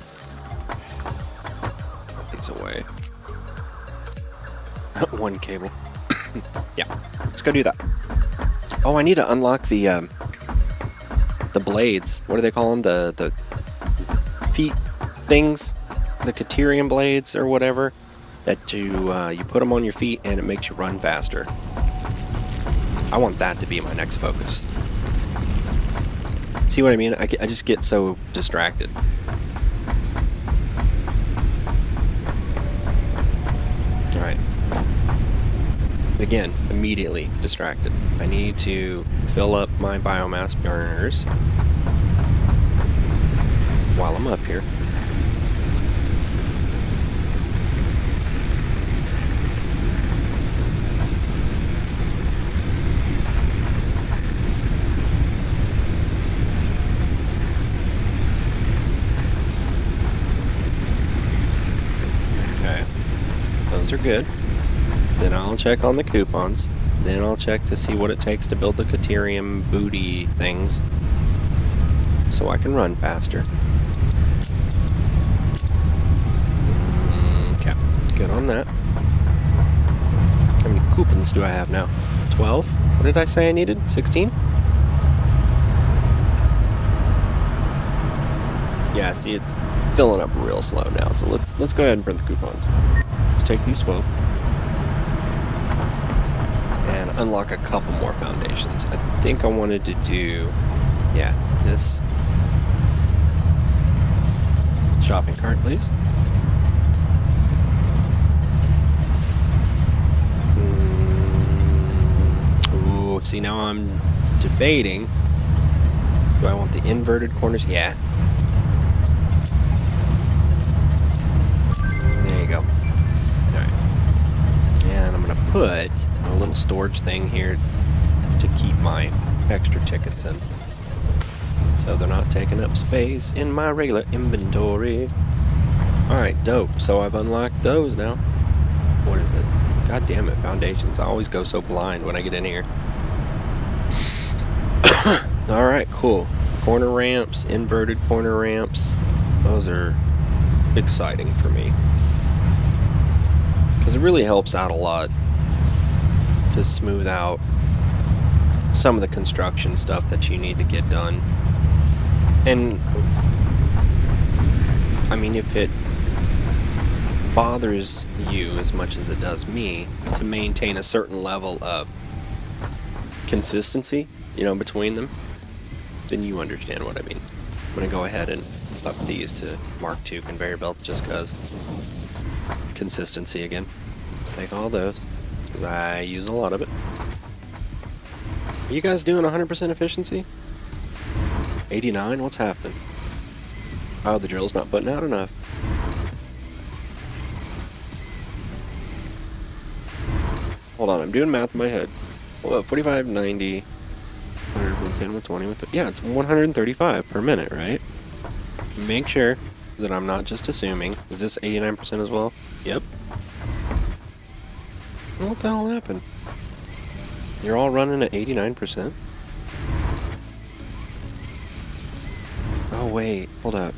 Put these away. One cable. Yeah, let's go do that. Oh, I need to unlock the blades. What do they call them? The feet things, the Caterium blades or whatever. That you put them on your feet and it makes you run faster. I want that to be my next focus. See what I mean? I just get so distracted. Alright. Again, immediately distracted. I need to fill up my biomass burners while I'm up here. Okay, those are good. Then I'll check on the coupons. Then I'll check to see what it takes to build the Caterium booty things so I can run faster. Okay, good on that. How many coupons do I have now? 12? What did I say I needed? 16? Yeah, see, it's filling up real slow now, so let's go ahead and print the coupons. Let's take these 12. And unlock a couple more foundations. I think I wanted to do, yeah, this. Shopping cart, please. Ooh, see, now I'm debating. Do I want the inverted corners? Yeah. There you go. Alright. And I'm going to put a little storage thing here to keep my extra tickets in. So they're not taking up space in my regular inventory. Alright, dope. So I've unlocked those now. What is it? God damn it, foundations. I always go so blind when I get in here. Alright, cool. Corner ramps, inverted corner ramps. Those are exciting for me. Because it really helps out a lot to smooth out some of the construction stuff that you need to get done. And, I mean, if it bothers you as much as it does me to maintain a certain level of consistency, you know, between them, then you understand what I mean. I'm going to go ahead and up these to Mark II conveyor belts just because consistency again. Take all those because I use a lot of it. Are you guys doing 100% efficiency? 89? What's happening? Oh, the drill's not putting out enough. Hold on, I'm doing math in my head. Hold up, 45, 90, 100, 110, 120, 130. Yeah, it's 135 per minute, right? Make sure that I'm not just assuming. Is this 89% as well? Yep. What the hell happened? You're all running at 89%? Oh wait, hold up.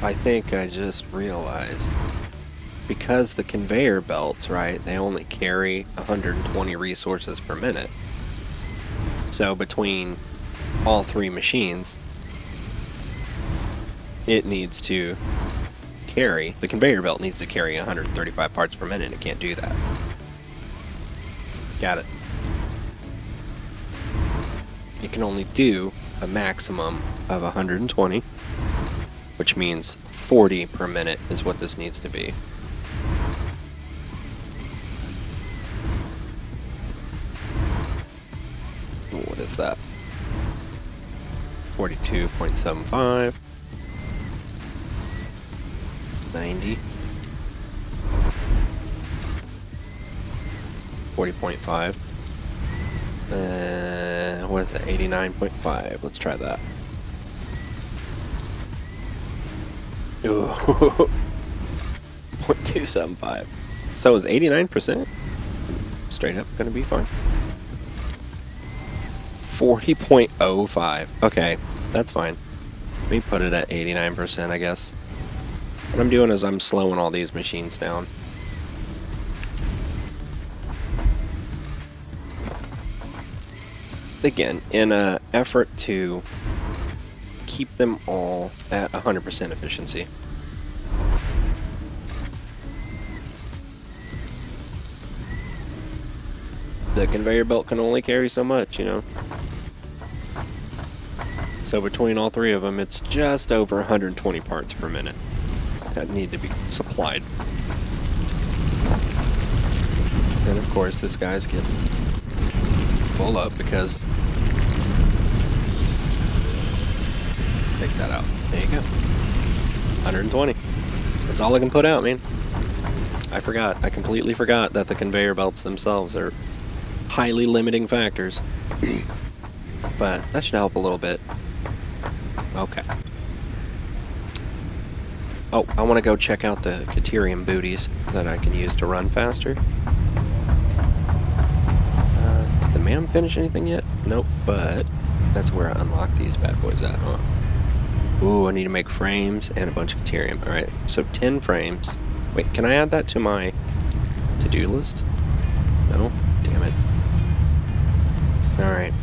I think I just realized. Because the conveyor belts, right, they only carry 120 resources per minute. So between all three machines, it needs to carry, the conveyor belt needs to carry 135 parts per minute. It can't do that. Got it. It can only do a maximum of 120, which means 40 per minute is what this needs to be. What is that? 42.75. 90. 40.5. What is that? 89.5. Let's try that. Ooh. 0.275. So is 89% straight up gonna be fine? 40.05. Okay, that's fine. Let me put it at 89%, I guess. What I'm doing is I'm slowing all these machines down. Again, in an effort to keep them all at 100% efficiency. The conveyor belt can only carry so much, you know. So between all three of them, it's just over 120 parts per minute that need to be supplied. And of course, this guy's getting full up because... Take that out. There you go. 120. That's all I can put out, man. I forgot. I completely forgot that the conveyor belts themselves are highly limiting factors. But that should help a little bit. Okay. Oh, I want to go check out the Caterium booties that I can use to run faster. Did the man finish anything yet? Nope, but that's where I unlock these bad boys at, huh? Ooh, I need to make frames and a bunch of Caterium. Alright, so 10 frames. Wait, can I add that to my to-do list? No? Damn it. Alright.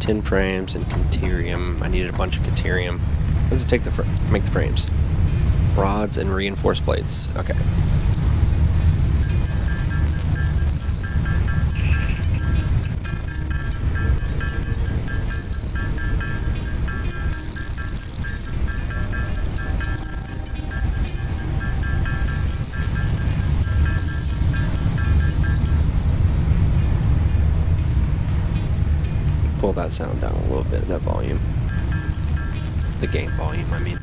10 frames and Caterium. I needed a bunch of Caterium. What does it take to make the frames? Rods and reinforced plates. Okay. Pull that sound down a little bit, that volume. The game volume, I mean.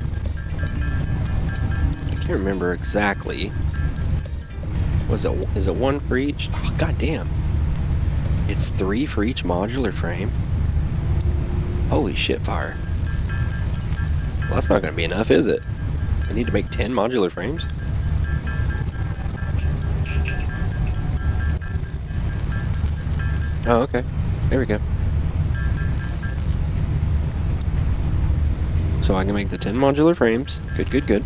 I can't remember exactly. Is it one for each? Oh, god damn. It's 3 for each modular frame. Holy shit fire. Well, that's not going to be enough, is it? I need to make 10 modular frames? Oh, okay. There we go. So I can make the 10 modular frames. Good, good, good.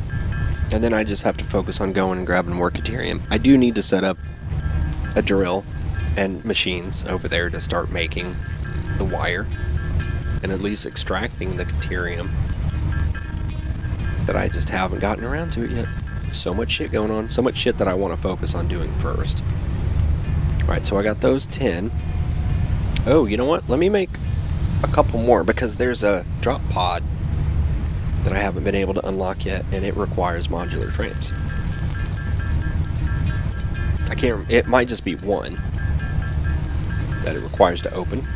And then I just have to focus on going and grabbing more Caterium. I do need to set up a drill and machines over there to start making the wire and at least extracting the Caterium that I just haven't gotten around to it yet. So much shit going on. So much shit that I want to focus on doing first. Alright, so I got those 10. Oh, you know what? Let me make a couple more because there's a drop pod that I haven't been able to unlock yet, and it requires modular frames. I can't, it might just be one that it requires to open.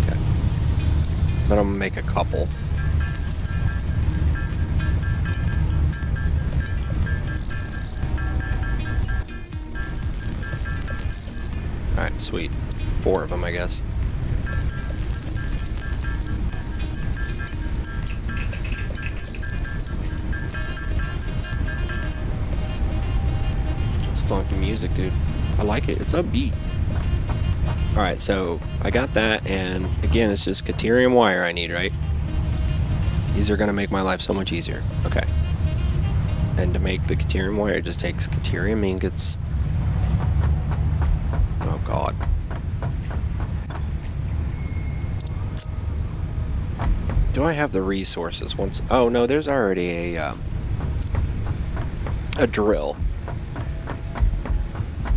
Okay. But I'm gonna make a couple. Alright, sweet. 4 of them, I guess. Funky music, dude. I like it. It's upbeat. Alright, so I got that, and again, it's just Caterium wire I need, right? These are going to make my life so much easier. Okay. And to make the Caterium wire, it just takes Caterium ingots. Oh, God. Do I have the resources once? Oh no, there's already a drill.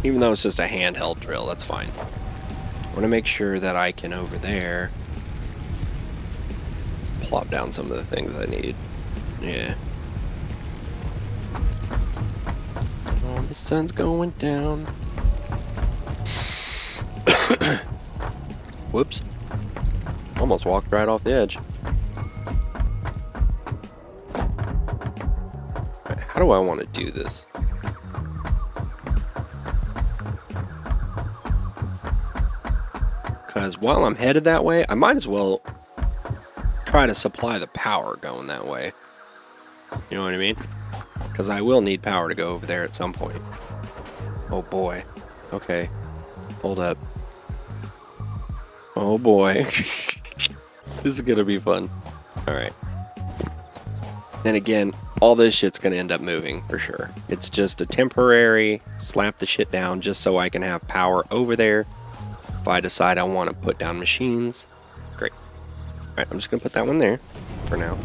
Even though it's just a handheld drill, that's fine. I want to make sure that I can over there plop down some of the things I need. Yeah. Oh, the sun's going down. Whoops. Almost walked right off the edge. Right, how do I want to do this? Because while I'm headed that way, I might as well try to supply the power going that way. You know what I mean? Because I will need power to go over there at some point. Oh boy. Okay. Hold up. Oh boy. This is gonna be fun. Alright. Then again, all this shit's gonna end up moving for sure. It's just a temporary slap the shit down just so I can have power over there. If I decide I want to put down machines, great. Alright, I'm just gonna put that one there for now.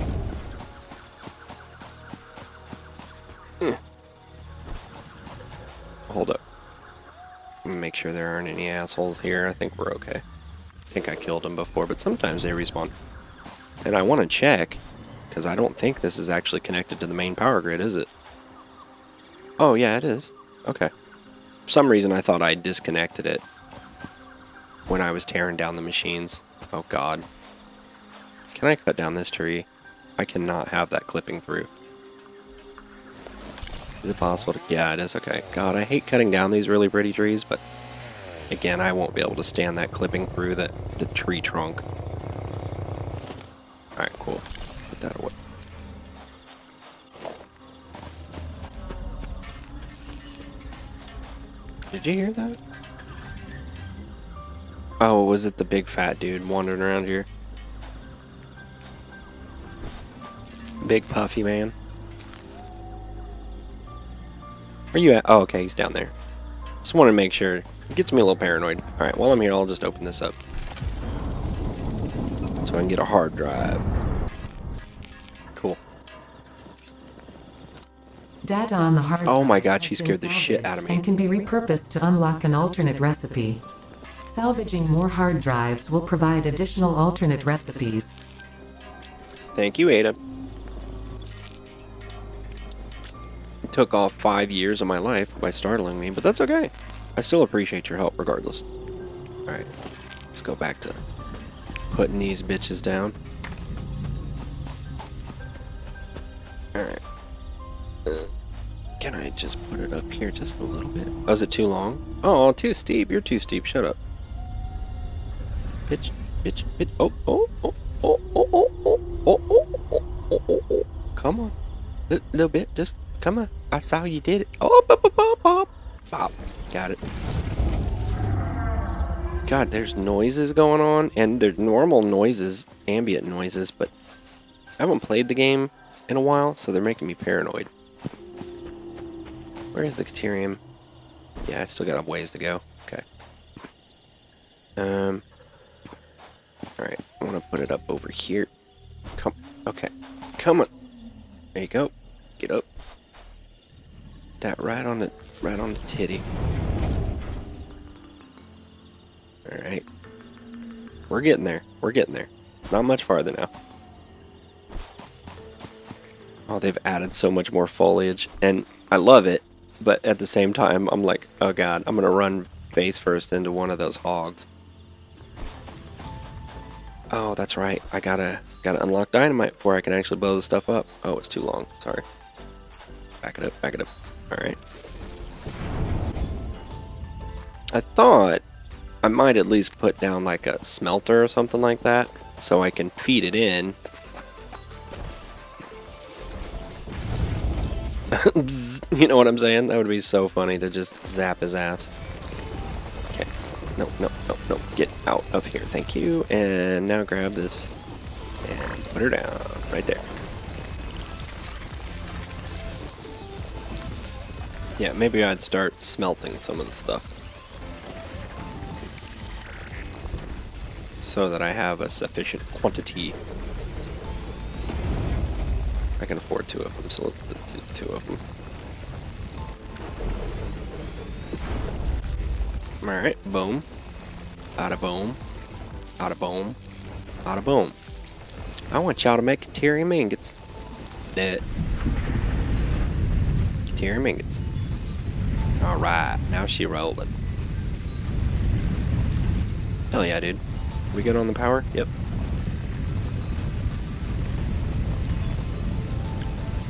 Hold up. Make sure there aren't any assholes here. I think we're okay. I think I killed them before, but sometimes they respawn. And I want to check, because I don't think this is actually connected to the main power grid, is it? Oh, yeah, it is. Okay. For some reason, I thought I disconnected it when I was tearing down the machines. Oh, God. Can I cut down this tree? I cannot have that clipping through. Is it possible to... Yeah, it is. Okay. God, I hate cutting down these really pretty trees, but again, I won't be able to stand that clipping through the tree trunk. Alright, cool. Put that away. Did you hear that? Oh, was it the big fat dude wandering around here? Big puffy man. Where you at? Oh, okay, he's down there. Just want to make sure. It gets me a little paranoid. Alright, while I'm here, I'll just open this up. So I can get a hard drive. Cool. Data on the hard drive. Oh my god, she scared the shit out of me. And can be repurposed to unlock an alternate recipe. Salvaging more hard drives will provide additional alternate recipes. Thank you, Ada. It took off 5 years of my life by startling me, but that's okay. I still appreciate your help regardless. Alright, let's go back to putting these bitches down. Alright. Can I just put it up here just a little bit? Oh, is it too long? Oh, too steep. You're too steep. Shut up. Bitch, bitch, bitch. Oh, oh, oh, oh, oh, oh, oh, oh, oh, oh, oh, oh. Come on. Little bit. Just come on. I saw you did it. Oh, pop, pop, pop, pop. Pop. Got it. God, there's noises going on, and they're normal noises, ambient noises, but I haven't played the game in a while, so they're making me paranoid. Where is the Caterium? Yeah, I still got a ways to go. Okay. Alright, I want to put it up over here. Come, okay. Come on. There you go. Get up. That right on the titty. Alright. We're getting there. We're getting there. It's not much farther now. Oh, they've added so much more foliage, and I love it, but at the same time, I'm like, oh god, I'm gonna run face first into one of those hogs. Oh, that's right. I gotta unlock dynamite before I can actually blow the stuff up. Oh, it's too long. Sorry. Back it up. Back it up. Alright. I thought I might at least put down like a smelter or something like that so I can feed it in. You know what I'm saying? That would be so funny to just zap his ass. Okay. No, no, no, no. Get out of here. Thank you. And now grab this and put her down right there. Yeah, maybe I'd start smelting some of the stuff so that I have a sufficient quantity. I can afford 2 of them, so let's do 2 of them. Alright, boom. Bada boom. Bada boom. Bada boom. I want y'all to make Caterium ingots. Dead. Caterium ingots. Alright, now she rolling. Hell yeah, dude. We good on the power? Yep.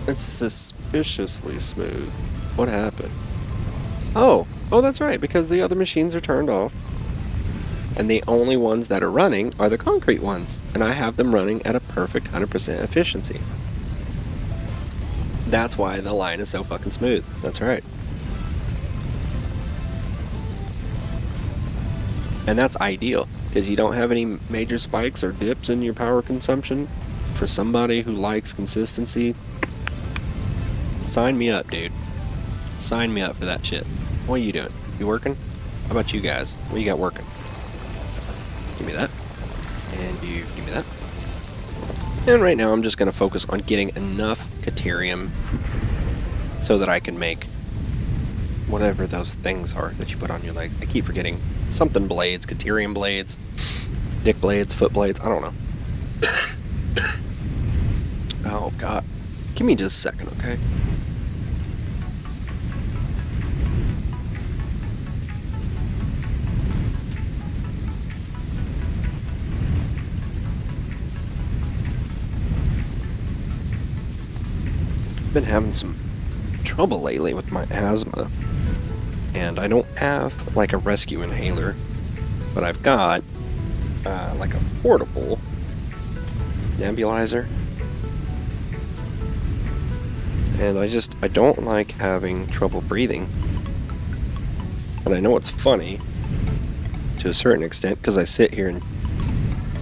It's suspiciously smooth. What happened? Oh, that's right, because the other machines are turned off. And the only ones that are running are the concrete ones. And I have them running at a perfect 100% efficiency. That's why the line is so fucking smooth. That's right. And that's ideal, because you don't have any major spikes or dips in your power consumption. For somebody who likes consistency, sign me up, dude. Sign me up for that shit. What are you doing? You working? How about you guys? What you got working? Give me that. And you give me that. And right now I'm just going to focus on getting enough Caterium so that I can make whatever those things are that you put on your legs. I keep forgetting. Something blades, Caterium blades, dick blades, foot blades, I don't know. Oh god. Give me just a second, okay? I've been having some trouble lately with my asthma. And I don't have like a rescue inhaler, but I've got like a portable nebulizer. And I don't like having trouble breathing. And I know it's funny to a certain extent because I sit here and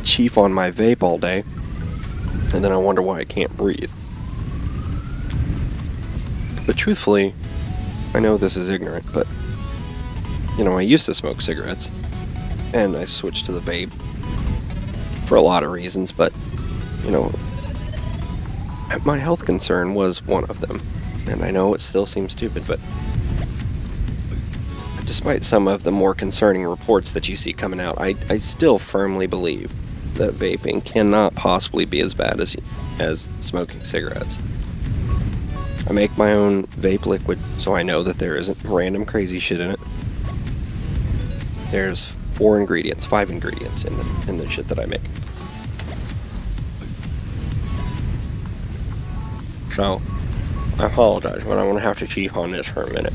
chief on my vape all day, and then I wonder why I can't breathe. But truthfully, I know this is ignorant, but you know, I used to smoke cigarettes, and I switched to the vape for a lot of reasons, but you know, my health concern was one of them. And I know it still seems stupid, but despite some of the more concerning reports that you see coming out, I still firmly believe that vaping cannot possibly be as bad as smoking cigarettes. I make my own vape liquid, so I know that there isn't random crazy shit in it. There's 5 ingredients in the shit that I make. So, I apologize, but I'm gonna have to chief on this for a minute.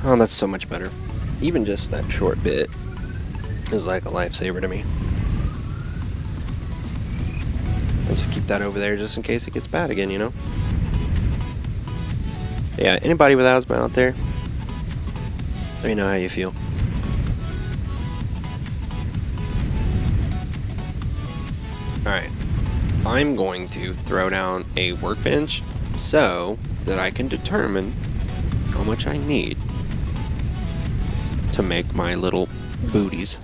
Oh, that's so much better. Even just that short bit is like a lifesaver to me. Let's just keep that over there just in case it gets bad again, you know? Yeah, anybody with asthma out there? Let me know how you feel. Alright. I'm going to throw down a workbench so that I can determine how much I need to make my little booties.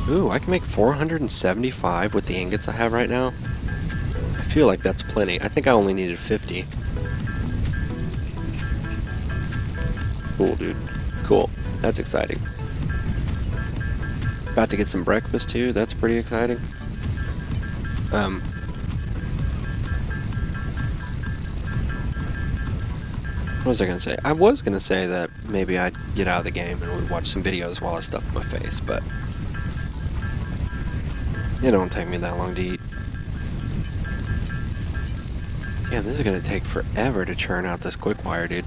Ooh, I can make 475 with the ingots I have right now. I feel like that's plenty. I think I only needed 50. Cool, dude. Cool. That's exciting. About to get some breakfast too. That's pretty exciting. What was I gonna say? I was gonna say that maybe I'd get out of the game and we'd watch some videos while I stuffed my face, but it don't take me that long to eat. Damn, this is gonna take forever to churn out this quick wire, dude.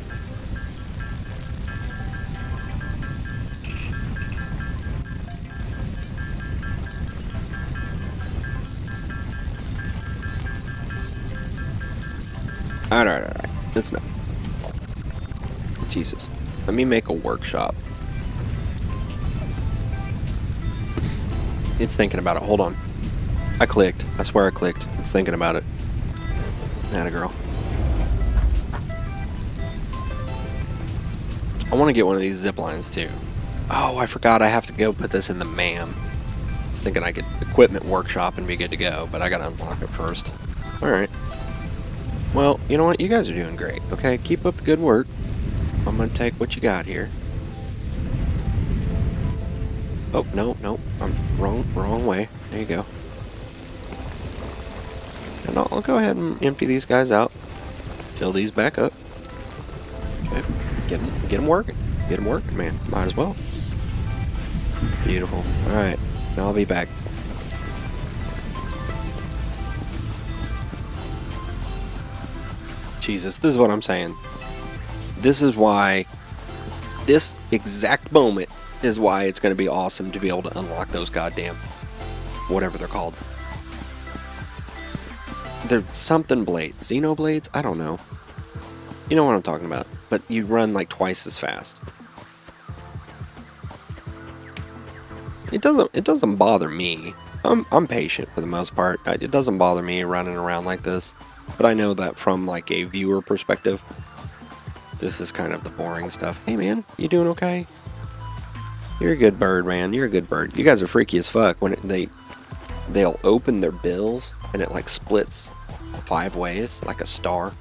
Alright. That's not. Jesus. Let me make a workshop. It's thinking about it. Hold on. I clicked. I swear I clicked. It's thinking about it. Atta girl. I want to get one of these zip lines too. Oh, I forgot I have to go put this in the MAM. I was thinking I could equipment workshop and be good to go, but I gotta unlock it first. Alright. Well, you know what? You guys are doing great, okay? Keep up the good work. I'm gonna take what you got here. Oh, no. I'm wrong way. There you go. And I'll go ahead and empty these guys out. Fill these back up. Okay. Get them working. Get them working, man. Might as well. Beautiful. Alright. Now I'll be back. Jesus, this is what I'm saying. This is why, this exact moment is why it's going to be awesome to be able to unlock those goddamn, whatever they're called. They're something blades. Xenoblades? I don't know. You know what I'm talking about. But you run like twice as fast. It doesn't bother me. I'm patient for the most part. It doesn't bother me running around like this. But I know that from like a viewer perspective, this is kind of the boring stuff. Hey man, you doing okay? You're a good bird, man. You're a good bird. You guys are freaky as fuck when they'll open their bills and it like splits 5 ways like a star,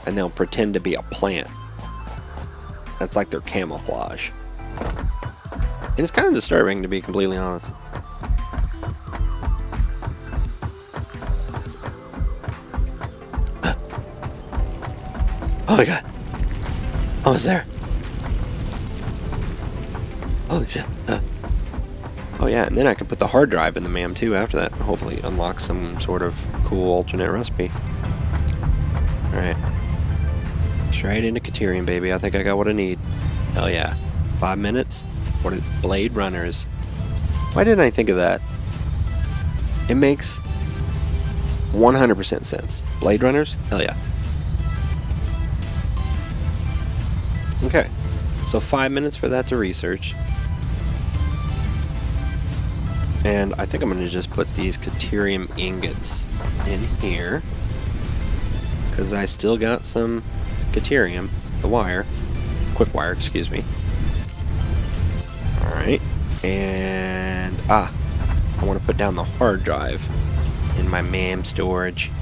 and they'll pretend to be a plant. That's like their camouflage. And it's kind of disturbing, to be completely honest. Oh my god. Oh, it's there. Holy shit. Oh yeah, and then I can put the hard drive in the MAM too after that. Hopefully unlock some sort of cool alternate recipe. Alright. Straight into Caterium, baby. I think I got what I need. Hell yeah. 5 minutes? What is Blade Runners? Why didn't I think of that? It makes 100% sense. Blade Runners? Hell yeah. Okay, so 5 minutes for that to research. And I think I'm going to just put these Caterium ingots in here, because I still got some Caterium, the wire, quick wire, excuse me. Alright, and I want to put down the hard drive in my MAM storage.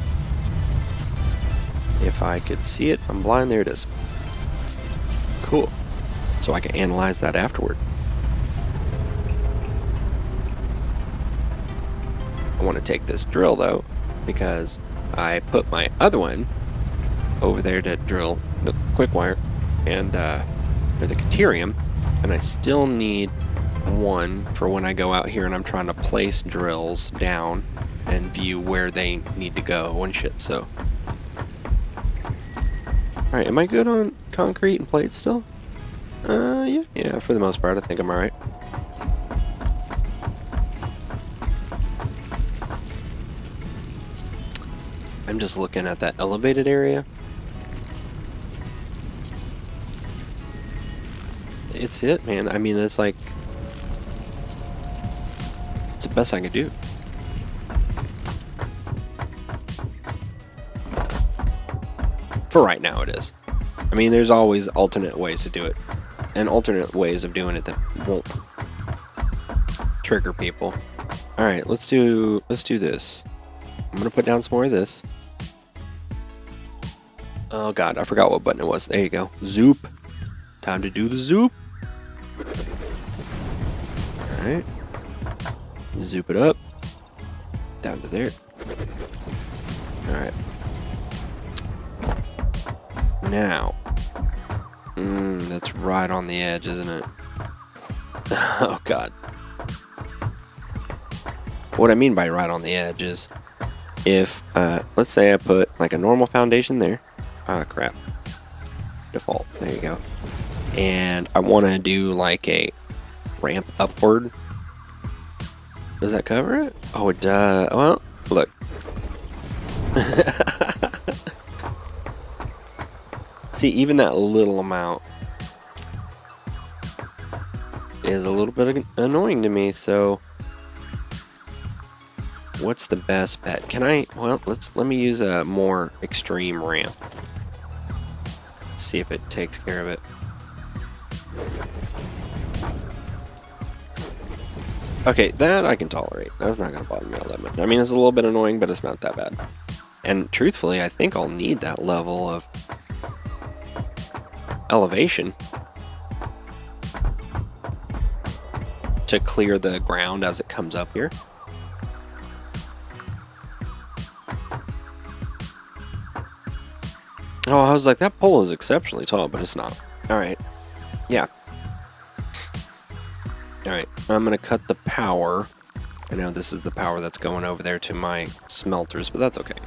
If I could see it, I'm blind, there it is. Cool. So I can analyze that afterward. I want to take this drill though, because I put my other one over there to drill the quick wire and or the Caterium, and I still need one for when I go out here and I'm trying to place drills down and view where they need to go and shit. So alright, am I good on concrete and plate still? Yeah, for the most part, I think I'm alright. I'm just looking at that elevated area. It's it, man. I mean, it's like, it's the best I can do. For right now, it is. I mean, there's always alternate ways to do it, and alternate ways of doing it that won't trigger people. All right, let's do this. I'm gonna put down some more of this. Oh god, I forgot what button it was. There you go. Zoop. Time to do the zoop. All right. Zoop it up. Down to there. Alright. Now. That's right on the edge, isn't it? Oh, God. What I mean by right on the edge is if, let's say I put like a normal foundation there. Ah, crap. Default. There you go. And I want to do like a ramp upward. Does that cover it? Oh, it does. Well, look. See, even that little amount is a little bit annoying to me, so what's the best bet? Can I, well, let me use a more extreme ramp. See if it takes care of it. Okay, that I can tolerate. That's not gonna bother me all that much. I mean, it's a little bit annoying, but it's not that bad. And truthfully, I think I'll need that level of elevation to clear the ground as it comes up here. Oh, I was like, that pole is exceptionally tall, but it's not. Alright. Yeah. Alright, I'm going to cut the power. I know this is the power that's going over there to my smelters, but that's okay.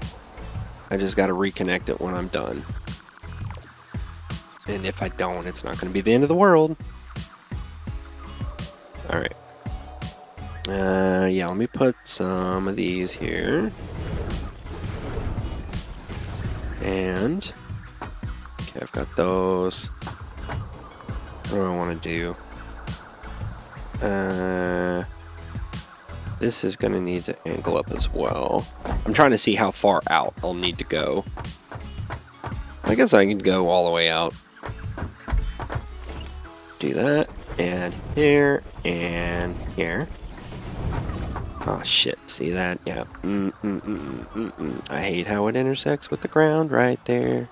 I just got to reconnect it when I'm done. And if I don't, it's not going to be the end of the world. Alright. Yeah, let me put some of these here. And okay, I've got those. What do I want to do? This is going to need to angle up as well. I'm trying to see how far out I'll need to go. I guess I can go all the way out. Do that, and here, and here. Oh shit, see that? Yeah. I hate how it intersects with the ground right there.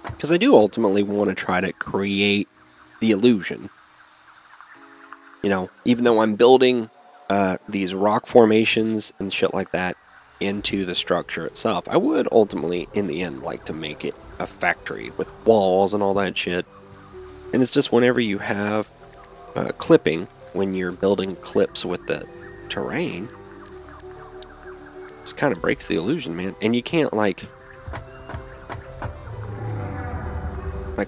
Because I do ultimately want to try to create the illusion. You know, even though I'm building these rock formations and shit like that into the structure itself, I would ultimately, in the end, like to make it a factory with walls and all that shit. And it's just whenever you have clipping, when you're building clips with the terrain, this kind of breaks the illusion, man. And you can't like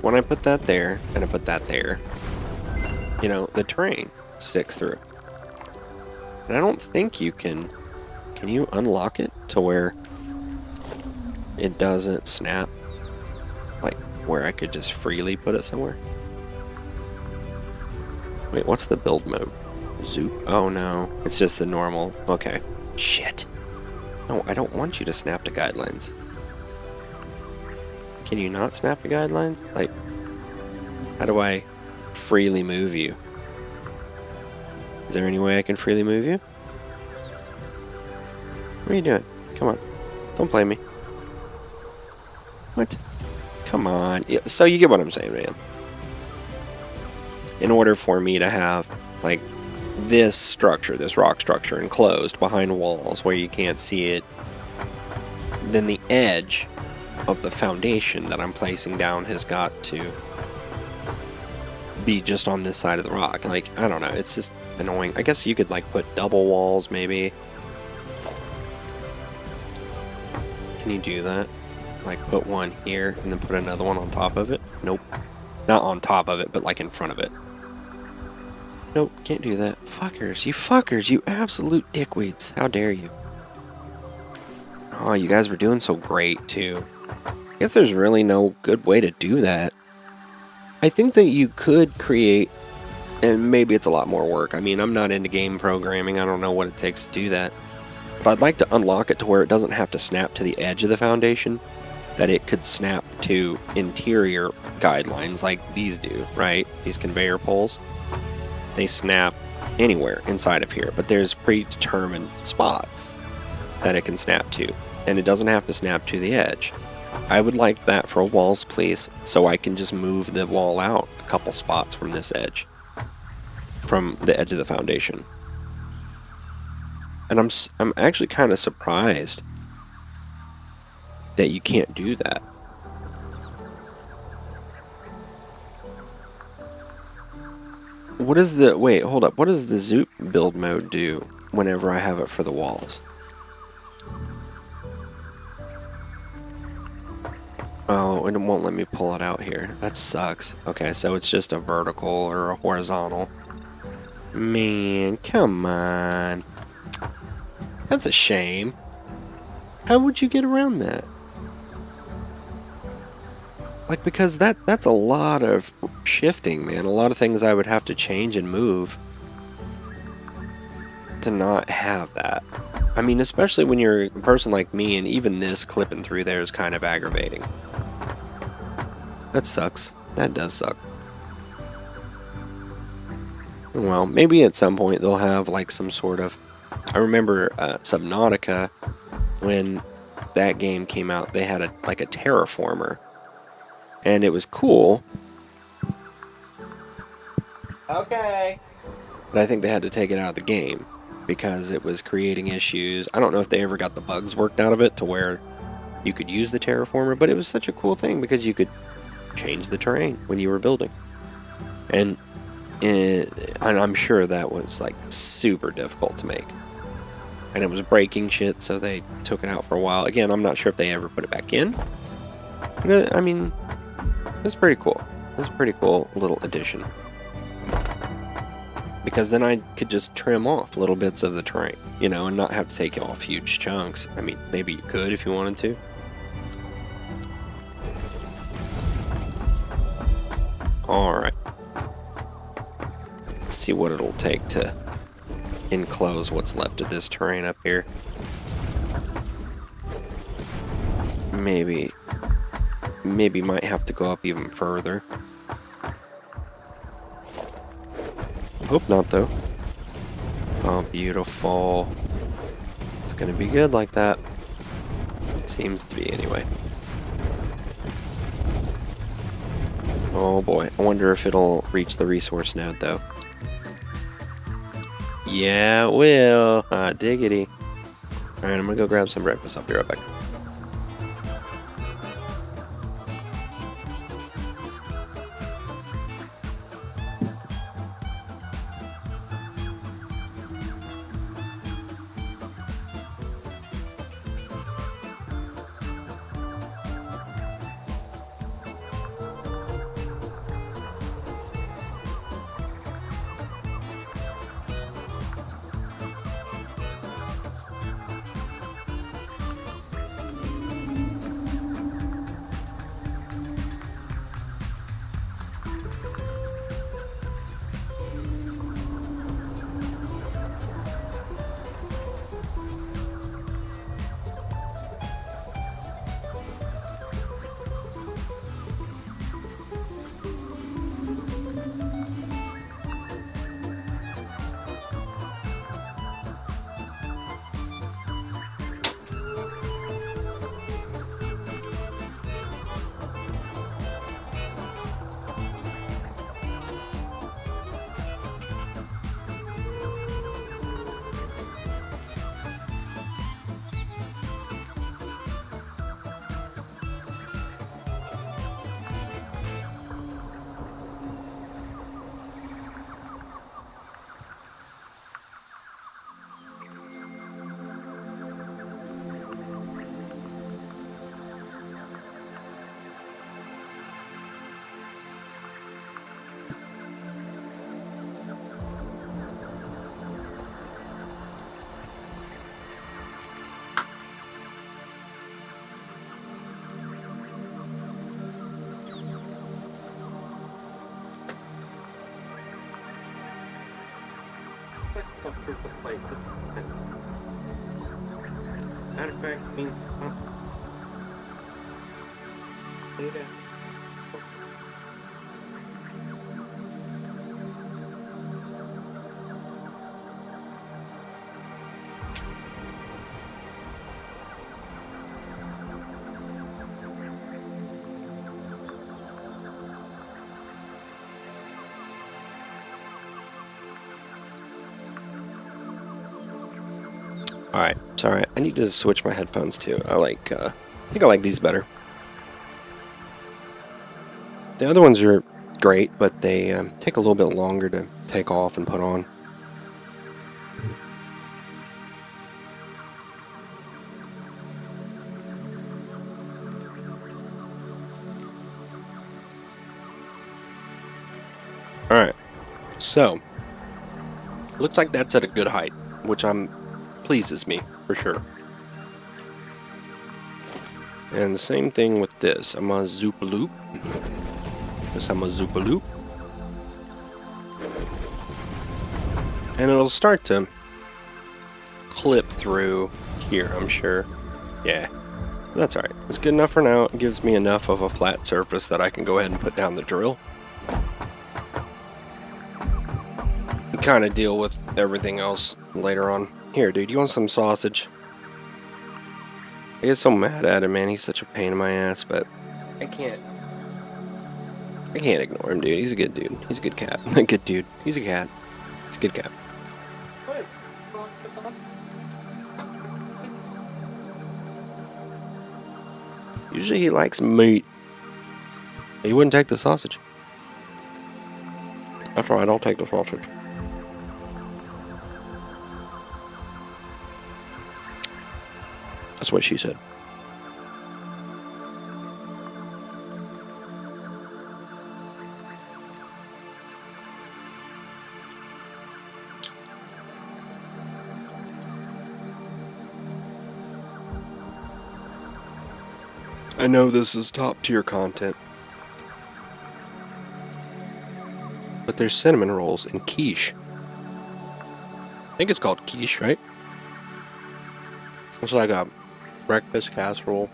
when I put that there and I put that there, you know, the terrain sticks through. And I don't think you can you unlock it to where it doesn't snap? Like where I could just freely put it somewhere? Wait, what's the build mode? Zoop? Oh no, it's just the normal. Okay. Shit. No, I don't want you to snap to guidelines. Can you not snap to guidelines? Like, how do I freely move you? Is there any way I can freely move you? What are you doing? Come on. Don't blame me. What? Come on. Yeah, so you get what I'm saying, man. In order for me to have, like, this structure, this rock structure, enclosed behind walls where you can't see it, then the edge of the foundation that I'm placing down has got to be just on this side of the rock. Like, I don't know, it's just annoying. I guess you could, like, put double walls, maybe. Can you do that? Like, put one here and then put another one on top of it? Nope. Not on top of it, but, like, in front of it. Nope, can't do that. Fuckers, you absolute dickweeds. How dare you? Oh, you guys were doing so great, too. I guess there's really no good way to do that. I think that you could create, and maybe it's a lot more work. I mean, I'm not into game programming. I don't know what it takes to do that. But I'd like to unlock it to where it doesn't have to snap to the edge of the foundation. That it could snap to interior guidelines like these do, right? These conveyor poles. They snap anywhere inside of here, but there's predetermined spots that it can snap to, and it doesn't have to snap to the edge. I would like that for walls, please, so I can just move the wall out a couple spots from this edge, from the edge of the foundation. And I'm actually kind of surprised that you can't do that. What is the, wait, hold up. What does the Zoop build mode do whenever I have it for the walls? Oh, it won't let me pull it out here. That sucks. Okay, so it's just a vertical or a horizontal. Man, come on. That's a shame. How would you get around that? Like, because that's a lot of shifting, man. A lot of things I would have to change and move to not have that. I mean, especially when you're a person like me, and even this clipping through there is kind of aggravating. That sucks. That does suck. Well, maybe at some point they'll have like some sort of... I remember Subnautica, when that game came out, they had like a terraformer. And it was cool. Okay. But I think they had to take it out of the game because it was creating issues. I don't know if they ever got the bugs worked out of it to where you could use the terraformer, but it was such a cool thing because you could change the terrain when you were building. And I'm sure that was like super difficult to make. And it was breaking shit, so they took it out for a while. Again, I'm not sure if they ever put it back in. But, I mean, it's pretty cool. It's a pretty cool little addition. Because then I could just trim off little bits of the terrain, you know, and not have to take off huge chunks. I mean, maybe you could if you wanted to. Alright. Let's see what it'll take to enclose what's left of this terrain up here. Maybe might have to go up even further. Hope not, though. Oh, beautiful. It's gonna be good like that. It seems to be, anyway. Oh boy, I wonder if it'll reach the resource node, though. Yeah, it will. Ah, diggity. Alright, I'm gonna go grab some breakfast. I'll be right back. Matter of fact, I mean, Alright, sorry. I need to switch my headphones too. I think I like these better. The other ones are great, but they take a little bit longer to take off and put on. Alright, so looks like that's at a good height, which pleases me for sure. And the same thing with this. I'm gonna zoop a loop. I'm gonna zoop a loop. And it'll start to clip through here, I'm sure. Yeah, that's alright. It's good enough for now. It gives me enough of a flat surface that I can go ahead and put down the drill. Kind of deal with everything else later on. Here, dude, you want some sausage? I get so mad at him, man. He's such a pain in my ass, but I can't ignore him, dude. He's a good dude. He's a good cat. A good dude. He's a cat. He's a good cat. Usually he likes meat. He wouldn't take the sausage. That's alright, I'll take the sausage. That's what she said. I know this is top tier content, but there's cinnamon rolls and quiche. I think it's called quiche, right? It's like a breakfast casserole.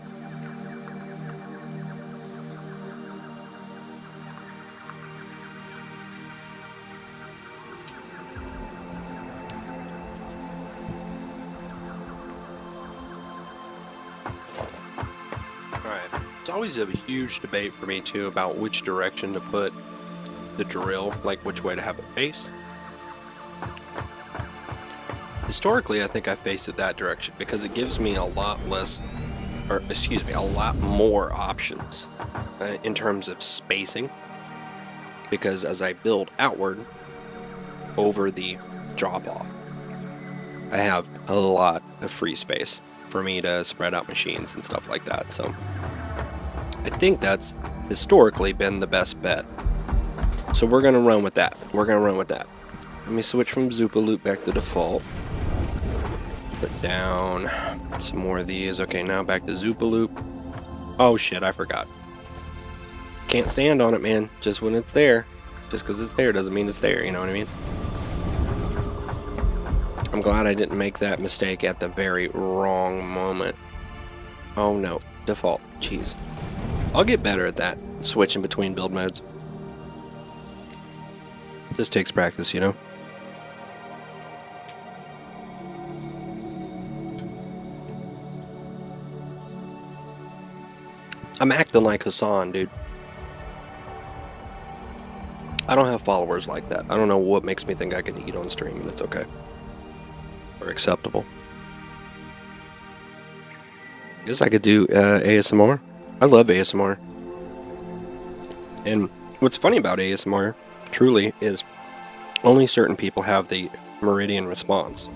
Alright, it's always a huge debate for me too about which direction to put the drill, like which way to have it faced. Historically, I think I faced it that direction because it gives me a lot more options in terms of spacing. Because as I build outward over the drop off, I have a lot of free space for me to spread out machines and stuff like that. So I think that's historically been the best bet. So we're gonna run with that. Let me switch from Zupa Loop back to default. Put down some more of these. Okay, now back to Zupa Loop. Oh shit, I forgot. Can't stand on it, man. Just when it's there. Just because it's there doesn't mean it's there, you know what I mean? I'm glad I didn't make that mistake at the very wrong moment. Oh no, default. Jeez. I'll get better at that, switching between build modes. Just takes practice, you know? I'm acting like Hassan, dude. I don't have followers like that. I don't know what makes me think I can eat on stream and it's okay. Or acceptable. I guess I could do ASMR. I love ASMR. And what's funny about ASMR, truly, is only certain people have the meridian response.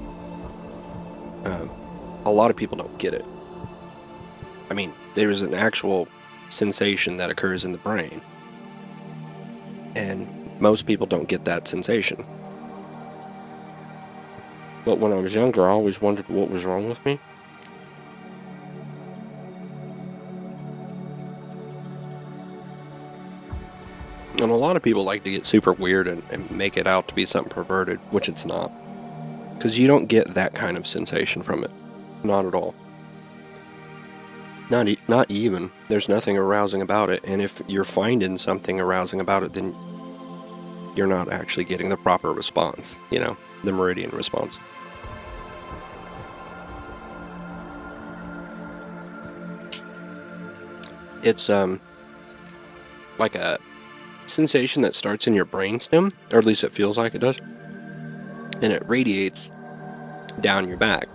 A lot of people don't get it. I mean, there's an actual sensation that occurs in the brain. And most people don't get that sensation. But when I was younger, I always wondered what was wrong with me. And a lot of people like to get super weird and make it out to be something perverted, which it's not. Because you don't get that kind of sensation from it. Not at all. Not even. There's nothing arousing about it. And if you're finding something arousing about it, then you're not actually getting the proper response. You know, the meridian response. It's like a sensation that starts in your brainstem, or at least it feels like it does, and it radiates down your back,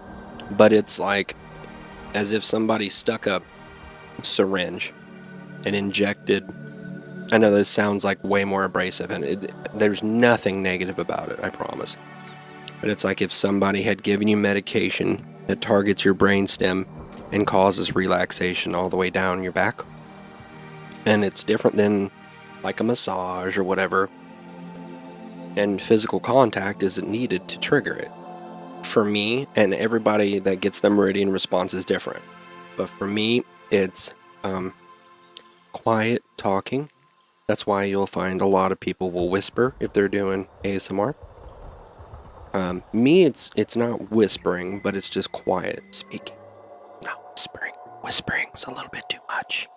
but it's like as if somebody stuck a syringe and injected. I know this sounds like way more abrasive, and there's nothing negative about it, I promise. But it's like if somebody had given you medication that targets your brainstem and causes relaxation all the way down your back. And it's different than like a massage or whatever. And physical contact isn't needed to trigger it. For me, and everybody that gets the meridian response is different. But for me, it's quiet talking. That's why you'll find a lot of people will whisper if they're doing ASMR. Me, it's not whispering, but it's just quiet speaking. Not whispering. Whispering's a little bit too much.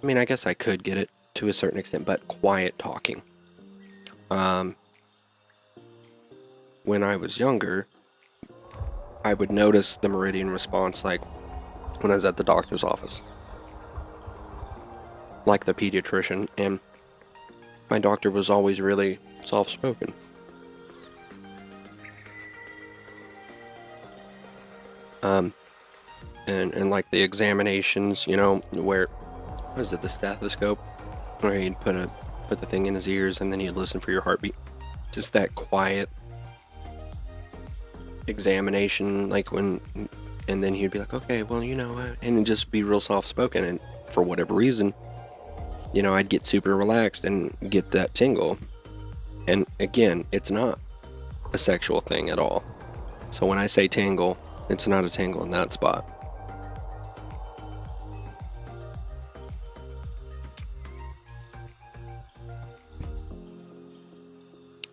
I mean, I guess I could get it to a certain extent, but quiet talking. When I was younger, I would notice the meridian response like when I was at the doctor's office. Like the pediatrician, and my doctor was always really soft-spoken. And like the examinations, you know, where was it, the stethoscope, where he'd put the thing in his ears and then he'd listen for your heartbeat. Just that quiet examination, like when, and then he'd be like, okay, well, you know, and just be real soft-spoken, and for whatever reason, you know, I'd get super relaxed and get that tingle. And again, it's not a sexual thing at all. So when I say tingle, it's not a tingle in that spot.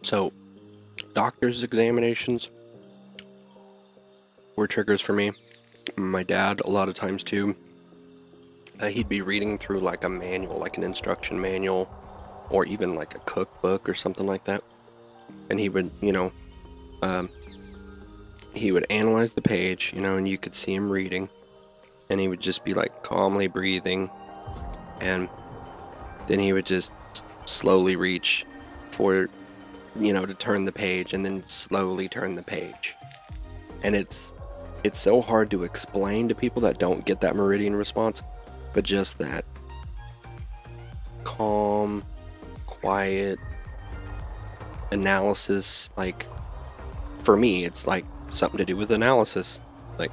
So, doctor's examinations were triggers for me. My dad, a lot of times too. He'd be reading through like a manual, like an instruction manual, or even like a cookbook or something like that. And he would, you know, he would analyze the page, you know, and you could see him reading. And he would just be like calmly breathing. And then he would just slowly reach for, you know, to turn the page, and then slowly turn the page. And it's so hard to explain to people that don't get that meridian response. But just that calm, quiet analysis, like, for me, it's like something to do with analysis. Like,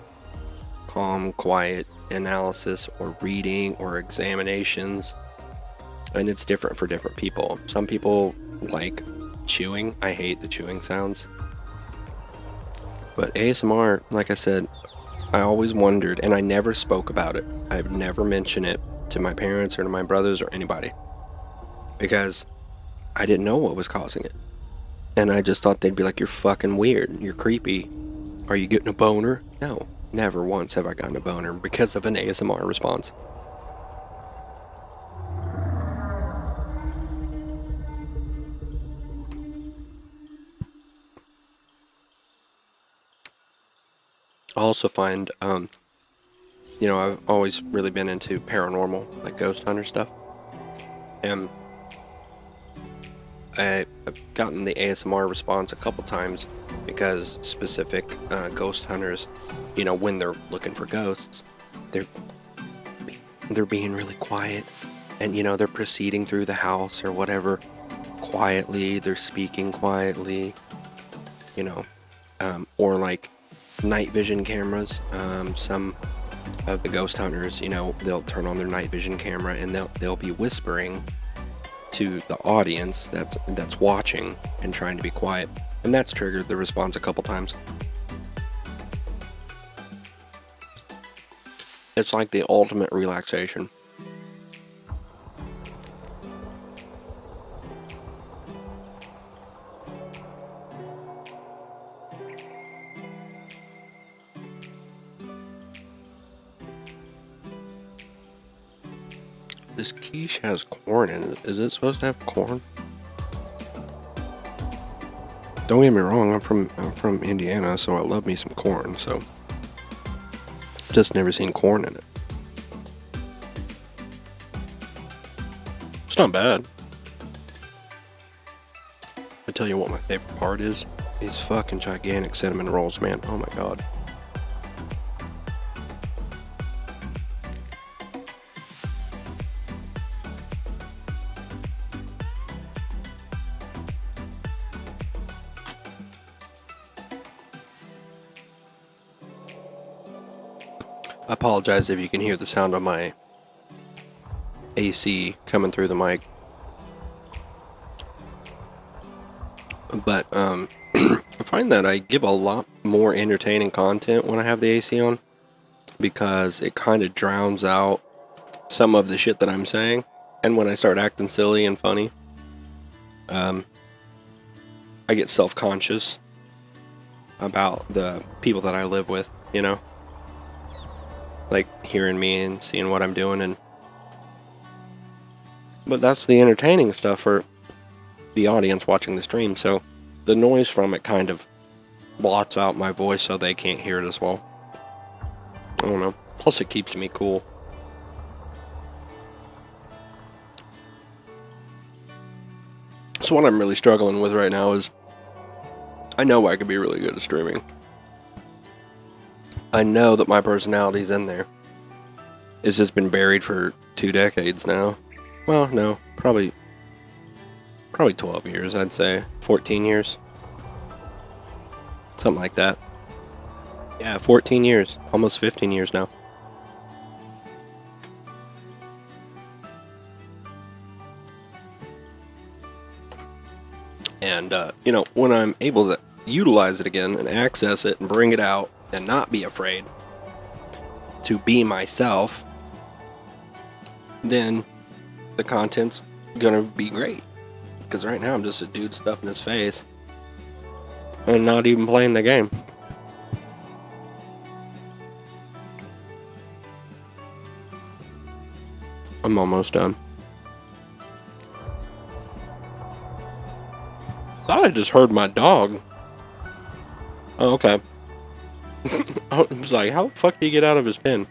calm, quiet analysis, or reading, or examinations. And it's different for different people. Some people like chewing. I hate the chewing sounds. But ASMR, like I said, I always wondered, and I never spoke about it. I've never mentioned it to my parents or to my brothers or anybody, because I didn't know what was causing it. And I just thought they'd be like, you're fucking weird, you're creepy, are you getting a boner? No, never once have I gotten a boner because of an ASMR response. I also find, you know, I've always really been into paranormal, like ghost hunter stuff. And I've gotten the ASMR response a couple times because specific ghost hunters, you know, when they're looking for ghosts, they're being really quiet, and, you know, they're proceeding through the house or whatever quietly, they're speaking quietly, you know, or like night vision cameras. Some of the ghost hunters, you know, they'll turn on their night vision camera and they'll be whispering to the audience that's watching and trying to be quiet, and that's triggered the response a couple times. It's like the ultimate relaxation. This quiche has corn in it. Is it supposed to have corn? Don't get me wrong, I'm from Indiana, so I love me some corn, so just never seen corn in it. It's not bad. I tell you what my favorite part is these fucking gigantic cinnamon rolls, man. Oh my god. I apologize if you can hear the sound of my AC coming through the mic. But I find that I give a lot more entertaining content when I have the AC on, because it kind of drowns out some of the shit that I'm saying. And when I start acting silly and funny, I get self-conscious about the people that I live with, you know? Like hearing me and seeing what I'm doing, but that's the entertaining stuff for the audience watching the stream, so the noise from it kind of blots out my voice so they can't hear it as well. I don't know. Plus it keeps me cool. So what I'm really struggling with right now is, I know I could be really good at streaming. I know that my personality's in there. It's just been buried for 2 decades now. Well, no, probably 12 years, I'd say. 14 years. Something like that. Yeah, 14 years. Almost 15 years now. And, you know, when I'm able to utilize it again and access it and bring it out and not be afraid to be myself, then the content's gonna be great. Because right now I'm just a dude stuffing his face and not even playing the game. I'm almost done. Thought I just heard my dog. Oh, okay. I was like, how the fuck do you get out of his pen?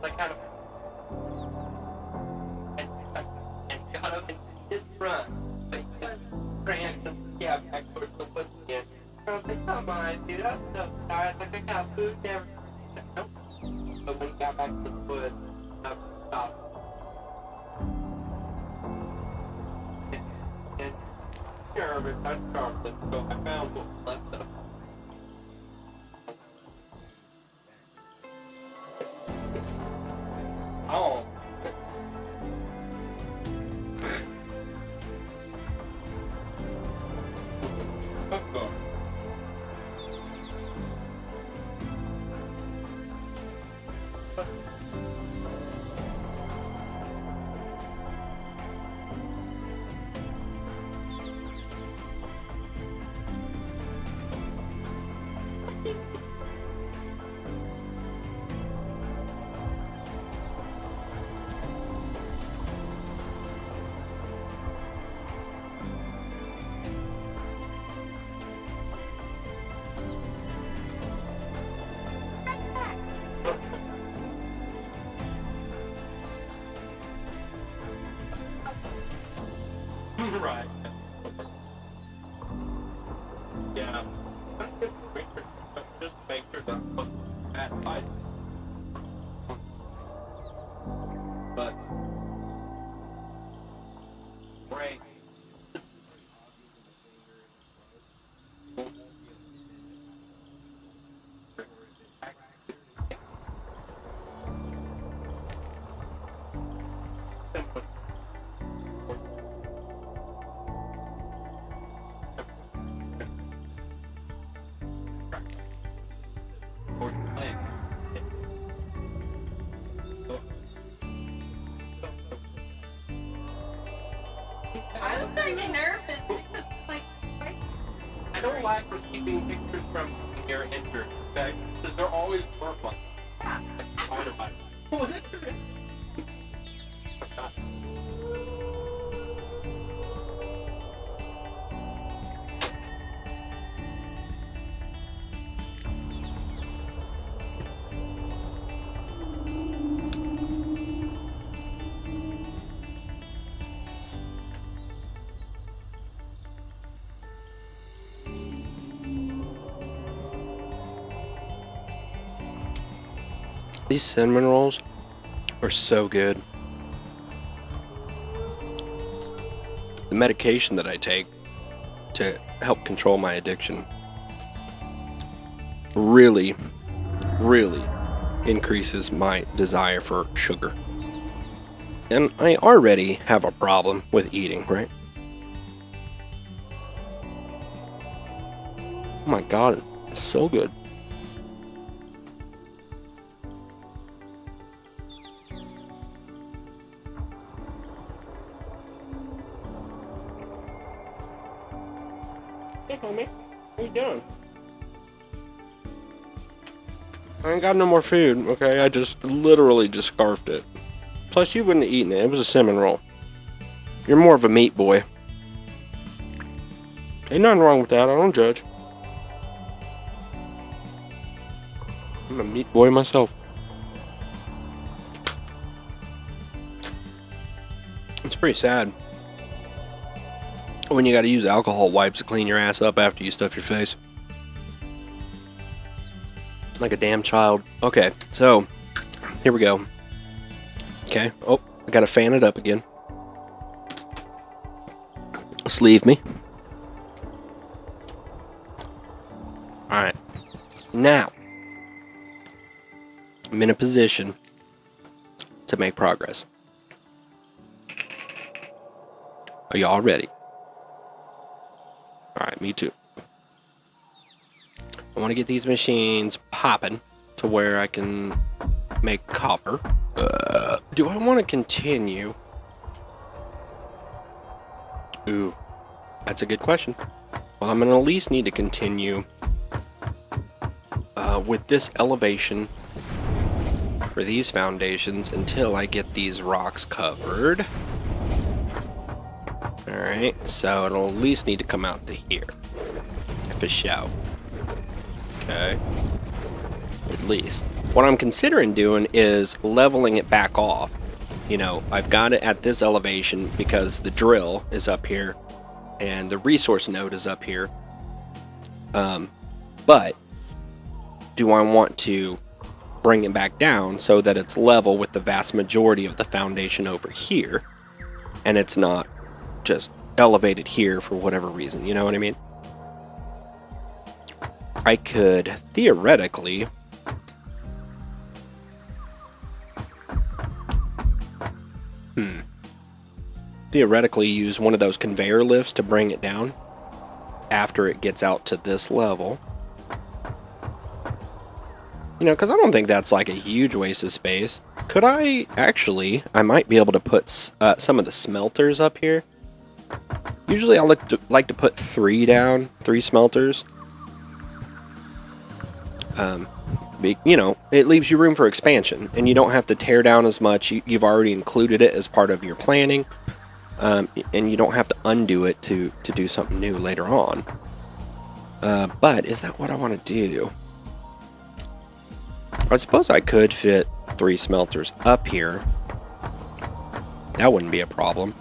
I kind of and got up and did run, but he just ran back towards the woods again. I was like, come on, dude, I'm so tired. Like, I got food and everything. Nope. But when he got back to the woods, I stopped. And nervous, I started, so I found what was left of it. Oh. Right. Yeah. Just make sure that at fight. But right. I was starting to get nervous because like I don't like receiving pictures from your injured, okay? Because they're always work ones. Yeah. What was it? These cinnamon rolls are so good. The medication that I take to help control my addiction really increases my desire for sugar. And I already have a problem with eating, right? Oh my god, it's so good. Hey, homie. How you doing? I ain't got no more food, okay? I just literally just scarfed it. Plus, you wouldn't have eaten it. It was a cinnamon roll. You're more of a meat boy. Ain't nothing wrong with that. I don't judge. I'm a meat boy myself. It's pretty sad when you gotta use alcohol wipes to clean your ass up after you stuff your face. Like a damn child. Okay, so here we go. Okay, oh, I gotta fan it up again. Sleeve me. Alright, now I'm in a position to make progress. Are y'all ready? Alright, me too. I want to get these machines popping to where I can make copper. Do I want to continue? Ooh, that's a good question. Well, I'm going to at least need to continue with this elevation for these foundations until I get these rocks covered. Alright, so it'll at least need to come out to here. If a shout. Okay. At least. What I'm considering doing is leveling it back off. You know, I've got it at this elevation because the drill is up here and the resource node is up here. But do I want to bring it back down so that it's level with the vast majority of the foundation over here, and it's not just elevated here for whatever reason, you know what I mean? I could theoretically use one of those conveyor lifts to bring it down after it gets out to this level. You know, because I don't think that's like a huge waste of space. Could I actually, I might be able to put some of the smelters up here. Usually I like to put 3 down, 3 smelters. You know, it leaves you room for expansion, and you don't have to tear down as much. You've already included it as part of your planning, and you don't have to undo it to do something new later on. But is that what I want to do? I suppose I could fit 3 smelters up here. That wouldn't be a problem.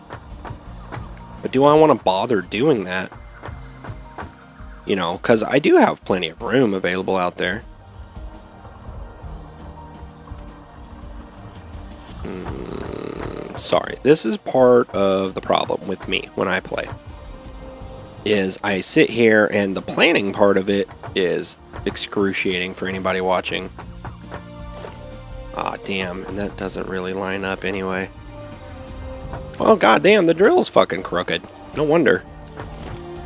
But do I want to bother doing that? You know, because I do have plenty of room available out there. Sorry, this is part of the problem with me when I play. Is I sit here and the planning part of it is excruciating for anybody watching. Ah, damn, and that doesn't really line up anyway. Well, goddamn, the drill's fucking crooked. No wonder.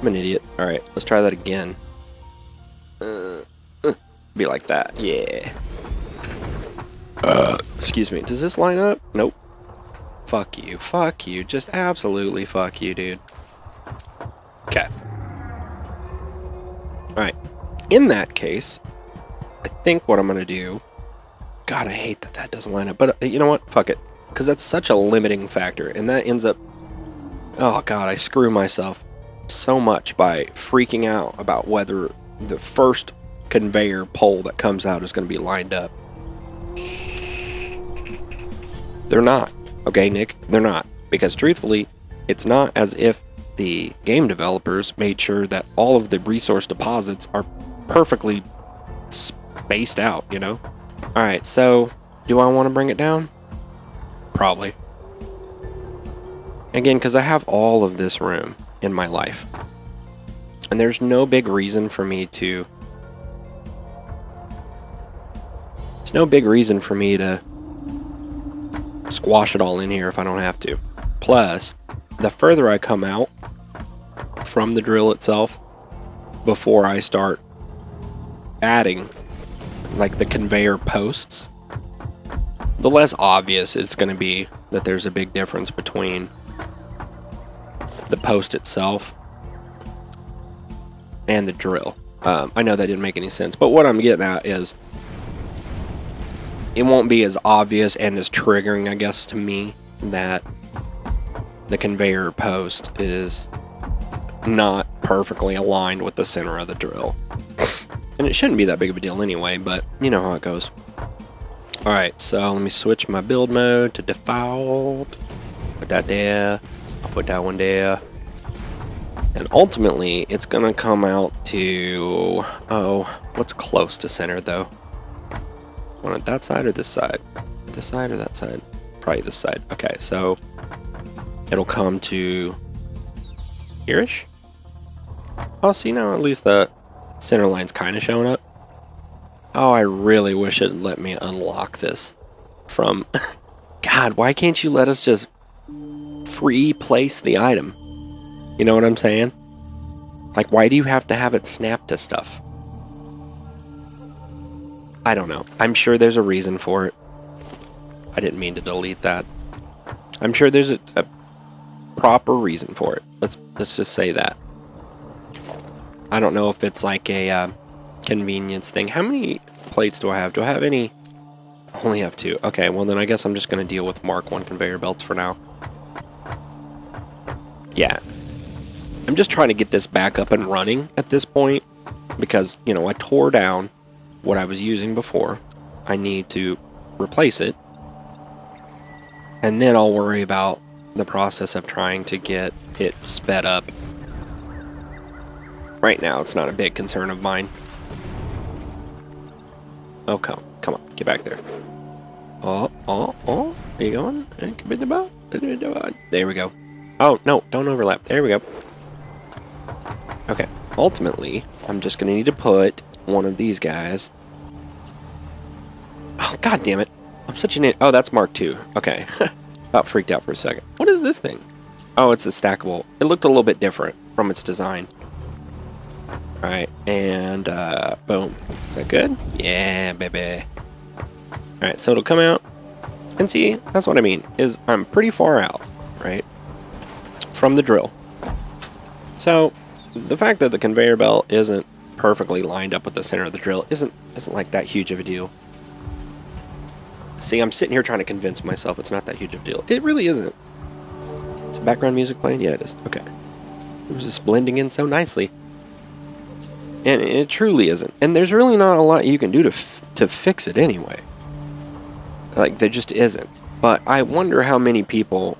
I'm an idiot. Alright, let's try that again. Be like that, yeah. Excuse me, does this line up? Nope. Fuck you, just absolutely fuck you, dude. Okay. Alright, in that case, I think what I'm gonna do... God, I hate that that doesn't line up, but you know what? Fuck it. Because that's such a limiting factor, and that ends up... Oh god, I screw myself so much by freaking out about whether the first conveyor pole that comes out is going to be lined up. They're not. Okay, Nick? They're not. Because truthfully, it's not as if the game developers made sure that all of the resource deposits are perfectly spaced out, you know? Alright, so do I want to bring it down? Probably. Again, because I have all of this room in my life. And there's no big reason for me to... There's no big reason for me to squash it all in here if I don't have to. Plus, the further I come out from the drill itself, before I start adding like the conveyor posts, the less obvious it's going to be that there's a big difference between the post itself and the drill. I know that didn't make any sense, but what I'm getting at is it won't be as obvious and as triggering, I guess, to me that the conveyor post is not perfectly aligned with the center of the drill. And it shouldn't be that big of a deal anyway, but you know how it goes. Alright, so let me switch my build mode to default. Put that there. I'll put that one there. And ultimately, it's going to come out to... Oh, what's close to center, though? Want it that side or this side? This side or that side? Probably this side. Okay, so it'll come to here-ish. Oh, see now at least the center line's kind of showing up. Oh, I really wish it let me unlock this from... God, why can't you let us just free place the item? You know what I'm saying? Like, why do you have to have it snap to stuff? I don't know. I'm sure there's a reason for it. I didn't mean to delete that. I'm sure there's a proper reason for it. Let's just say that. I don't know if it's like a convenience thing. How many plates do I have? Do I have any? I only have 2. Okay, well then I guess I'm just going to deal with Mark 1 conveyor belts for now. Yeah. I'm just trying to get this back up and running at this point because, you know, I tore down what I was using before. I need to replace it. And then I'll worry about the process of trying to get it sped up. Right now, it's not a big concern of mine. Oh, come on, get back there. Oh, are you going? There we go. Oh, no, don't overlap. There we go. Okay, ultimately, I'm just going to need to put one of these guys. Oh, god damn it. I'm such an idiot. Oh, that's Mark II. Okay. About freaked out for a second. What is this thing? Oh, it's a stackable. It looked a little bit different from its design. Alright, and boom. Is that good? Yeah, baby. Alright, so it'll come out. And see, that's what I mean, is I'm pretty far out, right? From the drill. So, the fact that the conveyor belt isn't perfectly lined up with the center of the drill isn't like that huge of a deal. See, I'm sitting here trying to convince myself it's not that huge of a deal. It really isn't. Is background music playing? Yeah, it is. Okay. It was just blending in so nicely. And it truly isn't. And there's really not a lot you can do to fix it anyway. Like, there just isn't. But I wonder how many people...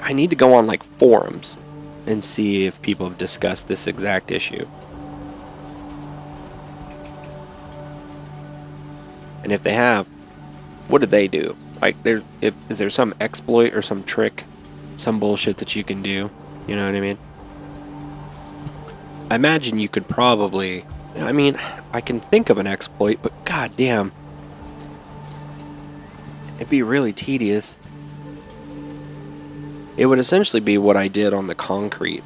I need to go on, like, forums and see if people have discussed this exact issue. And if they have, what did they do? Like, is there some exploit or some trick, some bullshit that you can do? You know what I mean? I imagine you could probably... I mean, I can think of an exploit, but goddamn, it'd be really tedious. It would essentially be what I did on the concrete.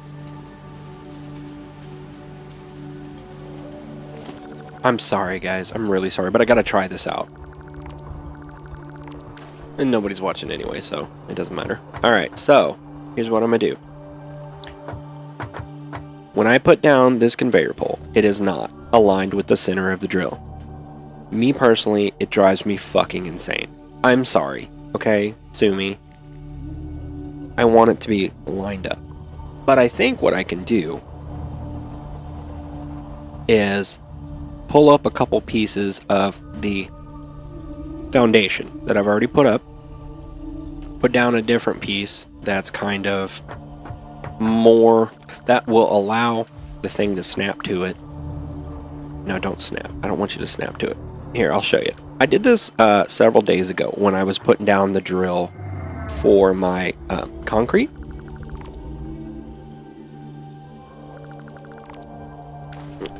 I'm sorry, guys. I'm really sorry, but I gotta try this out. And nobody's watching anyway, so it doesn't matter. Alright, so, here's what I'm gonna do. When I put down this conveyor pole, it is not aligned with the center of the drill. Me personally, it drives me fucking insane. I'm sorry, okay? Sue me. I want it to be lined up. But I think what I can do is pull up a couple pieces of the foundation that I've already put up, put down a different piece that's kind of more, that will allow the thing to snap to it. No, don't snap. I don't want you to snap to it. Here, I'll show you. I did this several days ago when I was putting down the drill for my concrete.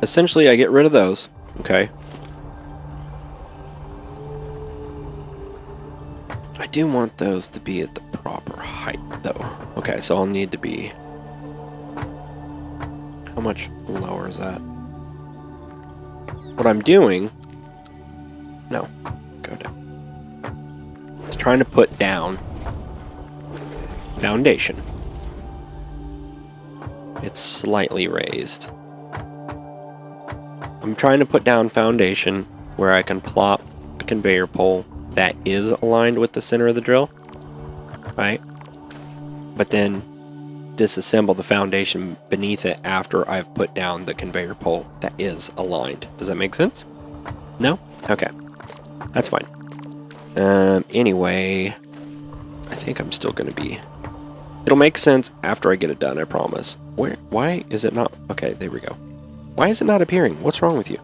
Essentially, I get rid of those, okay? I do want those to be at the proper height, though. Okay, so I'll need to be... How much lower is that? What I'm doing... No, go down. It's trying to put down foundation. It's slightly raised. I'm trying to put down foundation where I can plop a conveyor pole that is aligned with the center of the drill, right? But then disassemble the foundation beneath it after I've put down the conveyor pole that is aligned. Does that make sense? No? Okay. That's fine. Anyway, I think I'm still going to be... It'll make sense after I get it done, I promise. Why is it not... Okay, there we go. Why is it not appearing? What's wrong with you?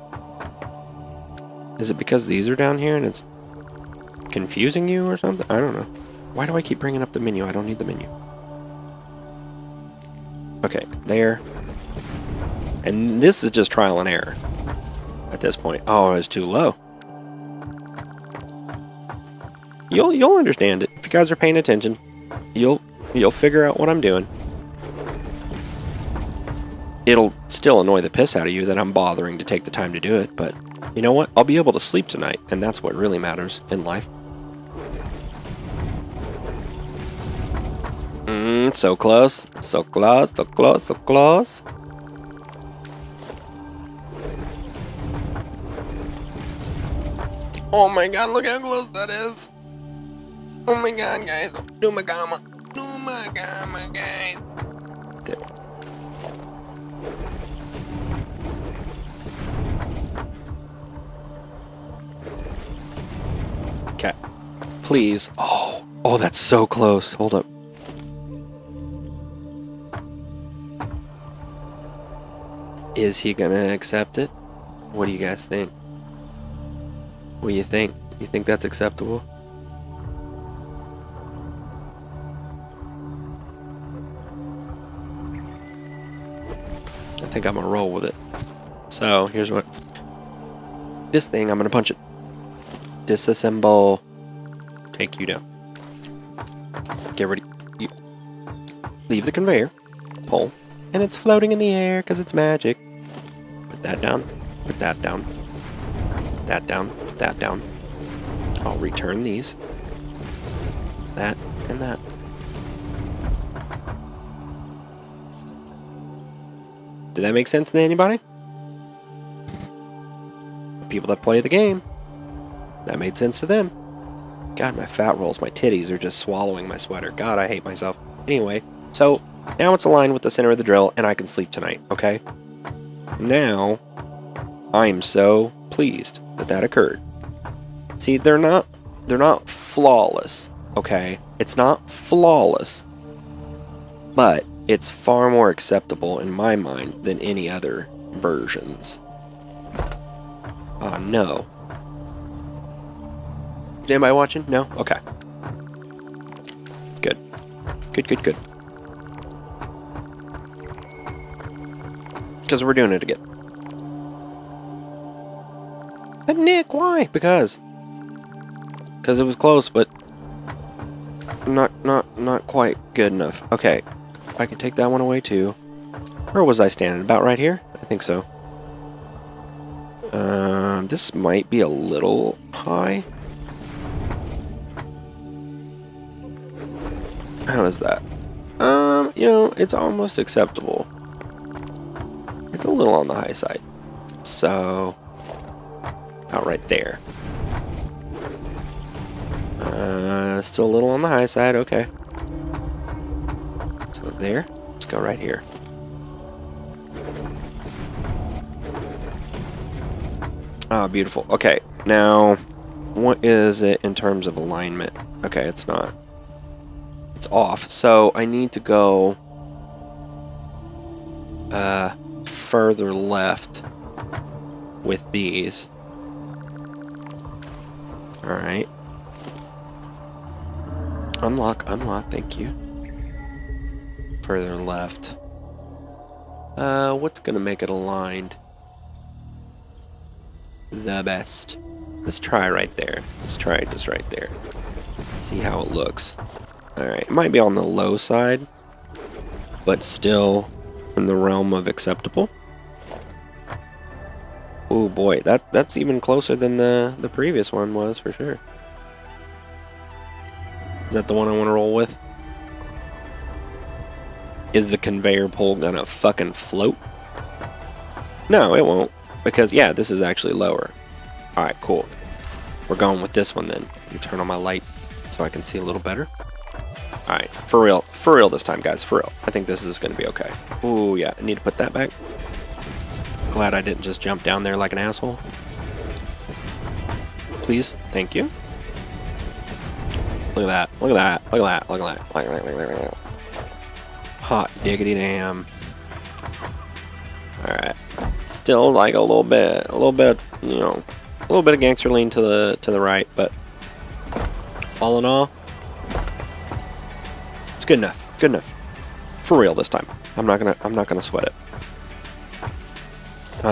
Is it because these are down here and it's confusing you or something? I don't know. Why do I keep bringing up the menu? I don't need the menu. Okay, there. And this is just trial and error at this point. Oh, it's too low. You'll understand it. If you guys are paying attention, you'll figure out what I'm doing. It'll still annoy the piss out of you that I'm bothering to take the time to do it, but you know what? I'll be able to sleep tonight, and that's what really matters in life. So close. So close, so close, so close. Oh my god, look how close that is. Oh my god, guys. Do my gamma. Do my gamma, guys. There. Okay. Please. Oh, that's so close. Hold up. Is he gonna accept it? What do you guys think? What do you think? You think that's acceptable? I think I'm gonna roll with it. So here's what. This thing, I'm gonna punch it. Disassemble. Take you down. Get ready. You leave the conveyor. Pull. And it's floating in the air because it's magic. Put that down. Put that down. Put that down. Put that down. I'll return these. That and that. Did that make sense to anybody? People that play the game. That made sense to them. God, my fat rolls, my titties are just swallowing my sweater. God, I hate myself. Anyway, so now it's aligned with the center of the drill and I can sleep tonight, okay? Now, I'm so pleased that that occurred. See, they're not flawless, okay? It's not flawless, but it's far more acceptable in my mind than any other versions. Oh, no. Is anybody watching? No? Okay. Good. Good, good, good. Because we're doing it again. But Nick, why? Because it was close, but not quite good enough. Okay. I can take that one away too. Where was I standing? About right here? I think so. This might be a little high. How is that? You know, it's almost acceptable. It's a little on the high side. So, about right there. Still a little on the high side, okay. So there, let's go right here. Ah, beautiful. Okay, now, what is it in terms of alignment? Okay, it's not. It's off, so I need to go further left with these. Alright. Unlock, thank you. Further left. What's gonna make it aligned the best? Let's try right there. Let's try it just right there. See how it looks. Alright, it might be on the low side, but still in the realm of acceptable. Oh boy, that's even closer than the previous one was, for sure. Is that the one I want to roll with? Is the conveyor pole gonna fucking float? No, it won't. Because, yeah, this is actually lower. Alright, cool. We're going with this one then. Let me turn on my light so I can see a little better. Alright, for real this time, guys, for real. I think this is gonna be okay. Ooh, yeah, I need to put that back. Glad I didn't just jump down there like an asshole. Please, thank you. Look at that, look at that, look at that, look at that, look at that. Hot diggity damn. Alright. Still like a little bit, you know, a little bit of gangster lean to the right, but all in all, it's good enough. Good enough. For real this time. I'm not gonna sweat it.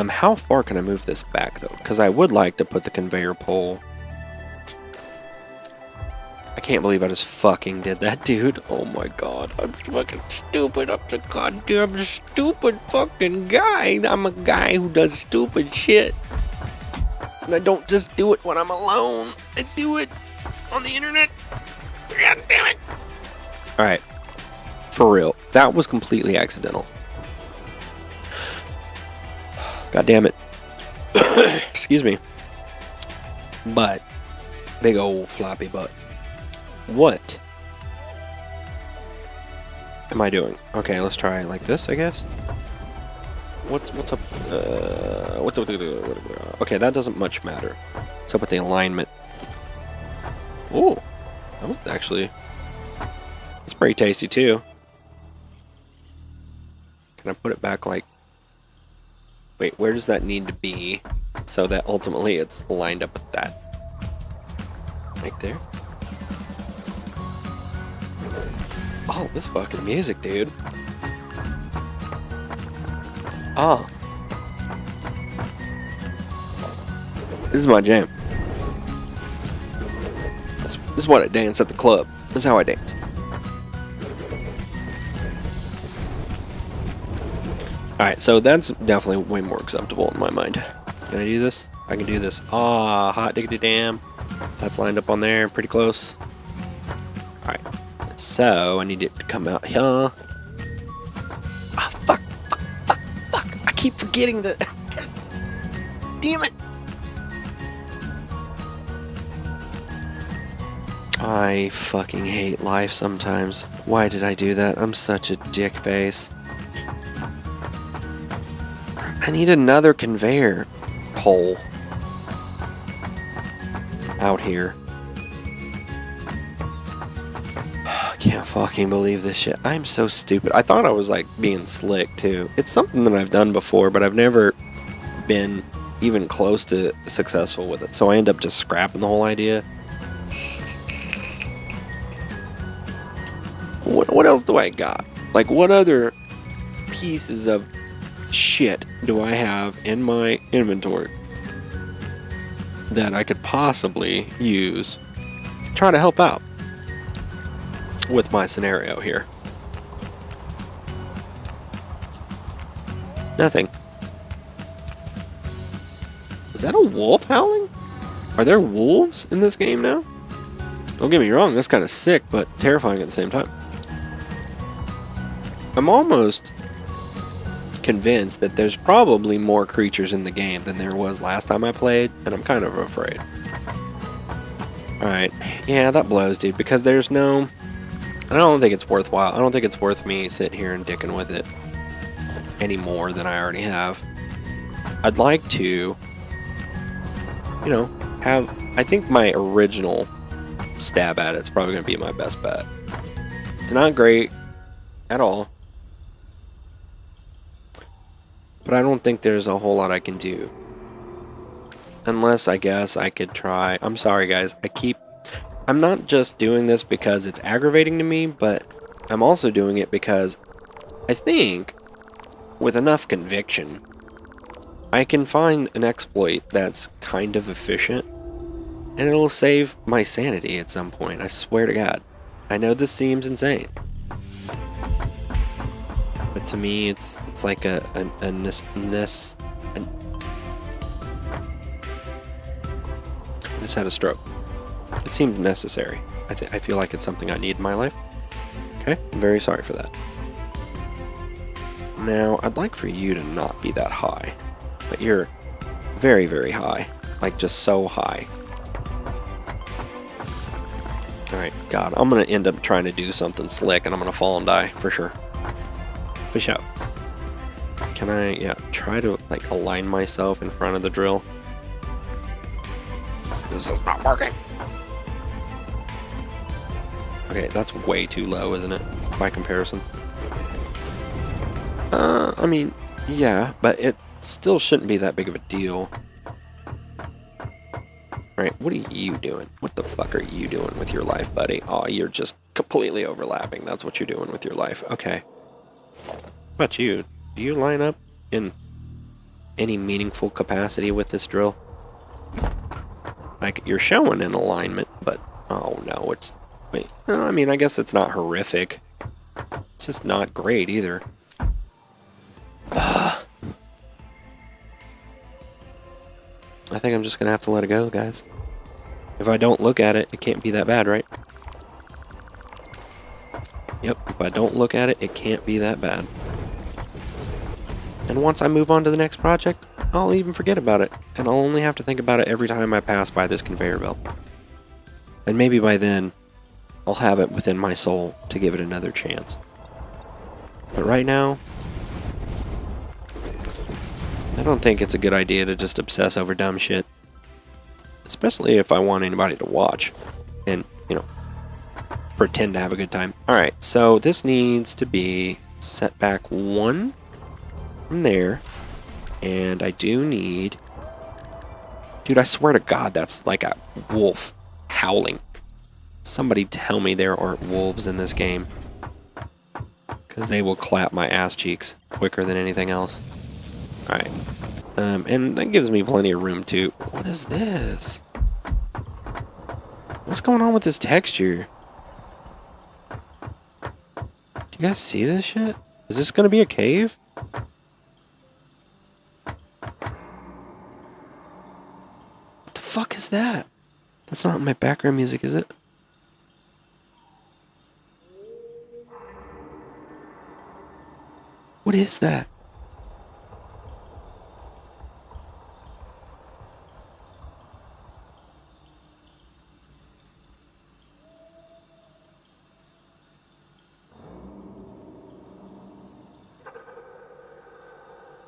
How far can I move this back though? Because I would like to put the conveyor pole. I can't believe I just fucking did that, dude. Oh my god. I'm fucking stupid. I'm the goddamn stupid fucking guy. I'm a guy who does stupid shit. And I don't just do it when I'm alone. I do it on the internet. God damn it. Alright. For real. That was completely accidental. God damn it. Excuse me. But. Big old floppy butt. What am I doing? Okay, let's try like this, I guess. What's up? What's up? Okay, that doesn't much matter. What's up with the alignment? Ooh, that was actually, it's pretty tasty too. Can I put it back like, wait, where does that need to be so that ultimately it's lined up with that? Right there. Oh, this fucking music, dude. Oh. This is my jam. This is what I dance at the club. This is how I dance. Alright, so that's definitely way more acceptable in my mind. Can I do this? I can do this. Ah, hot diggity damn. That's lined up on there, pretty close. Alright, so I need it to come out here. Ah, fuck. I keep forgetting that. Damn it. I fucking hate life sometimes. Why did I do that? I'm such a dick face. I need another conveyor pole out here. I can't fucking believe this shit. I'm so stupid. I thought I was like being slick too. It's something that I've done before, but I've never been even close to successful with it. So I end up just scrapping the whole idea. What else do I got? Like, what other pieces of shit do I have in my inventory that I could possibly use to try to help out with my scenario here? Nothing. Is that a wolf howling? Are there wolves in this game now? Don't get me wrong, that's kind of sick, but terrifying at the same time. I'm almost convinced that there's probably more creatures in the game than there was last time I played, and I'm kind of afraid. Alright, yeah, that blows, dude, because there's no... I don't think it's worthwhile. I don't think it's worth me sitting here and dicking with it any more than I already have. I'd like to, you know, have... I think my original stab at it's probably going to be my best bet. It's not great at all. But I don't think there's a whole lot I can do. Unless, I guess, I could try... I'm sorry, guys. I'm not just doing this because it's aggravating to me, but I'm also doing it because I think, with enough conviction, I can find an exploit that's kind of efficient, and it'll save my sanity at some point. I swear to God. I know this seems insane. But to me, it's like I just had a stroke. It seemed necessary. I feel like it's something I need in my life. Okay, I'm very sorry for that. Now, I'd like for you to not be that high, but you're very, very high. Like, just so high. Alright, God, I'm gonna end up trying to do something slick, and I'm gonna fall and die, for sure. Fish out. Can I, yeah, try to, like, align myself in front of the drill? This is not working. Okay, that's way too low, isn't it? By comparison. I mean, yeah, but it still shouldn't be that big of a deal. Alright, what are you doing? What the fuck are you doing with your life, buddy? Oh, you're just completely overlapping. That's what you're doing with your life. Okay. What about you? Do you line up in any meaningful capacity with this drill? Like, you're showing an alignment, but... Oh, no, it's... Wait, I mean, I guess it's not horrific. It's just not great, either. I think I'm just gonna have to let it go, guys. If I don't look at it, it can't be that bad, right? Yep, if I don't look at it, it can't be that bad. And once I move on to the next project, I'll even forget about it. And I'll only have to think about it every time I pass by this conveyor belt. And maybe by then, I'll have it within my soul to give it another chance. But right now, I don't think it's a good idea to just obsess over dumb shit. Especially if I want anybody to watch. and, you know, pretend to have a good time. Alright, so this needs to be set back 1 from there. And I do need... Dude, I swear to God, that's like a wolf howling. Somebody tell me there aren't wolves in this game. Because they will clap my ass cheeks quicker than anything else. Alright. And that gives me plenty of room too. What is this? What's going on with this texture? Do you guys see this shit? Is this going to be a cave? What the fuck is that? That's not my background music, is it? What is that?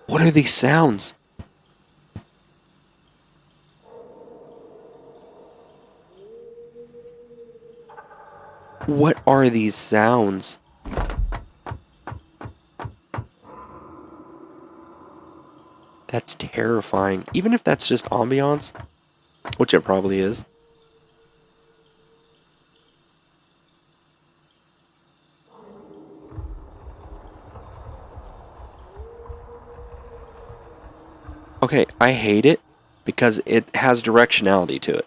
What are these sounds? What are these sounds? That's terrifying. Even if that's just ambiance, which it probably is. Okay, I hate it because it has directionality to it.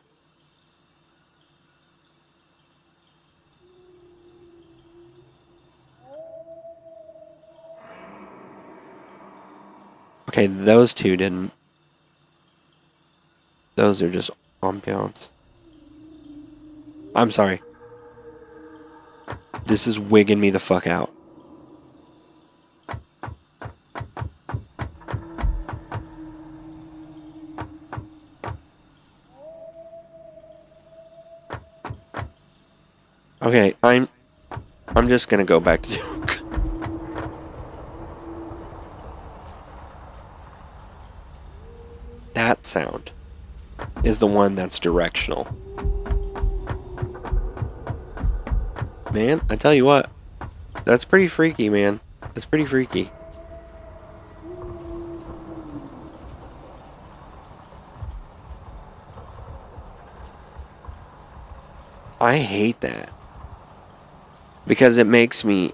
Okay, those two didn't. Those are just ambiance. I'm sorry. This is wigging me the fuck out. Okay, I'm just gonna go back to joke. That sound is the one that's directional. Man, I tell you what, that's pretty freaky, man. That's pretty freaky. I hate that. Because it makes me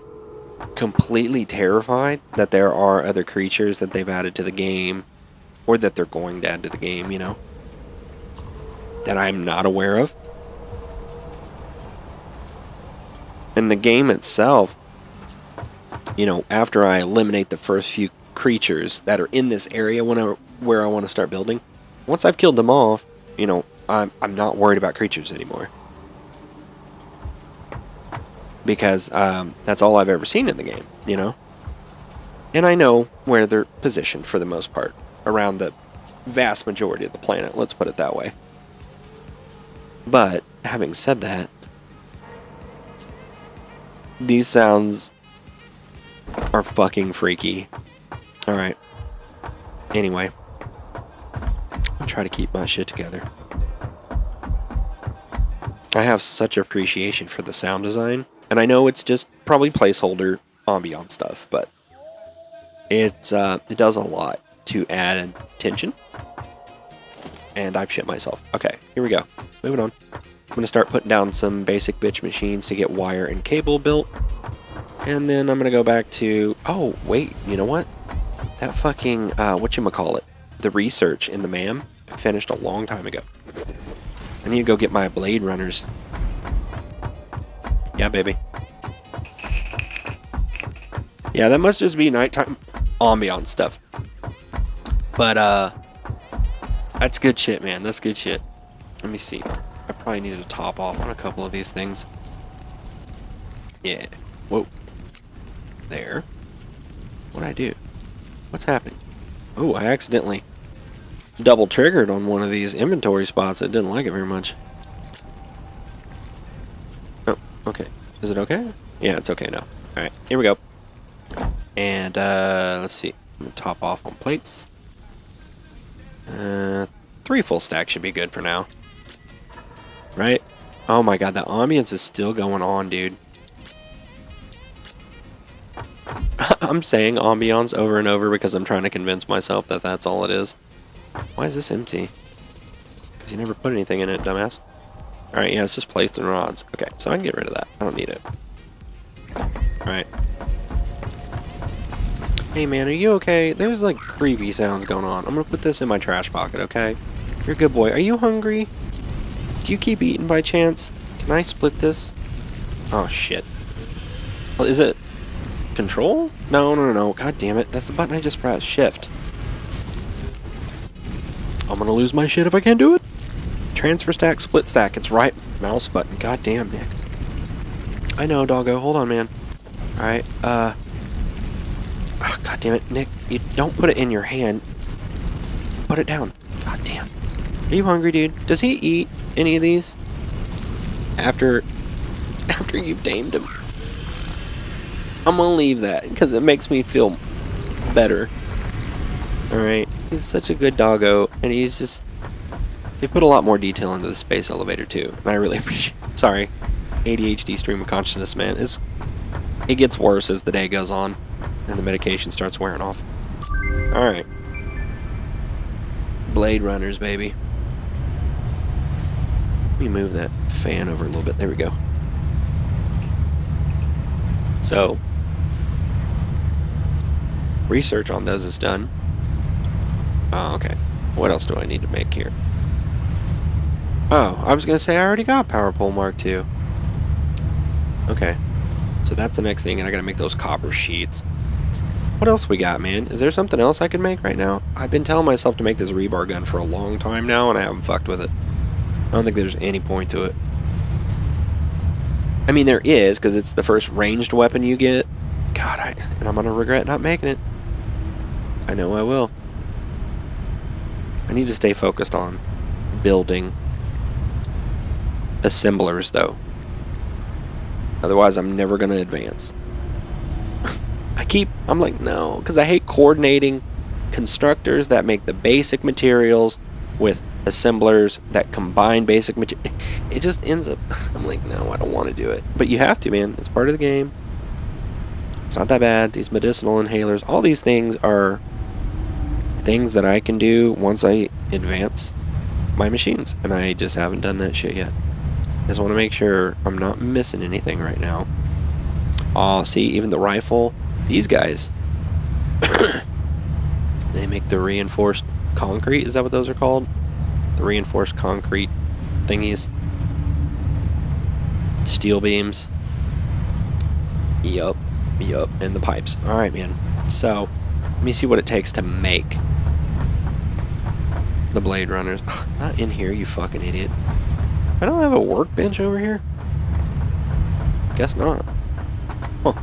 completely terrified that there are other creatures that they've added to the game, or that they're going to add to the game, you know, that I'm not aware of. And the game itself, you know, after I eliminate the first few creatures that are in this area where I want to start building, once I've killed them off, you know, I'm not worried about creatures anymore. Because that's all I've ever seen in the game, you know? And I know where they're positioned for the most part, around the vast majority of the planet, let's put it that way. But, having said that, these sounds are fucking freaky. Alright. Anyway. I'll try to keep my shit together. I have such appreciation for the sound design. And I know it's just probably placeholder ambiance stuff, but it does a lot to add tension. And I've shit myself. Okay, here we go. Moving on. I'm going to start putting down some basic bitch machines to get wire and cable built. And then I'm going to go back to... Oh, wait, you know what? That fucking, whatchamacallit? The research in the MAM finished a long time ago. I need to go get my blade runners. Yeah, baby. Yeah, that must just be nighttime ambiance stuff. But, that's good shit, man. That's good shit. Let me see. I probably need to top off on a couple of these things. Yeah. Whoa. There. What'd I do? What's happening? Oh, I accidentally double triggered on one of these inventory spots. It didn't like it very much. Oh, okay. Is it okay? Yeah, it's okay now. Alright, here we go. And, let's see. I'm gonna top off on plates. 3 full stacks should be good for now. Right? Oh my god, the ambience is still going on, dude. I'm saying ambiance over and over because I'm trying to convince myself that that's all it is. Why is this empty? Because you never put anything in it, dumbass. Alright, yeah, it's just placed in rods. Okay, so I can get rid of that. I don't need it. Alright. Hey man, are you okay? There's like creepy sounds going on. I'm gonna put this in my trash pocket, okay? You're a good boy. Are you hungry? Do you keep eating by chance? Can I split this? Oh shit. Well, is it control? No, no, no, no. God damn it. That's the button I just pressed. Shift. I'm gonna lose my shit if I can't do it. Transfer stack, split stack. It's right mouse button. God damn, Nick. I know, doggo. Hold on, man. Alright, oh, God damn it, Nick. You don't put it in your hand. Put it down. God damn. Are you hungry, dude? Does he eat any of these? After you've tamed him. I'm gonna leave that because it makes me feel better. Alright. He's such a good doggo, and he's just... They put a lot more detail into the space elevator, too. And I really appreciate... Sorry. ADHD stream of consciousness, man. It gets worse as the day goes on, and the medication starts wearing off. Alright. Blade Runners, baby. Let me move that fan over a little bit. There we go. So, research on those is done. Oh, okay. What else do I need to make here? Oh, I was going to say I already got Power Pole Mark II. Okay. So that's the next thing, and I got to make those copper sheets. What else we got, man? Is there something else I can make right now? I've been telling myself to make this rebar gun for a long time now, and I haven't fucked with it. I don't think there's any point to it. I mean, there is, because it's the first ranged weapon you get. God, and I'm going to regret not making it. I know I will. I need to stay focused on building assemblers, though. Otherwise, I'm never going to advance. I'm like, no, because I hate coordinating constructors that make the basic materials with assemblers that combine basic materials. It just ends up, I'm like, no, I don't want to do it. But you have to, man. It's part of the game. It's not that bad. These medicinal inhalers, all these things are things that I can do once I advance my machines. And I just haven't done that shit yet. I just want to make sure I'm not missing anything right now. Oh, see, even the rifle. These guys, they make the reinforced concrete. Is that what those are called? The reinforced concrete thingies. Steel beams. Yup. And the pipes. Alright, man. So, let me see what it takes to make the Blade Runners. Not in here, you fucking idiot. I don't have a workbench over here? Guess not. Huh.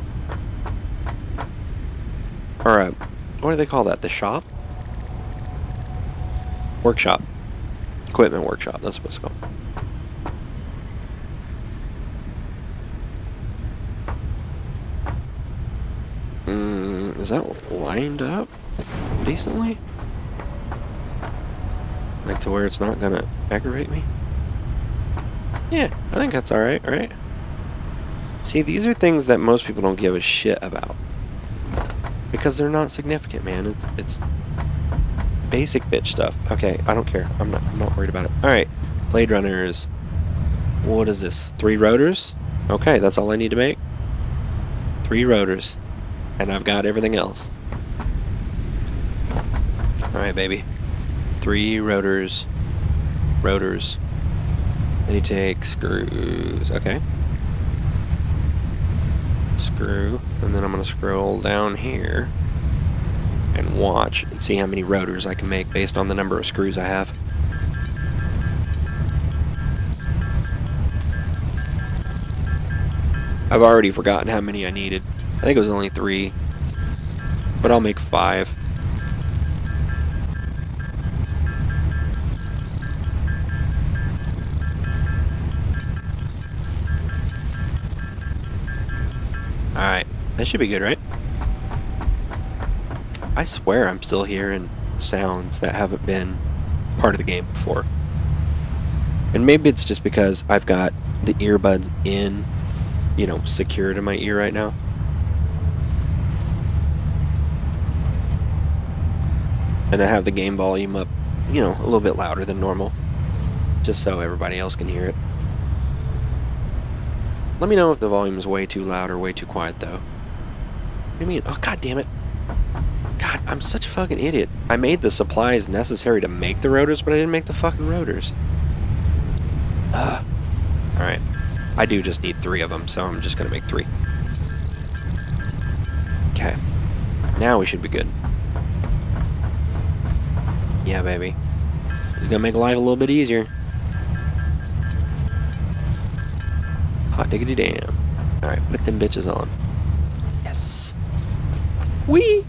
Or, what do they call that? The shop? Workshop. Equipment workshop, that's what it's called. Is that lined up decently? Like to where it's not gonna aggravate me? Yeah, I think that's alright, right? See, these are things that most people don't give a shit about. Because they're not significant, man. It's basic bitch stuff. Okay, I don't care. I'm not worried about it. Alright. Blade Runners. What is this? 3 rotors? Okay, that's all I need to make. 3 rotors. And I've got everything else. Alright, baby. 3 rotors. Rotors. Then you take screws. Okay. Screw, and then I'm going to scroll down here and watch and see how many rotors I can make based on the number of screws I have. I've already forgotten how many I needed. I think it was only 3, but I'll make 5. Alright, that should be good, right? I swear I'm still hearing sounds that haven't been part of the game before. And maybe it's just because I've got the earbuds in, you know, secured in my ear right now. And I have the game volume up, you know, a little bit louder than normal, just so everybody else can hear it. Let me know if the volume is way too loud or way too quiet, though. What do you mean? Oh, god damn it. God, I'm such a fucking idiot. I made the supplies necessary to make the rotors, but I didn't make the fucking rotors. Alright. I do just need 3 of them, so I'm just gonna make 3. Okay. Now we should be good. Yeah, baby. It's gonna make life a little bit easier. Hot diggity damn. Alright, put them bitches on. Yes. Wee!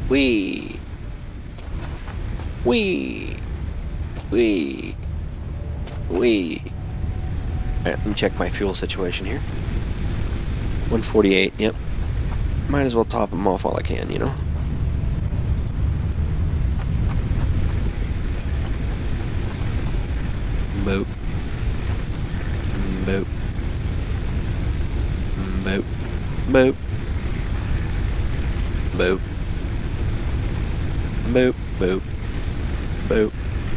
Wee! Wee! Wee! Wee! Alright, let me check my fuel situation here. 148, yep. Might as well top them off while I can, you know? Boop. Boop. Boop. Boop. Boop. Boop. Boop. Boop.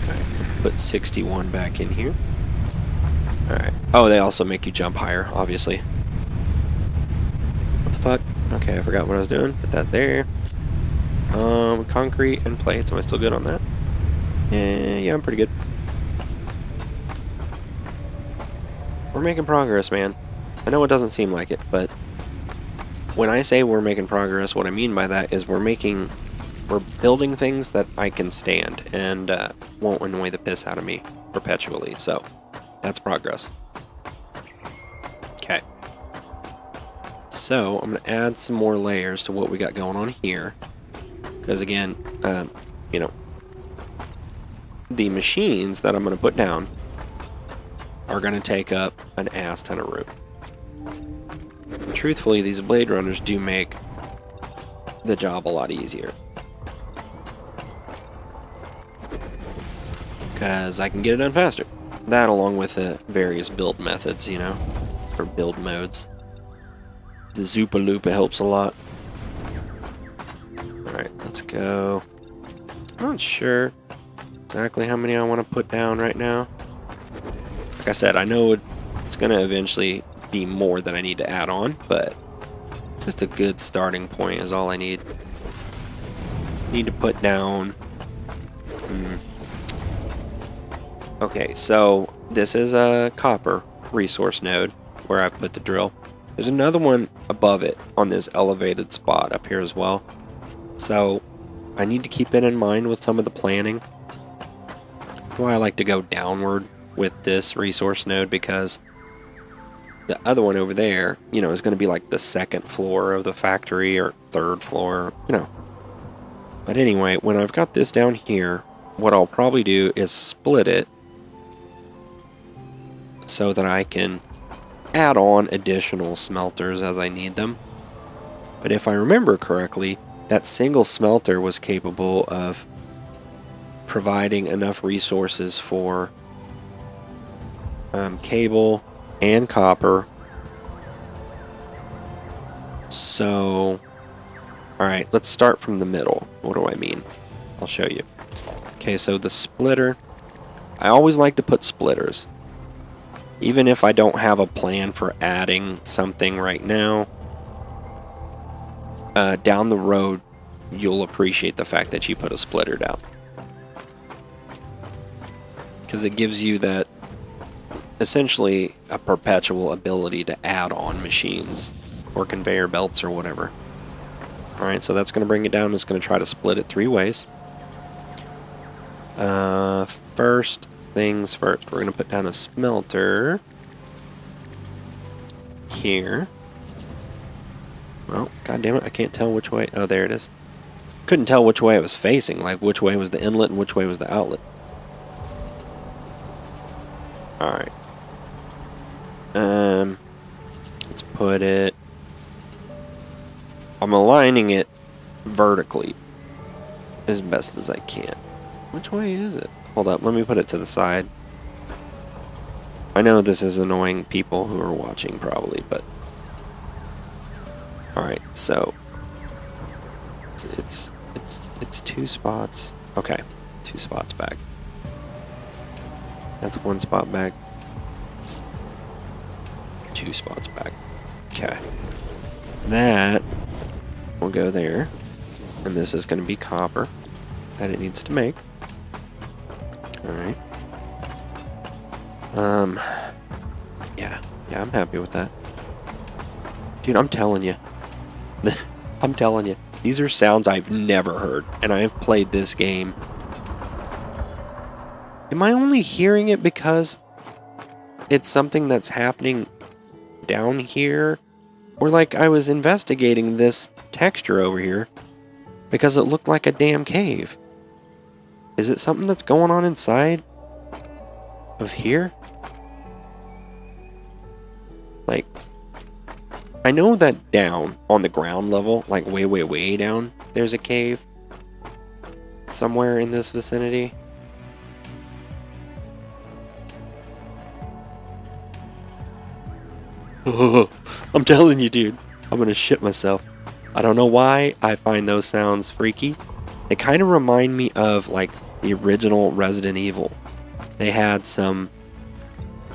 Alright, put 61 back in here. Alright. Oh, they also make you jump higher, obviously. What the fuck? Okay, I forgot what I was doing. Put that there. Concrete and plates. Am I still good on that? Yeah, I'm pretty good. We're making progress, man. I know it doesn't seem like it, but when I say we're making progress, what I mean by that is we're building things that I can stand and won't annoy the piss out of me perpetually. So that's progress. Okay. So I'm going to add some more layers to what we got going on here. Because again, you know, the machines that I'm going to put down are going to take up an ass ton of room. And truthfully, these Blade Runners do make the job a lot easier. Because I can get it done faster. That along with the various build methods, you know, or build modes. The Zoopa Loopa helps a lot. Alright, let's go. I'm not sure exactly how many I want to put down right now. Like I said, I know it's going to eventually be more than I need to add on, but just a good starting point is all I need. Need to put down... Okay, so this is a copper resource node where I've put the drill. There's another one above it on this elevated spot up here as well. So I need to keep it in mind with some of the planning. That's why I like to go downward with this resource node, because the other one over there, you know, is going to be like the second floor of the factory or third floor, you know. But anyway, when I've got this down here, what I'll probably do is split it so that I can add on additional smelters as I need them. But if I remember correctly, that single smelter was capable of providing enough resources for cable and copper. So, alright, let's start from the middle. What do I mean? I'll show you. Okay, so the splitter, I always like to put splitters. Even if I don't have a plan for adding something right now, down the road, you'll appreciate the fact that you put a splitter down. Because it gives you that, essentially, a perpetual ability to add on machines or conveyor belts or whatever. Alright, so that's going to bring it down. It's going to try to split it 3 ways. First things first, we're going to put down a smelter here. Well, god damn it, I can't tell which way. Oh, there it is. Couldn't tell which way it was facing, like which way was the inlet and which way was the outlet. Alright. Let's put it... I'm aligning it vertically as best as I can. Which way is it? hold up. Let me put it to the side. I know this is annoying people who are watching probably, but... Alright, so... It's 2 spots. Okay, 2 spots back. That's 1 spot back. It's 2 spots back. Okay. That will go there. And this is going to be copper that it needs to make. Alright. Yeah, I'm happy with that. Dude, I'm telling you. I'm telling you. These are sounds I've never heard, and I have played this game. Am I only hearing it because it's something that's happening down here? Or like I was investigating this texture over here because it looked like a damn cave. Is it something that's going on inside of here? Like, I know that down on the ground level, like way, way, way down, there's a cave somewhere in this vicinity. I'm telling you, dude, I'm gonna shit myself. I don't know why I find those sounds freaky. They kind of remind me of like the original Resident Evil. They had some,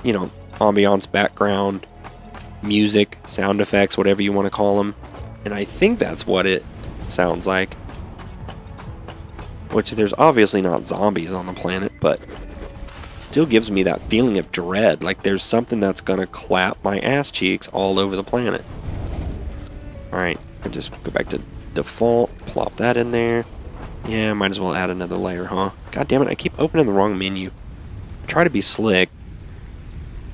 you know, ambiance, background, music, sound effects, whatever you want to call them. And I think that's what it sounds like. Which there's obviously not zombies on the planet, but it still gives me that feeling of dread. Like there's something that's going to clap my ass cheeks all over the planet. Alright, I'll just go back to default, plop that in there. Yeah, might as well add another layer, huh? God damn it, I keep opening the wrong menu. I try to be slick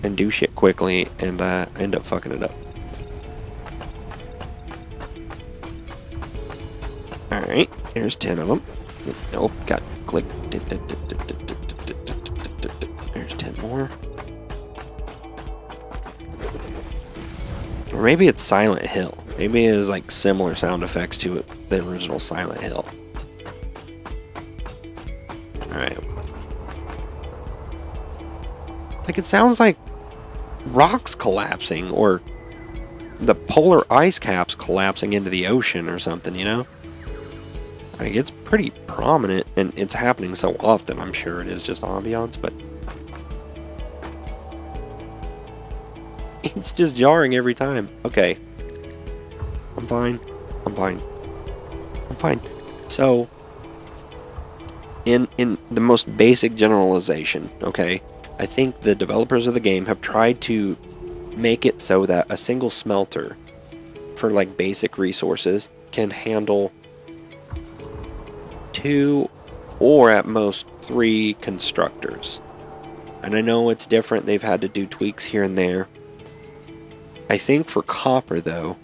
and do shit quickly, and I end up fucking it up. Alright, there's 10 of them. Oh, got click. There's 10 more. Or maybe it's Silent Hill. Maybe it has like similar sound effects to it, the original Silent Hill. Alright. Like it sounds like rocks collapsing or the polar ice caps collapsing into the ocean or something, you know? Like it's pretty prominent and it's happening so often. I'm sure it is just ambiance, but it's just jarring every time. Okay. I'm fine. I'm fine. I'm fine. So in the most basic generalization, okay, I think the developers of the game have tried to make it so that a single smelter for like basic resources can handle 2 or at most 3 constructors. And I know it's different, they've had to do tweaks here and there. I think for copper though,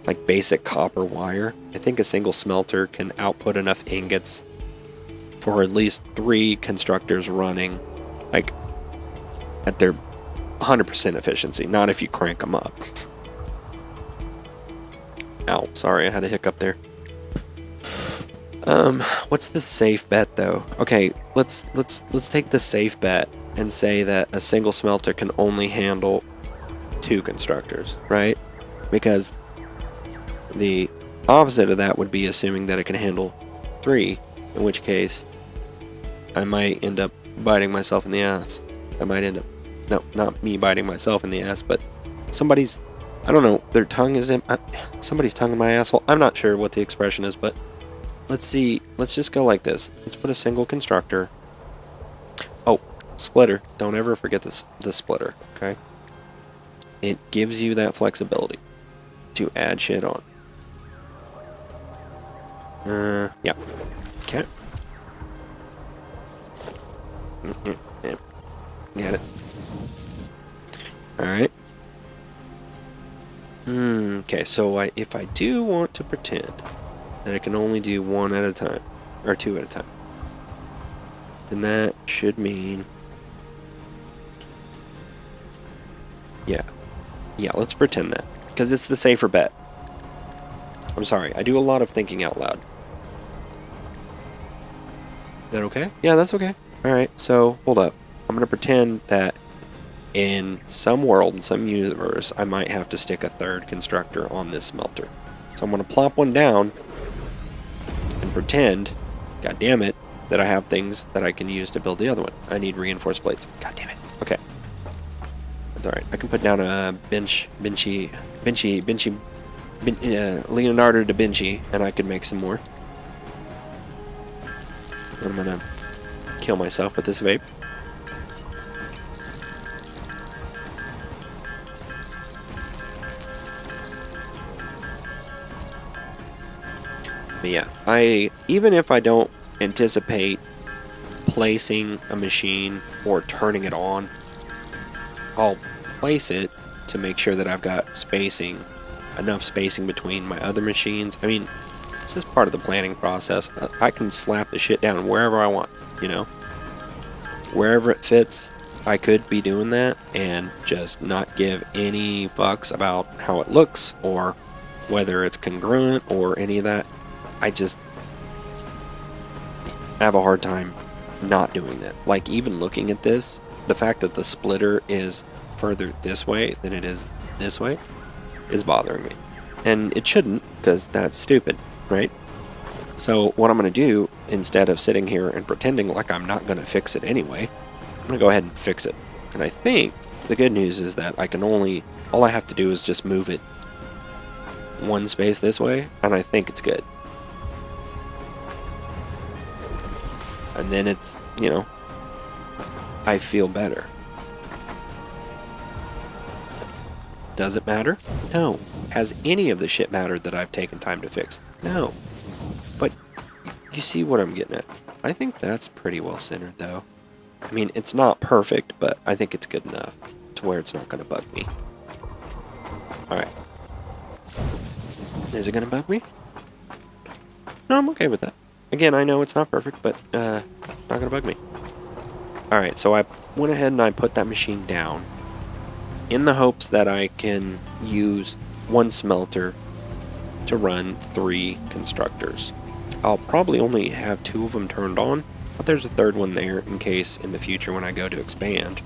like basic copper wire, I think a single smelter can output enough ingots for at least 3 constructors running, like at their 100% efficiency, not if you crank them up. Ow, sorry, I had a hiccup there. What's the safe bet though? Okay, let's take the safe bet and say that a single smelter can only handle 2 constructors, right? Because the opposite of that would be assuming that it can handle 3, in which case I might end up biting myself in the ass. I might end up, no, not me biting myself in the ass, but somebody's, I don't know, their tongue is in, somebody's tongue in my asshole. I'm not sure what the expression is, but let's see, let's just go like this. Let's put a single constructor. Oh, splitter. Don't ever forget this, the splitter, okay? It gives you that flexibility to add shit on. Yeah. Okay. Yeah. Got it. Alright. Okay, so if I do want to pretend that I can only do 1 at a time, or 2 at a time, then that should mean... Yeah, let's pretend that, because it's the safer bet. I'm sorry, I do a lot of thinking out loud. Is that okay? Yeah, that's okay. Alright, so hold up. I'm going to pretend that in some world, in some universe, I might have to stick a third constructor on this smelter. So I'm going to plop one down and pretend, god damn it, that I have things that I can use to build the other one. I need reinforced plates. God damn it. Okay. That's alright. I can put down a Leonardo da Vinci, and I could make some more. I'm going to kill myself with this vape. But yeah, even if I don't anticipate placing a machine or turning it on, I'll place it to make sure that I've got spacing, enough spacing between my other machines. I mean, this is part of the planning process. I can slap the shit down wherever I want, you know? Wherever it fits, I could be doing that and just not give any fucks about how it looks or whether it's congruent or any of that. I just have a hard time not doing that. Like, even looking at this, the fact that the splitter is further this way than it is this way is bothering me. And it shouldn't, because that's stupid, right? So what I'm going to do, instead of sitting here and pretending like I'm not going to fix it anyway, I'm going to go ahead and fix it. And I think the good news is that I can all I have to do is just move it one space this way, and I think it's good. And then it's, you know, I feel better. Does it matter? No. Has any of the shit mattered that I've taken time to fix? No. But you see what I'm getting at. I think that's pretty well centered, though. I mean, it's not perfect, but I think it's good enough to where it's not going to bug me. Alright. Is it going to bug me? No, I'm okay with that. Again, I know it's not perfect, but not going to bug me. Alright, so I went ahead and I put that machine down in the hopes that I can use one smelter to run 3 constructors. I'll probably only have 2 of them turned on, but there's a third one there in case in the future when I go to expand.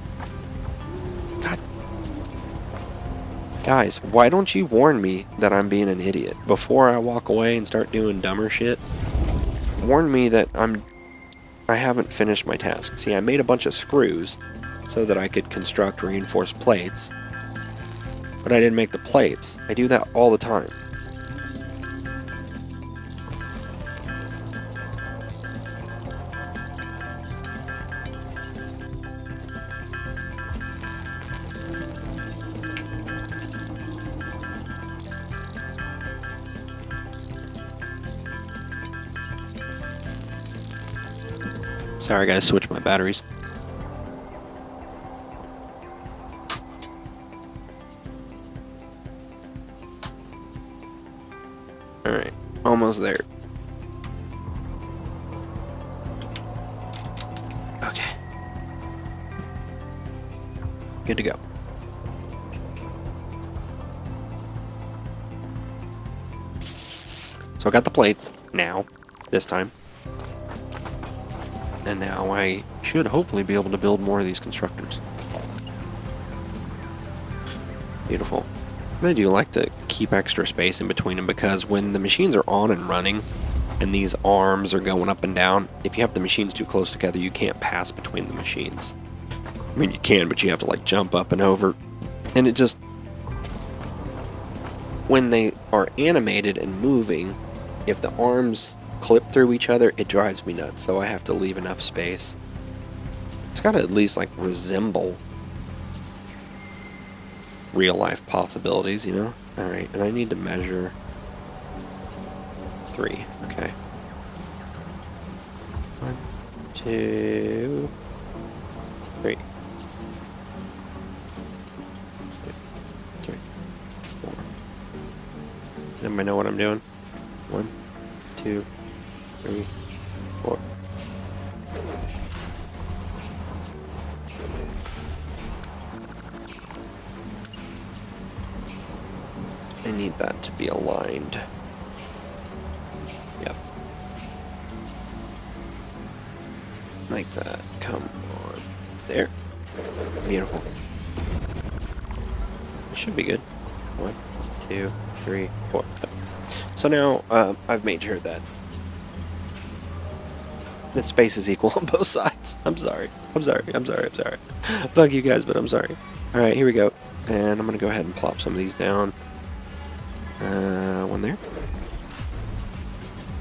God. Guys, why don't you warn me that I'm being an idiot before I walk away and start doing dumber shit? Warn me that I haven't finished my task. See, I made a bunch of screws so that I could construct reinforced plates, but I didn't make the plates. I do that all the time. Sorry, I gotta switch my batteries. Alright, almost there. Okay. Good to go. So I got the plates now, this time. And now I should hopefully be able to build more of these constructors. Beautiful. And I do like to keep extra space in between them because when the machines are on and running and these arms are going up and down, if you have the machines too close together, you can't pass between the machines. I mean, you can, but you have to like jump up and over. And it just... when they are animated and moving, if the arms clip through each other, it drives me nuts, so I have to leave enough space. It's got to at least like resemble real life possibilities, you know? Alright, and I need to measure 3. Okay. 1, 2, 3. 2, 3, 4. Anybody know what I'm doing? 1, 2, 3, 4. I need that to be aligned. Yep. Like that. Come on. There. Beautiful. It should be good. 1, 2, 3, 4. So now I've made sure that the space is equal on both sides. I'm sorry. Fuck you guys, but I'm sorry. Alright, here we go. And I'm going to go ahead and plop some of these down. One there.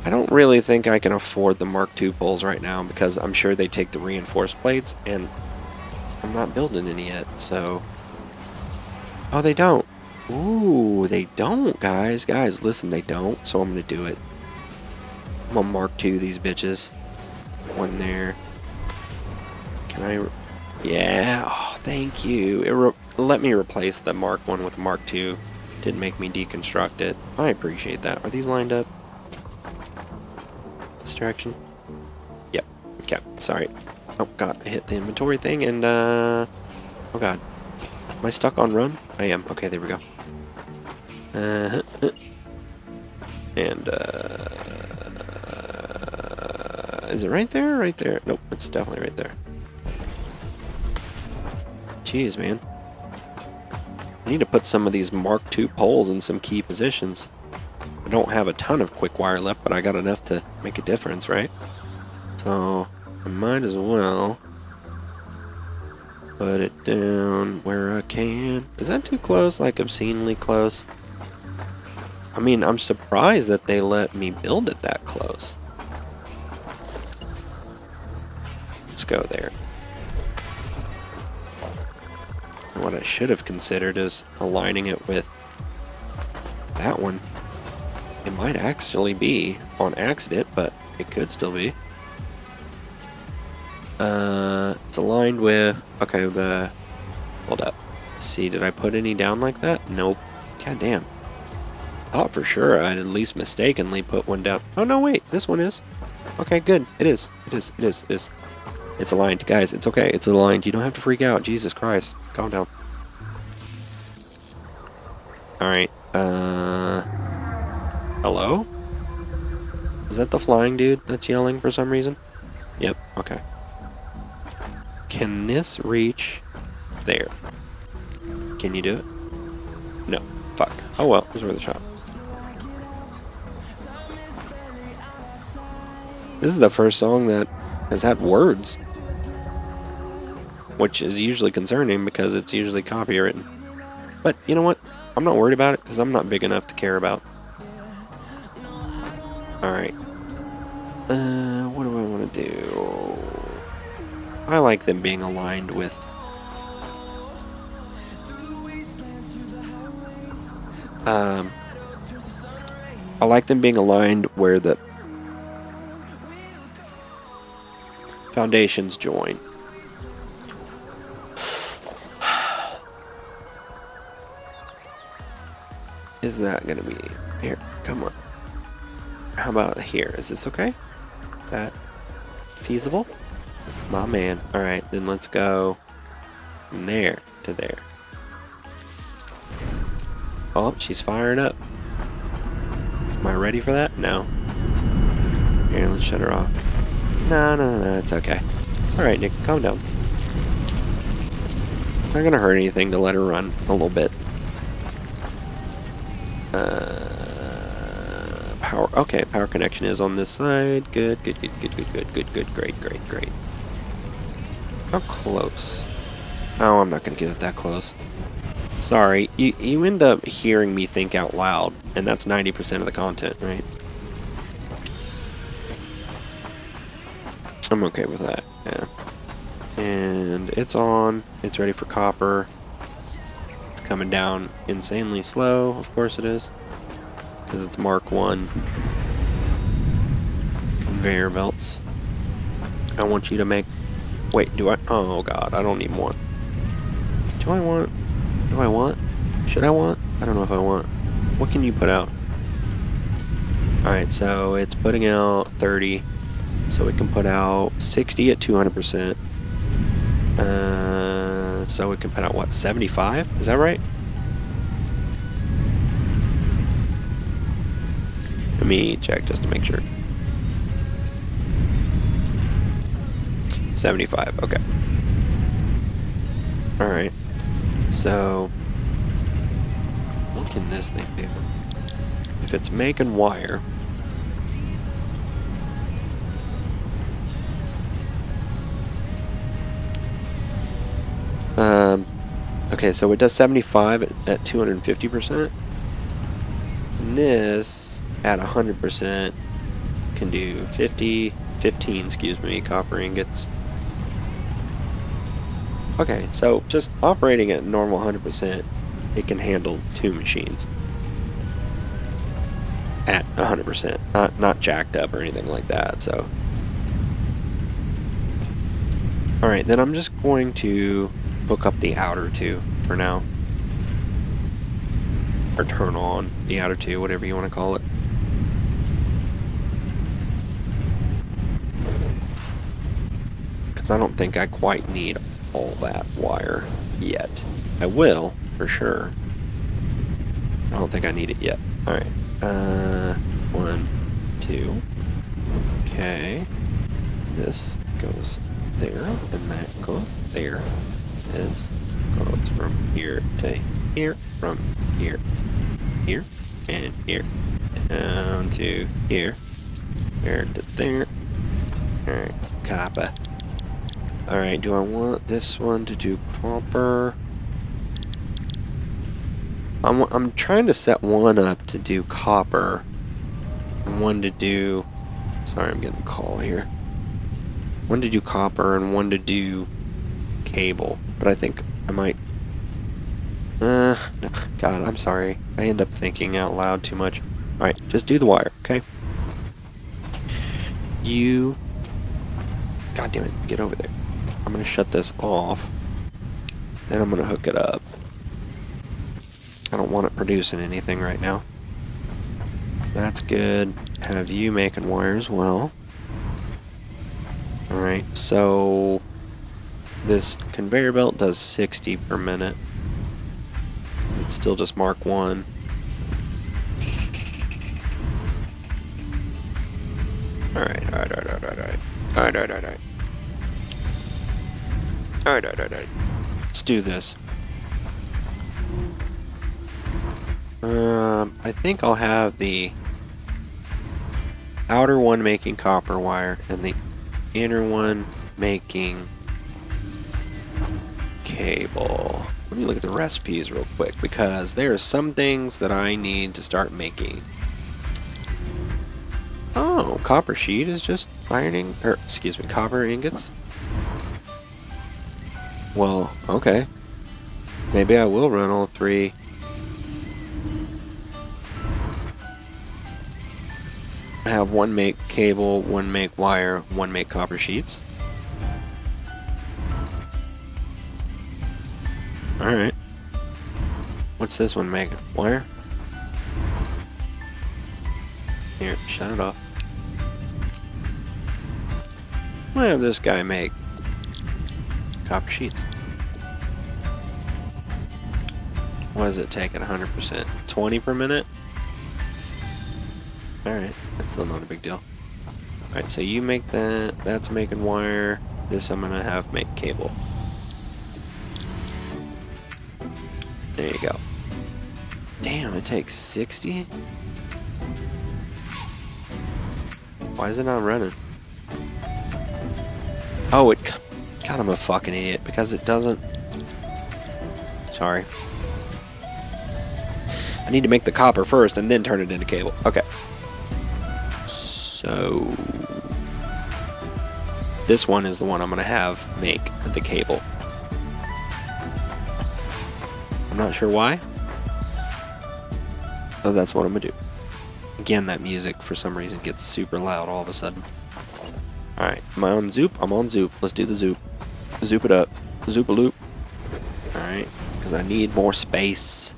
I don't really think I can afford the Mark II poles right now because I'm sure they take the reinforced plates, and I'm not building any yet, so... Oh, they don't. Ooh, they don't, guys. Guys, listen, they don't, so I'm going to do it. I'm going to Mark II these bitches. One there. Can I... Yeah, oh, thank you. Let me replace the Mark 1 with Mark II. Didn't make me deconstruct it. I appreciate that. Are these lined up? This direction? Yep. Okay, sorry. Oh god, I hit the inventory thing and oh god. Am I stuck on run? I am. Okay, there we go. And is it right there? Right there. Nope, it's definitely right there. Jeez, man. I need to put some of these Mark II poles in some key positions. I don't have a ton of quick wire left, but I got enough to make a difference, right? So I might as well put it down where I can. Is that too close? Like obscenely close? I mean, I'm surprised that they let me build it that close. Let's go there. What I should have considered is aligning it with that one. It might actually be on accident, but it could still be. It's aligned with... Okay, hold up. See, did I put any down like that? Nope. God damn. Thought for sure I'd at least mistakenly put one down. Oh, no, wait. This one is. Okay, good. It is. It is. It's aligned. Guys, it's okay. It's aligned. You don't have to freak out. Jesus Christ. Calm down. Alright. Hello? Is that the flying dude that's yelling for some reason? Yep. Okay. Can this reach there? Can you do it? No. Fuck. Oh well. It was worth a shot. This is the first song that has had words, which is usually concerning because it's usually copywritten. But you know what? I'm not worried about it because I'm not big enough to care about. Alright. What do I want to do? I like them being aligned with... I like them being aligned where the foundations join. Is that gonna be here? Come on. How about here? Is this okay? Is that feasible? My man. Alright, then let's go from there to there. Oh, she's firing up. Am I ready for that? No. Here, let's shut her off. No, it's okay. It's alright, Nick. Calm down. It's not gonna hurt anything to let her run a little bit. Power. Okay, power connection is on this side. Good. Great. How close? Oh, I'm not gonna get it that close. Sorry, you end up hearing me think out loud, and that's 90% of the content, right? I'm okay with that, yeah. And it's on. It's ready for copper. It's coming down insanely slow, of course it is. Because it's Mark 1. Conveyor belts. I want you to make... Wait, do I... Oh god, I don't need one. Do I want... Should I want? I don't know if I want. What can you put out? Alright, so it's putting out 30. So we can put out 60 at 200%. So we can put out, what, 75? Is that right? Let me check just to make sure. 75, okay. Alright. So, what can this thing do? If it's making wire... Okay, so it does 75 at 250%. And this, at 100%, can do 15, excuse me, copper ingots. Okay, so just operating at normal 100%, it can handle 2 machines. At 100%, not jacked up or anything like that, so. Alright, then I'm just going to hook up the outer 2 for now. Or turn on the outer 2, whatever you want to call it. Because I don't think I quite need all that wire yet. I will, for sure. I don't think I need it yet. Alright. 1, 2. Okay. This goes there, and that goes there. This goes from here to here, from here, here, and here, down to here, there to there. Alright, copper. Alright, do I want this one to do copper? I'm trying to set one up to do copper, and one to do... Sorry, I'm getting a call here. One to do copper, and one to do cable. But I think I might... no, God, I'm sorry. I end up thinking out loud too much. Alright, just do the wire, okay? You... God damn it, get over there. I'm gonna shut this off. Then I'm gonna hook it up. I don't want it producing anything right now. That's good. Have you making wire as well. Alright, so... This conveyor belt does 60 per minute. It's still just Mark 1. Alright. Let's do this. I think I'll have the outer one making copper wire and the inner one making cable. Let me look at the recipes real quick because there are some things that I need to start making. Oh, copper sheet is just ironing, or excuse me, copper ingots. Well, okay. Maybe I will run all 3. I have one make cable, one make wire, one make copper sheets. Alright. What's this one make? Wire? Here, shut it off. Why have this guy make copper sheets? What does it take at 100%? 20 per minute? Alright, that's still not a big deal. Alright, so you make that, that's making wire, this I'm gonna have make cable. There you go. Damn, it takes 60? Why is it not running? Oh, it... God, I'm a fucking idiot, because it doesn't... Sorry. I need to make the copper first, and then turn it into cable. Okay. So... This one is the one I'm going to have make the cable. I'm not sure why. So that's what I'm going to do. Again, that music, for some reason, gets super loud all of a sudden. Alright, am I on Zoop? I'm on Zoop. Let's do the Zoop. Zoop it up. Zoop-a-loop. Alright, because I need more space.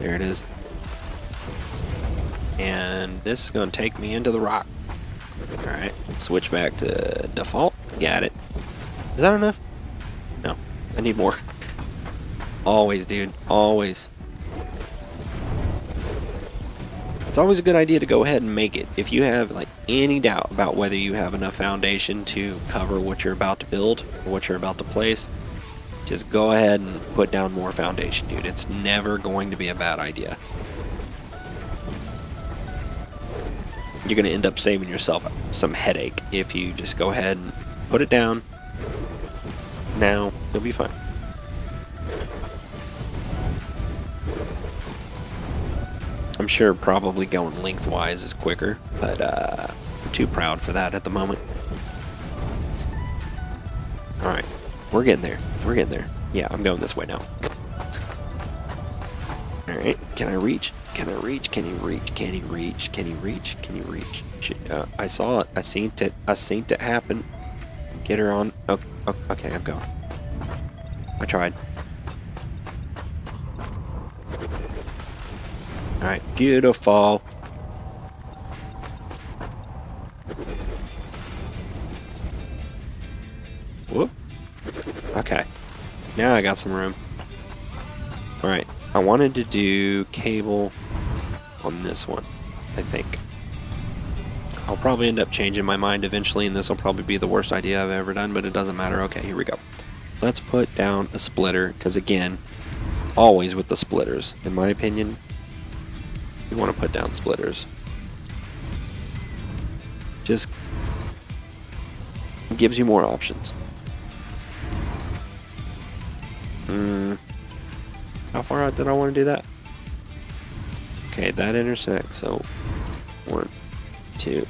There it is. And this is going to take me into the rock. Alright, switch back to default. Got it. Is that enough? No, I need more. Always, dude. Always. it's always a good idea to go ahead and make it. If you have like any doubt about whether you have enough foundation to cover what you're about to build or what you're about to place, just go ahead and put down more foundation, dude. It's never going to be a bad idea. You're going to end up saving yourself some headache if you just go ahead and put it down. Now, you'll be fine. I'm sure probably going lengthwise is quicker, but I'm too proud for that at the moment. Alright, we're getting there. We're getting there. Yeah, I'm going this way now. Alright, can I reach? Can I reach? Can he reach? Can he reach? Can he reach? Can he reach? I saw it. I seen it. I seen it happen. Get her on. Okay, I'm going. I tried. Alright, beautiful. Whoop. Okay. Now I got some room. Alright, I wanted to do cable on this one, I think. I'll probably end up changing my mind eventually, and this will probably be the worst idea I've ever done, but it doesn't matter. Okay, here we go. Let's put down a splitter, because again, always with the splitters, in my opinion, you want to put down splitters. Just gives you more options. How far out did I want to do that? Okay, that intersects, so 1, 2,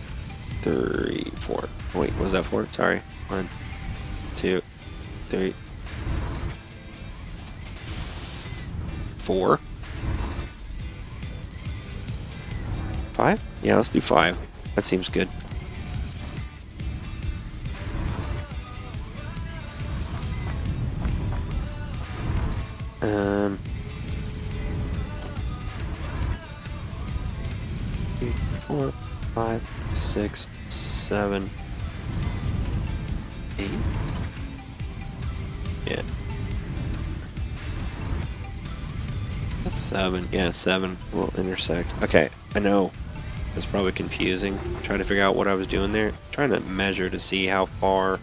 3, 4. Wait, was that 4? Sorry. 1, 2, 3, 4. 5? Yeah, let's do 5. That seems good. Three, 4, 5, 6, 7, 8. Yeah. That's 7. Yeah, 7 will intersect. Okay, I know. It's probably confusing. Trying to figure out what I was doing there. Trying to measure to see how far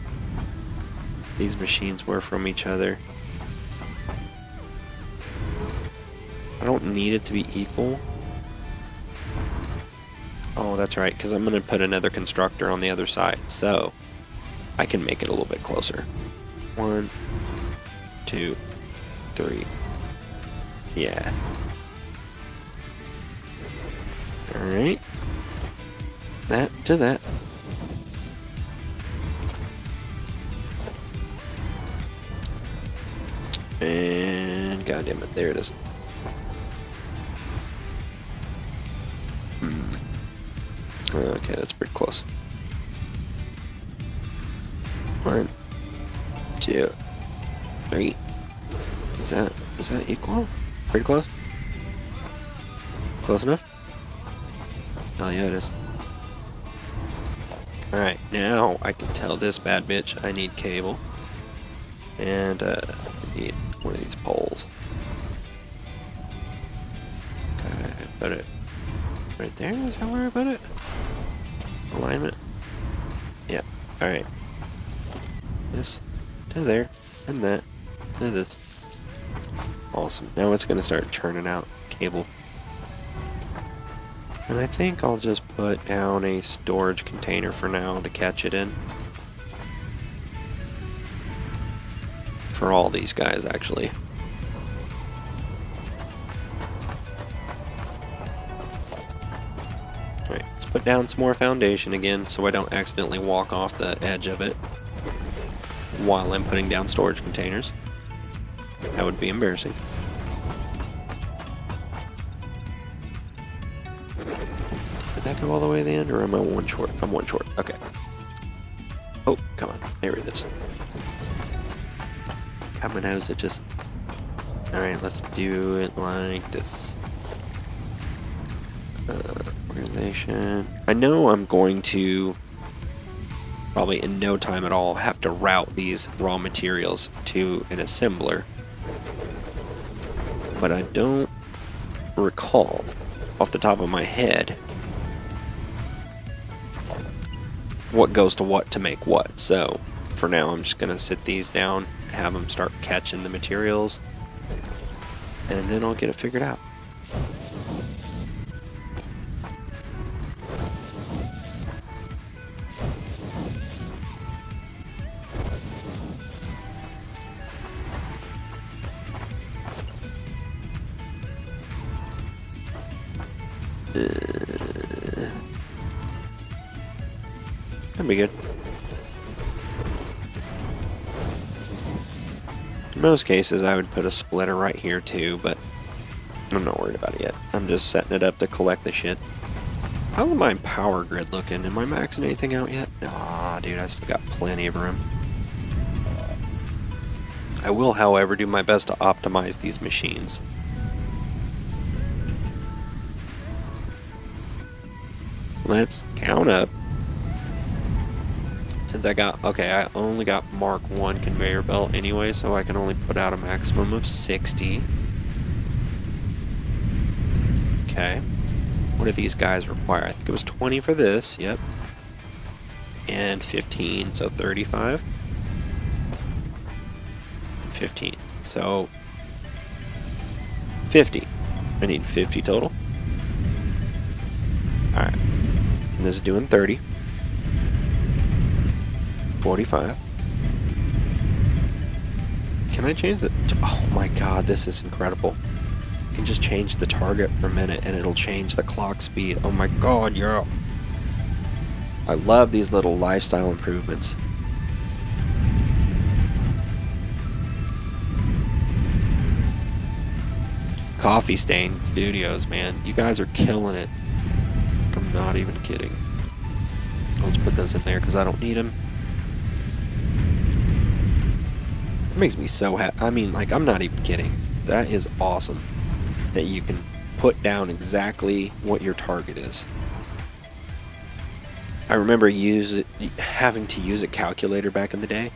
these machines were from each other. I don't need it to be equal. Oh, that's right, because I'm going to put another constructor on the other side, so I can make it a little bit closer. 1, 2, 3. Yeah. Alright. That to that. And goddamn it, there it is. Okay, that's pretty close. 1, 2, 3. Is that equal? Pretty close? Close enough? Oh yeah, it is. Alright, now I can tell this bad bitch I need cable. And I need one of these poles. Okay, put it right there? Is that where I put it? Alignment? Yeah, alright. This to there, and that to this. Awesome. Now it's going to start churning out cable. And I think I'll just put down a storage container for now to catch it in. For all these guys, actually. Alright, let's put down some more foundation again so I don't accidentally walk off the edge of it while I'm putting down storage containers. That would be embarrassing. Did that go all the way to the end, or am I one short? I'm one short. Okay. Oh, come on. There it is. Coming out as it just... Alright, let's do it like this. Organization. I know I'm going to... probably in no time at all have to route these raw materials to an assembler. But I don't recall off the top of my head what goes to what to make what. So for now, I'm just going to sit these down, have them start catching the materials, and then I'll get it figured out. That'd be good. In most cases, I would put a splitter right here too, but I'm not worried about it yet. I'm just setting it up to collect the shit. How's my power grid looking? Am I maxing anything out yet? Nah, dude, I still got plenty of room. I will, however, do my best to optimize these machines. Let's count up. Since I only got Mark 1 conveyor belt anyway, so I can only put out a maximum of 60. Okay. What do these guys require? I think it was 20 for this, yep. And 15, so 35. 15, so 50. I need 50 total. Alright. And this is doing 30. 45. Can I change it? Oh my god, this is incredible. I can just change the target per minute and it'll change the clock speed. Oh my god, yeah. I love these little lifestyle improvements. Coffee Stain Studios, man. You guys are killing it. I'm not even kidding. Let's put those in there because I don't need them. It makes me so happy. I mean, like, I'm not even kidding. That is awesome that you can put down exactly what your target is. I remember having to use a calculator back in the day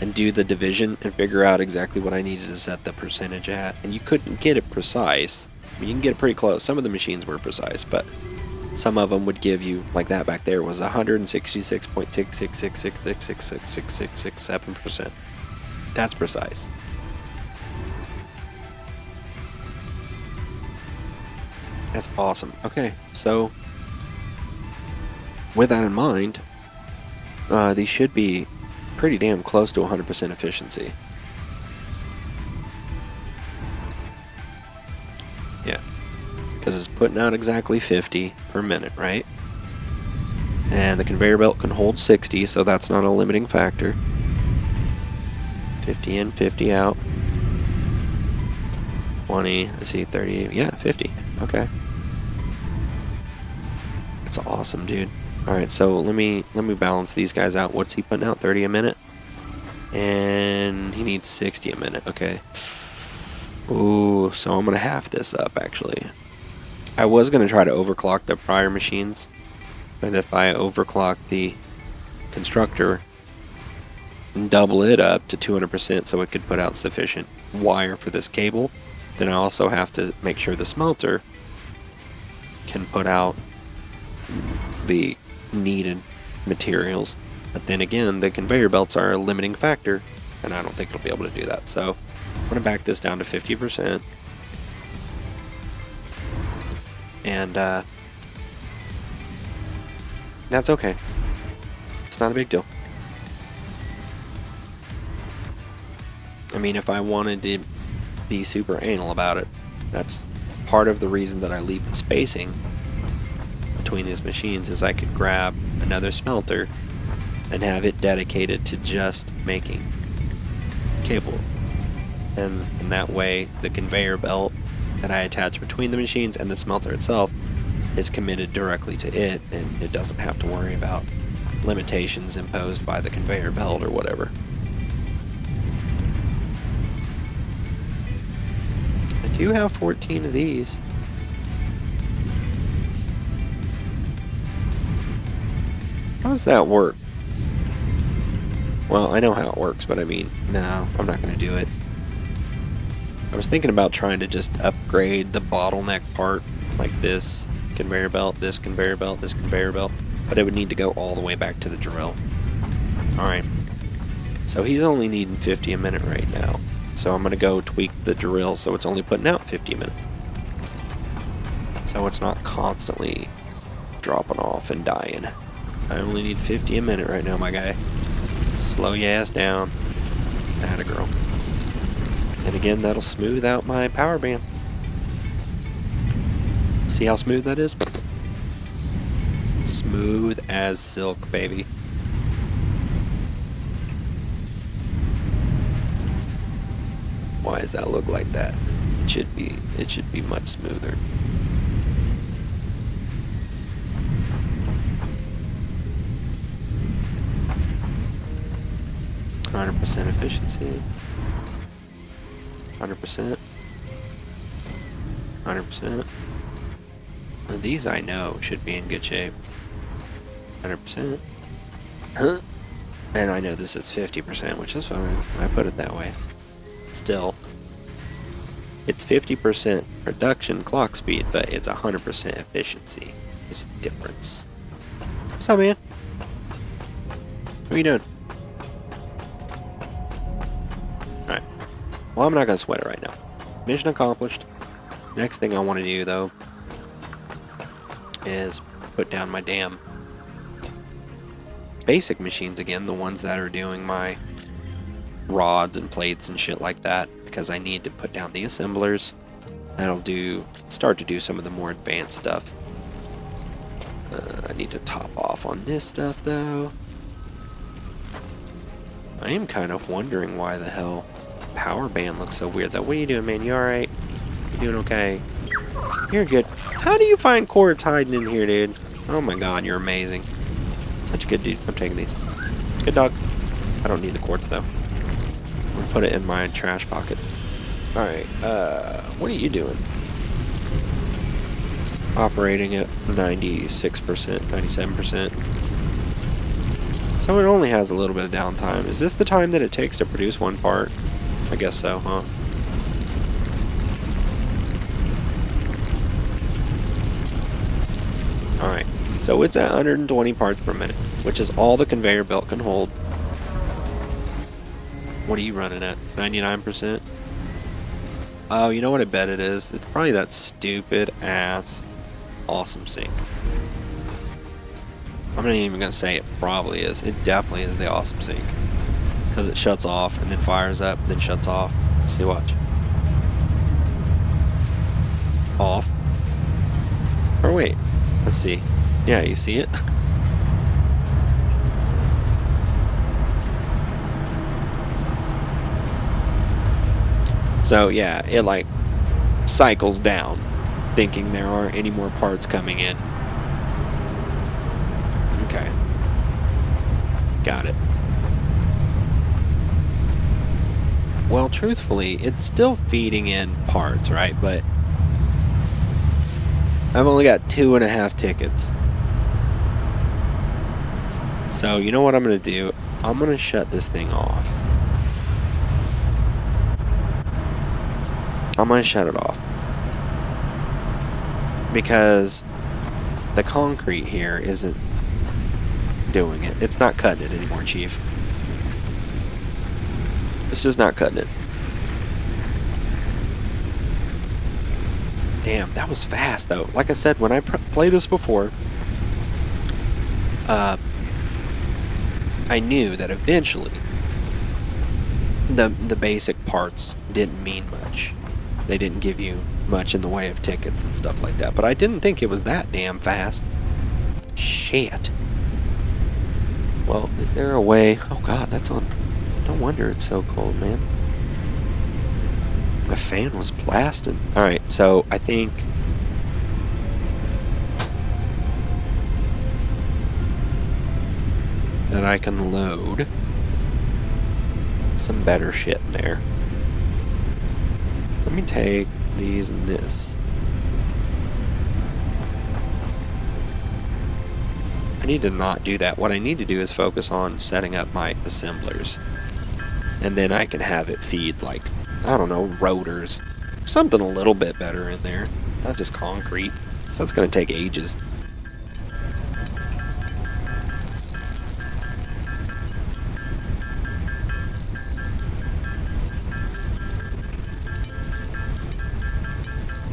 and do the division and figure out exactly what I needed to set the percentage at. And you couldn't get it precise. I mean, you can get it pretty close. Some of the machines were precise, but some of them would give you, like that back there was 166.666666667%. That's precise. That's awesome. Okay, so with that in mind, these should be pretty damn close to 100% efficiency. Yeah, because it's putting out exactly 50 per minute, right? And the conveyor belt can hold 60, so that's not a limiting factor. 50 in, 50 out. 20, I see 30, yeah, 50. Okay. That's awesome, dude. Alright, so let me balance these guys out. What's he putting out? 30 a minute? And he needs 60 a minute, okay. Ooh, so I'm gonna half this up actually. I was gonna try to overclock the prior machines, but if I overclock the constructor and double it up to 200% so it could put out sufficient wire for this cable, then I also have to make sure the smelter can put out the needed materials. But then again, the conveyor belts are a limiting factor, and I don't think it'll be able to do that. So I'm going to back this down to 50%. And that's okay. It's not a big deal. I mean, if I wanted to be super anal about it, that's part of the reason that I leave the spacing between these machines, is I could grab another smelter and have it dedicated to just making cable. And that way, the conveyor belt that I attach between the machines and the smelter itself is committed directly to it, and it doesn't have to worry about limitations imposed by the conveyor belt or whatever. I do have 14 of these. How does that work? Well, I know how it works, but I mean, no, I'm not going to do it. I was thinking about trying to just upgrade the bottleneck part like this conveyor belt, this conveyor belt, this conveyor belt, but it would need to go all the way back to the drill. Alright, so he's only needing 50 a minute right now. So I'm going to go tweak the drill so it's only putting out 50 a minute. So it's not constantly dropping off and dying. I only need 50 a minute right now, my guy. Slow your ass down. Atta girl. And again, that'll smooth out my power band. See how smooth that is? Smooth as silk, baby. Why does that look like that? It should be much smoother. %, efficiency. 100%. 100%. These I know should be in good shape. 100%. Huh? And I know this is 50%, which is fine. I put it that way. Still, it's 50% production clock speed, but it's 100% efficiency. There's a difference. What's up, man? What are you doing? Alright. Well, I'm not going to sweat it right now. Mission accomplished. Next thing I want to do, though, is put down my damn basic machines again, the ones that are doing my rods and plates and shit like that, because I need to put down the assemblers. That'll start to do some of the more advanced stuff. I need to top off on this stuff, though. I am kind of wondering why the hell power band looks so weird, though. What are you doing, man? You alright? You doing okay? You're good. How do you find cords hiding in here, dude? Oh my god, you're amazing. Such a good dude. I'm taking these. Good dog. I don't need the quartz, though. I'm gonna put it in my trash pocket. Alright, what are you doing? Operating at 96%, 97%. So it only has a little bit of downtime. Is this the time that it takes to produce one part? I guess so, huh? Alright, so it's at 120 parts per minute, which is all the conveyor belt can hold. What are you running at? 99%? Oh, you know what I bet it is? It's probably that stupid ass awesome sync. I'm not even going to say it probably is. It definitely is the awesome sync. Because it shuts off and then fires up, then shuts off. See, watch. Off. Or wait. Let's see. Yeah, you see it? So yeah, it like cycles down, thinking there aren't any more parts coming in. Okay. Got it. Well, truthfully, it's still feeding in parts, right? But I've only got 2.5 tickets. So you know what I'm going to do? I'm going to shut this thing off. I'm going to shut it off. Because the concrete here isn't doing it. It's not cutting it anymore, Chief. This is not cutting it. Damn, that was fast, though. Like I said, when I played this before, I knew that eventually the basic parts didn't mean much. They didn't give you much in the way of tickets and stuff like that. But I didn't think it was that damn fast. Shit. Well, is there a way... Oh god, that's on... No wonder it's so cold, man. My fan was blasting. Alright, so I think... that I can load some better shit in there. Let me take these and this. I need to not do that. What I need to do is focus on setting up my assemblers. And then I can have it feed, like, I don't know, rotors. Something a little bit better in there. Not just concrete. So it's going to take ages.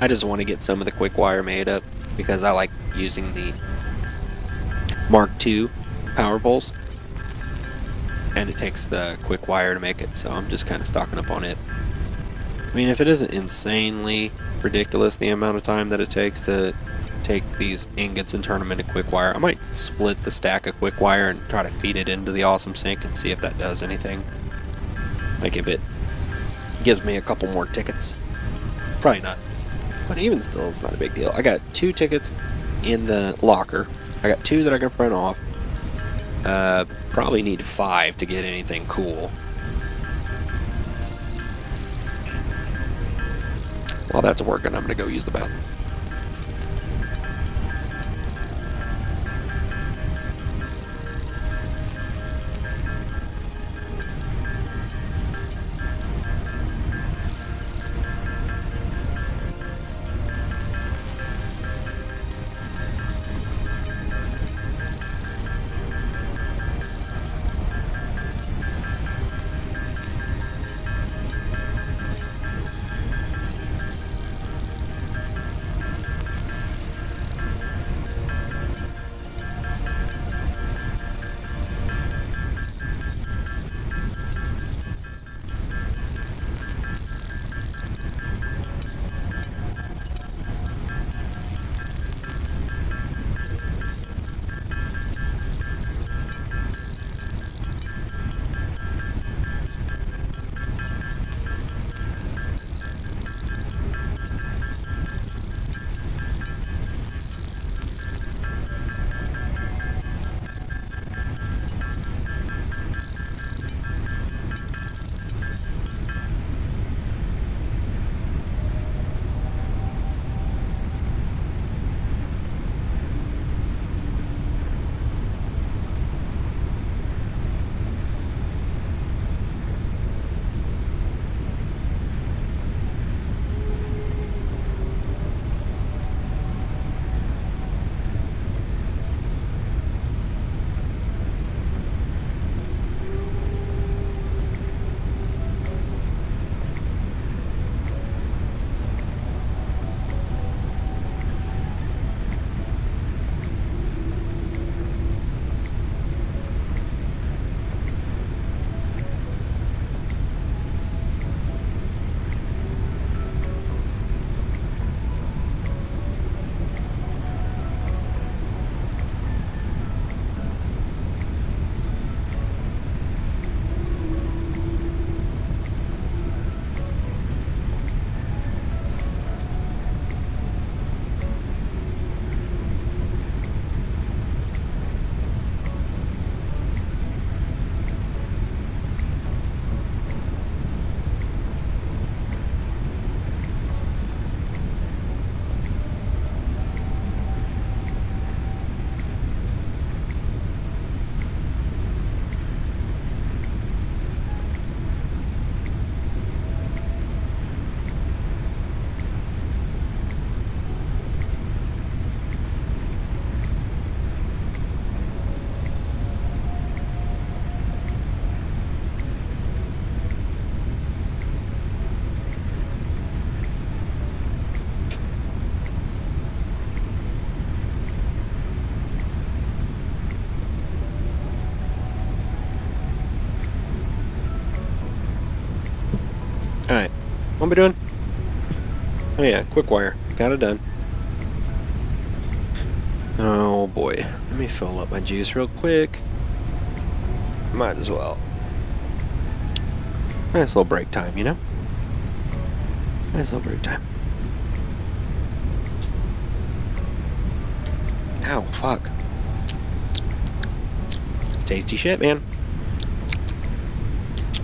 I just want to get some of the quick wire made up because I like using the Mark II power poles, and it takes the quick wire to make it, so I'm just kind of stocking up on it. I mean, if it isn't insanely ridiculous the amount of time that it takes to take these ingots and turn them into quick wire, I might split the stack of quick wire and try to feed it into the awesome sink and see if that does anything. Like if it gives me a couple more tickets. Probably not. But even still, it's not a big deal. I got 2 tickets in the locker. I got 2 that I can print off. Probably need 5 to get anything cool. While that's working, I'm going to go use the bathroom. Alright, what am I doing? Oh yeah, quick wire. Got it done. Oh boy. Let me fill up my juice real quick. Might as well. Nice little break time, you know? Nice little break time. Ow, fuck. It's tasty shit, man.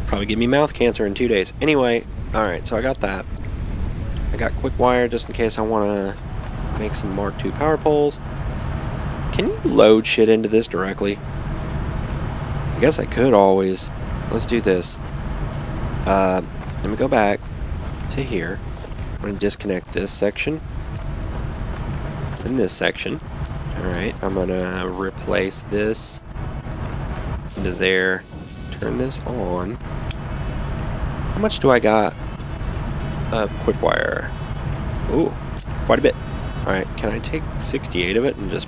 Probably give me mouth cancer in 2 days. Anyway, alright, so I got that. I got quick wire just in case I want to make some Mark II power poles. Can you load shit into this directly? I guess I could always. Let's do this. Let me go back to here. I'm going to disconnect this section. in this section. Alright, I'm gonna replace this into there. Turn this on. How much do I got of quick wire? Ooh, quite a bit. Alright, can I take 68 of it and just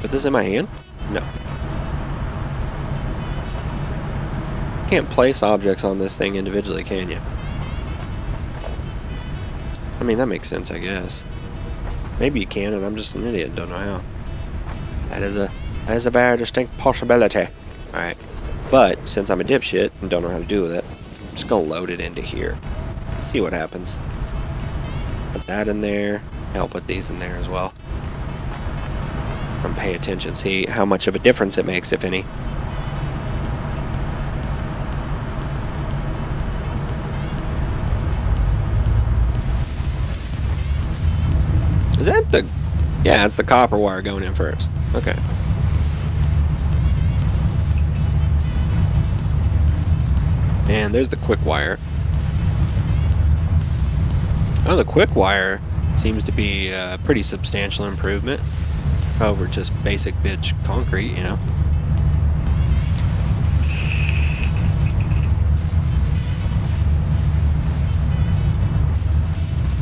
put this in my hand? No. Can't place objects on this thing individually, can you? I mean, that makes sense, I guess. Maybe you can, and I'm just an idiot and don't know how. That is a very distinct possibility. Alright. But, since I'm a dipshit and don't know how to do with it, I'm just gonna load it into here. See what happens. Put that in there. I'll put these in there as well. And pay attention, see how much of a difference it makes, if any. Is that the... Yeah, it's the copper wire going in first. Okay. And there's the quick wire. Oh, the quick wire seems to be a pretty substantial improvement over just basic bitch concrete, you know.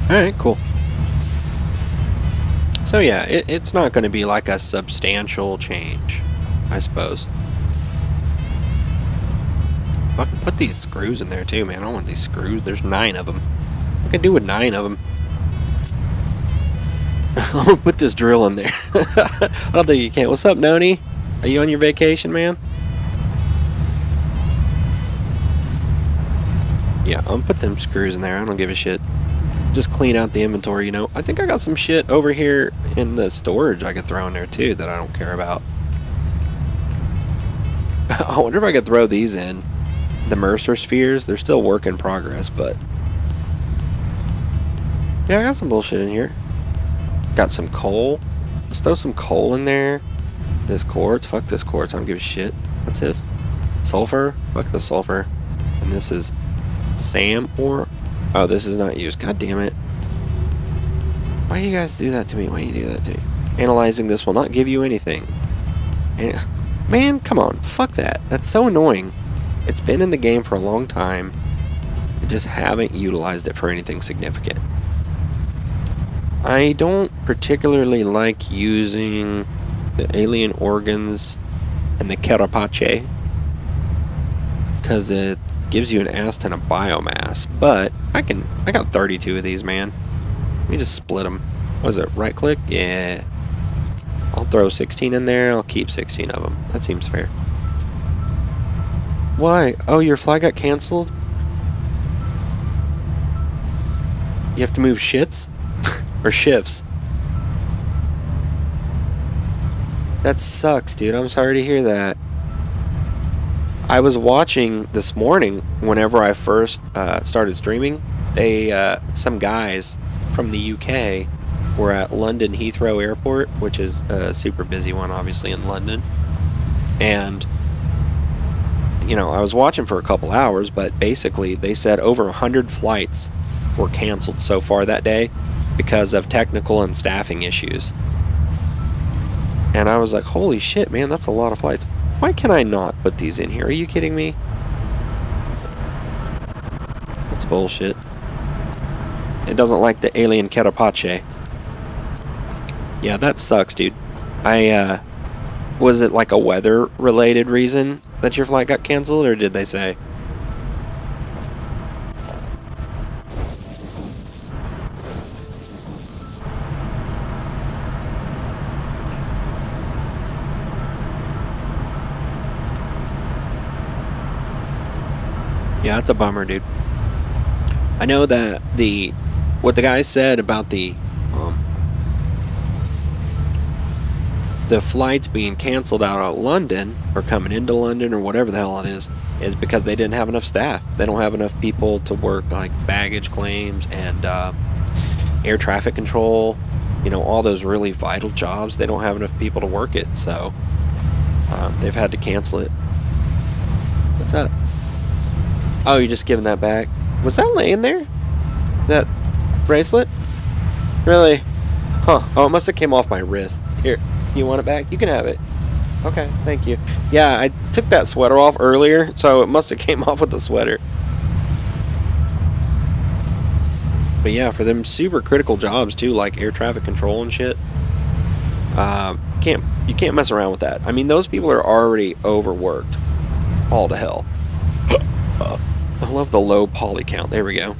Alright, cool. So yeah, it's not going to be like a substantial change, I suppose. I can put these screws in there too, man. I don't want these screws. There's 9 of them. What can I do with 9 of them? I'm going to put this drill in there. I don't think you can. What's up, Noni? Are you on your vacation, man? Yeah, I'm going to put them screws in there. I don't give a shit. Just clean out the inventory, you know. I think I got some shit over here in the storage I could throw in there too that I don't care about. I wonder if I could throw these in. The Mercer spheres, they're still work in progress, but yeah, I got some bullshit in here. Got some coal. Let's throw some coal in there. This quartz, fuck this quartz, I don't give a shit. What's this? Sulfur? Fuck the sulfur. And this is SAM ore. Oh, this is not used. God damn it. Why do you guys do that to me? Why do you do that to me? Analyzing this will not give you anything. And, man, come on. Fuck that. That's so annoying. It's been in the game for a long time. I just haven't utilized it for anything significant. I don't particularly like using the alien organs and the carapace because it gives you an ass ton of biomass, but I got 32 of these, man. Let me just split them. What is it, right click? Yeah. I'll throw 16 in there, I'll keep 16 of them. That seems fair. Why? Oh, your flight got canceled? You have to move shits? Or shifts? That sucks, dude. I'm sorry to hear that. I was watching this morning, whenever I first started streaming, some guys from the UK were at London Heathrow Airport, which is a super busy one, obviously, in London. And, you know, I was watching for a couple hours, but basically they said over 100 flights were canceled so far that day because of technical and staffing issues. And I was like, holy shit, man, that's a lot of flights. Why can I not put these in here? Are you kidding me? That's bullshit. It doesn't like the alien carapace. Yeah, that sucks, dude. Was it like a weather-related reason that your flight got canceled, or did they say? Yeah, it's a bummer, dude. I know that what the guy said about the flights being canceled out of London, or coming into London, or whatever the hell it is because they didn't have enough staff. They don't have enough people to work like baggage claims and air traffic control, you know, all those really vital jobs. They don't have enough people to work it, so they've had to cancel it. What's that? Oh, you're just giving that back? Was that laying there? That bracelet? Really? Huh. Oh, it must have came off my wrist. Here, you want it back? You can have it. Okay, thank you. Yeah, I took that sweater off earlier, so it must have came off with the sweater. But yeah, for them super critical jobs too, like air traffic control and shit, you can't mess around with that. I mean, those people are already overworked. All to hell. I love the low poly count. There we go.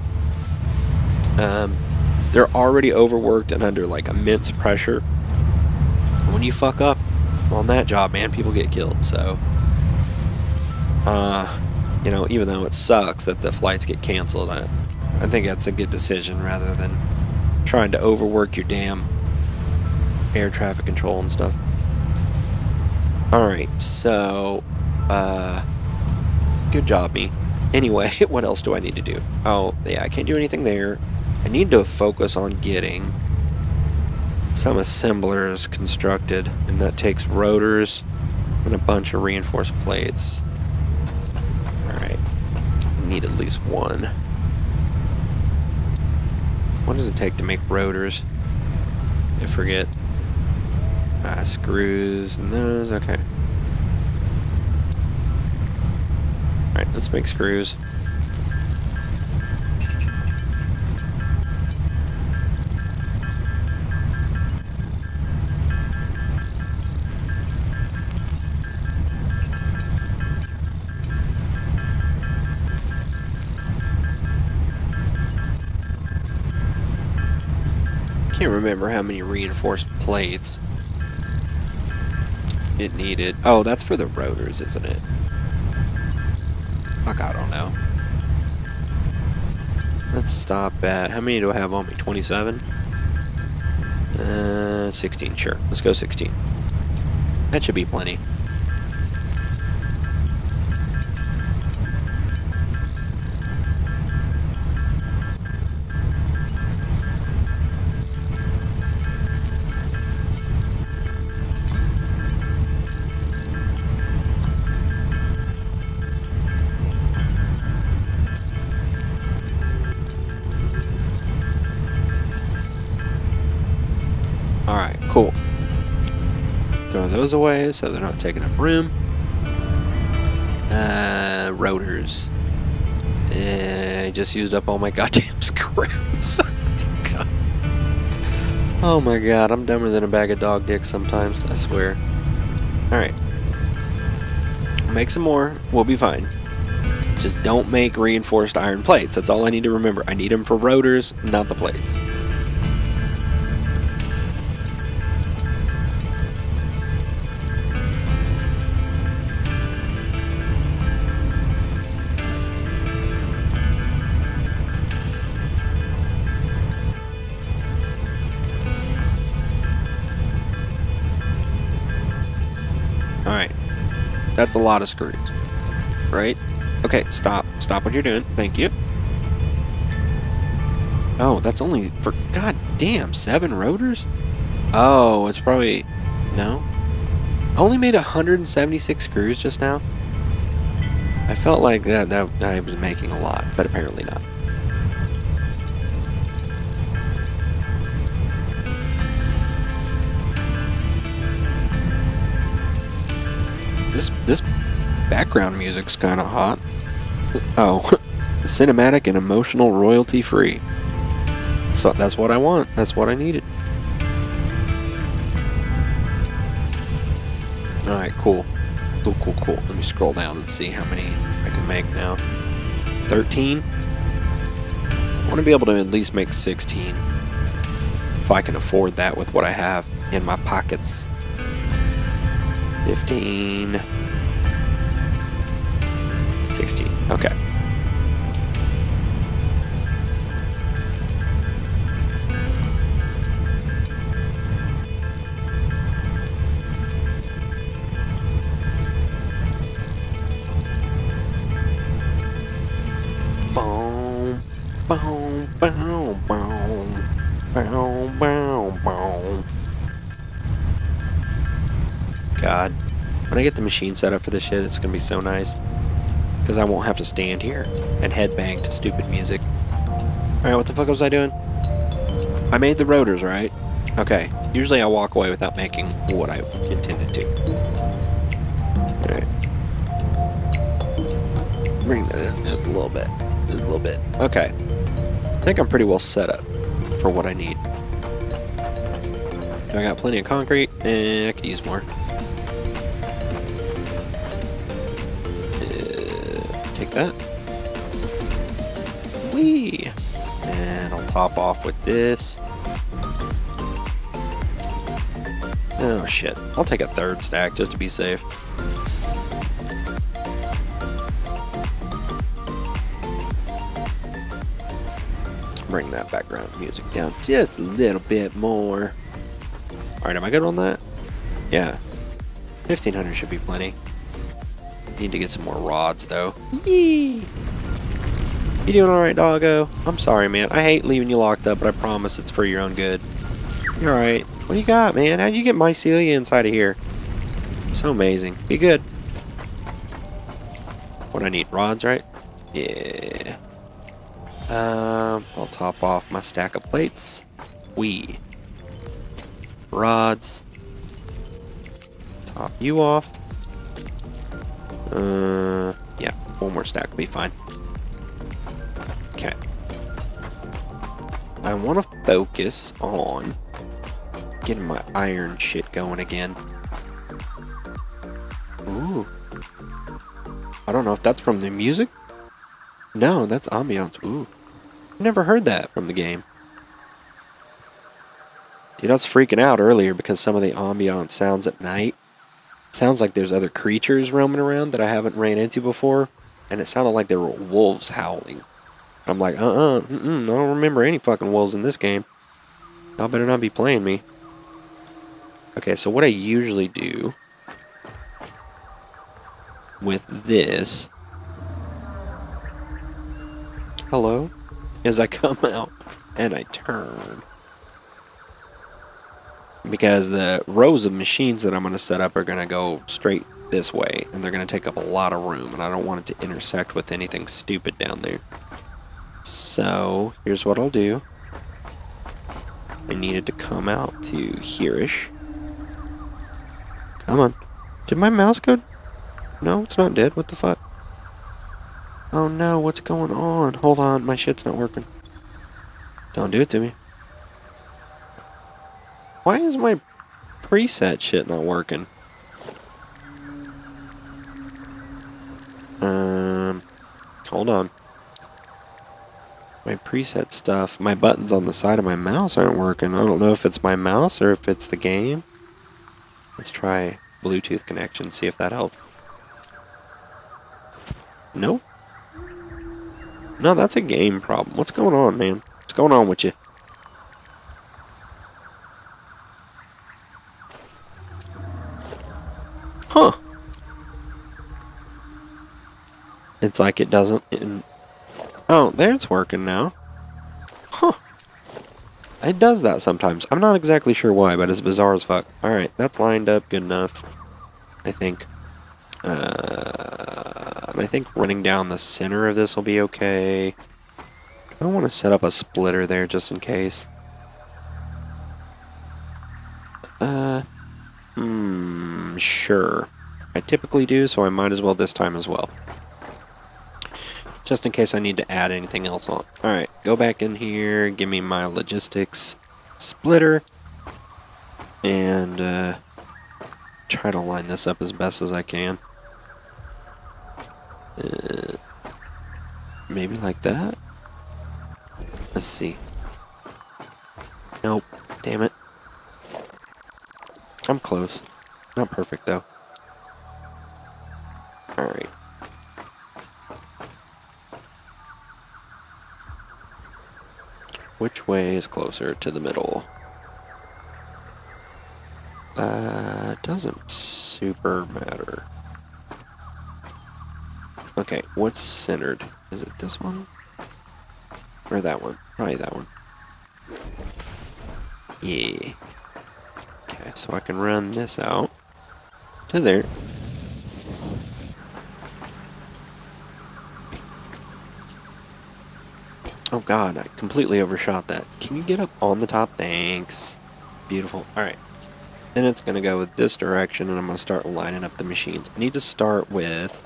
They're already overworked and under like immense pressure. When you fuck up on that job, man, people get killed. So, you know, even though it sucks that the flights get canceled, I think that's a good decision rather than trying to overwork your damn air traffic control and stuff. Alright, so, good job, me. Anyway, what else do I need to do? Oh, yeah, I can't do anything there. I need to focus on getting some assemblers constructed, and that takes rotors and a bunch of reinforced plates. Alright, need at least one. What does it take to make rotors? I forget. Screws and those, okay. Alright, let's make screws. Can't remember how many reinforced plates it needed. Oh, that's for the rotors, isn't it? Fuck, I don't know. Let's stop at... How many do I have on me? 27? 16, sure. Let's go 16. That should be plenty. Alright, cool. Throw those away so they're not taking up room. Rotors. I just used up all my goddamn screws. Oh my god, I'm dumber than a bag of dog dicks sometimes, I swear. Alright. Make some more, we'll be fine. Just don't make reinforced iron plates, that's all I need to remember. I need them for rotors, not the plates. Alright, that's a lot of screws, right? Okay, stop what you're doing, thank you. Oh, that's only for, god damn, 7 rotors? Oh, it's probably, no? I only made 176 screws just now? I felt like that I was making a lot, but apparently not. This background music's kind of hot. Oh, cinematic and emotional, royalty free. So that's what I want. That's what I needed. All right, cool. Cool. Let me scroll down and see how many I can make now. 13. I want to be able to at least make 16. If I can afford that with what I have in my pockets. 15, 16, okay. Boom, boom, boom, boom, boom, boom, boom. God, when I get the machine set up for this shit, it's gonna be so nice. Because I won't have to stand here and headbang to stupid music. Alright, what the fuck was I doing? I made the rotors, right? Okay, usually I walk away without making what I intended to. Alright. Bring that in just a little bit. Just a little bit. Okay. I think I'm pretty well set up for what I need. I got plenty of concrete, and I could use more. Take that. Whee! And I'll top off with this. Oh shit. I'll take a third stack just to be safe. Bring that background music down just a little bit more. Alright, am I good on that? Yeah. 1500 should be plenty. Need to get some more rods though. Yee! You doing alright, doggo? I'm sorry, man. I hate leaving you locked up, but I promise it's for your own good. You're alright. What do you got, man? How'd you get mycelia inside of here? So amazing. Be good. What I need? Rods, right? Yeah. I'll top off my stack of plates. Rods. Top you off. Yeah, one more stack will be fine. Okay. I want to focus on getting my iron shit going again. Ooh. I don't know if that's from the music. No, that's ambiance. Ooh. Never heard that from the game. Dude, I was freaking out earlier because some of the ambiance sounds at night. Sounds like there's other creatures roaming around that I haven't ran into before. And it sounded like there were wolves howling. I'm like, I don't remember any fucking wolves in this game. Y'all better not be playing me. Okay, so what I usually do with this, hello, is I come out and I turn. Because the rows of machines that I'm going to set up are going to go straight this way, and they're going to take up a lot of room, and I don't want it to intersect with anything stupid down there. So, here's what I'll do. I need it to come out to here-ish. Come on. Did my mouse go? No, it's not dead. What the fuck? Oh no, what's going on? Hold on, my shit's not working. Don't do it to me. Why is my preset shit not working? Hold on. My preset stuff, my buttons on the side of my mouse aren't working. I don't know if it's my mouse or if it's the game. Let's try Bluetooth connection, see if that helps. Nope. No, that's a game problem. What's going on, man? What's going on with you? Huh. It's like it doesn't... Oh, there it's working now. Huh. It does that sometimes. I'm not exactly sure why, but it's bizarre as fuck. Alright, that's lined up good enough. I think. I think running down the center of this will be okay. I want to set up a splitter there just in case. Sure. I typically do, so I might as well this time as well. Just in case I need to add anything else on. Alright, go back in here, give me my logistics splitter, and try to line this up as best as I can. Maybe like that? Let's see. Nope. Damn it. I'm close. Not perfect, though. Alright. Which way is closer to the middle? Doesn't super matter. Okay, what's centered? Is it this one? Or that one? Probably that one. Yeah. Okay, so I can run this out to there. Oh god, I completely overshot that. Can you get up on the top? Thanks. Beautiful. Alright. Then it's going to go with this direction, and I'm going to start lining up the machines. I need to start with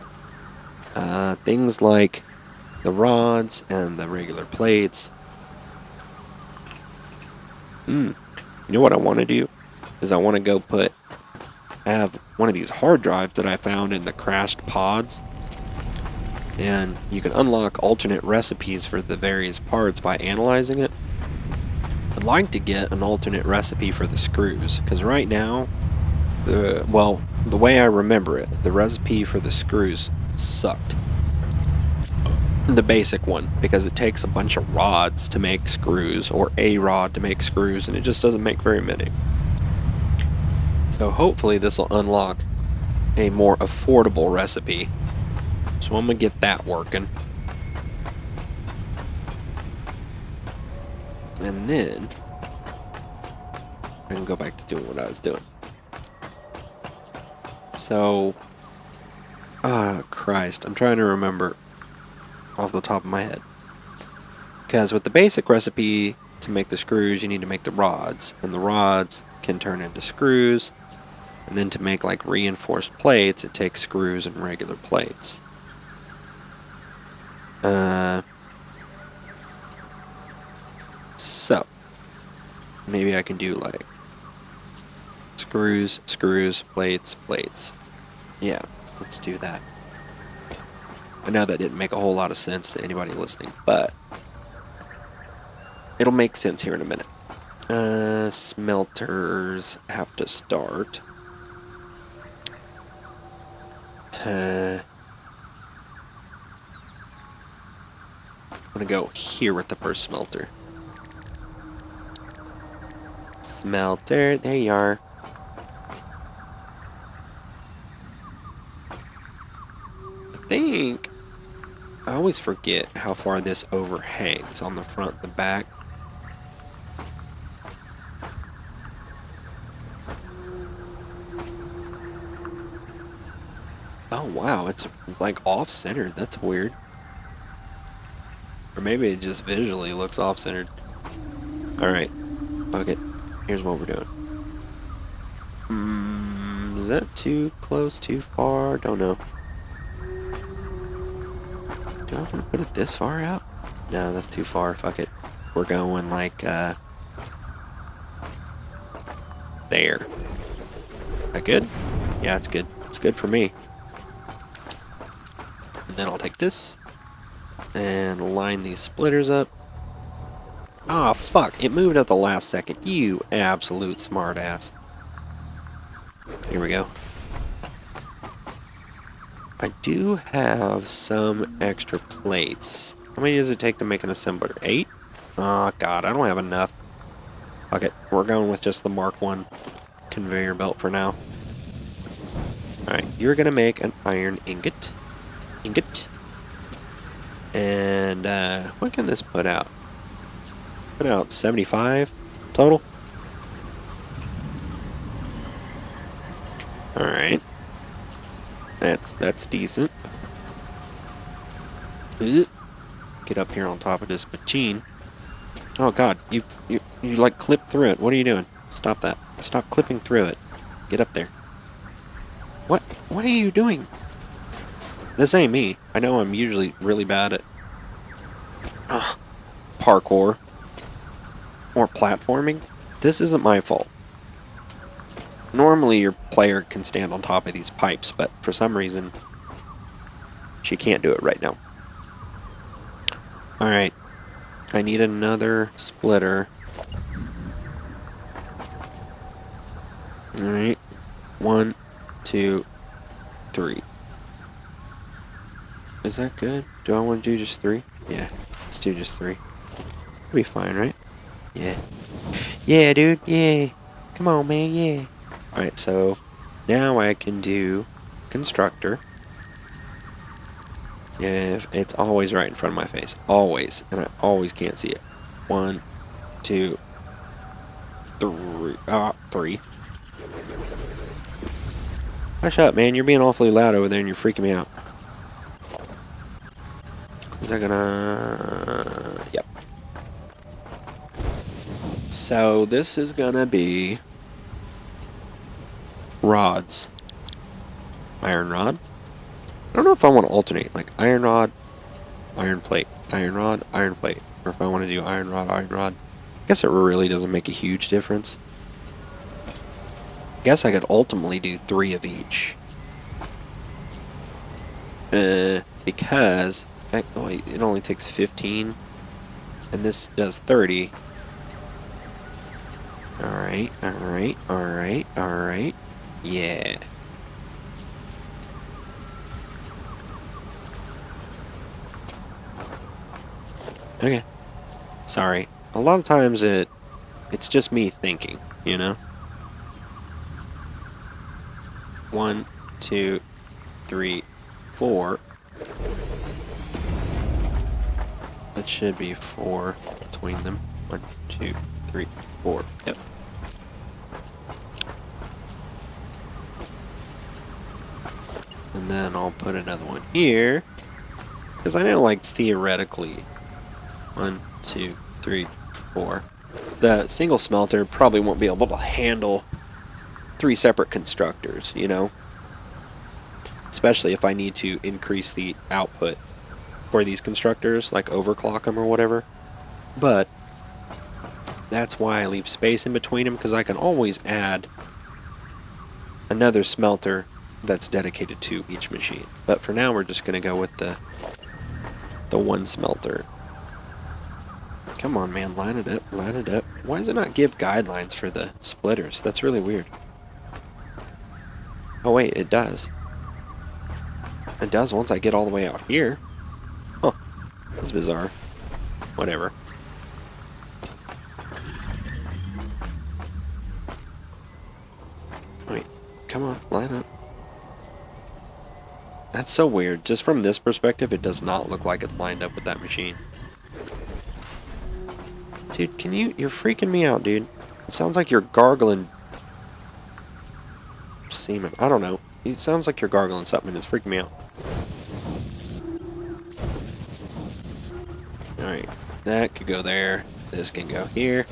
things like the rods and the regular plates. You know what I want to do? Is I want to go have one of these hard drives that I found in the crashed pods. And you can unlock alternate recipes for the various parts by analyzing it. I'd like to get an alternate recipe for the screws, because right now, the way I remember it, the recipe for the screws sucked. The basic one, because it takes a bunch of rods to make screws, or a rod to make screws, and it just doesn't make very many. So hopefully this will unlock a more affordable recipe. So I'm going to get that working. And then I can go back to doing what I was doing. So, Christ, I'm trying to remember off the top of my head. Because with the basic recipe to make the screws, you need to make the rods. And the rods can turn into screws. And then to make like reinforced plates, it takes screws and regular plates. So, maybe I can do like screws, plates, plates. Yeah, let's do that. I know that didn't make a whole lot of sense to anybody listening, but it'll make sense here in a minute. Smelters have to start. I'm gonna go here with the first smelter. Smelter, there you are. I always forget how far this overhangs on the front and the back. Oh wow, it's like off-centered. That's weird. Or maybe it just visually looks off-centered. Alright, fuck it. Here's what we're doing. Is that too close, too far? Don't know. Do I want to put it this far out? No, that's too far. Fuck it. We're going like, there. Is that good? Yeah, it's good. It's good for me. And then I'll take this and line these splitters up. Ah, fuck. It moved at the last second. You absolute smartass. Here we go. I do have some extra plates. How many does it take to make an assembler? 8? Oh, God. I don't have enough. Okay, we're going with just the Mark 1 conveyor belt for now. Alright, you're going to make an iron ingot. And, what can this put out? Put out 75 total. Alright. That's decent. Get up here on top of this machine. Oh God, you like clip through it. What are you doing? Stop that. Stop clipping through it. Get up there. What are you doing? This ain't me. I know I'm usually really bad at parkour or platforming. This isn't my fault. Normally your player can stand on top of these pipes, but for some reason she can't do it right now. Alright. I need another splitter. Alright. 1, 2, 3. Is that good? Do I want to do just 3? Yeah. Let's do just 3. It'll be fine, right? Yeah. Yeah, dude. Yeah. Come on, man. Yeah. Alright, so now I can do constructor. Yeah, it's always right in front of my face. Always. And I always can't see it. 1, 2, 3. 3. Hush up, man. You're being awfully loud over there and you're freaking me out. Is that gonna... Yep. So this is gonna be rods. Iron rod. I don't know if I want to alternate, like iron rod, iron plate, iron rod, iron plate, or if I want to do iron rod, iron rod. I guess it really doesn't make a huge difference. I guess I could ultimately do 3 of each. Because it only takes 15, and this does 30. Alright, alright, alright, alright. Yeah. Okay. Sorry. A lot of times it's just me thinking, you know? 1, 2, 3, 4. That should be 4 between them. 1, 2, 3, 4. Yep. And then I'll put another one here. Because I know, like, theoretically, 1, 2, 3, 4. The single smelter probably won't be able to handle 3 separate constructors, you know? Especially if I need to increase the output for these constructors, like overclock them or whatever. But that's why I leave space in between them, because I can always add another smelter that's dedicated to each machine. But for now, we're just going to go with the one smelter. Come on, man, line it up, line it up. Why does it not give guidelines for the splitters? That's really weird. Oh wait, it does. It does once I get all the way out here. Huh, that's bizarre. Whatever. Wait, come on, line up. That's so weird. Just from this perspective, it does not look like it's lined up with that machine. Dude, can you're freaking me out, dude. It sounds like you're gargling semen. I don't know. It sounds like you're gargling something and it's freaking me out. Alright, that could go there. This can go here.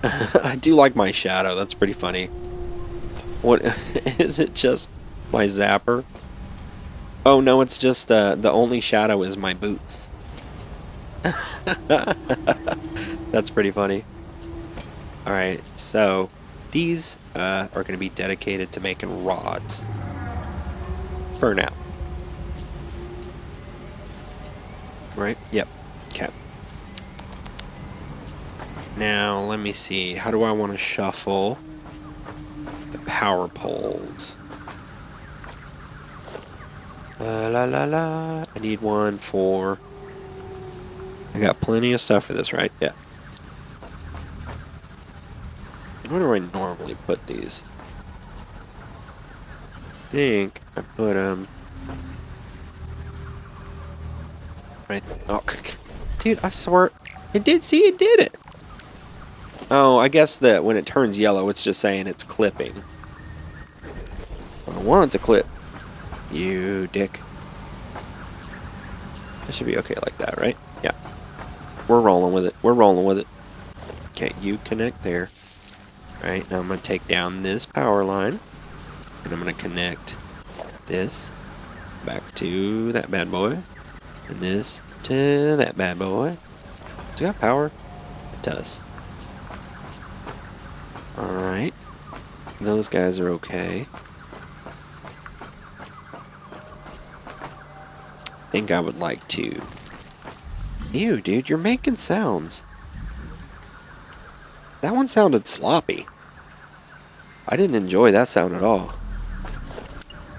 I do like my shadow. That's pretty funny. What is it? Just my zapper? Oh no, it's just the only shadow is my boots. That's pretty funny. Alright, so these are going to be dedicated to making rods. For now. Right? Yep. Okay. Now, let me see. How do I want to shuffle the power poles? La la la. I need one for... I got plenty of stuff for this, right? Yeah. Where do I normally put these? I think I put them... right. Oh, dude, I swear. It did. See, it did it. Oh, I guess that when it turns yellow, it's just saying it's clipping. I want it to clip. You dick. That should be okay like that, right? Yeah. We're rolling with it. We're rolling with it. Okay, you connect there. Alright, now I'm going to take down this power line. And I'm going to connect this back to that bad boy. And this to that bad boy. Does it got power? It does. Alright. Those guys are okay. I think I would like to... Ew, dude, you're making sounds. That one sounded sloppy. I didn't enjoy that sound at all.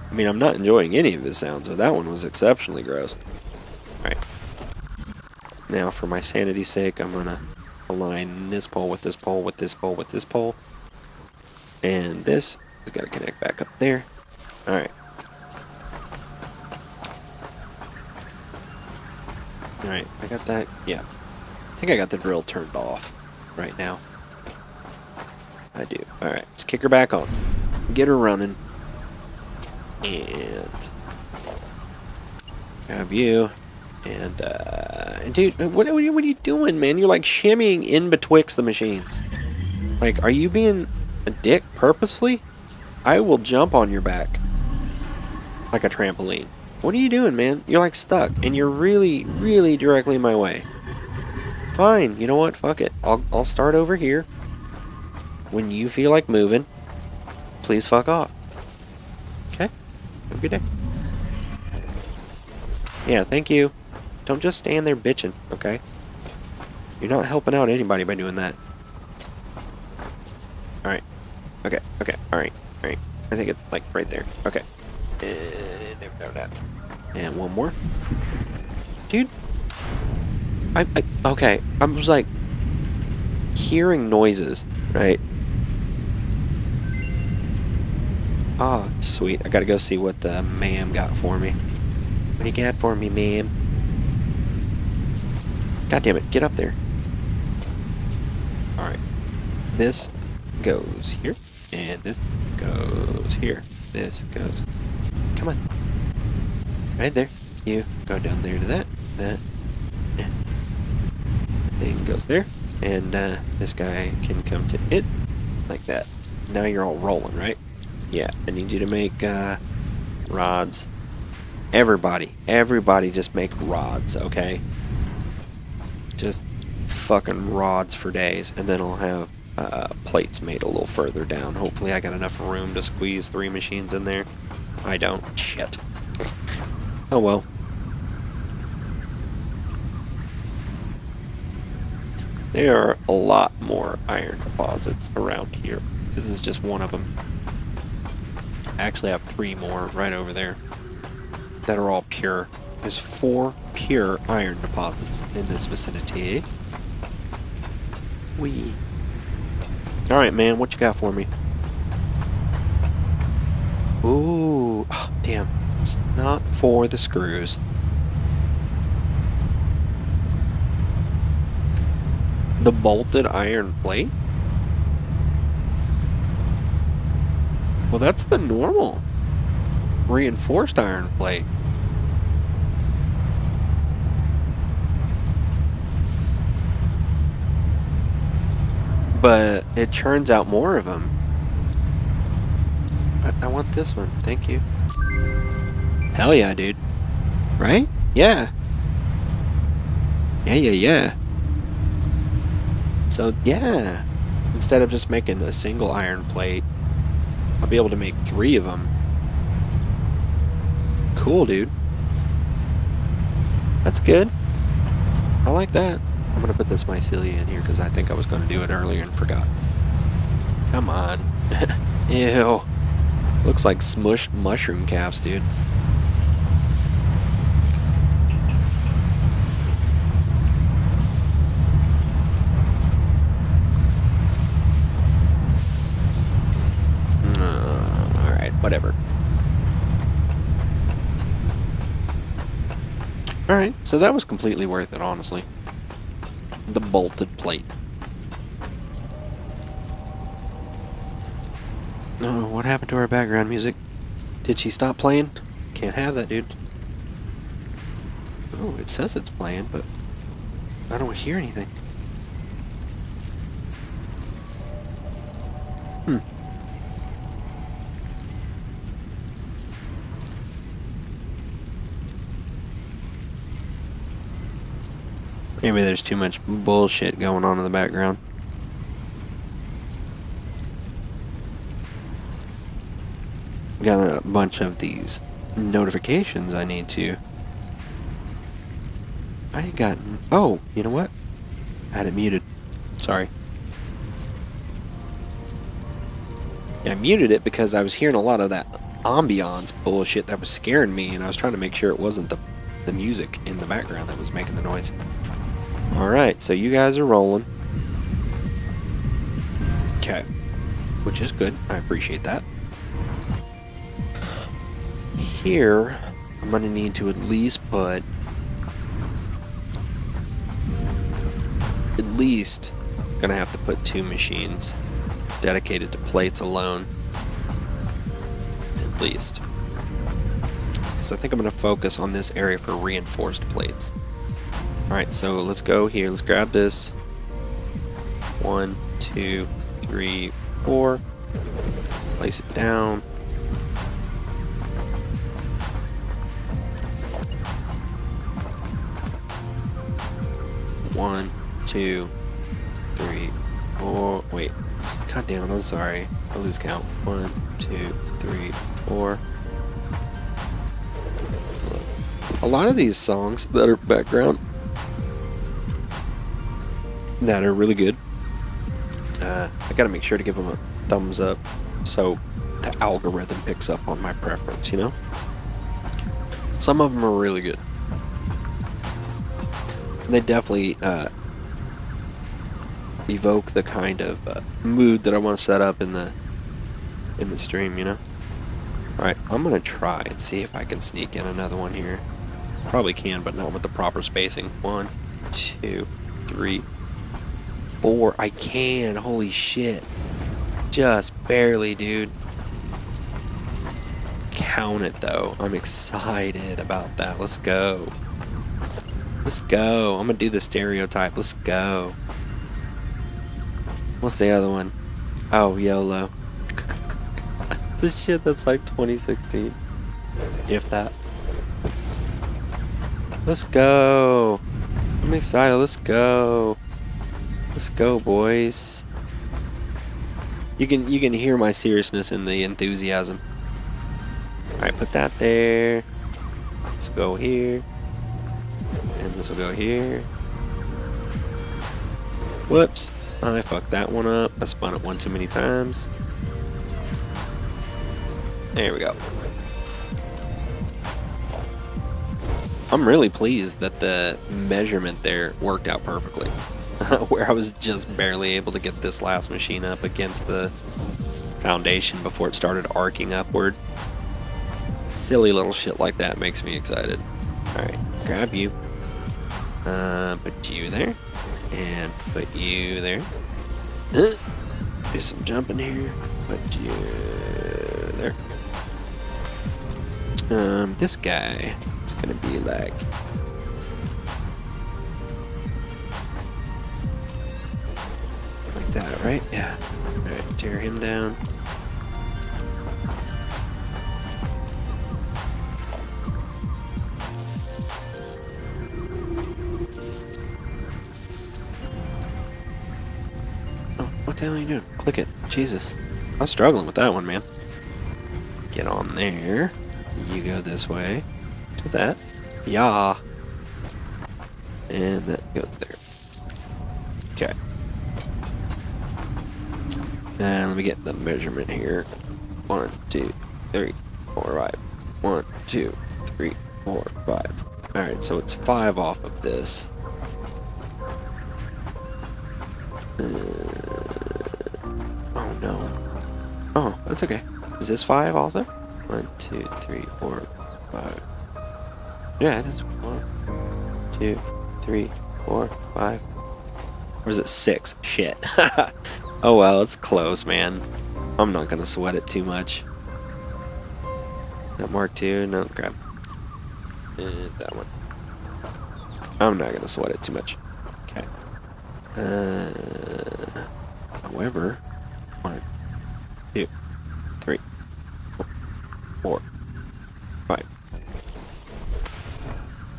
I mean, I'm not enjoying any of his sounds, but that one was exceptionally gross. Alright. Now, for my sanity's sake, I'm gonna align this pole with this pole with this pole with this pole. And this has got to connect back up there. Alright. Alright, I got that. Yeah. I think I got the drill turned off right now. I do. Alright, let's kick her back on. Get her running. And grab you. And dude, what are you doing, man? You're like shimmying in betwixt the machines. Like, are you being a dick purposely? I will jump on your back like a trampoline. What are you doing, man? You're like stuck, and you're really, really directly in my way. Fine, you know what? Fuck it. I'll start over here. When you feel like moving, please fuck off. Okay? Have a good day. Yeah, thank you. Don't just stand there bitching, okay? You're not helping out anybody by doing that. Alright. Okay, alright. I think it's like right there. Okay. And one more. Dude. Okay. I was like hearing noises, right? Ah, oh, sweet. I gotta go see what the ma'am got for me. What do you got for me, ma'am? God damn it, get up there. Alright. This goes here. And this goes here. This goes. Come on. Right there. You go down there to that. That. Yeah. Thing goes there. And this guy can come to it. Like that. Now you're all rolling, right? Yeah. I need you to make rods. Everybody just make rods, okay? Just fucking rods for days. And then I'll have plates made a little further down. Hopefully I got enough room to squeeze 3 machines in there. I don't. Shit. Oh well. There are a lot more iron deposits around here. This is just one of them. I actually have 3 more right over there that are all pure. There's 4 pure iron deposits in this vicinity. Wee. Alright, man, what you got for me? Ooh. Oh, damn. It's not for the screws. The bolted iron plate? Well, that's the normal reinforced iron plate. But it churns out more of them. I want this one. Thank you. Hell yeah, dude. Right? Yeah. Yeah. So, yeah. Instead of just making a single iron plate, I'll be able to make 3 of them. Cool, dude. That's good. I like that. I'm going to put this mycelia in here because I think I was going to do it earlier and forgot. Come on. Ew. Looks like smushed mushroom caps, dude. Alright, whatever. Alright, so that was completely worth it, honestly. The bolted plate. Oh, what happened to our background music? Did she stop playing? Can't have that, dude. Oh, it says it's playing, but I don't hear anything. Maybe there's too much bullshit going on in the background. Got a bunch of these notifications I need to. I ain't gotten. Oh, you know what? I had it muted. Sorry. Yeah, I muted it because I was hearing a lot of that ambiance bullshit that was scaring me, and I was trying to make sure it wasn't the music in the background that was making the noise. Alright, so you guys are rolling. Okay. Which is good. I appreciate that. Here, I'm going to need to at least put... going to have to put 2 machines dedicated to plates alone. At least. So I think I'm going to focus on this area for reinforced plates. Alright, so let's go here. Let's grab this. 1, 2, 3, 4. Place it down. One, 2, 3, 4. Wait. God damn it, I'm sorry. I lose count. 1, 2, 3, 4. A lot of these songs that are background that are really good, I gotta make sure to give them a thumbs up so the algorithm picks up on my preference, you know? Some of them are really good. And they definitely evoke the kind of mood that I want to set up in the stream, you know? Alright, I'm gonna try and see if I can sneak in another one here. Probably can, but not with the proper spacing. 1, 2, 3, 4. I can. Holy shit. Just barely, dude. Count it, though. I'm excited about that. Let's go. Let's go. I'm gonna do the stereotype. Let's go. What's the other one? Oh, YOLO. This shit that's like 2016. If that. Let's go. I'm excited. Let's go. Let's go, boys. You can hear my seriousness in the enthusiasm. Alright, put that there. Let's go here. And this will go here. Whoops. I fucked that one up. I spun it one too many times. There we go. I'm really pleased that the measurement there worked out perfectly. Where I was just barely able to get this last machine up against the foundation before it started arcing upward. Silly little shit like that makes me excited. Alright, grab you. Put you there. And put you there. Do some jumping here. Put you there. This guy is gonna be like that, right? Yeah. Alright, tear him down. Oh, what the hell are you doing? Click it. Jesus. I was struggling with that one, man. Get on there. You go this way. To that. Yeah. And that goes there. Okay. And let me get the measurement here. 1, 2, 3, 4, 5. 1, 2, 3, 4, 5. Alright, so it's 5 off of this. Oh no. Oh, that's okay. Is this 5 also? 1, 2, 3, 4, 5. Yeah, it is. 1, 2, 3, 4, 5. Or is it 6? Shit. Oh well, it's close, man. I'm not gonna sweat it too much. That Mark II? No, grab. That one. I'm not gonna sweat it too much. Okay. However, 1, 2, 3, 4, 5.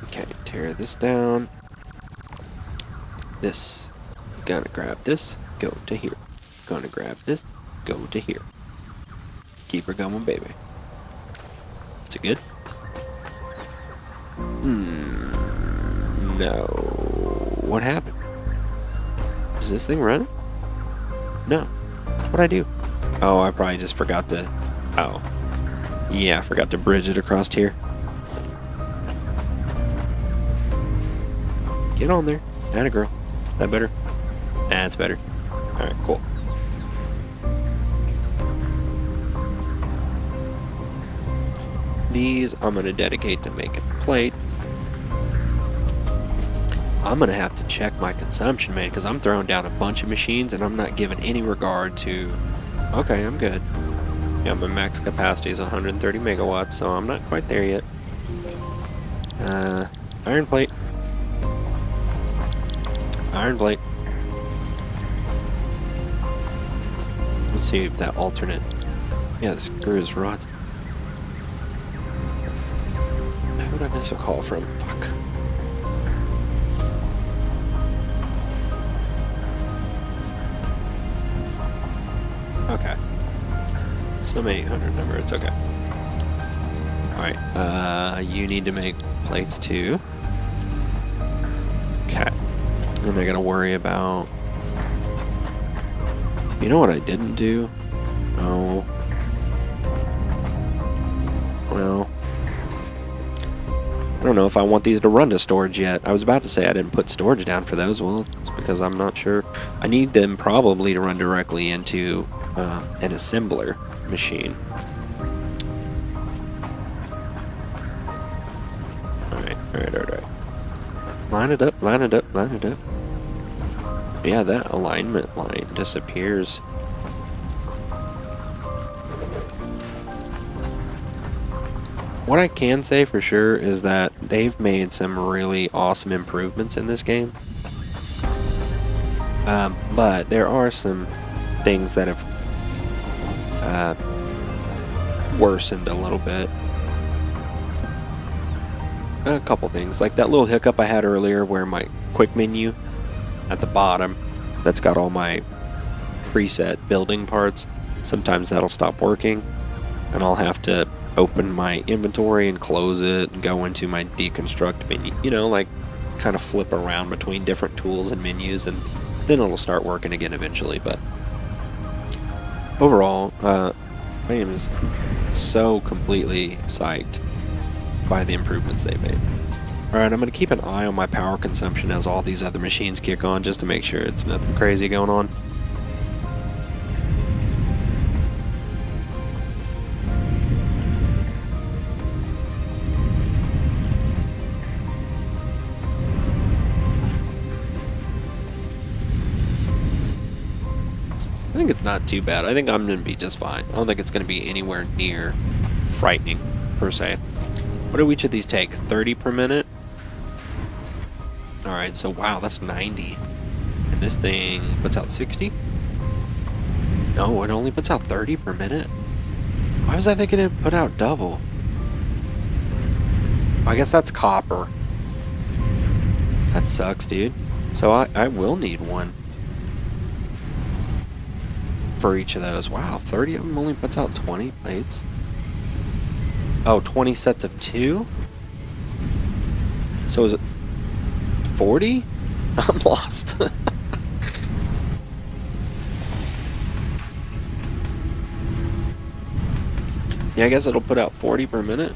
Okay, tear this down. This. Gonna grab this. Go to here. Gonna grab this. Go to here. Keep her going, baby. Is it good? No. What happened? Is this thing running? No. What'd I do? Oh, I probably just forgot to... Oh. Yeah, I forgot to bridge it across here. Get on there. Atta girl. That better? That's better. Alright, cool. These I'm going to dedicate to making plates. I'm going to have to check my consumption, man, because I'm throwing down a bunch of machines and I'm not giving any regard to... Okay, I'm good. Yeah, my max capacity is 130 megawatts, so I'm not quite there yet. Iron plate. Iron plate. Let's see if that alternate. Yeah, the screw is rod. Who did I miss a call from? Fuck. Okay. Some 800 number, it's okay. Alright, you need to make plates too. Okay. And I gotta worry about... You know what I didn't do? Oh. Well. I don't know if I want these to run to storage yet. I was about to say I didn't put storage down for those. Well, it's because I'm not sure. I need them probably to run directly into an assembler machine. Alright. Line it up, line it up, line it up. Yeah, that alignment line disappears. What I can say for sure is that they've made some really awesome improvements in this game. But there are some things that have worsened a little bit. A couple things, like that little hiccup I had earlier where my quick menu at the bottom that's got all my preset building parts, sometimes that'll stop working and I'll have to open my inventory and close it and go into my deconstruct menu, you know, like kind of flip around between different tools and menus, and then it'll start working again eventually. But overall, I am so completely psyched by the improvements they made. Alright, I'm going to keep an eye on my power consumption as all these other machines kick on, just to make sure it's nothing crazy going on. I think it's not too bad. I think I'm going to be just fine. I don't think it's going to be anywhere near frightening, per se. What do each of these take? 30 per minute? Alright, so wow, that's 90. And this thing puts out 60? No, it only puts out 30 per minute. Why was I thinking it put out double? I guess that's copper. That sucks, dude. So I will need one for each of those. Wow, 30 of them only puts out 20 plates. Oh, 20 sets of 2? So is it 40? I'm lost. Yeah, I guess it'll put out 40 per minute.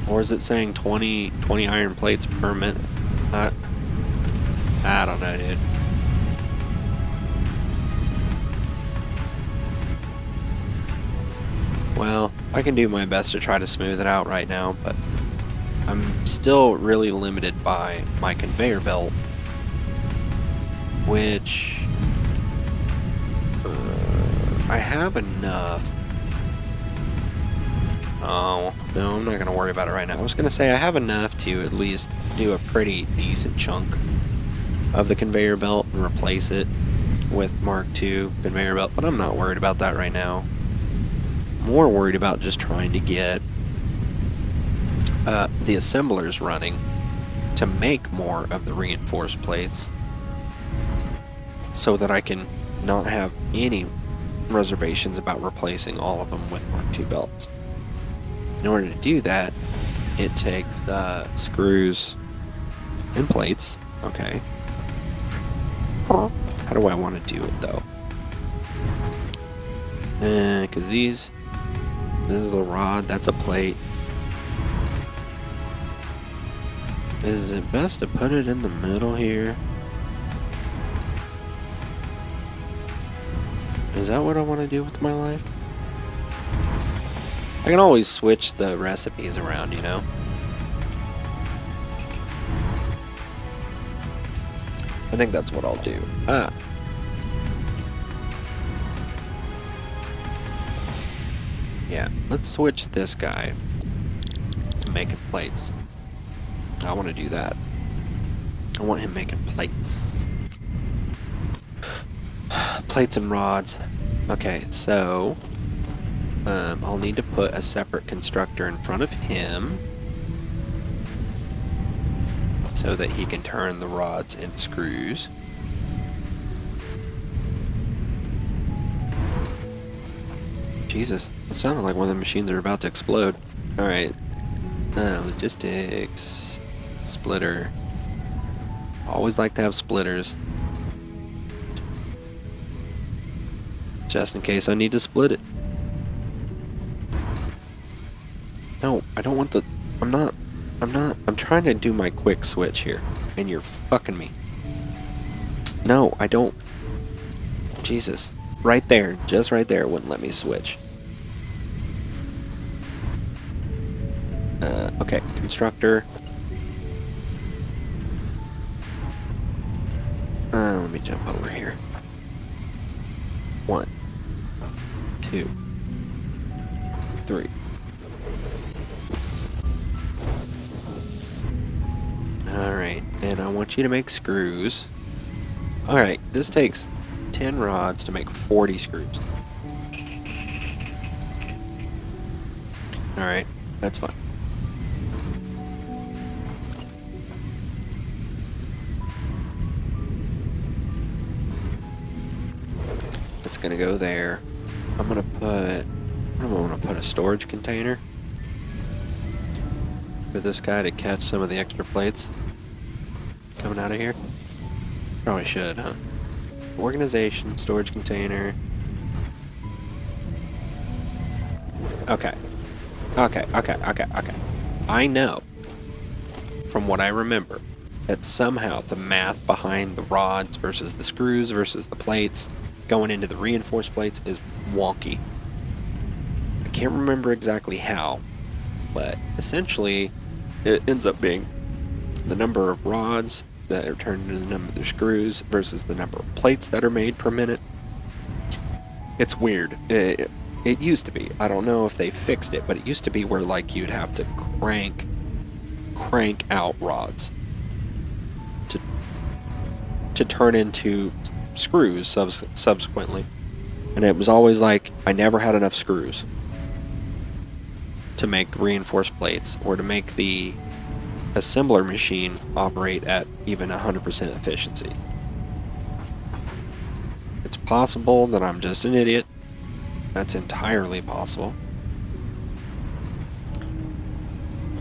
Or is it saying 20 iron plates per minute? I don't know, dude. Well, I can do my best to try to smooth it out right now, but I'm still really limited by my conveyor belt, which I have enough. Oh, no, I'm not going to worry about it right now. I was going to say I have enough to at least do a pretty decent chunk of the conveyor belt and replace it with Mark II conveyor belt, but I'm not worried about that right now. More worried about just trying to get the assemblers running to make more of the reinforced plates so that I can not have any reservations about replacing all of them with Mark II belts. In order to do that, it takes screws and plates. Okay. How do I want to do it though? Because this is a rod, that's a plate. Is it best to put it in the middle here? Is that what I want to do with my life? I can always switch the recipes around, you know? I think that's what I'll do. Yeah, let's switch this guy to him making plates. I want to do that. I want him making plates. Plates and rods. Okay, so I'll need to put a separate constructor in front of him so that he can turn the rods into screws. Jesus, it sounded like one of the machines are about to explode. Alright. Logistics. Splitter. Always like to have splitters. Just in case I need to split it. No, I don't want the... I'm trying to do my quick switch here. And you're fucking me. No, I don't... Jesus. Right there. Just right there. It wouldn't let me switch. Okay. Constructor. Let me jump over here. 1, 2, 3. Alright, and I want you to make screws. Alright, this takes 10 rods to make 40 screws. Alright, that's fine. It's gonna go there. I'm gonna put a storage container for this guy to catch some of the extra plates coming out of here. Probably should, huh? Organization, storage container. Okay. I know from what I remember that somehow the math behind the rods versus the screws versus the plates going into the reinforced plates is wonky. I can't remember exactly how, but essentially it ends up being the number of rods that are turned into the number of screws versus the number of plates that are made per minute. It's weird. It used to be. I don't know if they fixed it, but it used to be where like you'd have to crank out rods to turn into screws subsequently. And it was always like I never had enough screws to make reinforced plates or to make the assembler machine operate at even 100% efficiency. It's possible that I'm just an idiot. That's entirely possible.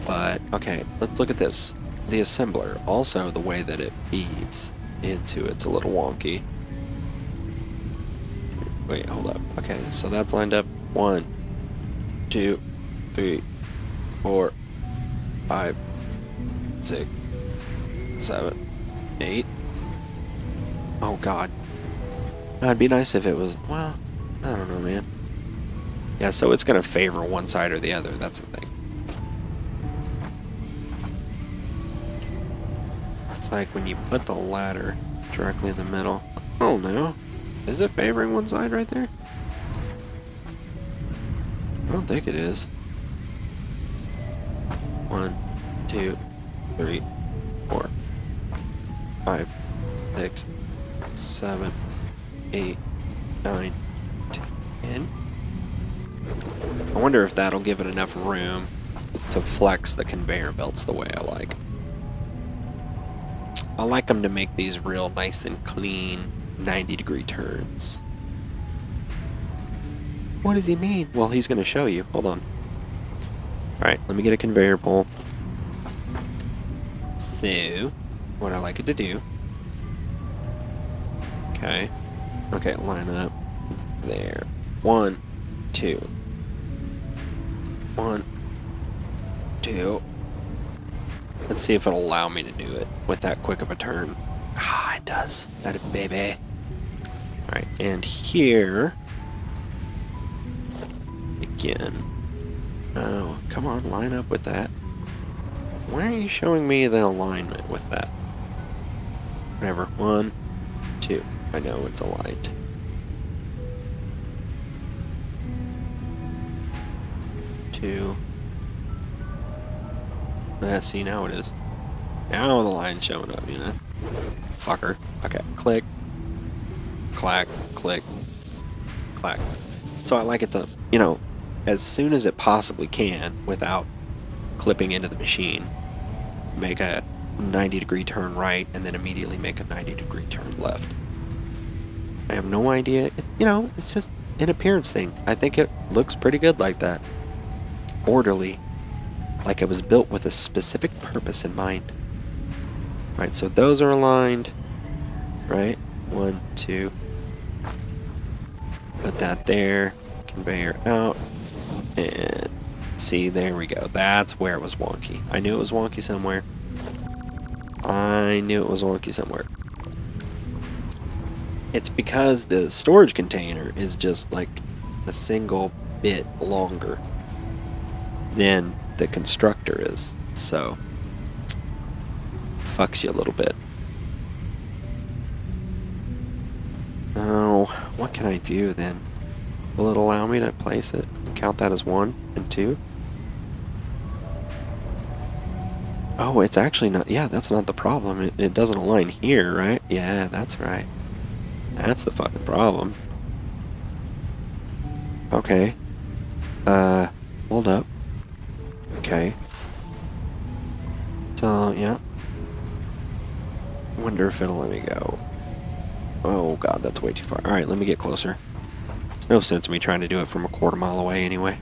But, okay, let's look at this. The assembler, also the way that it feeds into it's a little wonky. Wait, hold up. Okay, so that's lined up 1, 2, 3, 4, 5, 6, 7, 8. Oh god. That'd be nice if it was, well, I don't know, man. Yeah, so it's gonna favor one side or the other, that's the thing. It's like when you put the ladder directly in the middle. Oh no. Is it favoring one side right there? I don't think it is. 1, 2, 3, 4, 5, 6, 7, 8, 9, 10. I wonder if that'll give it enough room to flex the conveyor belts the way I like. I like them to make these real nice and clean 90-degree turns. What does he mean? Well, he's going to show you. Hold on. Alright, let me get a conveyor pole. So, what I like it to do. Okay. Okay, line up. There. 1, 2. 1, 2. Let's see if it'll allow me to do it with that quick of a turn. Ah, it does. That a baby. Alright, and here... Again. Oh, come on, line up with that. Why are you showing me the alignment with that? Whatever. 1, 2. I know it's aligned. 2. See, now it is. Now the line's showing up, you know? Fucker. Okay, click. Clack, click, clack. So I like it to, you know, as soon as it possibly can, without clipping into the machine, make a 90-degree turn right, and then immediately make a 90-degree turn left. I have no idea. You know, it's just an appearance thing. I think it looks pretty good like that. Orderly. Like it was built with a specific purpose in mind. Right, so those are aligned. Right? 1, 2. Put that there. Conveyor out. And see, there we go. That's where it was wonky. I knew it was wonky somewhere. It's because the storage container is just like a single bit longer than the constructor is. So, fucks you a little bit. Oh, what can I do then? Will it allow me to place it and count that as 1 and 2? Oh, it's actually not. Yeah, that's not the problem. It doesn't align here, right? Yeah, that's right. That's the fucking problem. Okay. Hold up. Okay. So, yeah. Wonder if it'll let me go. Oh god, that's way too far. Alright, let me get closer. There's no sense in me trying to do it from a quarter mile away anyway.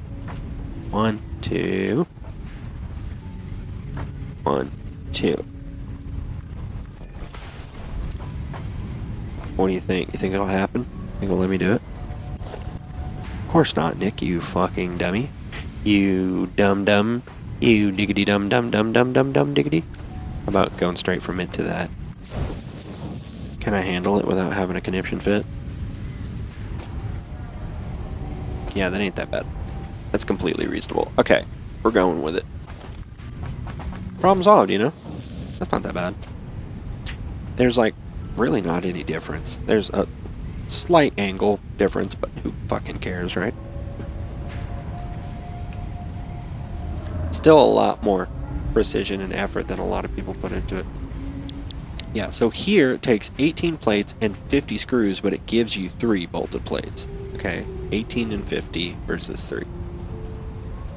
1, 2. 1, 2. What do you think? You think it'll happen? Think it'll let me do it? Of course not, Nick, you fucking dummy. You dum-dum. You diggity dum-dum-dum-dum-dum-dum diggity. How about going straight from it to that? Can I handle it without having a conniption fit? Yeah, that ain't that bad. That's completely reasonable. Okay, we're going with it. Problem solved, you know? That's not that bad. There's like really not any difference. There's a slight angle difference, but who fucking cares, right? Still a lot more precision and effort than a lot of people put into it. Yeah, so here it takes 18 plates and 50 screws, but it gives you 3 bolted plates. Okay, 18 and 50 versus 3.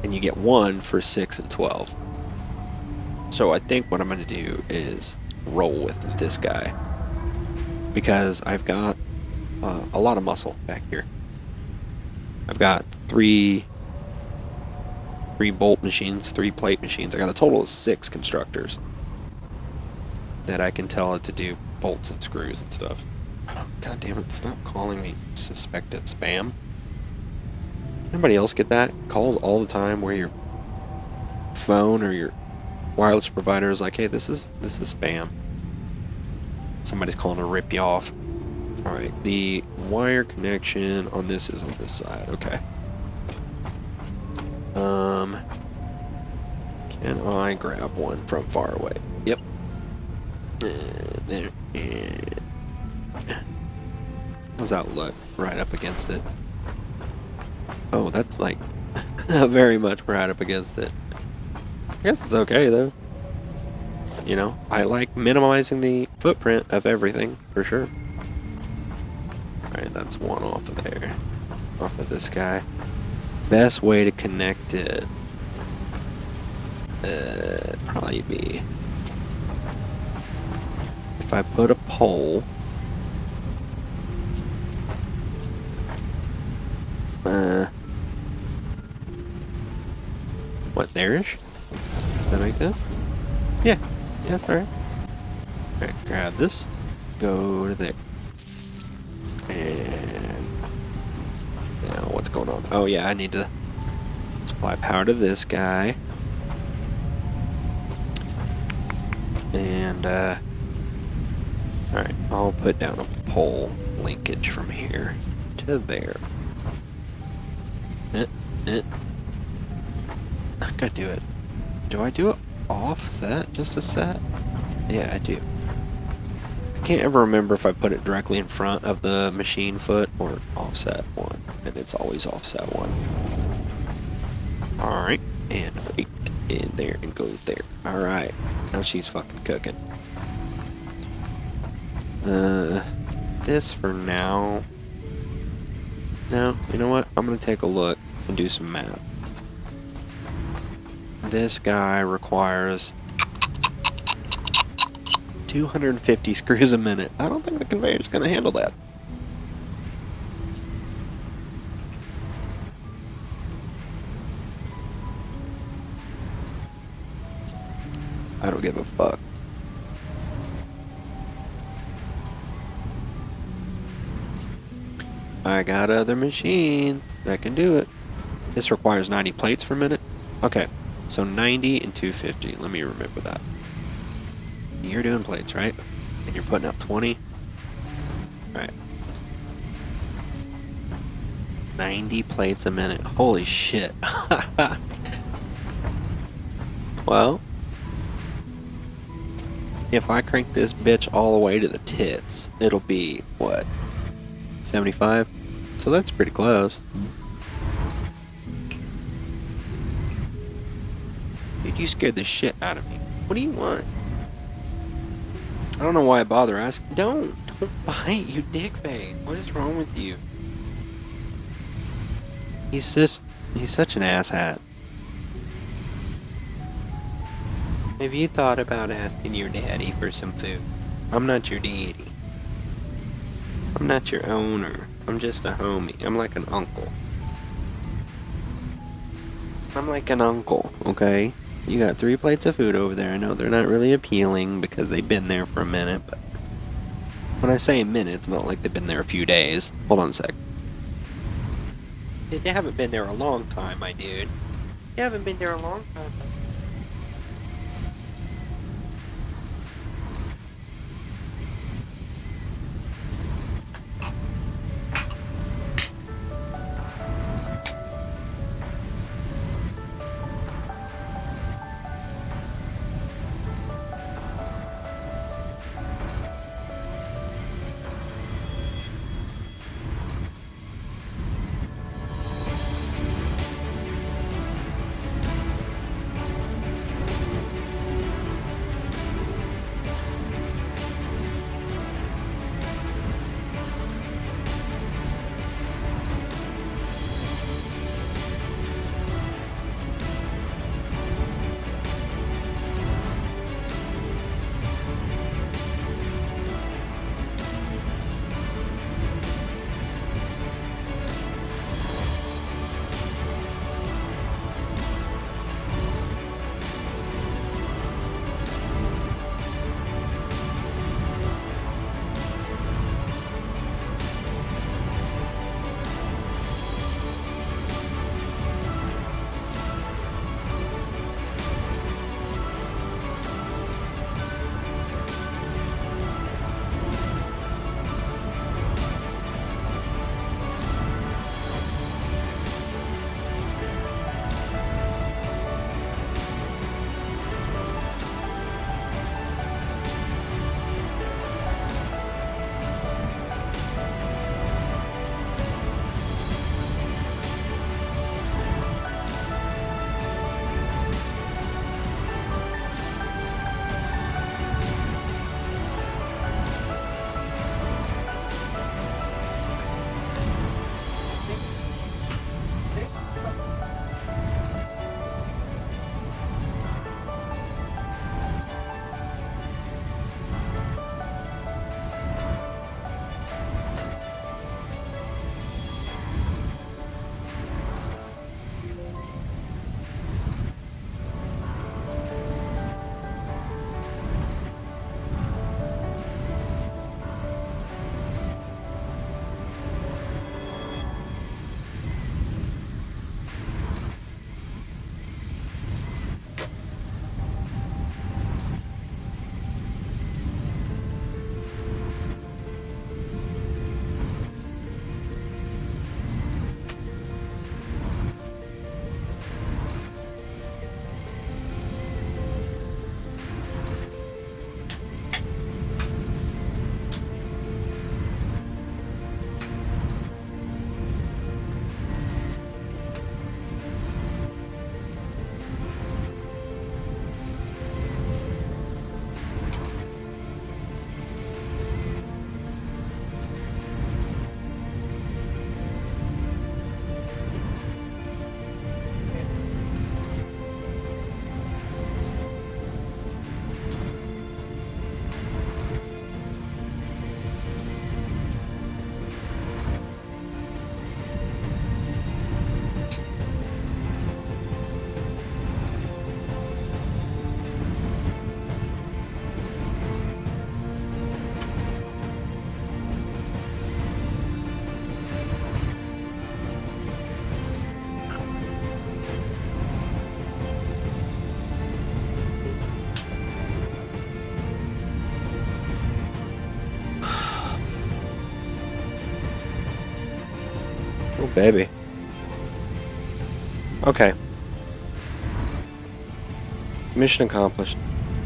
And you get 1 for 6 and 12. So I think what I'm going to do is roll with this guy, because I've got a lot of muscle back here. I've got 3 bolt machines, 3 plate machines. I got a total of 6 constructors that I can tell it to do bolts and screws and stuff. Oh, God damn it, stop calling me suspected spam. Anybody else get that? Calls all the time where your phone or your wireless provider is like, hey, this is spam. Somebody's calling to rip you off. Alright, the wire connection on this is on this side, okay. Can I grab one from far away? Yep. There. How's that look? Right up against it. Oh, that's like very much right up against it. I guess it's okay though. You know, I like minimizing the footprint of everything for sure. Alright, that's one off of there. Off of this guy. Best way to connect it probably be if I put a pole what, there-ish? Does that make sense? Yeah, that's alright. Alright, grab this, go to there. And now what's going on? Oh yeah, I need to supply power to this guy. And alright, I'll put down a pole linkage from here to there. I gotta do it. Do I do it offset? Just a set? Yeah, I do. I can't ever remember if I put it directly in front of the machine foot or offset one. And it's always offset one. Alright, and 8. in there and go there. Alright. Now she's fucking cooking. This for now. No, you know what? I'm gonna take a look and do some math. This guy requires 250 screws a minute. I don't think the conveyor's gonna handle that. I don't give a fuck. I got other machines that can do it. This requires 90 plates per minute. Okay, so 90 and 250. Let me remember that. You're doing plates, right? And you're putting up 20. Alright. 90 plates a minute. Holy shit. Well, if I crank this bitch all the way to the tits, it'll be, what, 75? So that's pretty close. Dude, you scared the shit out of me. What do you want? I don't know why I bother asking. Don't bite, you dickbait. What is wrong with you? He's such an asshat. Have you thought about asking your daddy for some food? I'm not your daddy. I'm not your owner. I'm just a homie. I'm like an uncle. I'm like an uncle, okay? You got 3 plates of food over there. I know they're not really appealing because they've been there for a minute, but when I say a minute, it's not like they've been there a few days. Hold on a sec. They haven't been there a long time, my dude. You haven't been there a long time. baby. Okay. Mission accomplished.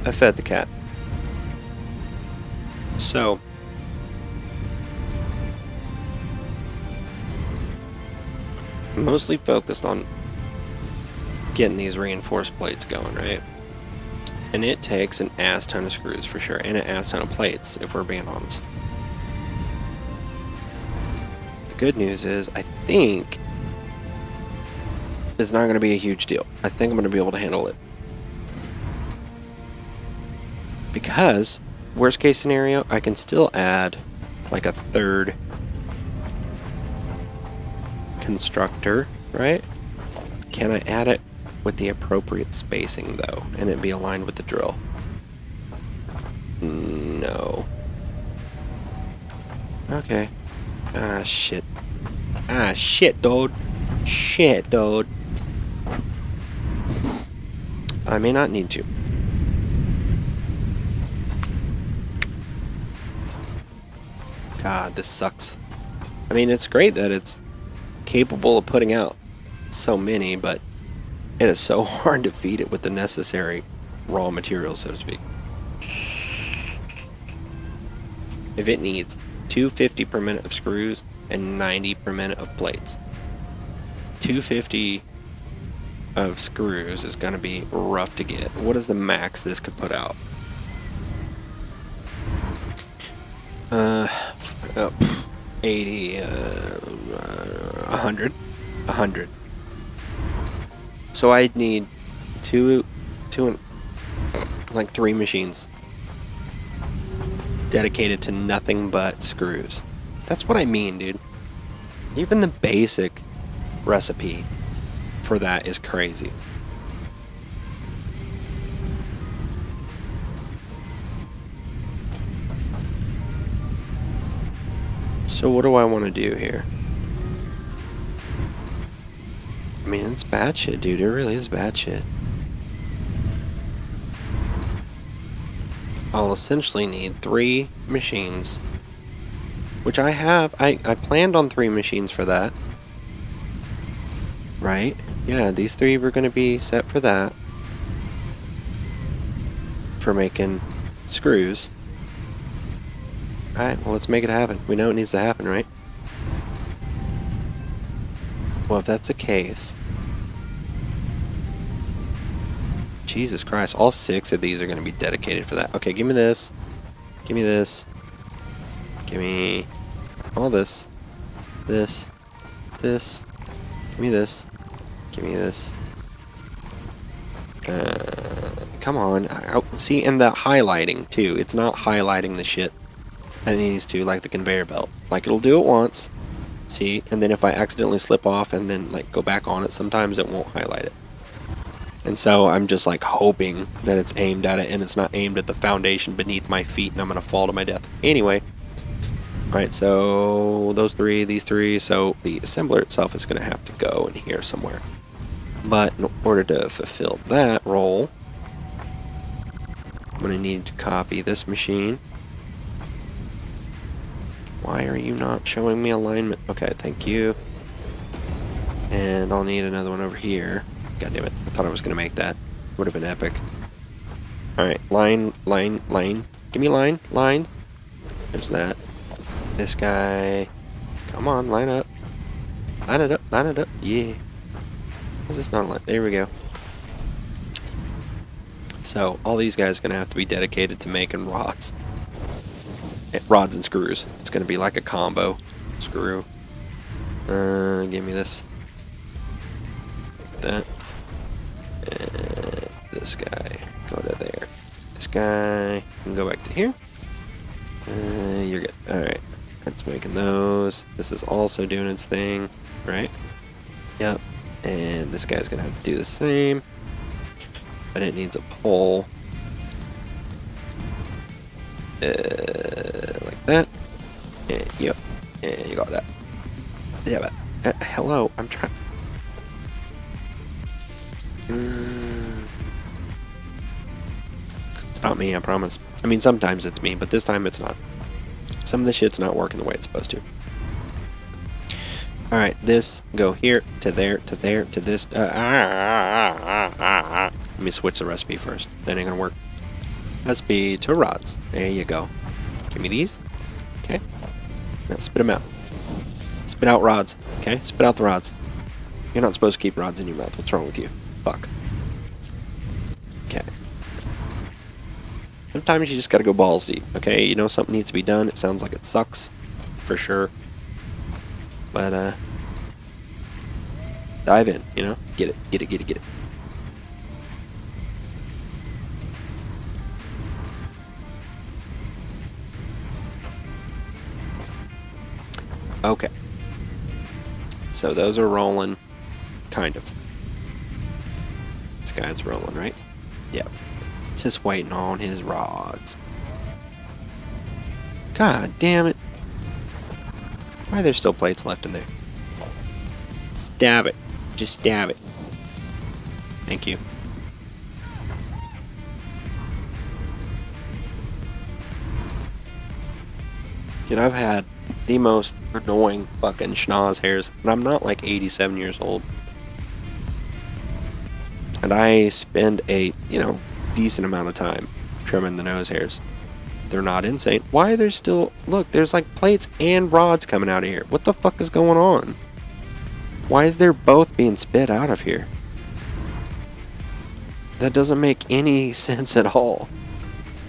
I fed the cat. So, I'm mostly focused on getting these reinforced plates going, right? And it takes an ass ton of screws for sure, and an ass ton of plates, if we're being honest. The good news is, I think it's not going to be a huge deal. I think I'm going to be able to handle it. Because, worst case scenario, I can still add like a third constructor, right? Can I add it with the appropriate spacing though, and it be aligned with the drill? No. Okay. Ah, shit. Ah, shit, dude. Shit, dude. I may not need to. God, this sucks. I mean, it's great that it's capable of putting out so many, but it is so hard to feed it with the necessary raw materials, so to speak. If it needs 250 per minute of screws and 90 per minute of plates, 250 of screws is going to be rough to get. What is the max this could put out? 80, 100. So I'd need like 3 machines dedicated to nothing but screws. That's what I mean, dude. Even the basic recipe for that is crazy. So what do I want to do here? I mean, it's bad shit, dude. It really is bad shit. I'll essentially need 3 machines, which I have. I planned on 3 machines for that. Right? Yeah, these 3 were going to be set for that. For making screws. Alright, well, let's make it happen. We know it needs to happen, right? Well, if that's the case... Jesus Christ, all 6 of these are going to be dedicated for that. Okay, give me this. Give me this. Give me all this. This. This. Give me this. Give me this. Come on. See, and the highlighting, too. It's not highlighting the shit that it needs to, like the conveyor belt. Like, it'll do it once. See? And then if I accidentally slip off and then, like, go back on it, sometimes it won't highlight it. And so I'm just like hoping that it's aimed at it and it's not aimed at the foundation beneath my feet and I'm going to fall to my death. Anyway. Alright, so those 3, these 3, so the assembler itself is going to have to go in here somewhere. But in order to fulfill that role, I'm going to need to copy this machine. Why are you not showing me alignment? Okay, thank you. And I'll need another one over here. God damn it. I thought I was going to make that. Would have been epic. Alright, line. Give me line. There's that. This guy. Come on, line up. Line it up. Yeah. Is this not line? There we go. So, all these guys are going to have to be dedicated to making rods. Rods and screws. It's going to be like a combo. Screw. Give me this. That. This guy, go to there. This guy can go back to here. You're good. Alright, that's making those. This is also doing its thing, right? Yep. And this guy's gonna have to do the same. But it needs a pole. Like that. And, yep. And you got that. Yeah, but hello, I'm trying. It's not me, I promise. I mean, sometimes it's me, but this time it's not. Some of the shit's not working the way it's supposed to. All right, this go here to there to there to this. Let me switch the recipe first. That ain't gonna work. Recipe to rods. There you go. Give me these. Okay. Now spit them out. Spit out rods. Okay. Spit out the rods. You're not supposed to keep rods in your mouth. What's wrong with you? Fuck. Okay. Sometimes you just gotta go balls deep. Okay. You know something needs to be done. It sounds like it sucks, for sure. But dive in. You know. Get it. Get it. Get it. Get it. Okay. So those are rolling, kind of. This guy's rolling, right? Yep. It's just waiting on his rods. God damn it. Why are there still plates left in there? Stab it. Just stab it. Thank you. Dude, I've had the most annoying fucking schnoz hairs, and I'm not like 87 years old. And I spend a, decent amount of time trimming the nose hairs. They're not insane. Why are there still... Look, there's like plates and rods coming out of here. What the fuck is going on? Why is there both being spit out of here? That doesn't make any sense at all.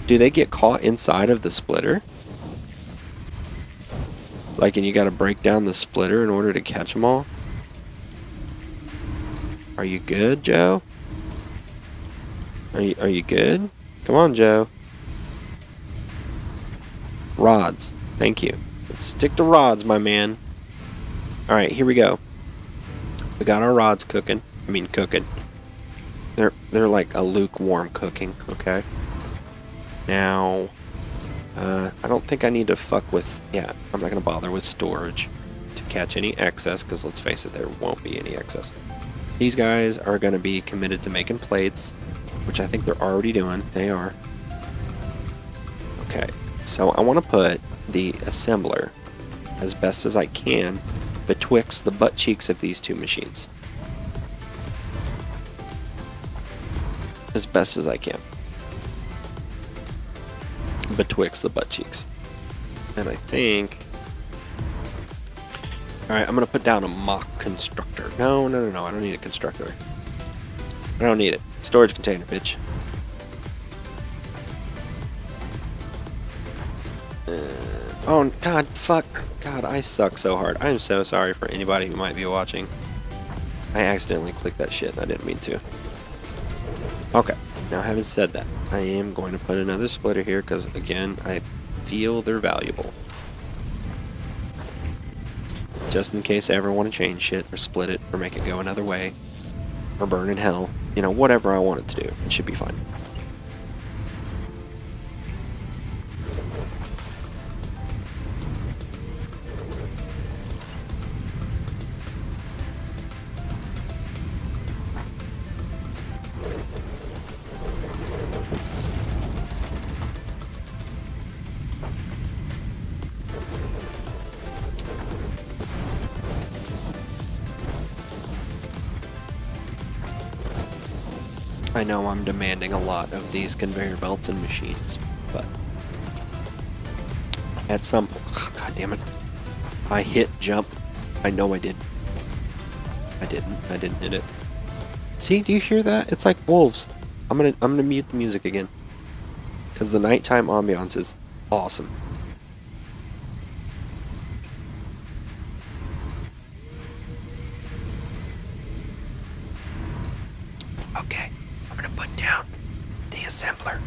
Do they get caught inside of the splitter? Like, and you gotta break down the splitter in order to catch them all? Are you good, Joe? Are you good? Come on, Joe. Rods. Thank you. Let's stick to rods, my man. Alright, here we go. We got our rods cooking. I mean, cooking. They're like a lukewarm cooking, okay? Now... I don't think I need to fuck with... Yeah, I'm not going to bother with storage to catch any excess, because let's face it, there won't be any excess. These guys are going to be committed to making plates, which I think they're already doing. They are. Okay, so I want to put the assembler, as best as I can, betwixt the butt cheeks of these two machines. As best as I can. Betwixt the butt cheeks. And I think... Alright, I'm going to put down a mock constructor. No, I don't need a constructor. I don't need it. Storage container, bitch. Oh, God, fuck. God, I suck so hard. I'm so sorry for anybody who might be watching. I accidentally clicked that shit. I didn't mean to. Okay. Now, having said that, I am going to put another splitter here because, again, I feel they're valuable. Just in case I ever want to change shit or split it or make it go another way or burn in hell. You know, whatever I want it to do. It should be fine. I know I'm demanding a lot of these conveyor belts and machines, but at some point, God damn it, I hit jump. I know I did. I didn't hit it. See, do you hear that? It's like wolves. I'm gonna mute the music again, because the nighttime ambiance is awesome. Okay. I'm going to put down the assembler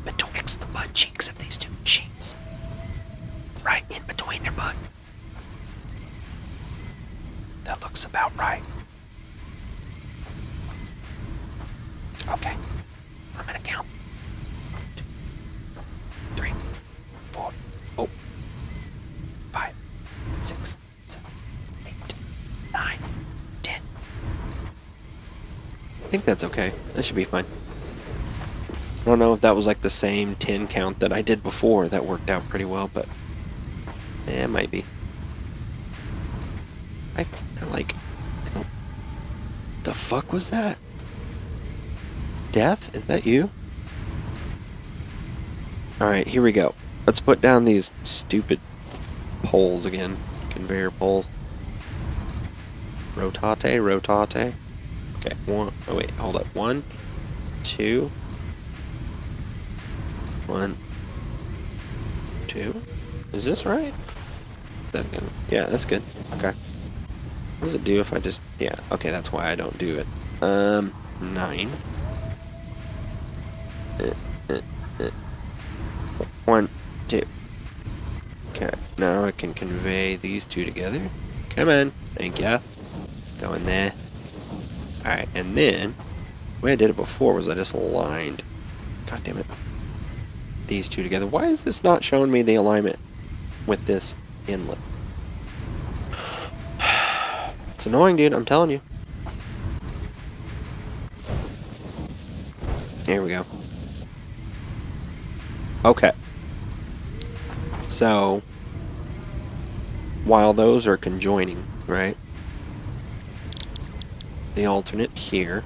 betwixt the butt cheeks of these two machines. Right in between their butt. That looks about right. Okay. I'm going to count. 1, 2, 3, 4, 5, 6, 7, 8, 9, 10. I think that's okay. That should be fine. I don't know if that was like the same 10 count that I did before. That worked out pretty well, but It might be. I like... The fuck was that? Death? Is that you? Alright, here we go. Let's put down these stupid poles again. Conveyor poles. Rotate, rotate. Okay, one. Oh wait, hold up. 1, 2. 1, 2. Is this right? Yeah, that's good. Okay. What does it do if I just... Yeah, okay, that's why I don't do it. 9. 1, 2. Okay, now I can convey these two together. Come on. Thank ya. Go in there. Alright, and then... The way I did it before was I just aligned... God damn it. These two together. Why is this not showing me the alignment with this inlet? It's annoying, dude. I'm telling you. Here we go. Okay. So, while those are conjoining, right? The alternate here.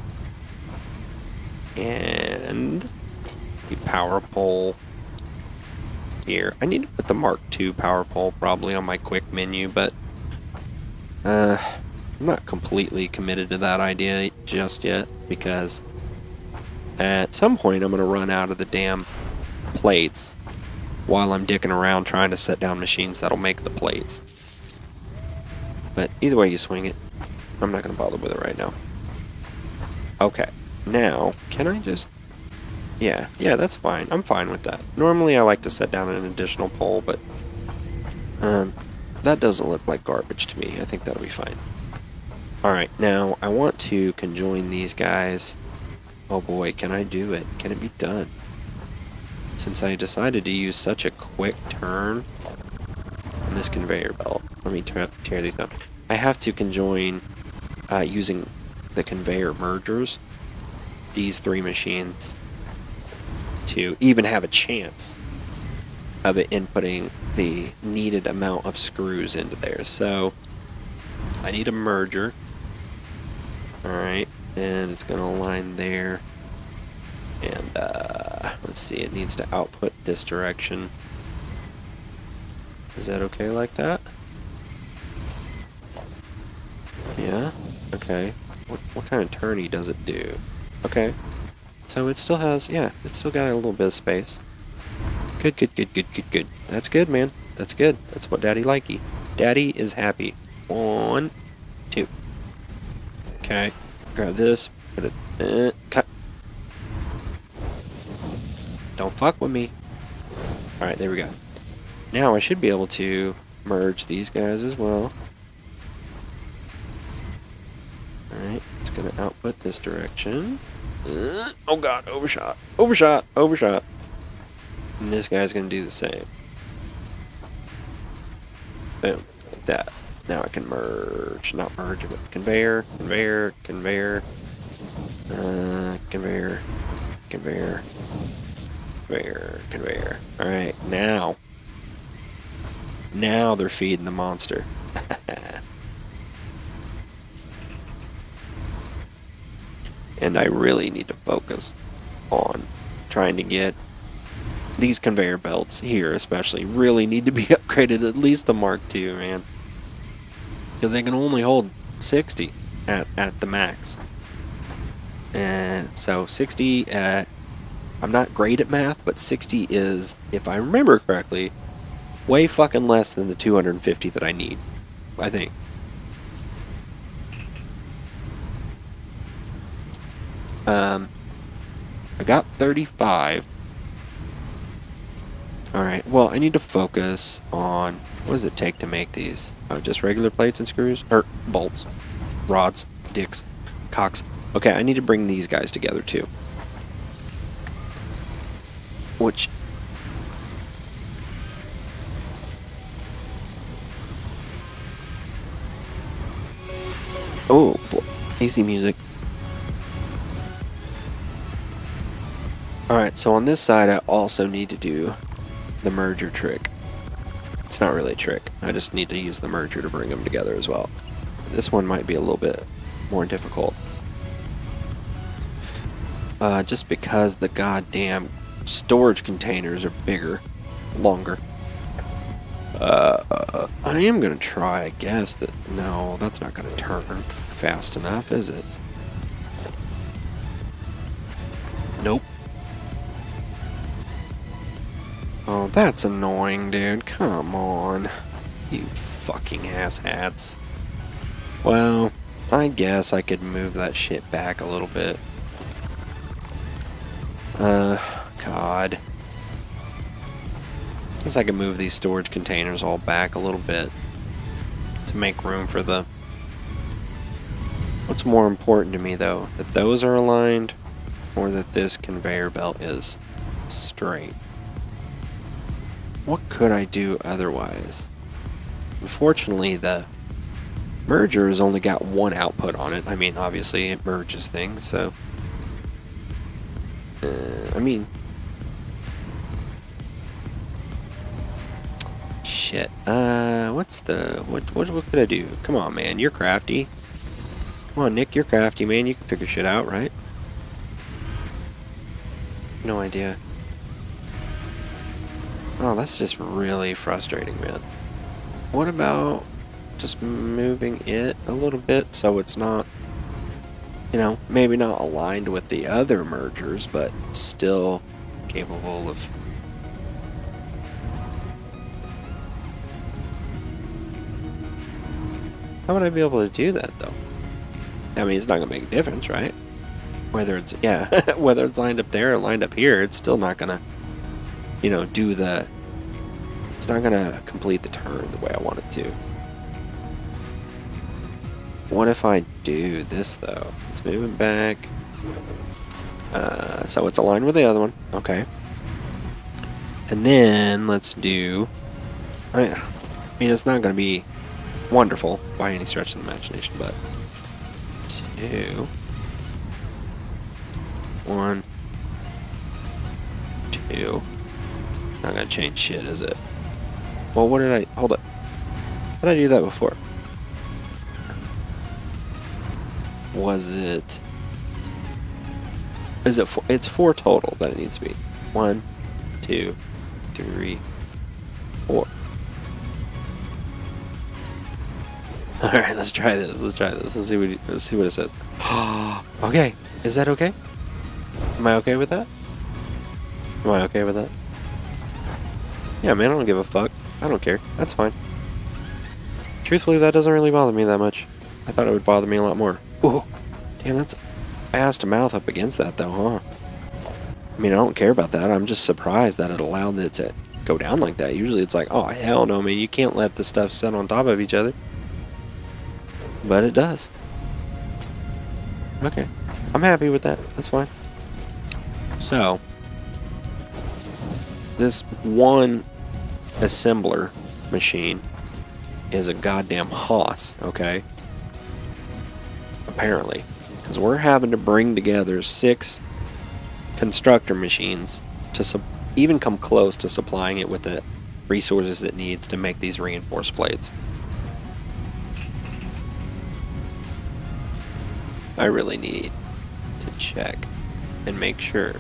And the power pole here. I need to put the Mark II power pole probably on my quick menu, but I'm not completely committed to that idea just yet, because at some point I'm going to run out of the damn plates while I'm dicking around trying to set down machines that'll make the plates. But either way you swing it, I'm not going to bother with it right now. Okay, now, can I just... Yeah, that's fine. I'm fine with that. Normally I like to set down an additional pole, but that doesn't look like garbage to me. I think that'll be fine. Alright, now I want to conjoin these guys. Oh boy, can I do it? Can it be done? Since I decided to use such a quick turn on this conveyor belt. Let me tear these down. I have to conjoin using the conveyor mergers these 3 machines to even have a chance of it inputting the needed amount of screws into there. So I need a merger. Alright, and it's going to align there. And let's see, it needs to output this direction. Is that okay like that? Yeah? Okay. What kind of turny does it do? Okay. So it still has, yeah, it's still got a little bit of space. Good. That's good, man. That's good. That's what Daddy likey. Daddy is happy. 1, 2. Okay. Grab this. Put it. Cut. Don't fuck with me. Alright, there we go. Now I should be able to merge these guys as well. Alright, it's going to output this direction. Oh god, overshot. Overshot. And this guy's going to do the same. Boom, like that. Now I can merge, not merge, but conveyor. Alright, now they're feeding the monster. And I really need to focus on trying to get these conveyor belts here especially really need to be upgraded, at least the Mark II, man. Because they can only hold 60 at the max. And so 60 I'm not great at math, but 60 is, if I remember correctly, way fucking less than the 250 that I need, I think. I got 35. Alright, well, I need to focus on, what does it take to make these? Oh, just regular plates and screws? Or bolts, rods, dicks, cocks. Okay, I need to bring these guys together too. Which... Oh, easy music. Alright, so on this side I also need to do the merger trick. It's not really a trick. I just need to use the merger to bring them together as well. This one might be a little bit more difficult. Just because the goddamn storage containers are bigger, longer. I am gonna try, I guess, that... No, that's not gonna turn fast enough, is it? Nope. Oh, that's annoying, dude. Come on. You fucking asshats. Well, I guess I could move that shit back a little bit. God. Guess I can move these storage containers all back a little bit to make room for the... What's more important to me, though? That those are aligned, or that this conveyor belt is straight? What could I do otherwise? Unfortunately, the merger has only got one output on it. I mean, obviously, it merges things, so... I mean... Shit. What's the... What could I do? Come on, man. You're crafty. Come on, Nick. You're crafty, man. You can figure shit out, right? No idea. Oh, that's just really frustrating, man. What about just moving it a little bit so it's not, you know, maybe not aligned with the other mergers, but still capable of... How would I be able to do that, though? I mean, it's not going to make a difference, right? Whether it's, yeah, whether it's lined up there or lined up here, it's still not going to, you know, do the... It's not going to complete the turn the way I want it to. What if I do this, though? Let's move it back. So it's aligned with the other one. Okay. And then let's do... I mean, it's not going to be wonderful by any stretch of the imagination, but... 2... 1... 2... It's not going to change shit, is it? Well, what did I... Hold up. How did I do that before? Was it... Is it 4? It's 4 total that it needs to be. 1, 2, 3, 4. Alright, let's try this. Let's try this. Let's see what it says. Okay. Is that okay? Am I okay with that? Am I okay with that? Yeah, man, I don't give a fuck. I don't care. That's fine. Truthfully, that doesn't really bother me that much. I thought it would bother me a lot more. Ooh. Damn, that's ass to mouth up against that, though, huh? I mean, I don't care about that. I'm just surprised that it allowed it to go down like that. Usually it's like, oh, hell no, man. You can't let the stuff sit on top of each other. But it does. Okay. I'm happy with that. That's fine. So, this one assembler machine is a goddamn hoss, okay? Apparently. Because we're having to bring together 6 constructor machines to even come close to supplying it with the resources it needs to make these reinforced plates. I really need to check and make sure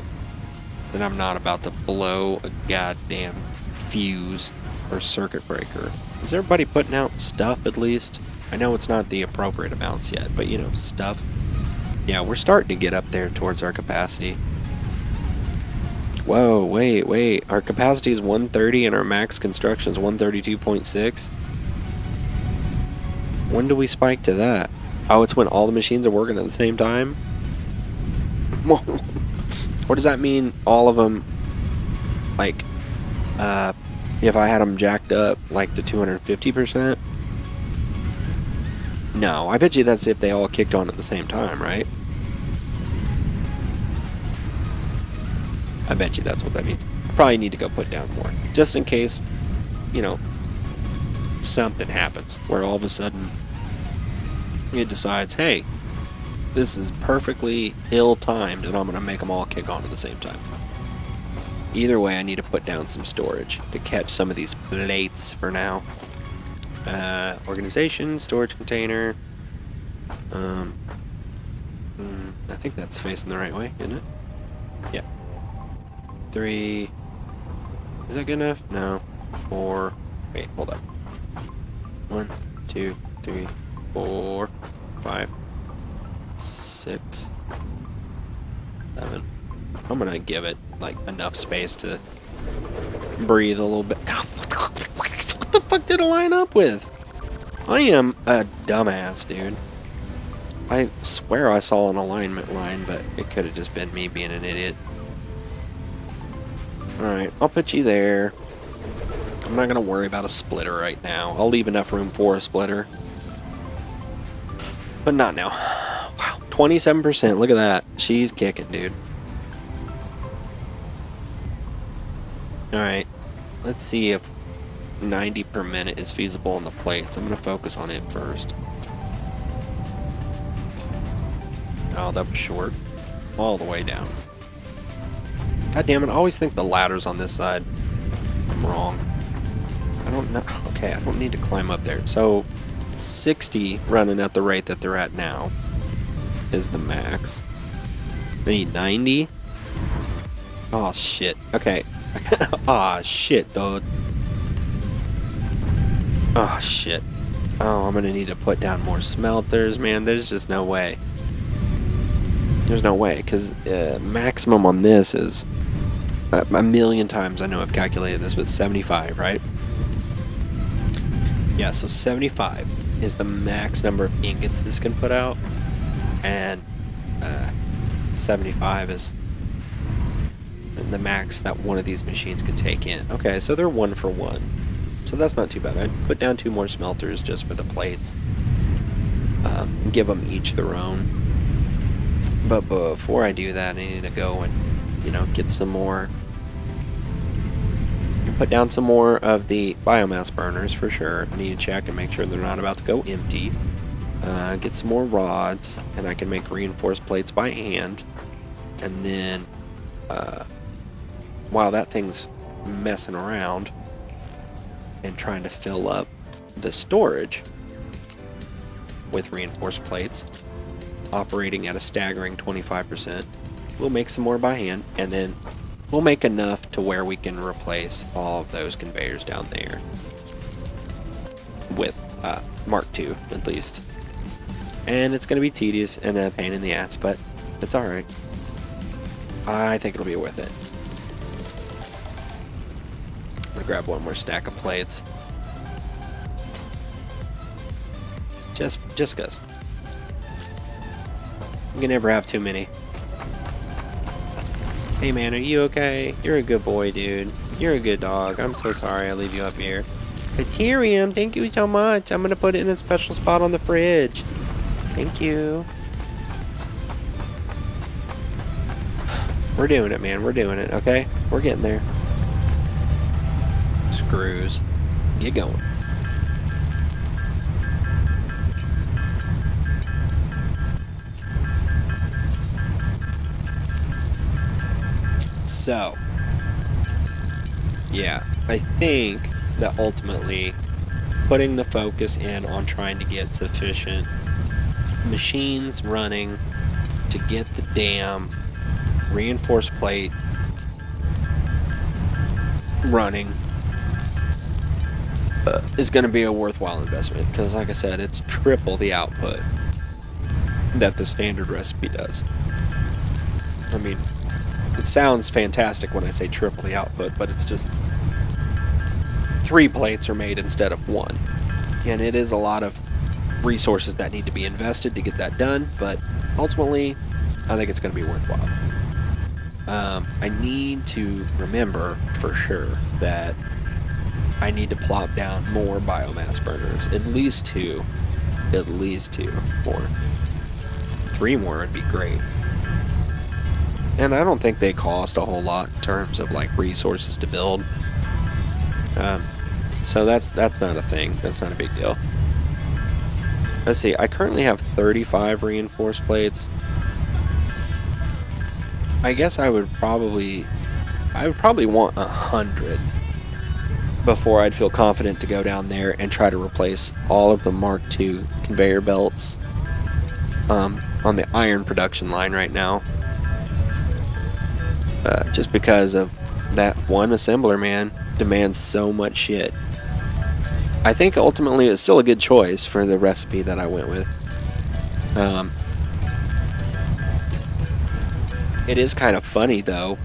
that I'm not about to blow a goddamn fuse or circuit breaker. Is everybody putting out stuff at least? I know it's not the appropriate amounts yet, but you know, stuff. Yeah, we're starting to get up there towards our capacity. Whoa, wait. Our capacity is 130 and our max construction is 132.6. When do we spike to that? Oh, it's when all the machines are working at the same time? What does that mean? All of them, like, if I had them jacked up, like, to 250%? No, I bet you that's if they all kicked on at the same time, right? I bet you that's what that means. I probably need to go put down more. Just in case, you know, something happens where all of a sudden it decides, hey, this is perfectly ill-timed and I'm going to make them all kick on at the same time. either way, I need to put down some storage to catch some of these plates for now. Organization, storage container. I think that's facing the right way, isn't it? Yeah. 3. Is that good enough? No. 4. Wait, hold up. 1, 2, 3, 4, 5, 6, 7. I'm gonna give it like enough space to breathe a little bit. God, what the fuck did it line up with? I am a dumbass, dude. I swear I saw an alignment line, but it could have just been me being an idiot. Alright, I'll put you there. I'm not going to worry about a splitter right now. I'll leave enough room for a splitter. But not now. Wow, 27%. Look at that. She's kicking, dude. Alright, let's see if 90 per minute is feasible on the plates. I'm going to focus on it first. Oh, that was short. All the way down. God damn it, I always think the ladder's on this side. I'm wrong. I don't know. Okay, I don't need to climb up there. So, 60 running at the rate that they're at now is the max. I need 90. Oh, shit. Okay. Ah, shit, dude. Oh, shit. Oh, I'm gonna need to put down more smelters, man. There's just no way. There's no way, because maximum on this is a million times. I know I've calculated this, but 75, right? Yeah, so 75 is the max number of ingots this can put out, and 75 is the max that one of these machines can take in. Okay, so they're 1 for 1. So that's not too bad. I'd put down 2 more smelters just for the plates. Give them each their own. But before I do that, I need to go and, you know, get some more. Put down some more of the biomass burners for sure. I need to check and make sure they're not about to go empty. Get some more rods, and I can make reinforced plates by hand. And then, while that thing's messing around and trying to fill up the storage with reinforced plates, operating at a staggering 25%, we'll make some more by hand, and then we'll make enough to where we can replace all of those conveyors down there with Mark II at least. And it's going to be tedious and a pain in the ass, but it's alright. I think it'll be worth it. I'm going to grab one more stack of plates. Just cuz. You can never have too many. Hey man, are you okay? You're a good boy, dude. You're a good dog. I'm so sorry I leave you up here. Deuterium, thank you so much. I'm gonna put it in a special spot on the fridge. Thank you. We're doing it, man. We're doing it, okay? We're getting there. Screws. Get going. So, yeah, I think that ultimately putting the focus in on trying to get sufficient machines running to get the damn reinforced plate running is going to be a worthwhile investment, because like I said, it's triple the output that the standard recipe does. I mean, it sounds fantastic when I say triple the output, but it's just 3 plates are made instead of 1. And it is a lot of resources that need to be invested to get that done, but ultimately, I think it's going to be worthwhile. I need to remember for sure that I need to plop down more biomass burners. At least 2. At least 2 more. 3 more would be great. And I don't think they cost a whole lot in terms of like resources to build. So that's not a thing. That's not a big deal. Let's see. I currently have 35 reinforced plates. I guess I would probably I would probably want 100 before I'd feel confident to go down there and try to replace all of the Mark II conveyor belts on the iron production line right now. Just because of that one assembler, man, demands so much shit. I think ultimately it's still a good choice for the recipe that I went with. It is kind of funny, though,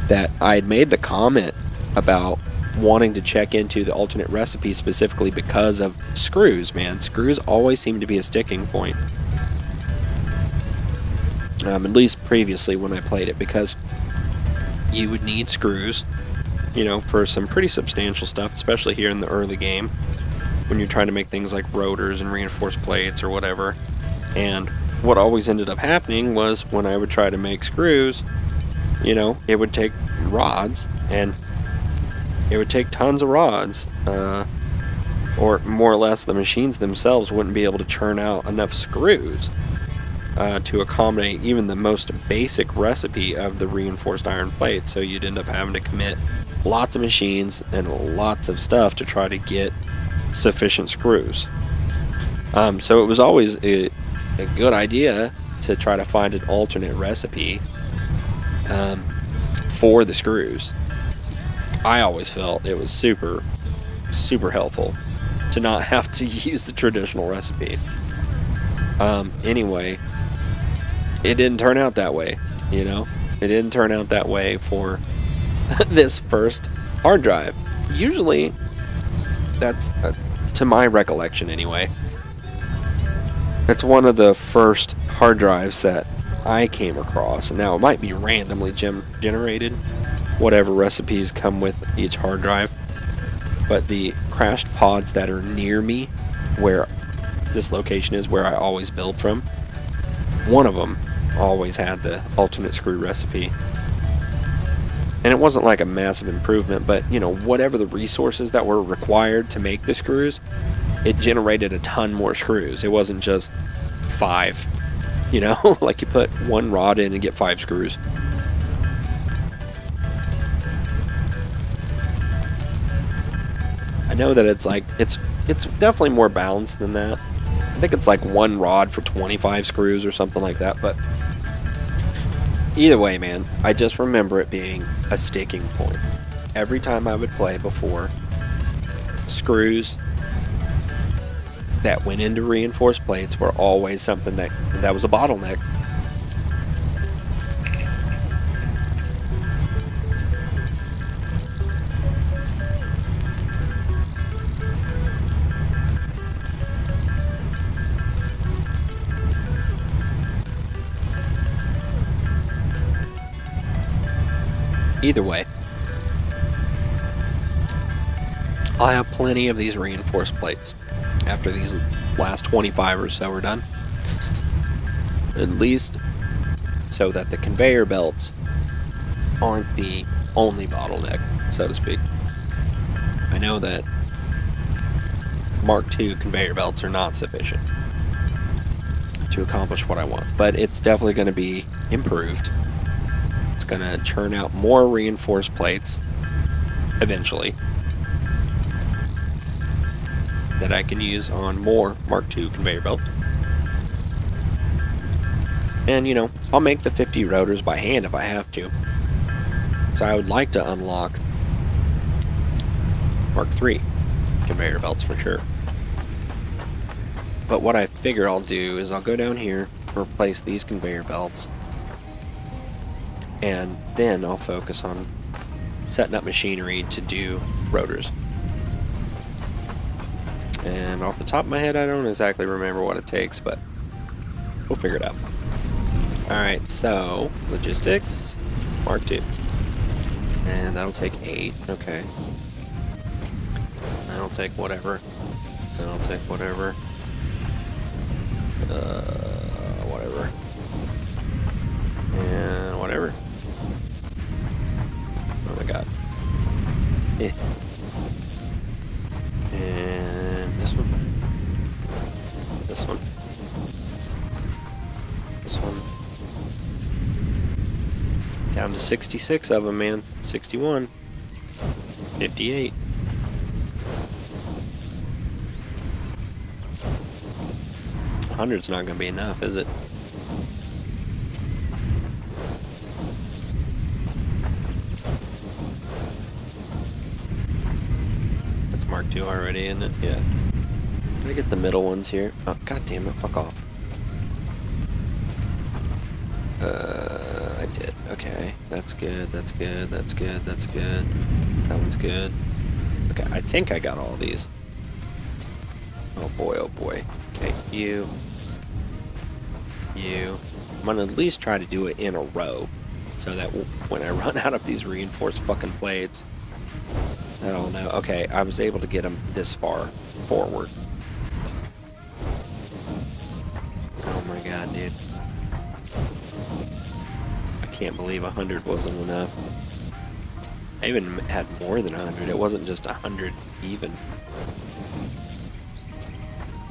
that I had made the comment about wanting to check into the alternate recipe specifically because of screws, man. Screws always seem to be a sticking point. At least previously when I played it, because you would need screws, you know, for some pretty substantial stuff, especially here in the early game, when you're trying to make things like rotors and reinforced plates or whatever. And what always ended up happening was when I would try to make screws, you know, it would take rods, and it would take tons of rods, or more or less the machines themselves wouldn't be able to churn out enough screws to accommodate even the most basic recipe of the reinforced iron plate. So you'd end up having to commit lots of machines and lots of stuff to try to get sufficient screws. So it was always a good idea to try to find an alternate recipe for the screws. I always felt it was super helpful to not have to use the traditional recipe. Anyway, it didn't turn out that way, you know? It didn't turn out that way for this first hard drive. Usually, that's, to my recollection anyway, it's one of the first hard drives that I came across. And now it might be randomly generated, whatever recipes come with each hard drive. But the crashed pods that are near me, where this location is where I always build from, one of them always had the alternate screw recipe. And it wasn't like a massive improvement, but you know, whatever the resources that were required to make the screws, it generated a ton more screws. It wasn't just 5, you know, like you put 1 rod in and get 5 screws. I know that it's like, it's definitely more balanced than that. I think it's like 1 rod for 25 screws or something like that, but either way, man, I just remember it being a sticking point. Every time I would play before, screws that went into reinforced plates were always something that was a bottleneck. Either way, I'll have plenty of these reinforced plates after these last 25 or so are done. At least so that the conveyor belts aren't the only bottleneck, so to speak. I know that Mark II conveyor belts are not sufficient to accomplish what I want, but it's definitely going to be improved. It's going to churn out more reinforced plates eventually that I can use on more Mark II conveyor belts. And, you know, I'll make the 50 rotors by hand if I have to. So I would like to unlock Mark III conveyor belts for sure. But what I figure I'll do is I'll go down here, replace these conveyor belts, and then I'll focus on setting up machinery to do rotors. And off the top of my head, I don't exactly remember what it takes, but we'll figure it out. Alright, so logistics, Mark II. And that'll take 8, okay. That'll take whatever. That'll take whatever. Whatever. And whatever. Oh my god. Eh. And this one. This one. This one. Down to 66 of them, man. 61. 58. $100's not going to be enough, is it? That's Mark II already, isn't it? Yeah. Can I get the middle ones here? Oh, god damn it, fuck off. I did. Okay, that's good, that's good, that's good, that's good. That one's good. Okay, I think I got all these. Oh boy, oh boy. Okay, you. I'm gonna at least try to do it in a row, so that when I run out of these reinforced fucking plates, I don't know. Okay, I was able to get them this far forward. Oh my god, dude. I can't believe 100 wasn't enough. I even had more than 100. It wasn't just 100 even.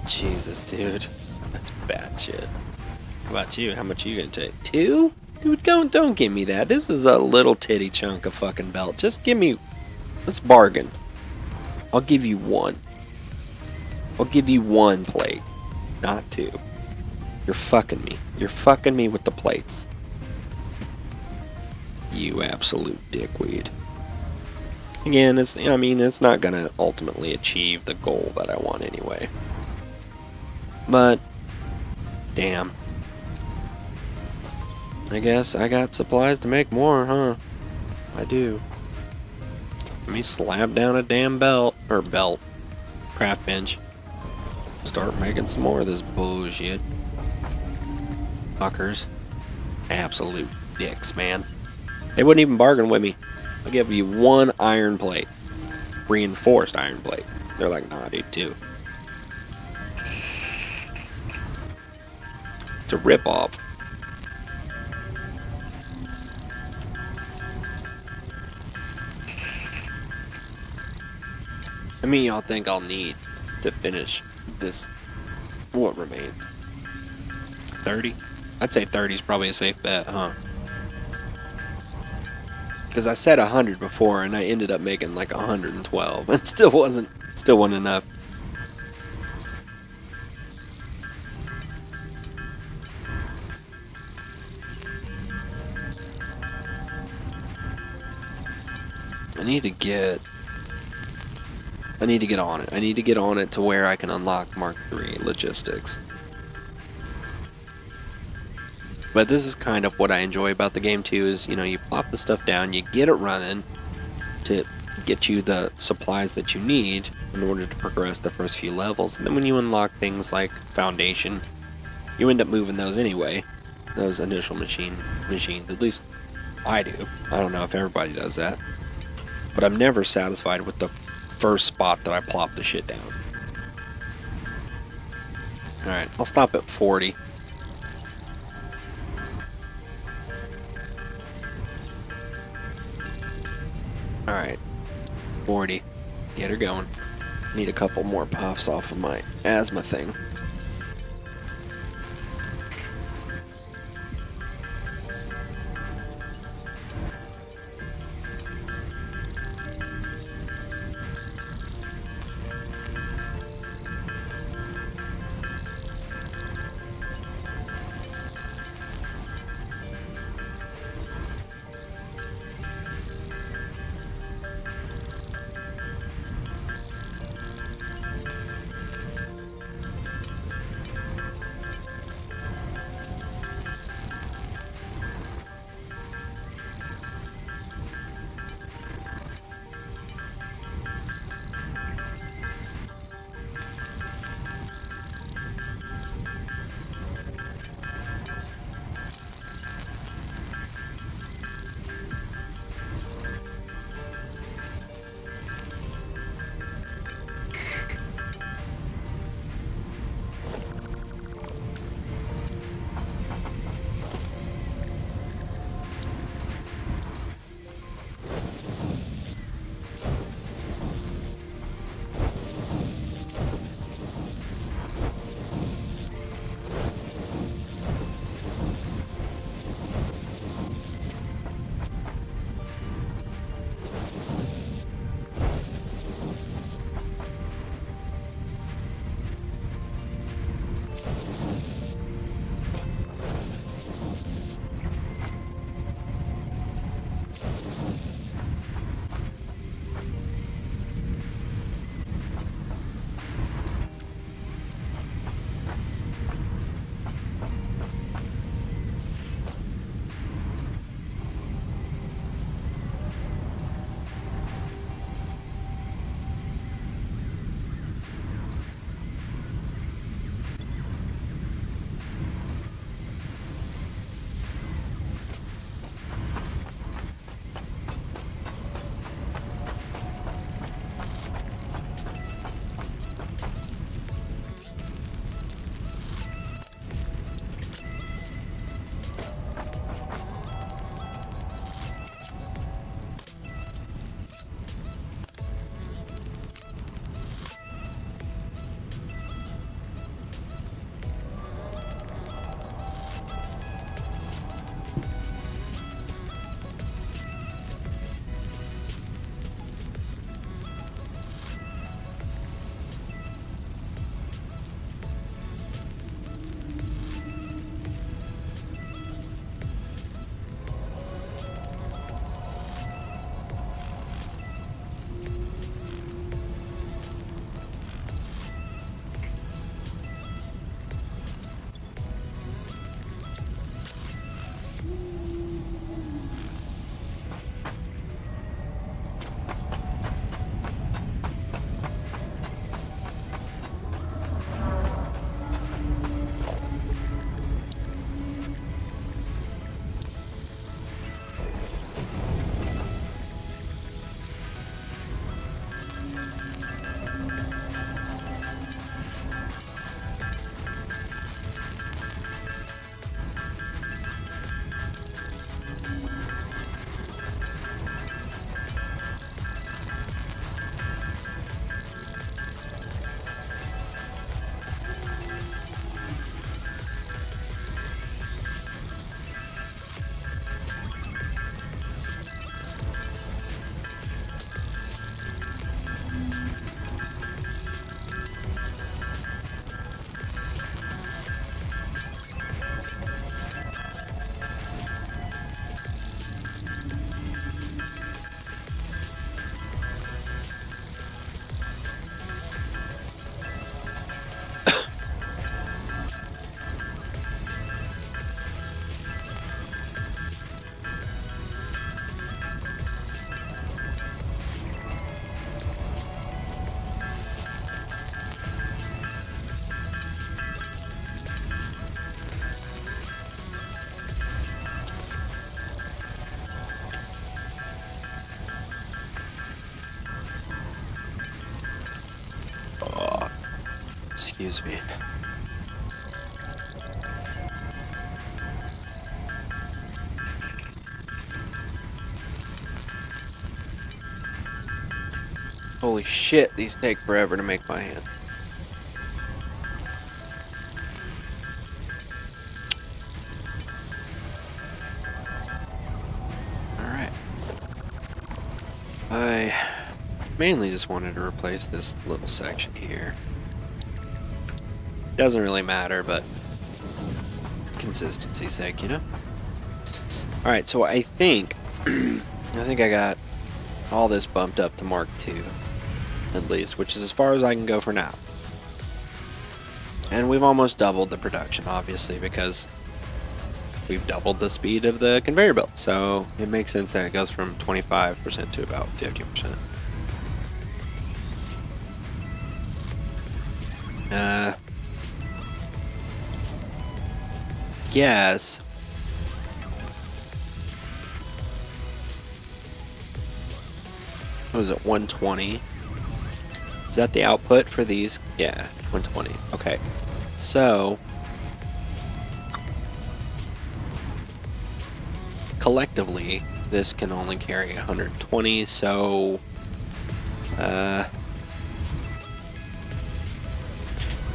Jesus, dude. That's bad shit. How about you? How much are you gonna take? 2? Dude, don't give me that. This is a little titty chunk of fucking belt. Just give me... Let's bargain. I'll give you 1. I'll give you 1 plate. Not 2. You're fucking me. You're fucking me with the plates. You absolute dickweed. Again, it's not gonna ultimately achieve the goal that I want anyway. But, damn. I guess I got supplies to make more, huh? I do. Let me slap down a damn belt. Craft bench. Start making some more of this bullshit. Fuckers. Absolute dicks, man. They wouldn't even bargain with me. I'll give you 1 iron plate. Reinforced iron plate. They're like, nah, dude, 2. It's a rip-off. How many y'all think I'll need to finish this? What remains? 30? I'd say 30 is probably a safe bet, huh? Because I said 100 before, and I ended up making like 112, and still wasn't enough. I need to get on it. I need to get on it to where I can unlock Mark III logistics. But this is kind of what I enjoy about the game too, is, you know, you plop the stuff down, you get it running to get you the supplies that you need in order to progress the first few levels. And then when you unlock things like Foundation, you end up moving those anyway. Those initial machines, at least I do. I don't know if everybody does that. But I'm never satisfied with the first spot that I plop the shit down. Alright, I'll stop at 40. Alright, 40. Get her going. Need a couple more puffs off of my asthma thing. Excuse me. Holy shit, these take forever to make by hand. Alright. I mainly just wanted to replace this little section here. Doesn't really matter, but consistency's sake, you know? Alright, so I think I got all this bumped up to Mark II, at least, which is as far as I can go for now. And we've almost doubled the production, obviously, because we've doubled the speed of the conveyor belt. So it makes sense that it goes from 25% to about 50%. Yes. What was it, 120? Is that the output for these? Yeah, 120. Okay. So, collectively, this can only carry 120, so,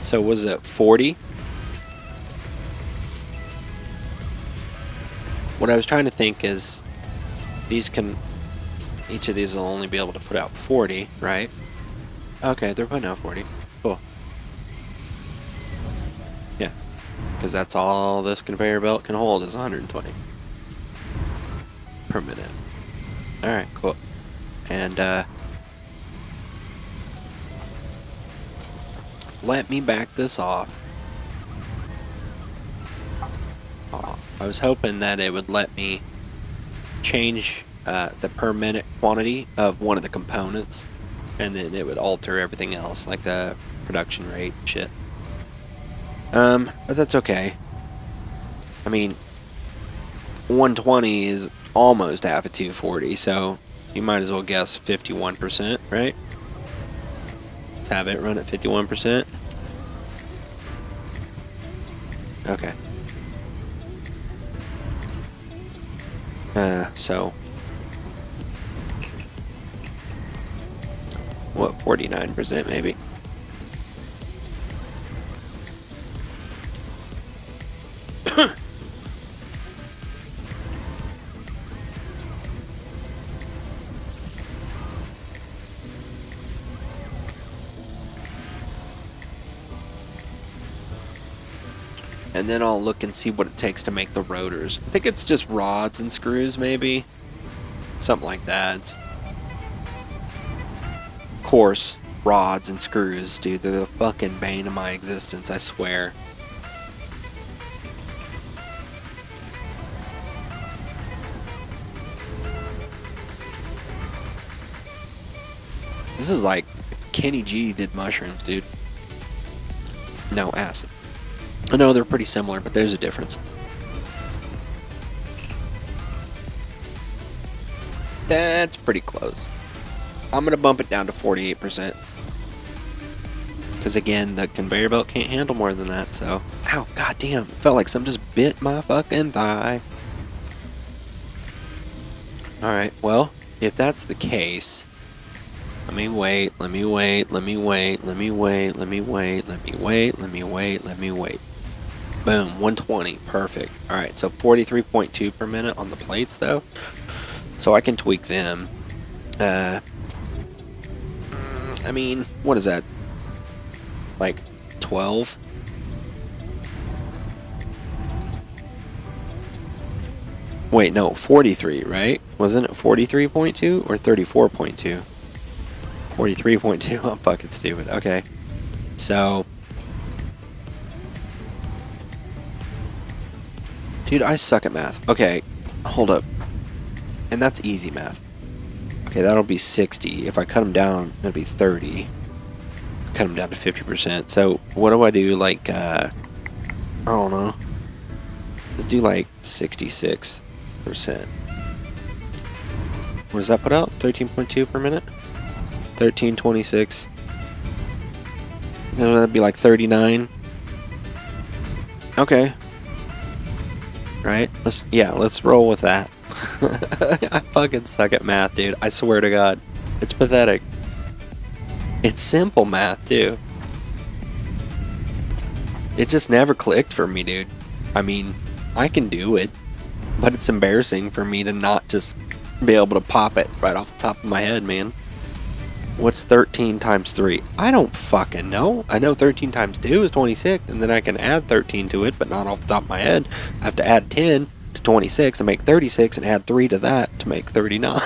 so was it 40? What I was trying to think is, these can, each of these will only be able to put out 40, right? Okay, they're putting out 40. Cool. Yeah, because that's all this conveyor belt can hold is 120 per minute. Alright, cool. And, let me back this off. Oh, I was hoping that it would let me change the per minute quantity of one of the components, and then it would alter everything else, like the production rate shit. But that's okay. I mean, 120 is almost half of 240, so you might as well guess 51%, right? Let's have it run at 51%. Okay. So what, 49% maybe? And then I'll look and see what it takes to make the rotors. I think it's just rods and screws, maybe. Something like that. It's, of course, rods and screws, dude. They're the fucking bane of my existence, I swear. This is like if Kenny G did mushrooms, dude. No, acid. I know they're pretty similar, but there's a difference. That's pretty close. I'm going to bump it down to 48%. Because again, the conveyor belt can't handle more than that, so... Ow, goddamn. It felt like something just bit my fucking thigh. Alright, well, if that's the case... Let me wait. Boom, 120, perfect. Alright, so 43.2 per minute on the plates though. So I can tweak them. I mean, what is that? Like 12? Wait, no, 43, right? Wasn't it 43.2 or 34.2? 43.2, I'm fucking stupid. Okay. So... Dude, I suck at math. Okay, hold up. And that's easy math. Okay, that'll be 60. If I cut them down, it'll be 30. Cut them down to 50%. So, what do I do? Like, I don't know. Let's do like 66%. What does that put out? 13.2 per minute? 1326. So that'd be like 39. Okay. Right? Let's roll with that. I fucking suck at math, dude. I swear to God. It's pathetic. It's simple math, too. It just never clicked for me, dude. I mean, I can do it, but it's embarrassing for me to not just be able to pop it right off the top of my head, man. What's 13 times 3? I don't fucking know. I know 13 times 2 is 26, and then I can add 13 to it, but not off the top of my head. I have to add 10 to 26 and make 36, and add 3 to that to make 39.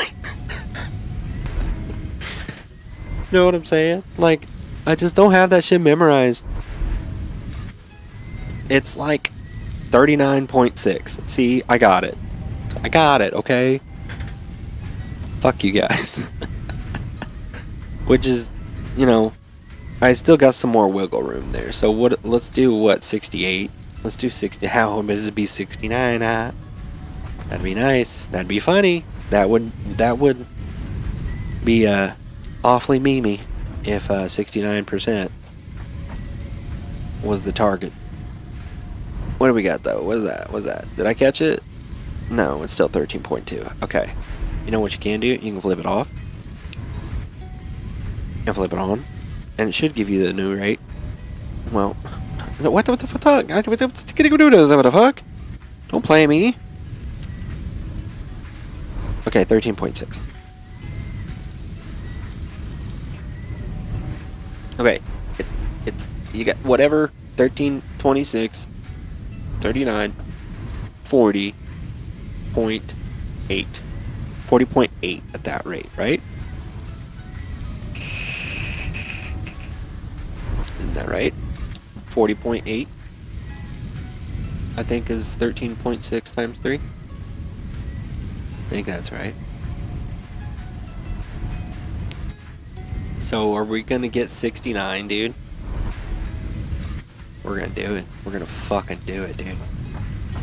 You know what I'm saying? Like, I just don't have that shit memorized. It's like 39.6. See, I got it. I got it, okay? Fuck you guys. Which is, you know, I still got some more wiggle room there. So what? Let's do what? 68. Let's do 60. How would it be 69? That'd be nice. That'd be funny. That would be awfully memey if 69% was the target. What do we got though? What is that? What's that? Did I catch it? No, it's still 13.2. Okay. You know what you can do? You can flip it off. And flip it on. And it should give you the new rate. Well, what the fuck? What the fuck? Don't play me. Okay, 13.6. Okay. It's you got whatever 13, 26, 39, 40.8. 40.8 at that rate, right? Isn't that right? 40.8 I think is 13.6 times 3. I think that's right. So are we gonna get 69, dude? We're gonna do it. We're gonna fucking do it, dude.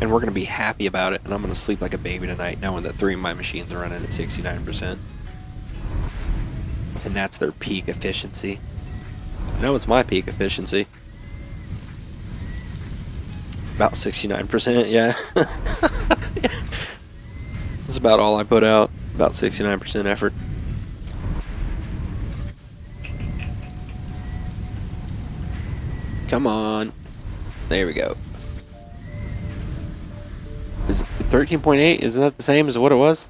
And we're gonna be happy about it, and I'm gonna sleep like a baby tonight knowing that 3 of my machines are running at 69%. And that's their peak efficiency. I know it's my peak efficiency. About 69%, yeah. That's about all I put out. About 69% effort. Come on. There we go. Is 13.8? Isn't that the same as what it was?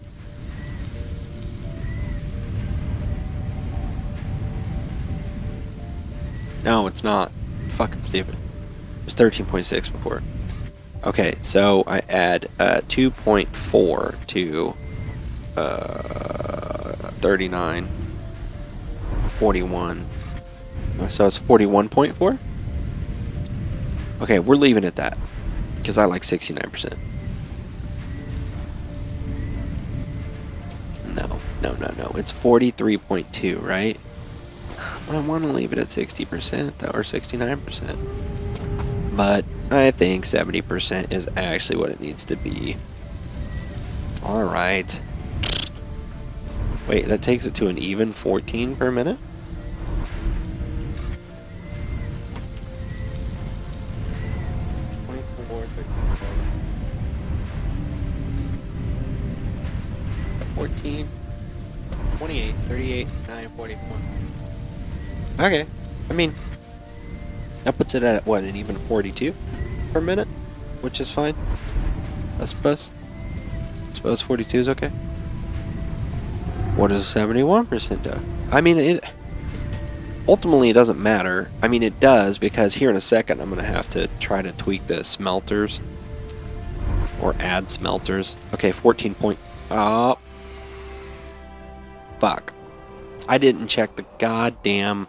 No, it's not. Fucking stupid. It was 13.6 before. Okay, so I add 2.4 to 39, 41. So it's 41.4? Okay, we're leaving it that. Because I like 69%. No. It's 43.2, right? I want to leave it at 60% though, or 69%. But I think 70% is actually what it needs to be. Alright. Wait, that takes it to an even 14 per minute? $14, 28, 38, 9, 41. Okay, I mean, that puts it at what, an even 42 per minute, which is fine, I suppose. 42 is okay. What does 71% do? I mean, ultimately it doesn't matter. I mean, it does, because here in a second I'm gonna have to try to tweak the smelters or add smelters. Okay, 14 point. Oh, fuck! I didn't check the goddamn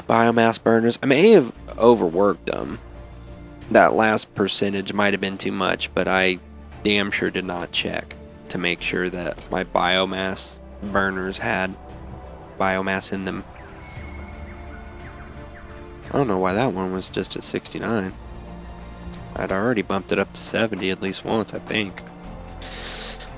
biomass burners. I may have overworked them. That last percentage might have been too much, but I damn sure did not check to make sure that my biomass burners had biomass in them. I don't know why that one was just at 69. I'd already bumped it up to 70 at least once, I think.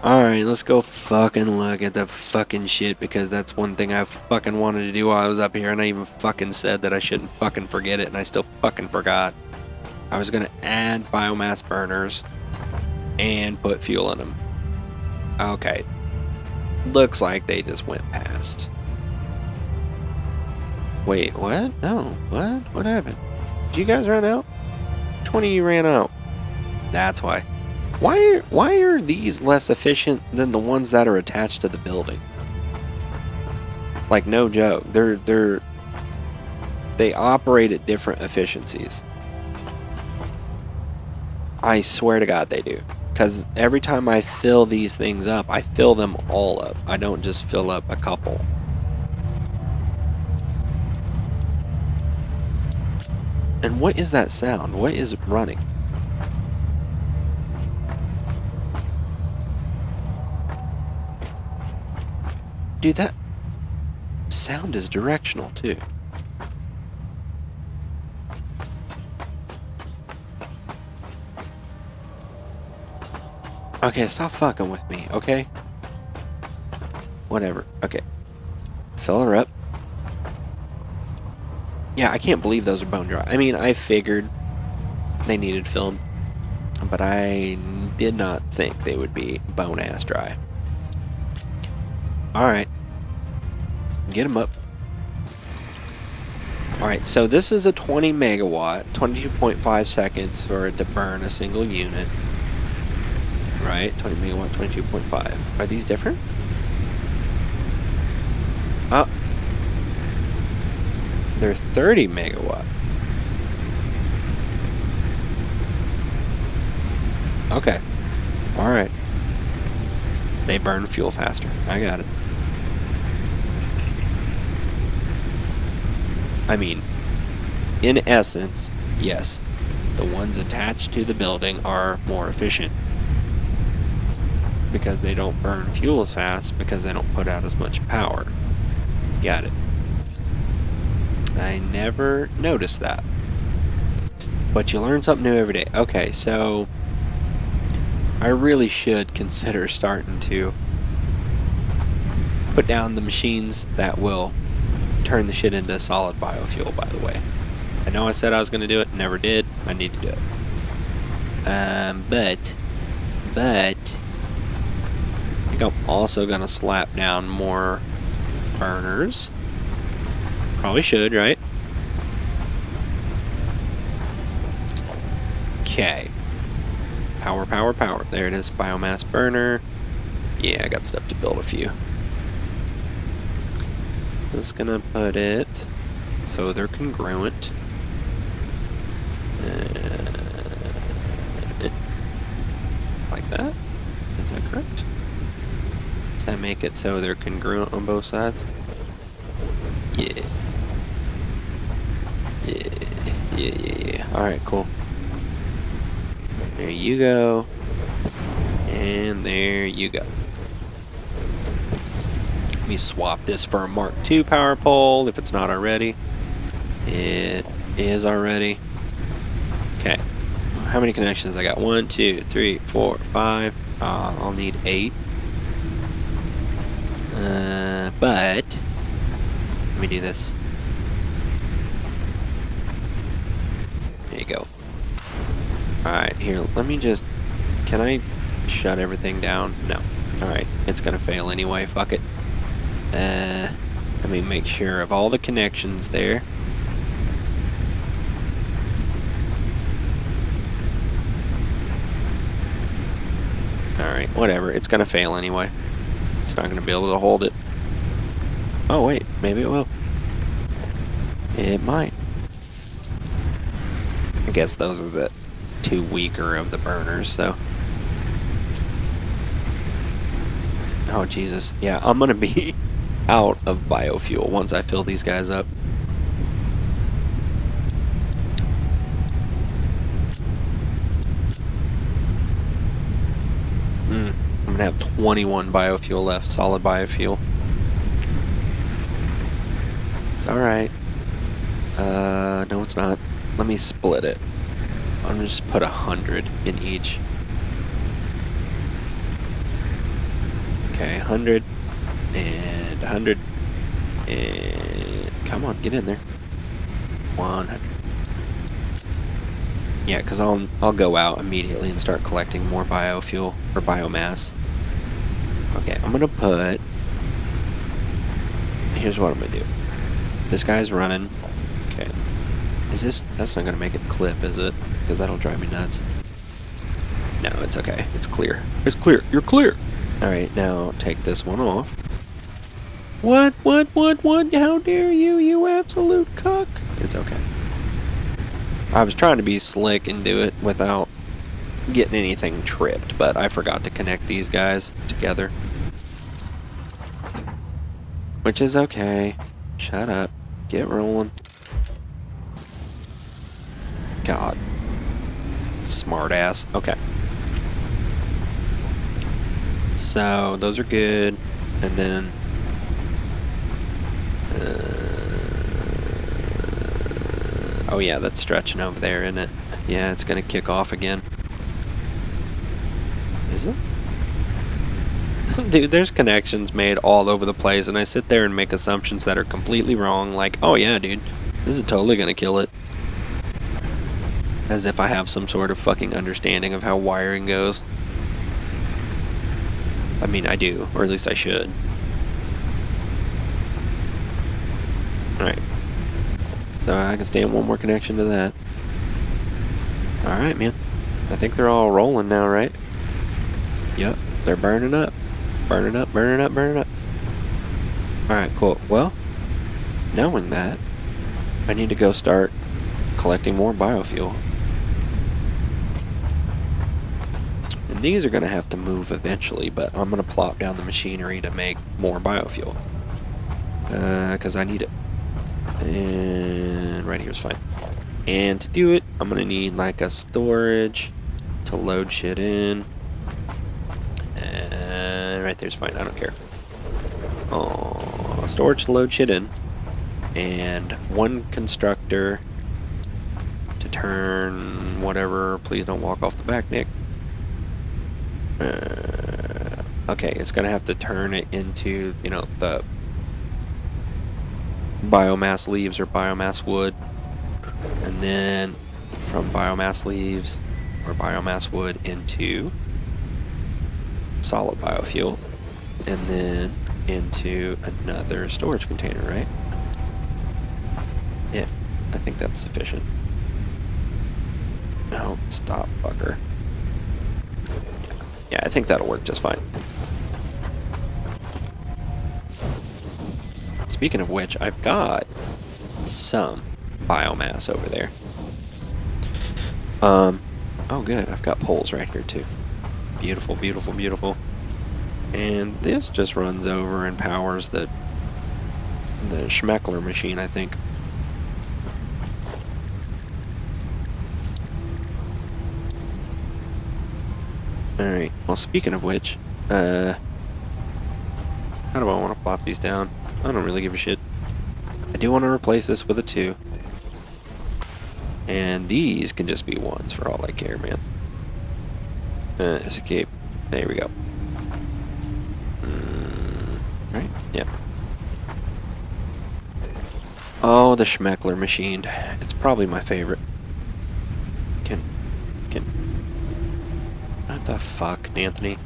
Alright, let's go fucking look at the fucking shit, because that's one thing I fucking wanted to do while I was up here, and I even fucking said that I shouldn't fucking forget it, and I still fucking forgot. I was gonna add biomass burners and put fuel in them. Okay. Looks like they just went past. Wait, what? No, what? What happened? Did you guys run out? Which one of you ran out? That's why. Why are these less efficient than the ones that are attached to the building? Like, no joke. They operate at different efficiencies. I swear to God they do. Because every time I fill these things up, I fill them all up. I don't just fill up a couple. And what is that sound? What is running? Dude, that sound is directional too. Okay, stop fucking with me, okay? Whatever. Okay. Fill her up. Yeah, I can't believe those are bone dry. I mean, I figured they needed film, but I did not think they would be bone ass dry. Alright. Get them up. Alright, so this is a 20 megawatt, 22.5 seconds for it to burn a single unit. Right, 20 megawatt, 22.5. Are these different? Oh. They're 30 megawatt. Okay. Alright. They burn fuel faster. I got it. I mean, in essence, yes. The ones attached to the building are more efficient. Because they don't burn fuel as fast, because they don't put out as much power. Got it. I never noticed that. But you learn something new every day. Okay, so I really should consider starting to put down the machines that will turn the shit into solid biofuel, by the way. I know I said I was going to do it, never did. I need to do it. But I think I'm also going to slap down more burners. Probably should, right? Okay. Power, power, power. There it is, biomass burner. Yeah, I got stuff to build a few. Just gonna put it so they're congruent. Like that? Is that correct? Does that make it so they're congruent on both sides? Yeah. Yeah. Alright, cool. There you go. And there you go. Let me swap this for a Mark II power pole if it's not already. It is already. Okay. How many connections I got? 1, 2, 3, 4, 5. I'll need 8. But let me do this. There you go. Alright, here, let me just... Can I shut everything down? No. Alright, it's gonna fail anyway, fuck it. Let me make sure of all the connections there. Alright, whatever, it's gonna fail anyway. It's not gonna be able to hold it. Oh wait, maybe it will. It might. I guess those are the two weaker of the burners, so. Oh Jesus, yeah, I'm gonna be out of biofuel once I fill these guys up. I'm gonna have 21 biofuel left, solid biofuel. It's alright. No it's not. Let me split it. I'm gonna just put 100 in each. 100 and 100 and come on, get in there. 100. Yeah, because I'll go out immediately and start collecting more biofuel or biomass. Okay, I'm gonna put. Here's what I'm gonna do. This guy's running. Okay. Is this? That's not gonna make it clip, is it? Because that'll drive me nuts. No, it's okay. It's clear. It's clear. You're clear. All right, now take this one off. What? How dare you, you absolute cuck? It's okay. I was trying to be slick and do it without getting anything tripped, but I forgot to connect these guys together. Which is okay. Shut up. Get rolling. God. Smart ass. Okay. So, those are good. And then... oh yeah, that's stretching over there, isn't it? Yeah, it's gonna kick off again. Is it? Dude, there's connections made all over the place, and I sit there and make assumptions that are completely wrong, like, oh yeah, dude, this is totally gonna kill it. As if I have some sort of fucking understanding of how wiring goes. I mean, I do, or at least I should. Alright. So I can stand one more connection to that. Alright, man. I think they're all rolling now, right? Yep, they're burning up. Burning up, burning up, burning up. Alright, cool. Well, knowing that, I need to go start collecting more biofuel. And these are going to have to move eventually, but I'm going to plop down the machinery to make more biofuel. Because I need it. And right here is fine. And to do it, I'm going to need like a storage to load shit in. And right there's fine, I don't care. Oh, storage to load shit in. And one constructor to turn whatever. Please don't walk off the back, Nick. Okay, it's going to have to turn it into, you know, the biomass leaves or biomass wood, and then from biomass leaves or biomass wood into solid biofuel, and then into another storage container, right? Yeah, I think that's sufficient. Oh, stop, fucker. Yeah, I think that'll work just fine. Speaking of which, I've got some biomass over there. Oh good, I've got poles right here too. Beautiful, beautiful, beautiful. And this just runs over and powers the Schmeckler machine, I think. Alright, well speaking of which, how do I want to plop these down? I don't really give a shit. I do want to replace this with a 2. And these can just be 1s for all I care, man. Escape. There we go. Right? Yeah. Oh, the Schmeckler machine. It's probably my favorite. What the fuck, Anthony?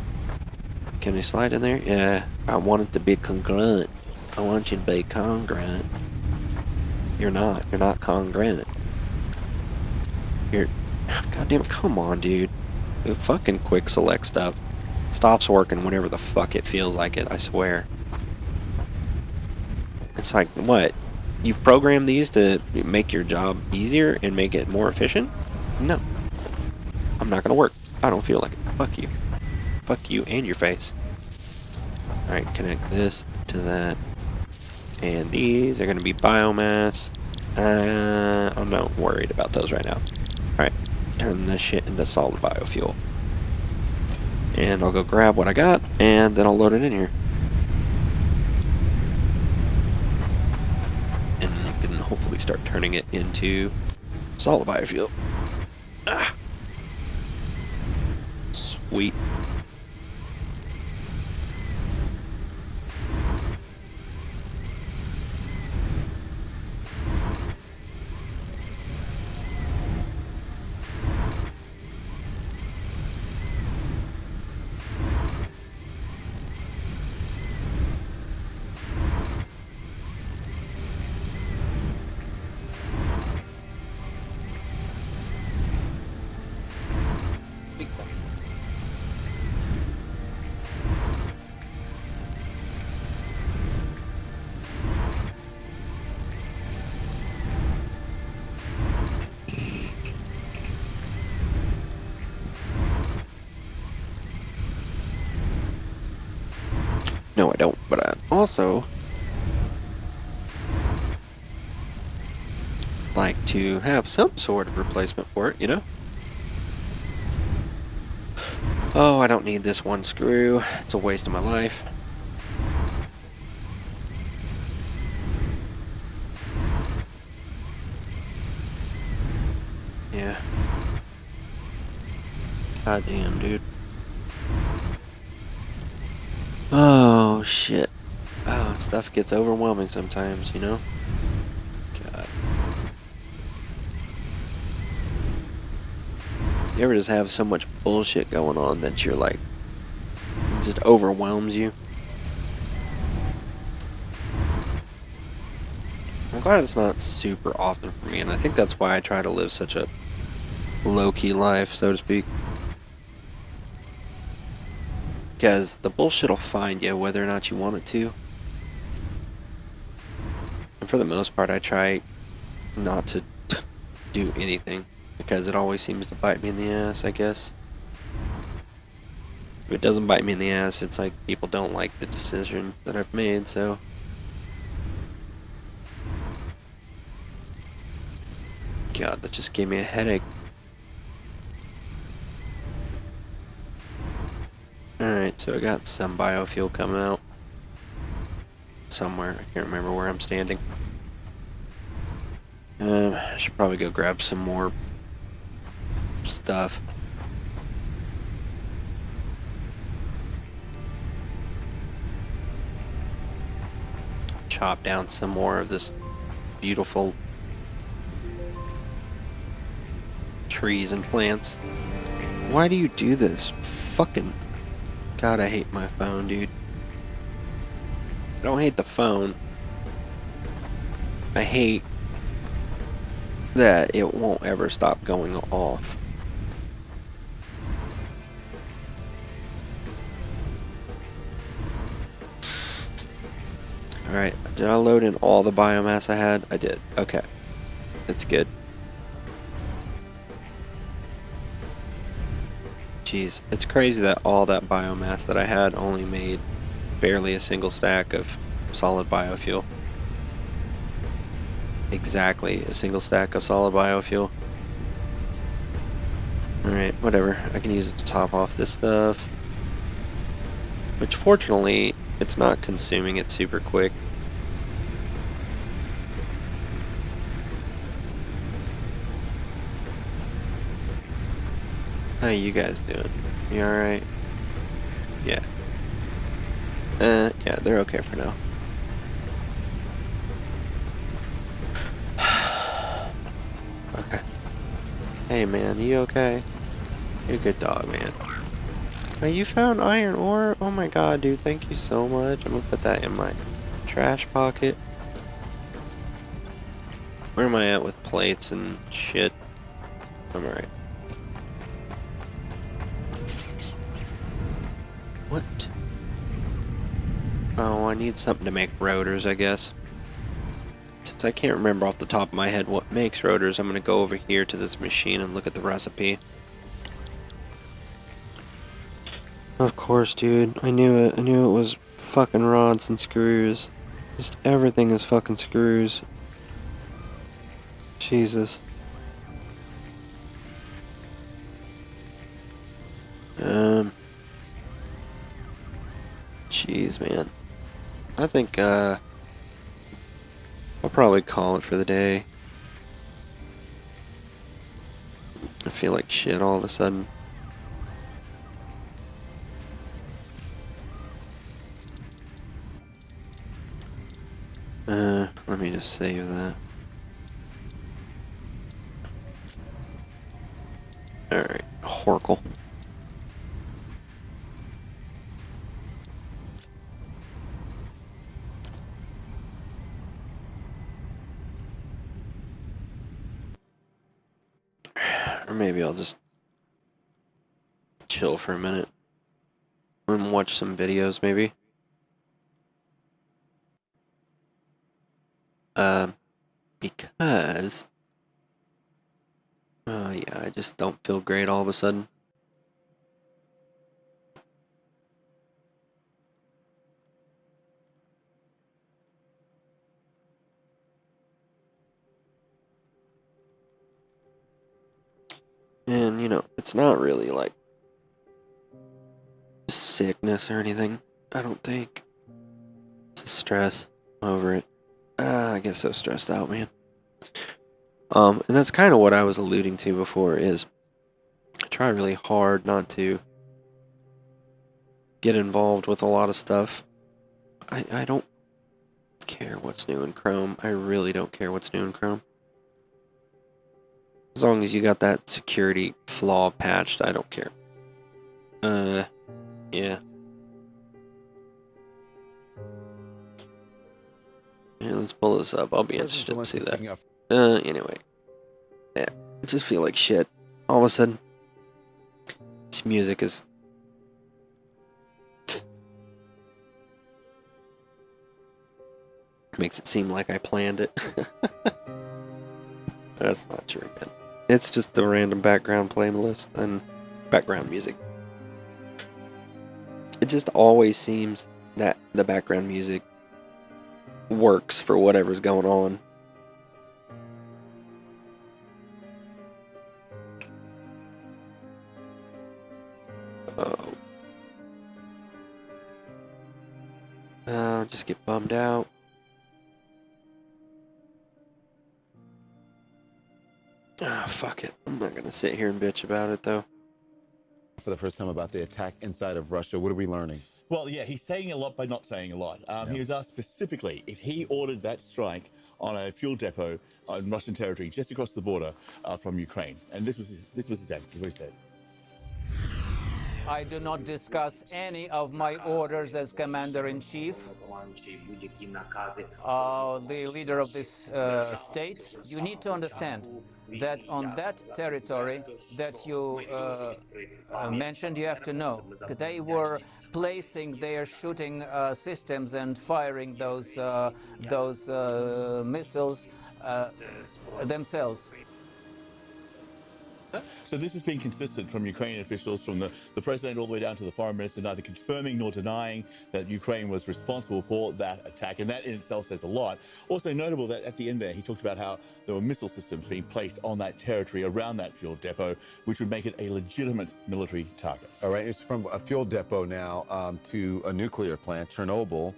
Can we slide in there? Yeah. I want it to be congruent. I want you to be congruent. You're not. You're not congruent. You're... Goddamn, come on, dude. The fucking quick select stuff stops working whenever the fuck it feels like it, I swear. It's like, what? You've programmed these to make your job easier and make it more efficient? No. I'm not gonna work. I don't feel like it. Fuck you. Fuck you and your face. Alright, connect this to that. And these are gonna be biomass. I'm not worried about those right now. Alright, turn this shit into solid biofuel. And I'll go grab what I got, and then I'll load it in here. And you can hopefully start turning it into solid biofuel. Ah. Sweet. No, I don't, but I also like to have some sort of replacement for it, you know? Oh, I don't need this one screw. It's a waste of my life. Yeah. God damn, dude. Oh, shit. Oh, stuff gets overwhelming sometimes, you know? God. You ever just have so much bullshit going on that you're like, it just overwhelms you? I'm glad it's not super often for me, and I think that's why I try to live such a low-key life, so to speak. Because the bullshit will find you whether or not you want it to. And for the most part, I try not to do anything, because it always seems to bite me in the ass, I guess. If it doesn't bite me in the ass, it's like people don't like the decision that I've made, so... God, that just gave me a headache. Alright, so I got some biofuel coming out. Somewhere. I can't remember where I'm standing. I should probably go grab some more stuff. Chop down some more of this beautiful trees and plants. Why do you do this? Fucking... God, I hate my phone, dude. I don't hate the phone. I hate that it won't ever stop going off. Alright, did I load in all the biomass I had? I did. Okay. That's good. Jeez, it's crazy that all that biomass that I had only made barely a single stack of solid biofuel. Exactly a single stack of solid biofuel. Alright, whatever. I can use it to top off this stuff. Which fortunately, it's not consuming it super quick. How you guys doing? You alright? Yeah. Yeah, they're okay for now. Okay. Hey man, you okay? You're a good dog, man. Oh, you found iron ore? Oh my god, dude, thank you so much. I'm gonna put that in my trash pocket. Where am I at with plates and shit? I'm alright. What? Oh, I need something to make rotors, I guess. Since I can't remember off the top of my head what makes rotors, I'm gonna go over here to this machine and look at the recipe. Of course, dude. I knew it. I knew it was fucking rods and screws. Just everything is fucking screws. Jesus. Jeez, man. I think, I'll probably call it for the day. I feel like shit all of a sudden. Let me just save that. Alright, Horkle. Or maybe I'll just chill for a minute and watch some videos, maybe. Because... yeah, I just don't feel great all of a sudden. And, you know, it's not really like sickness or anything, I don't think. It's just stress over it. I get so stressed out, man. And that's kind of what I was alluding to before is I try really hard not to get involved with a lot of stuff. I don't care what's new in Chrome. I really don't care what's new in Chrome. As long as you got that security flaw patched, I don't care. Yeah. Yeah, let's pull this up. I'll be interested to see that. Anyway. Yeah, I just feel like shit. All of a sudden, this music is... makes it seem like I planned it. That's not true, man. It's just a random background playlist and background music. It just always seems that the background music works for whatever's going on. I'll just get bummed out. Fuck it. I'm not gonna sit here and bitch about it, though. For the first time about the attack inside of Russia, what are we learning? Well, yeah, he's saying a lot by not saying a lot. He was asked specifically if he ordered that strike on a fuel depot in Russian territory just across the border from Ukraine. And this was his answer. What he said. I do not discuss any of my orders as commander-in-chief. The leader of this state, you need to understand that on that territory that you mentioned, you have to know they were placing their shooting systems and firing those missiles themselves. So this has been consistent from Ukrainian officials, from the president all the way down to the foreign minister, neither confirming nor denying that Ukraine was responsible for that attack. And that in itself says a lot. Also notable that at the end there, he talked about how there were missile systems being placed on that territory around that fuel depot, which would make it a legitimate military target. All right, it's from a fuel depot now to a nuclear plant, Chernobyl.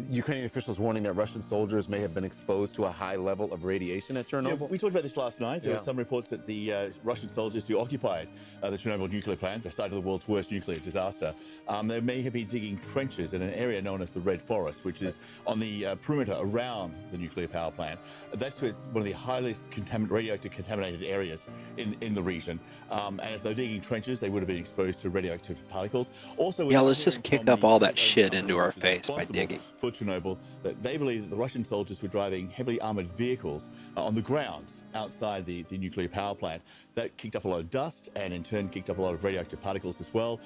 Ukrainian officials warning that Russian soldiers may have been exposed to a high level of radiation at Chernobyl. Yeah, we talked about this last night. There were some reports that the Russian soldiers who occupied the Chernobyl nuclear plant, the site of the world's worst nuclear disaster, they may have been digging trenches in an area known as the Red Forest, which is on the perimeter around the nuclear power plant. That's where it's one of the highest radioactive contaminated areas in the region. And if they're digging trenches, they would have been exposed to radioactive particles. Also, yeah, let's just kick up all that shit into our face by digging. For Chernobyl, that they believe that the Russian soldiers were driving heavily armored vehicles on the grounds outside the nuclear power plant. That kicked up a lot of dust and in turn kicked up a lot of radioactive particles as well.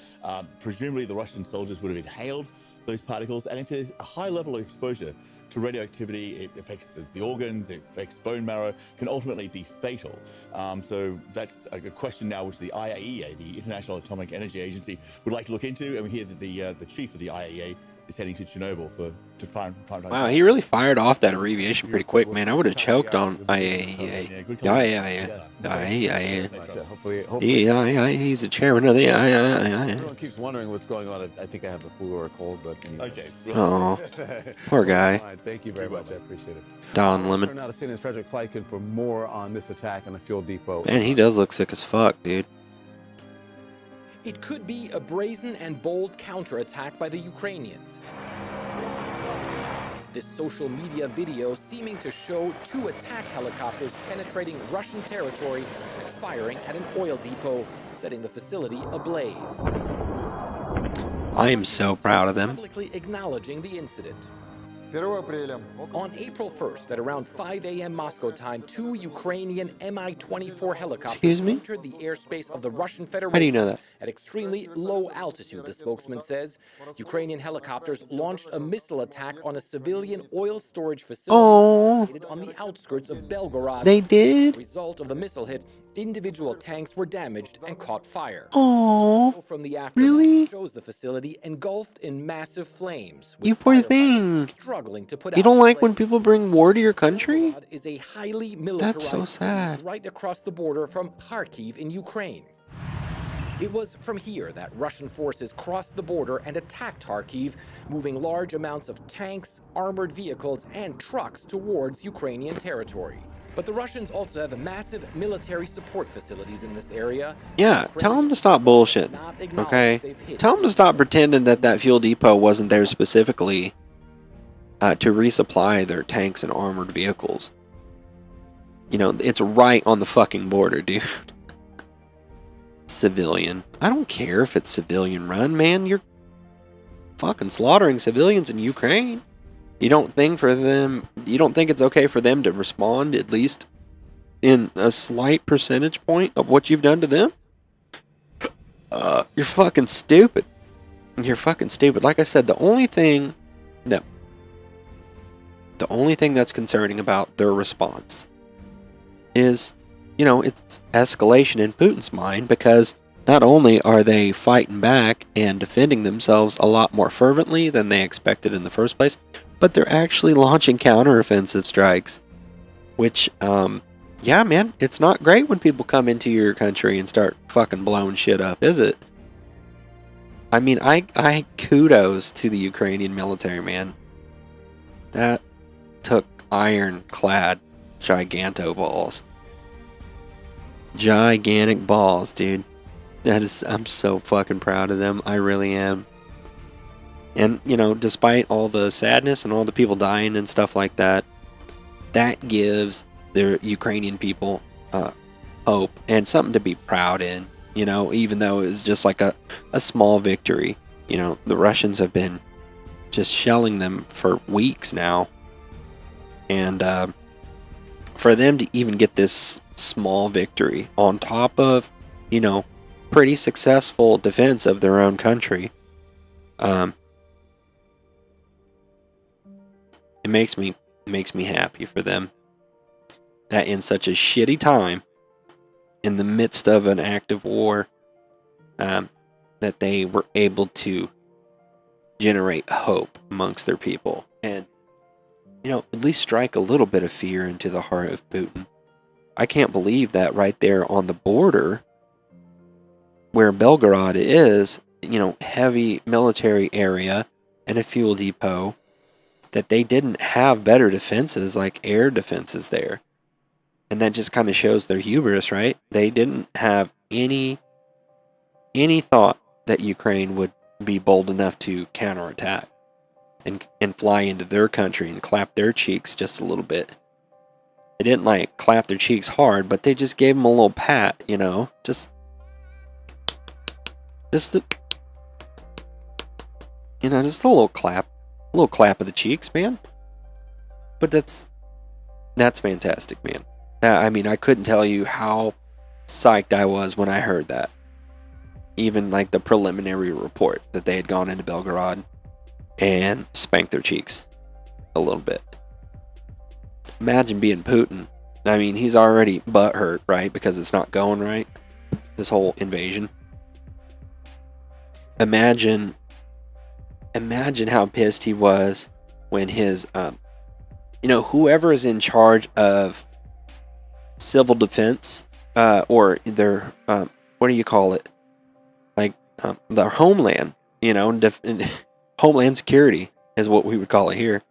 Presumably the Russian soldiers would have inhaled those particles, and if there's a high level of exposure to radioactivity, it affects the organs, it affects bone marrow, can ultimately be fatal. So that's a question now which the IAEA, the International Atomic Energy Agency, would like to look into, and we hear that the chief of the IAEA is heading to Chernobyl to find. Wow, he really fired off that abbreviation pretty quick, man. I would have choked on IAEA. IAEA. He's the chairman of the IAEA. Everyone keeps wondering what's going on. I think I have the flu or a cold, but anyway. Okay. Oh, poor guy. All right, thank you very much. I appreciate it. Don Lemon. Turn out to CNN's Frederick Pleiken for more on this attack on the fuel depot. Man, he does look sick as fuck, dude. It could be a brazen and bold counterattack by the Ukrainians. This social media video seeming to show 2 attack helicopters penetrating Russian territory and firing at an oil depot, setting the facility ablaze. I am so proud of them. Publicly acknowledging the incident. On April 1st, at around 5 a.m. Moscow time, 2 Ukrainian Mi-24 helicopters entered the airspace of the Russian Federation How do you know that? at extremely low altitude, the spokesman says. Ukrainian helicopters launched a missile attack on a civilian oil storage facility located on the outskirts of Belgorod. They did? As a result of the missile hit, individual tanks were damaged and caught fire. Oh, From the aftermath really? shows the facility engulfed in massive flames. You poor thing. Struggling to put You out don't the like when flames. people bring war to your country? Belgorod is a highly militarized That's so sad. city right across the border from Kharkiv in Ukraine. It was from here that Russian forces crossed the border and attacked Kharkiv, moving large amounts of tanks, armored vehicles, and trucks towards Ukrainian territory. But the Russians also have massive military support facilities in this area. Yeah, tell them to stop bullshit, okay? Tell them to stop pretending that that fuel depot wasn't there specifically to resupply their tanks and armored vehicles. You know, it's right on the fucking border, dude. Civilian. I don't care if it's civilian run, man. You're fucking slaughtering civilians in Ukraine. You don't think it's okay for them to respond at least in a slight percentage point of what you've done to them? You're fucking stupid. You're fucking stupid. Like I said, the only thing that's concerning about their response is, you know, it's escalation in Putin's mind, because not only are they fighting back and defending themselves a lot more fervently than they expected in the first place, but they're actually launching counteroffensive strikes. Which, yeah, man, it's not great when people come into your country and start fucking blowing shit up, is it? I mean, I kudos to the Ukrainian military, man. That took ironclad giganto balls. Gigantic balls, dude. I'm so fucking proud of them. I really am. And, you know, despite all the sadness and all the people dying and stuff like that, that gives the Ukrainian people hope and something to be proud in. You know, even though it was just like a small victory. You know, the Russians have been just shelling them for weeks now. And for them to even get this small victory on top of, you know, pretty successful defense of their own country, it makes me happy for them. That in such a shitty time, in the midst of an active war, that they were able to generate hope amongst their people. And, you know, at least strike a little bit of fear into the heart of Putin. I can't believe that right there on the border, where Belgorod is, you know, heavy military area and a fuel depot, that they didn't have better defenses like air defenses there. And that just kind of shows their hubris, right? They didn't have any thought that Ukraine would be bold enough to counterattack and fly into their country and clap their cheeks just a little bit. They didn't like clap their cheeks hard, but they just gave them a little pat, you know, just a little clap of the cheeks, man. But that's fantastic, man. I mean, I couldn't tell you how psyched I was when I heard that. Even like the preliminary report that they had gone into Belgorod and spanked their cheeks a little bit. Imagine being Putin. I mean, he's already butthurt, right? Because it's not going right. This whole invasion. Imagine how pissed he was when his, whoever is in charge of civil defense, or their, what do you call it? Like, their homeland, homeland security is what we would call it here.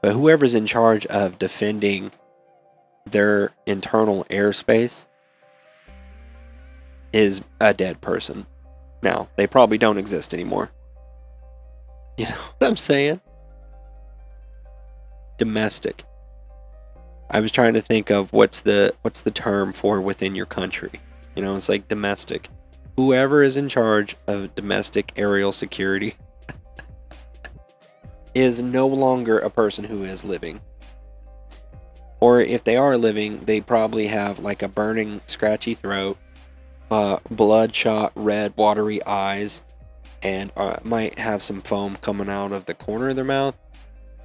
But whoever's in charge of defending their internal airspace is a dead person. Now, they probably don't exist anymore. You know what I'm saying? Domestic. I was trying to think of what's the term for within your country. You know, it's like domestic. Whoever is in charge of domestic aerial security is no longer a person who is living. Or if they are living, they probably have like a burning, scratchy throat, bloodshot, red, watery eyes, and might have some foam coming out of the corner of their mouth,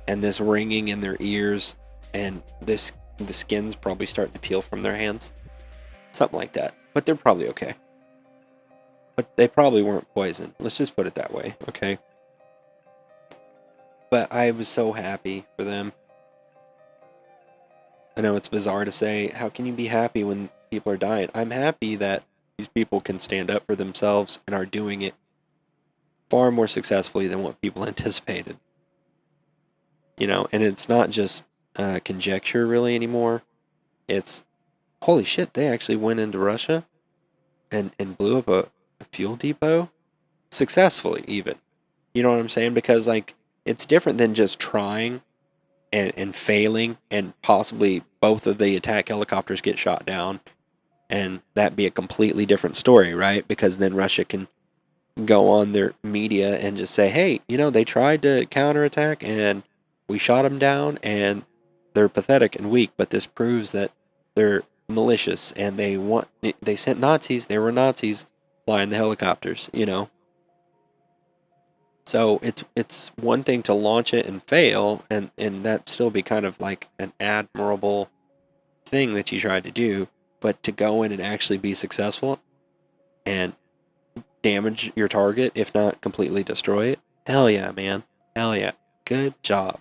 and this ringing in their ears, and the skin's probably starting to peel from their hands. Something like that. But they're probably okay. But they probably weren't poisoned. Let's just put it that way, okay? But I was so happy for them. I know it's bizarre to say, how can you be happy when people are dying? I'm happy that these people can stand up for themselves and are doing it far more successfully than what people anticipated. You know, and it's not just conjecture really anymore. It's, holy shit, they actually went into Russia and blew up a fuel depot successfully even. You know what I'm saying? Because, like, it's different than just trying and failing, and possibly both of the attack helicopters get shot down, and that be a completely different story, right? Because then Russia can go on their media and just say, hey, you know, they tried to counterattack and we shot them down and they're pathetic and weak, but this proves that they're malicious and they sent Nazis, they were Nazis flying the helicopters, you know. So it's one thing to launch it and fail, and that still be kind of like an admirable thing that you tried to do, but to go in and actually be successful and damage your target, if not completely destroy it, hell yeah, man. Hell yeah. Good job.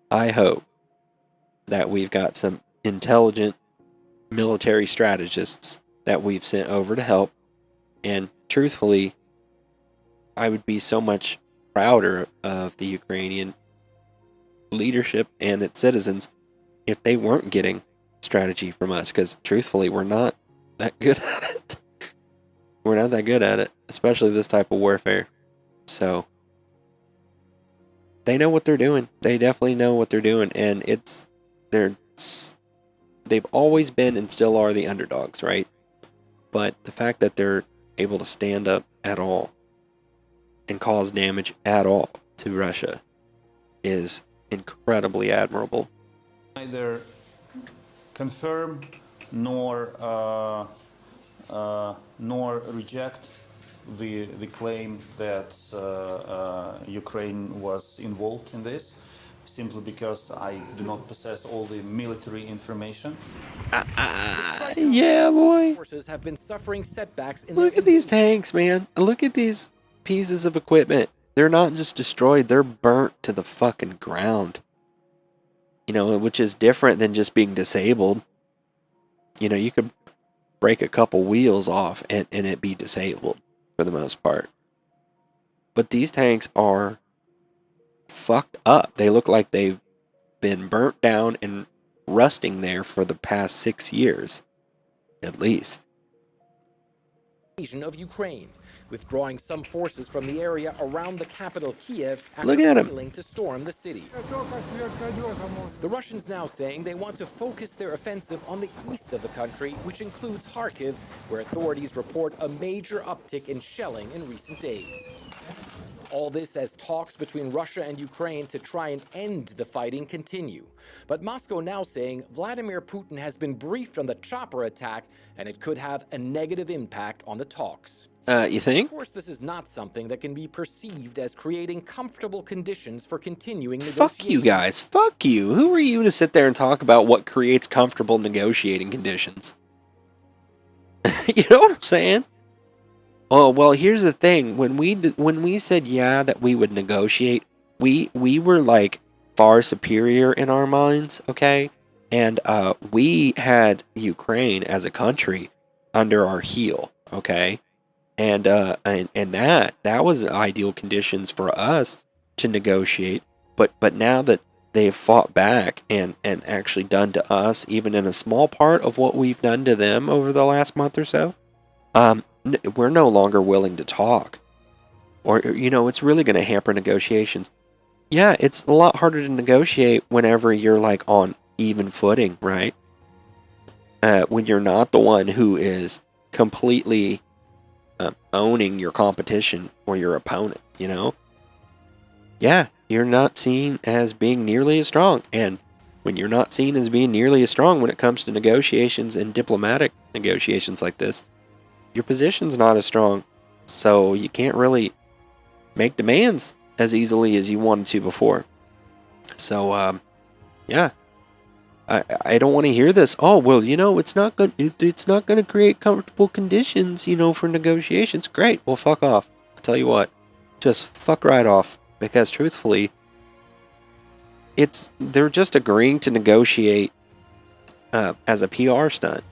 I hope that we've got some intelligent military strategists that we've sent over to help, and truthfully, I would be so much prouder of the Ukrainian leadership and its citizens if they weren't getting strategy from us, because truthfully, we're not that good at it. We're not that good at it, especially this type of warfare. So, they know what they're doing. They definitely know what they're doing, and they've always been and still are the underdogs, right? But the fact that they're able to stand up at all and cause damage at all to Russia is incredibly admirable. Neither confirm nor reject the claim that Ukraine was involved in this, simply because I do not possess all the military information. Yeah, boy. Forces have been suffering setbacks in Look at these tanks, man. Look at these pieces of equipment. They're not just destroyed, they're burnt to the fucking ground. You know, which is different than just being disabled. You know, you could break a couple wheels off and it be disabled for the most part. But these tanks are fucked up. They look like they've been burnt down and rusting there for the past 6 years, at least. Of Ukraine, withdrawing some forces from the area around the capital Kiev after Look at 'em. failing to storm the city. The Russians now saying they want to focus their offensive on the east of the country, which includes Kharkiv, where authorities report a major uptick in shelling in recent days. All this as talks between Russia and Ukraine to try and end the fighting continue. But Moscow now saying Vladimir Putin has been briefed on the chopper attack and it could have a negative impact on the talks. You think? Of course, this is not something that can be perceived as creating comfortable conditions for continuing Fuck negotiations. you guys. Fuck you. Who are you to sit there and talk about what creates comfortable negotiating conditions? You know what I'm saying? Oh, well, here's the thing. When we said yeah that we would negotiate, we were like far superior in our minds, okay? And we had Ukraine as a country under our heel, okay? And that was ideal conditions for us to negotiate. But now that they've fought back and actually done to us, even in a small part of what we've done to them over the last month or so, we're no longer willing to talk. Or, you know, it's really going to hamper negotiations. Yeah, it's a lot harder to negotiate whenever you're like on even footing, right? When you're not the one who is completely owning your competition or your opponent, you know? Yeah, you're not seen as being nearly as strong. And when you're not seen as being nearly as strong when it comes to negotiations and diplomatic negotiations like this, your position's not as strong. So you can't really make demands as easily as you wanted to before. So, yeah. I don't want to hear this. Oh, well, it's not good. It's not going to create comfortable conditions, for negotiations. Great. Well, fuck off. I'll tell you what. Just fuck right off. Because truthfully, they're just agreeing to negotiate as a PR stunt.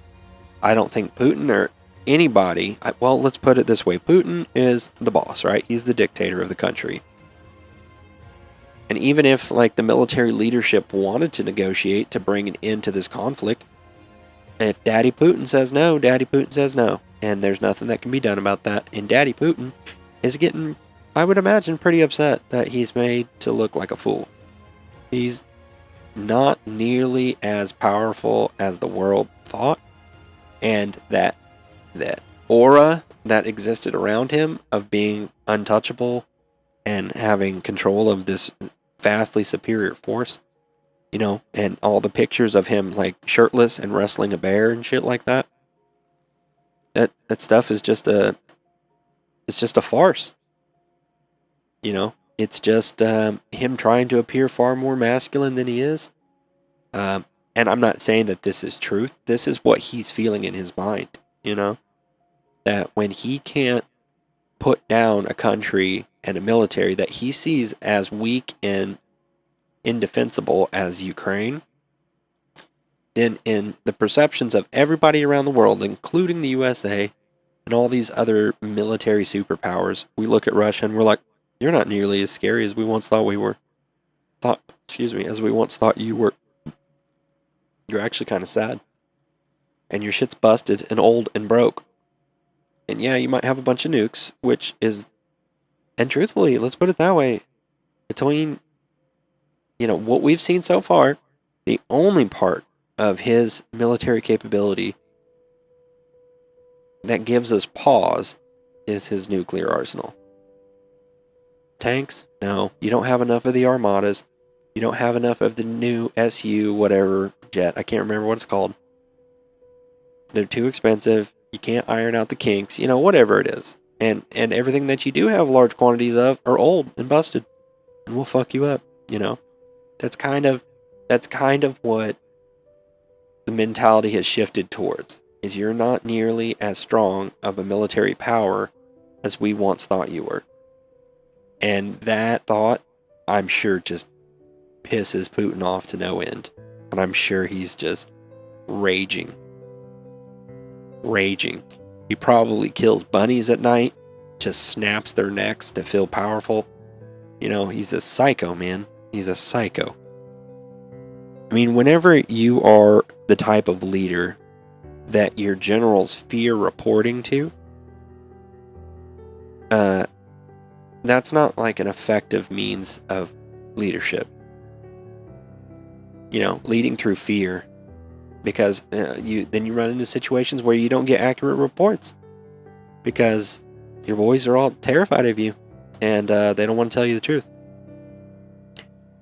I don't think Putin or anybody. Well, let's put it this way. Putin is the boss, right? He's the dictator of the country. And even if, the military leadership wanted to negotiate to bring an end to this conflict, if Daddy Putin says no, Daddy Putin says no. And there's nothing that can be done about that. And Daddy Putin is getting, I would imagine, pretty upset that he's made to look like a fool. He's not nearly as powerful as the world thought. And that aura that existed around him of being untouchable and having control of this vastly superior force, and all the pictures of him shirtless and wrestling a bear and shit like that. That stuff is just a farce. It's just him trying to appear far more masculine than he is. And I'm not saying that this is truth. This is what he's feeling in his mind, that when he can't put down a country and a military that he sees as weak and indefensible as Ukraine, then in the perceptions of everybody around the world, including the USA and all these other military superpowers, we look at Russia and we're like, you're not nearly as scary as we once thought we were. As we once thought you were. You're actually kind of sad. And your shit's busted and old and broke. And yeah, you might have a bunch of nukes, which is, and truthfully, let's put it that way, between, what we've seen so far, the only part of his military capability that gives us pause is his nuclear arsenal. Tanks? No. You don't have enough of the armadas. You don't have enough of the new SU whatever jet. I can't remember what it's called. They're too expensive. You can't iron out the kinks. Whatever it is. And everything that you do have large quantities of are old and busted. And will fuck you up. That's kind of what the mentality has shifted towards. Is you're not nearly as strong of a military power as we once thought you were. And that thought, I'm sure, just pisses Putin off to no end. And I'm sure he's just raging. He probably kills bunnies at night, just snaps their necks to feel powerful. He's a psycho, man. He's a psycho. I mean, whenever you are the type of leader that your generals fear reporting to, that's not an effective means of leadership. Leading through fear, because you run into situations where you don't get accurate reports because your boys are all terrified of you and they don't want to tell you the truth.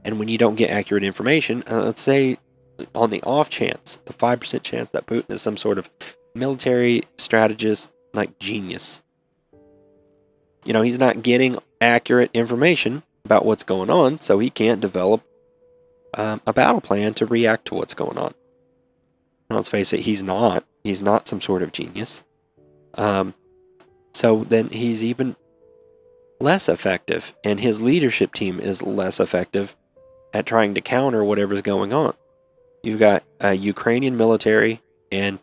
And when you don't get accurate information, let's say on the off chance, the 5% chance that Putin is some sort of military strategist genius, he's not getting accurate information about what's going on, so he can't develop a battle plan to react to what's going on. Now, let's face it, he's not some sort of genius. So then he's even less effective, and his leadership team is less effective at trying to counter whatever's going on. You've got a Ukrainian military, and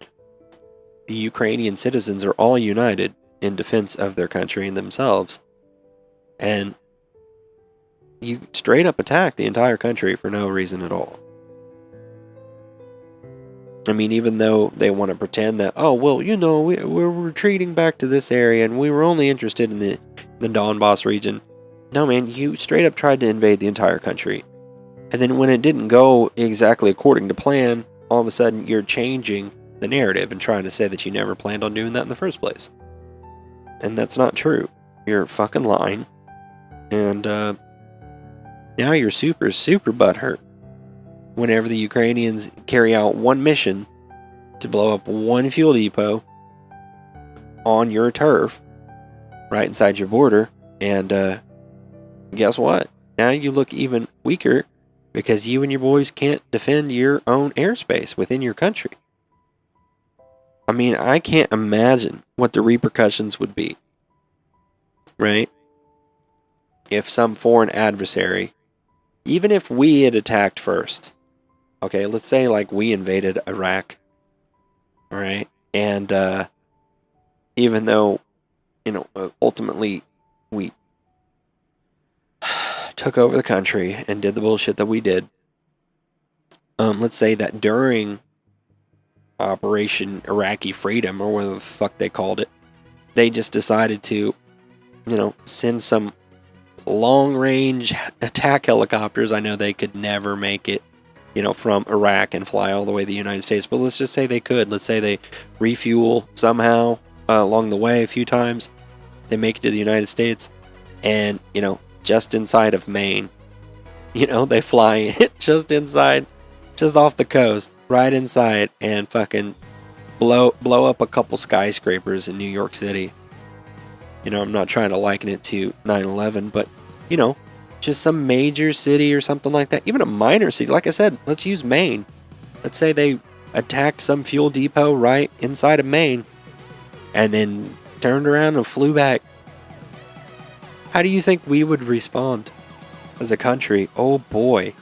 the Ukrainian citizens are all united in defense of their country and themselves. And you straight up attack the entire country for no reason at all. I mean, even though they want to pretend that, we're retreating back to this area and we were only interested in the Donbass region. No, man, you straight up tried to invade the entire country. And then when it didn't go exactly according to plan, all of a sudden you're changing the narrative and trying to say that you never planned on doing that in the first place. And that's not true. You're fucking lying. And now you're super, super butthurt whenever the Ukrainians carry out one mission to blow up one fuel depot on your turf, right inside your border, and guess what? Now you look even weaker because you and your boys can't defend your own airspace within your country. I mean, I can't imagine what the repercussions would be, right? If some foreign adversary, even if we had attacked first, okay, let's say like we invaded Iraq, all right? And even though, ultimately we took over the country and did the bullshit that we did, let's say that during Operation Iraqi Freedom, or whatever the fuck they called it, they just decided to, send some long-range attack helicopters. I know they could never make it, from Iraq and fly all the way to the United States, but let's just say they could. Let's say they refuel somehow along the way a few times. They make it to the United States, and, just inside of Maine, they fly just inside, just off the coast, right inside, and fucking blow up a couple skyscrapers in New York City. I'm not trying to liken it to 9/11, but, just some major city or something like that. Even a minor city. Like I said, let's use Maine. Let's say they attacked some fuel depot right inside of Maine and then turned around and flew back. How do you think we would respond as a country? Oh boy.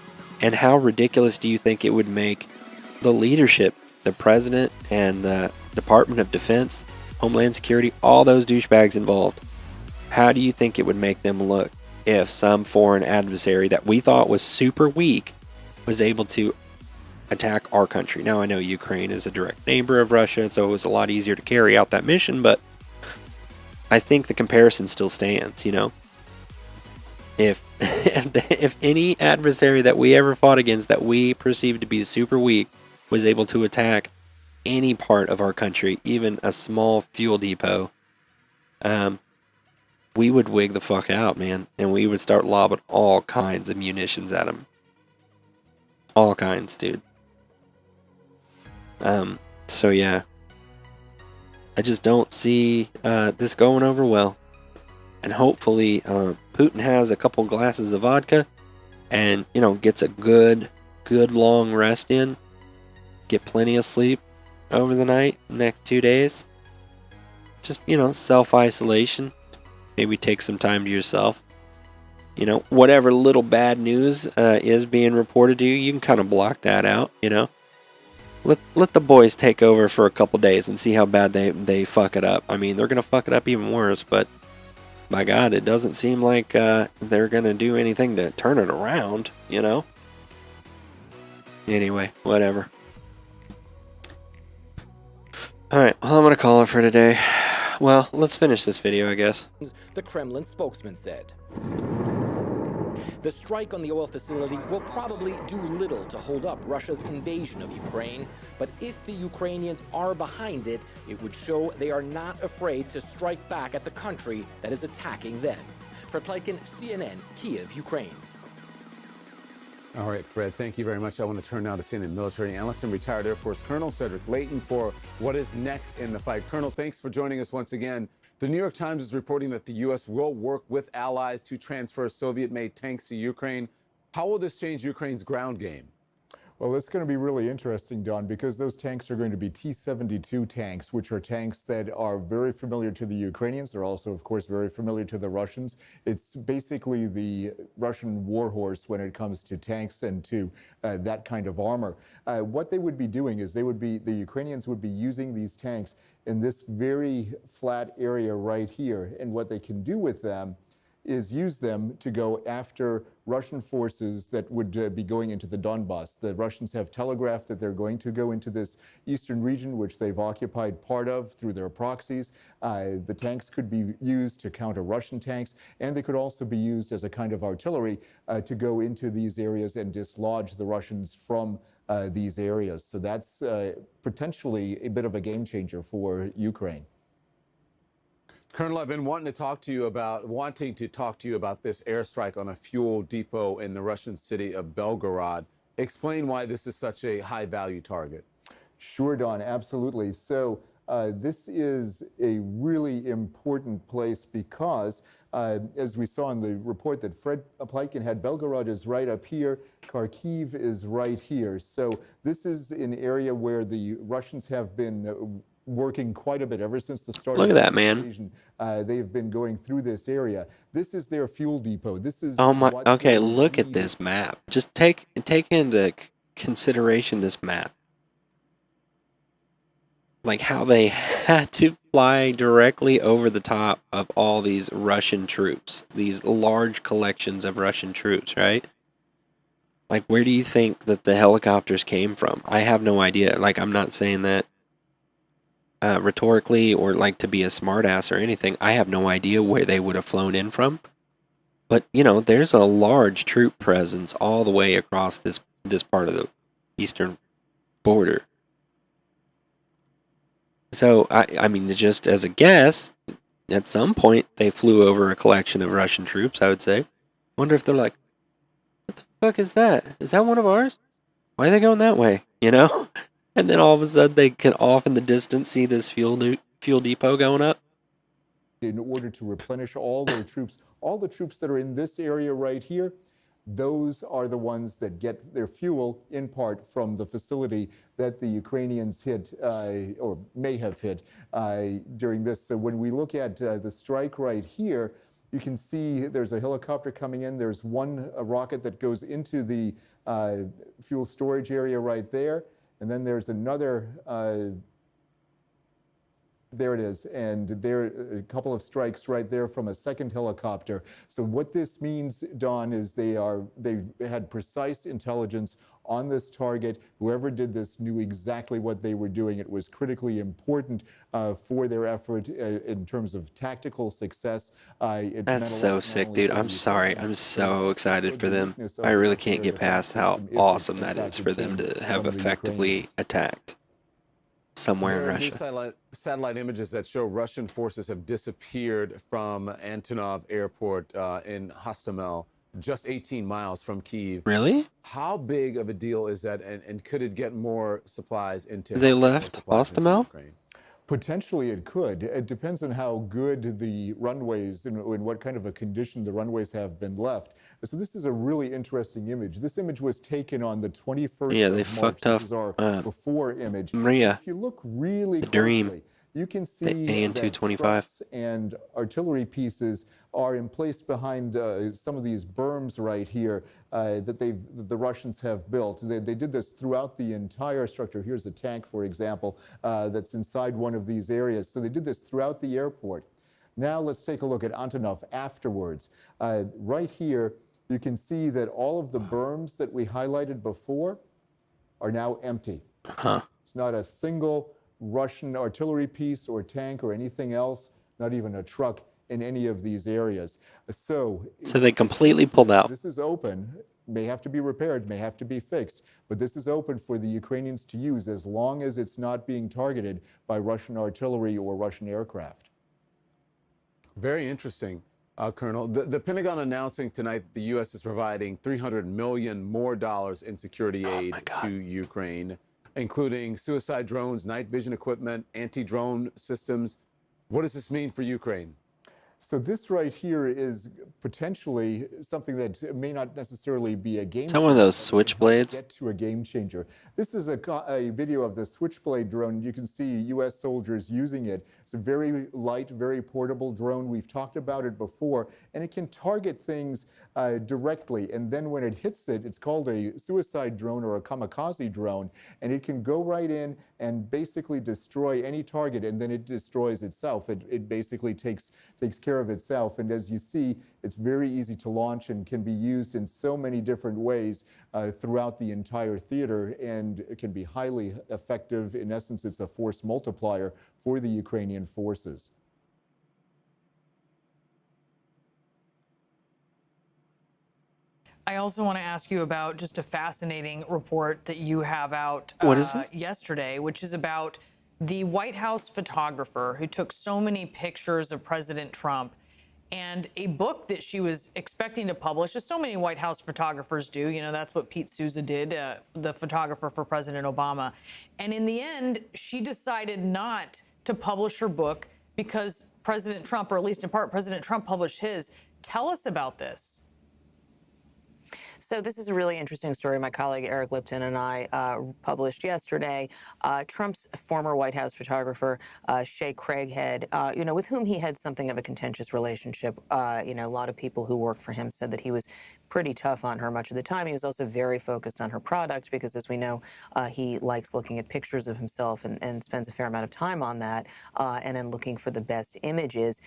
And how ridiculous do you think it would make the leadership, the president and the Department of Defense, Homeland Security, all those douchebags involved? How do you think it would make them look if some foreign adversary that we thought was super weak was able to attack our country? Now, I know Ukraine is a direct neighbor of Russia, so it was a lot easier to carry out that mission, but I think the comparison still stands, If if any adversary that we ever fought against that we perceived to be super weak was able to attack any part of our country, even a small fuel depot, we would wig the fuck out, man, and we would start lobbing all kinds of munitions at them. All kinds, dude. So yeah, I just don't see this going over well. And hopefully Putin has a couple glasses of vodka and, gets a good long rest in. Get plenty of sleep over the next 2 days. Just, self-isolation. Maybe take some time to yourself. Whatever little bad news is being reported to you, you can kind of block that out, Let the boys take over for a couple days and see how bad they fuck it up. I mean, they're going to fuck it up even worse, but by God, it doesn't seem like they're going to do anything to turn it around, Anyway, whatever. Alright, well, I'm going to call it for today. Well, let's finish this video, I guess. The Kremlin spokesman said. The strike on the oil facility will probably do little to hold up Russia's invasion of Ukraine, but if the Ukrainians are behind it, it would show they are not afraid to strike back at the country that is attacking them. For Playkin, CNN, Kiev, Ukraine. All right, Fred, thank you very much. I want to turn now to CNN military analyst and retired Air Force Colonel Cedric Leighton for what is next in the fight. Colonel, thanks for joining us once again. The New York Times is reporting that the U.S. will work with allies to transfer Soviet-made tanks to Ukraine. How will this change Ukraine's ground game? Well, it's going to be really interesting, Don, because those tanks are going to be T-72 tanks, which are tanks that are very familiar to the Ukrainians. They're also, of course, very familiar to the Russians. It's basically the Russian warhorse when it comes to tanks and to that kind of armor. What they would be doing is the Ukrainians would be using these tanks in this very flat area right here. And what they can do with them is use them to go after Russian forces that would be going into the Donbass. The Russians have telegraphed that they're going to go into this eastern region, which they've occupied part of through their proxies. The tanks could be used to counter Russian tanks, and they could also be used as a kind of artillery to go into these areas and dislodge the Russians from these areas. So that's potentially a bit of a game changer for Ukraine. Colonel, I've been wanting to talk to you about this airstrike on a fuel depot in the Russian city of Belgorod. Explain why this is such a high-value target. Sure, Don, absolutely. So This is a really important place because, as we saw in the report that Fred Plotkin had, Belgorod is right up here, Kharkiv is right here. So this is an area where the Russians have been working quite a bit ever since the start Look of at that, the man. invasion. They've been going through this area. This is their fuel depot. This is Oh my, what okay, they look at need. this map. Just take into consideration this map. Like how they had to fly directly over the top of all these Russian troops, these large collections of Russian troops, right? Like, where do you think that the helicopters came from? I have no idea. Like, I'm not saying that rhetorically or like to be a smartass or anything. I have no idea where they would have flown in from. But, you know, there's a large troop presence all the way across this part of the eastern border. So, I mean, just as a guess, at some point they flew over a collection of Russian troops, I would say. Wonder if they're like, what the fuck is that? Is that one of ours? Why are they going that way? You know? And then all of a sudden they can off in the distance see this fuel depot going up. In order to replenish all their troops, all the troops that are in this area right here, those are the ones that get their fuel in part from the facility that the Ukrainians hit or may have hit during this. So when we look at the strike right here, you can see there's a helicopter coming in. There's one rocket that goes into the fuel storage area right there. And then there's another there it is, and there are a couple of strikes right there from a second helicopter. So what this means, Don, is they had precise intelligence on this target. Whoever did this knew exactly what they were doing. It was critically important for their effort in terms of tactical success. That's so sick, dude. I'm sorry. I'm so excited for them. I really can't get past how awesome that is for them to have effectively attacked somewhere in There are Russia. new satellite images that show Russian forces have disappeared from Antonov Airport in Hostomel, just 18 miles from Kyiv. Really? How big of a deal is that, and could it get more supplies into They left Hostomel? Potentially it could. It depends on how good the runways and in what kind of a condition the runways have been left. So this is a really interesting image. This image was taken on the 21st Yeah, of they March. fucked This up is our before image. Maria. If you look really The closely, Dream. you can The see that AN-225. trucks and artillery pieces are in place behind some of these berms right here that the Russians have built. They did this throughout the entire structure. Here's a tank, for example, that's inside one of these areas. So they did this throughout the airport. Now let's take a look at Antonov afterwards. Right here, you can see that all of the berms that we highlighted before are now empty. It's not a single Russian artillery piece or tank or anything else, not even a truck in any of these areas. So they completely pulled out. This is open, may have to be repaired, may have to be fixed, but this is open for the Ukrainians to use as long as it's not being targeted by Russian artillery or Russian aircraft. Very interesting, Colonel. The Pentagon announcing tonight the U.S. is providing $300 million more in security aid to Ukraine, including suicide drones, night vision equipment, anti-drone systems. What does this mean for Ukraine? So this right here is potentially something that may not necessarily be a game changer. Is that one of those switchblades? Get to a game changer. This is a video of the Switchblade drone. You can see U.S. soldiers using it. It's a very light, very portable drone. We've talked about it before, and it can target things directly. And then when it hits it, it's called a suicide drone or a kamikaze drone, and it can go right in and basically destroy any target, and then it destroys itself. It basically takes care of itself. And as you see, it's very easy to launch and can be used in so many different ways throughout the entire theater, and it can be highly effective. In essence, it's a force multiplier for the Ukrainian forces. I also want to ask you about just a fascinating report that you have out What is this? yesterday, which is about the White House photographer who took so many pictures of President Trump, and a book that she was expecting to publish, as so many White House photographers do. You know, that's what Pete Souza did, the photographer for President Obama. And in the end, she decided not to publish her book because President Trump, or at least in part, President Trump published his. Tell us about this. So this is a really interesting story my colleague Eric Lipton and I published yesterday. Trump's former White House photographer, Shay Craighead, with whom he had something of a contentious relationship. A lot of people who worked for him said that he was pretty tough on her much of the time. He was also very focused on her product because, as we know, he likes looking at pictures of himself and spends a fair amount of time on that and then looking for the best images.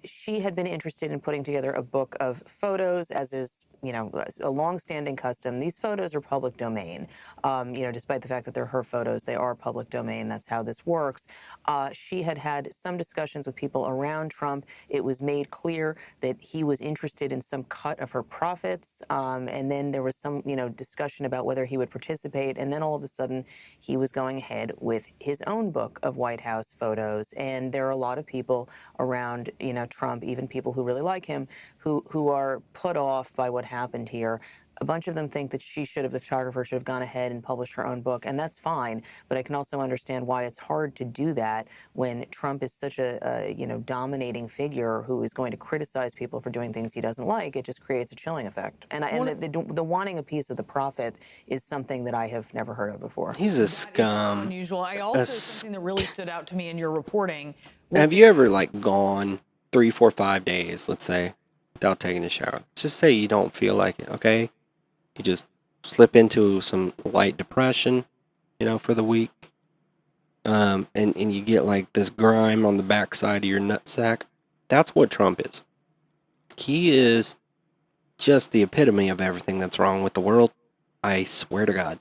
She had been interested in putting together a book of photos, as is a long-standing custom. These photos are public domain. Despite the fact that they're her photos, they are public domain. That's how this works. She had had some discussions with people around Trump. It was made clear that he was interested in some cut of her profits. And then there was some, discussion about whether he would participate. And then all of a sudden, he was going ahead with his own book of White House photos. And there are a lot of people around, Trump, even people who really like him, who are put off by what happened here. A bunch of them think that the photographer should have gone ahead and published her own book, and that's fine. But I can also understand why it's hard to do that when Trump is such a dominating figure who is going to criticize people for doing things he doesn't like. It just creates a chilling effect. And the wanting a piece of the profit is something that I have never heard of before. He's a scum. Unusual. I also something that really stood out to me in your reporting. Have you ever gone 3, 4, 5 days, let's say, without taking a shower? Let's just say you don't feel like it, okay? You just slip into some light depression, for the week. And you get this grime on the backside of your nutsack. That's what Trump is. He is just the epitome of everything that's wrong with the world. I swear to God.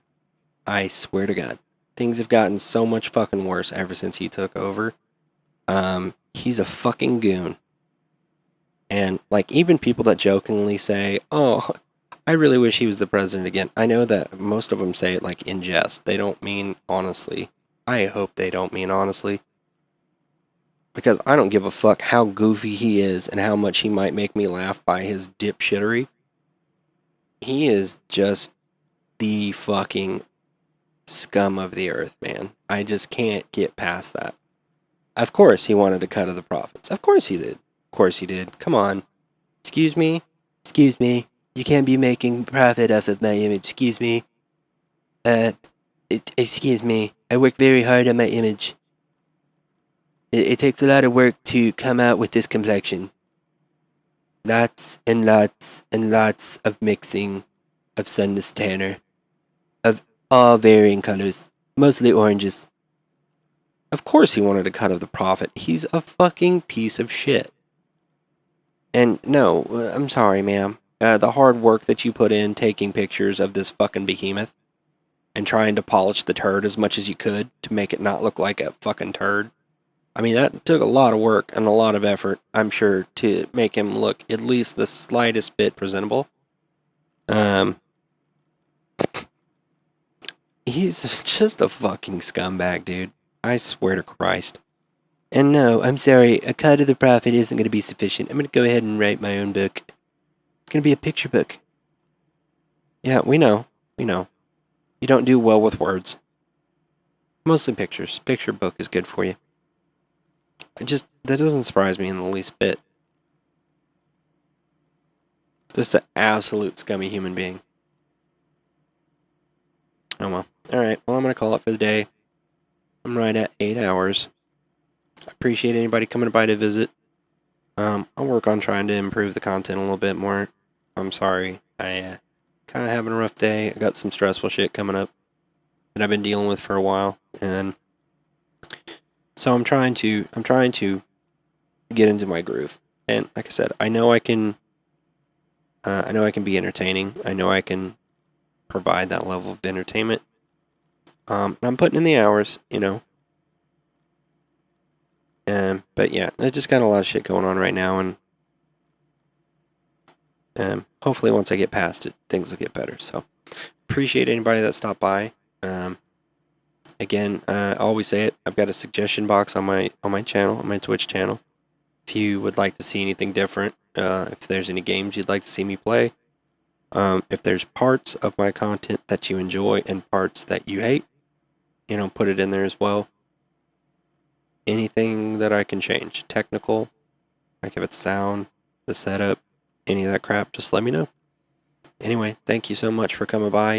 I swear to God. Things have gotten so much fucking worse ever since he took over. He's a fucking goon. And even people that jokingly say, "Oh, I really wish he was the president again." I know that most of them say it in jest. They don't mean honestly. I hope they don't mean honestly. Because I don't give a fuck how goofy he is and how much he might make me laugh by his dipshittery. He is just the fucking scum of the earth, man. I just can't get past that. Of course he wanted a cut of the profits. Of course he did. Of course he did. Come on. Excuse me? Excuse me. You can't be making profit off of my image. Excuse me. Excuse me. I work very hard on my image. It takes a lot of work to come out with this complexion. Lots and lots and lots of mixing of sunless tanner. Of all varying colors. Mostly oranges. Of course he wanted a cut of the profit. He's a fucking piece of shit. And no, I'm sorry, ma'am. The hard work that you put in taking pictures of this fucking behemoth and trying to polish the turd as much as you could to make it not look like a fucking turd. I mean, that took a lot of work and a lot of effort, I'm sure, to make him look at least the slightest bit presentable. He's just a fucking scumbag, dude. I swear to Christ. And no, I'm sorry, a cut of the profit isn't going to be sufficient. I'm going to go ahead and write my own book. It's going to be a picture book. Yeah, we know. We know. You don't do well with words. Mostly pictures. Picture book is good for you. That doesn't surprise me in the least bit. Just an absolute scummy human being. Oh well. Alright, well I'm going to call it for the day. I'm right at 8 hours. I appreciate anybody coming by to visit. I'll work on trying to improve the content a little bit more. I'm sorry. I kind of having a rough day. I got some stressful shit coming up that I've been dealing with for a while, and so I'm trying to get into my groove. And like I said, I know I can be entertaining. I know I can provide that level of entertainment. I'm putting in the hours, But yeah, I just got a lot of shit going on right now, and hopefully once I get past it, things will get better. So, appreciate anybody that stopped by. Again, I always say it. I've got a suggestion box on my channel, on my Twitch channel. If you would like to see anything different, if there's any games you'd like to see me play, if there's parts of my content that you enjoy and parts that you hate, put it in there as well. anything that I can change. Technical, like if it's sound, the setup, any of that crap, just let me know. Anyway, thank you so much for coming by.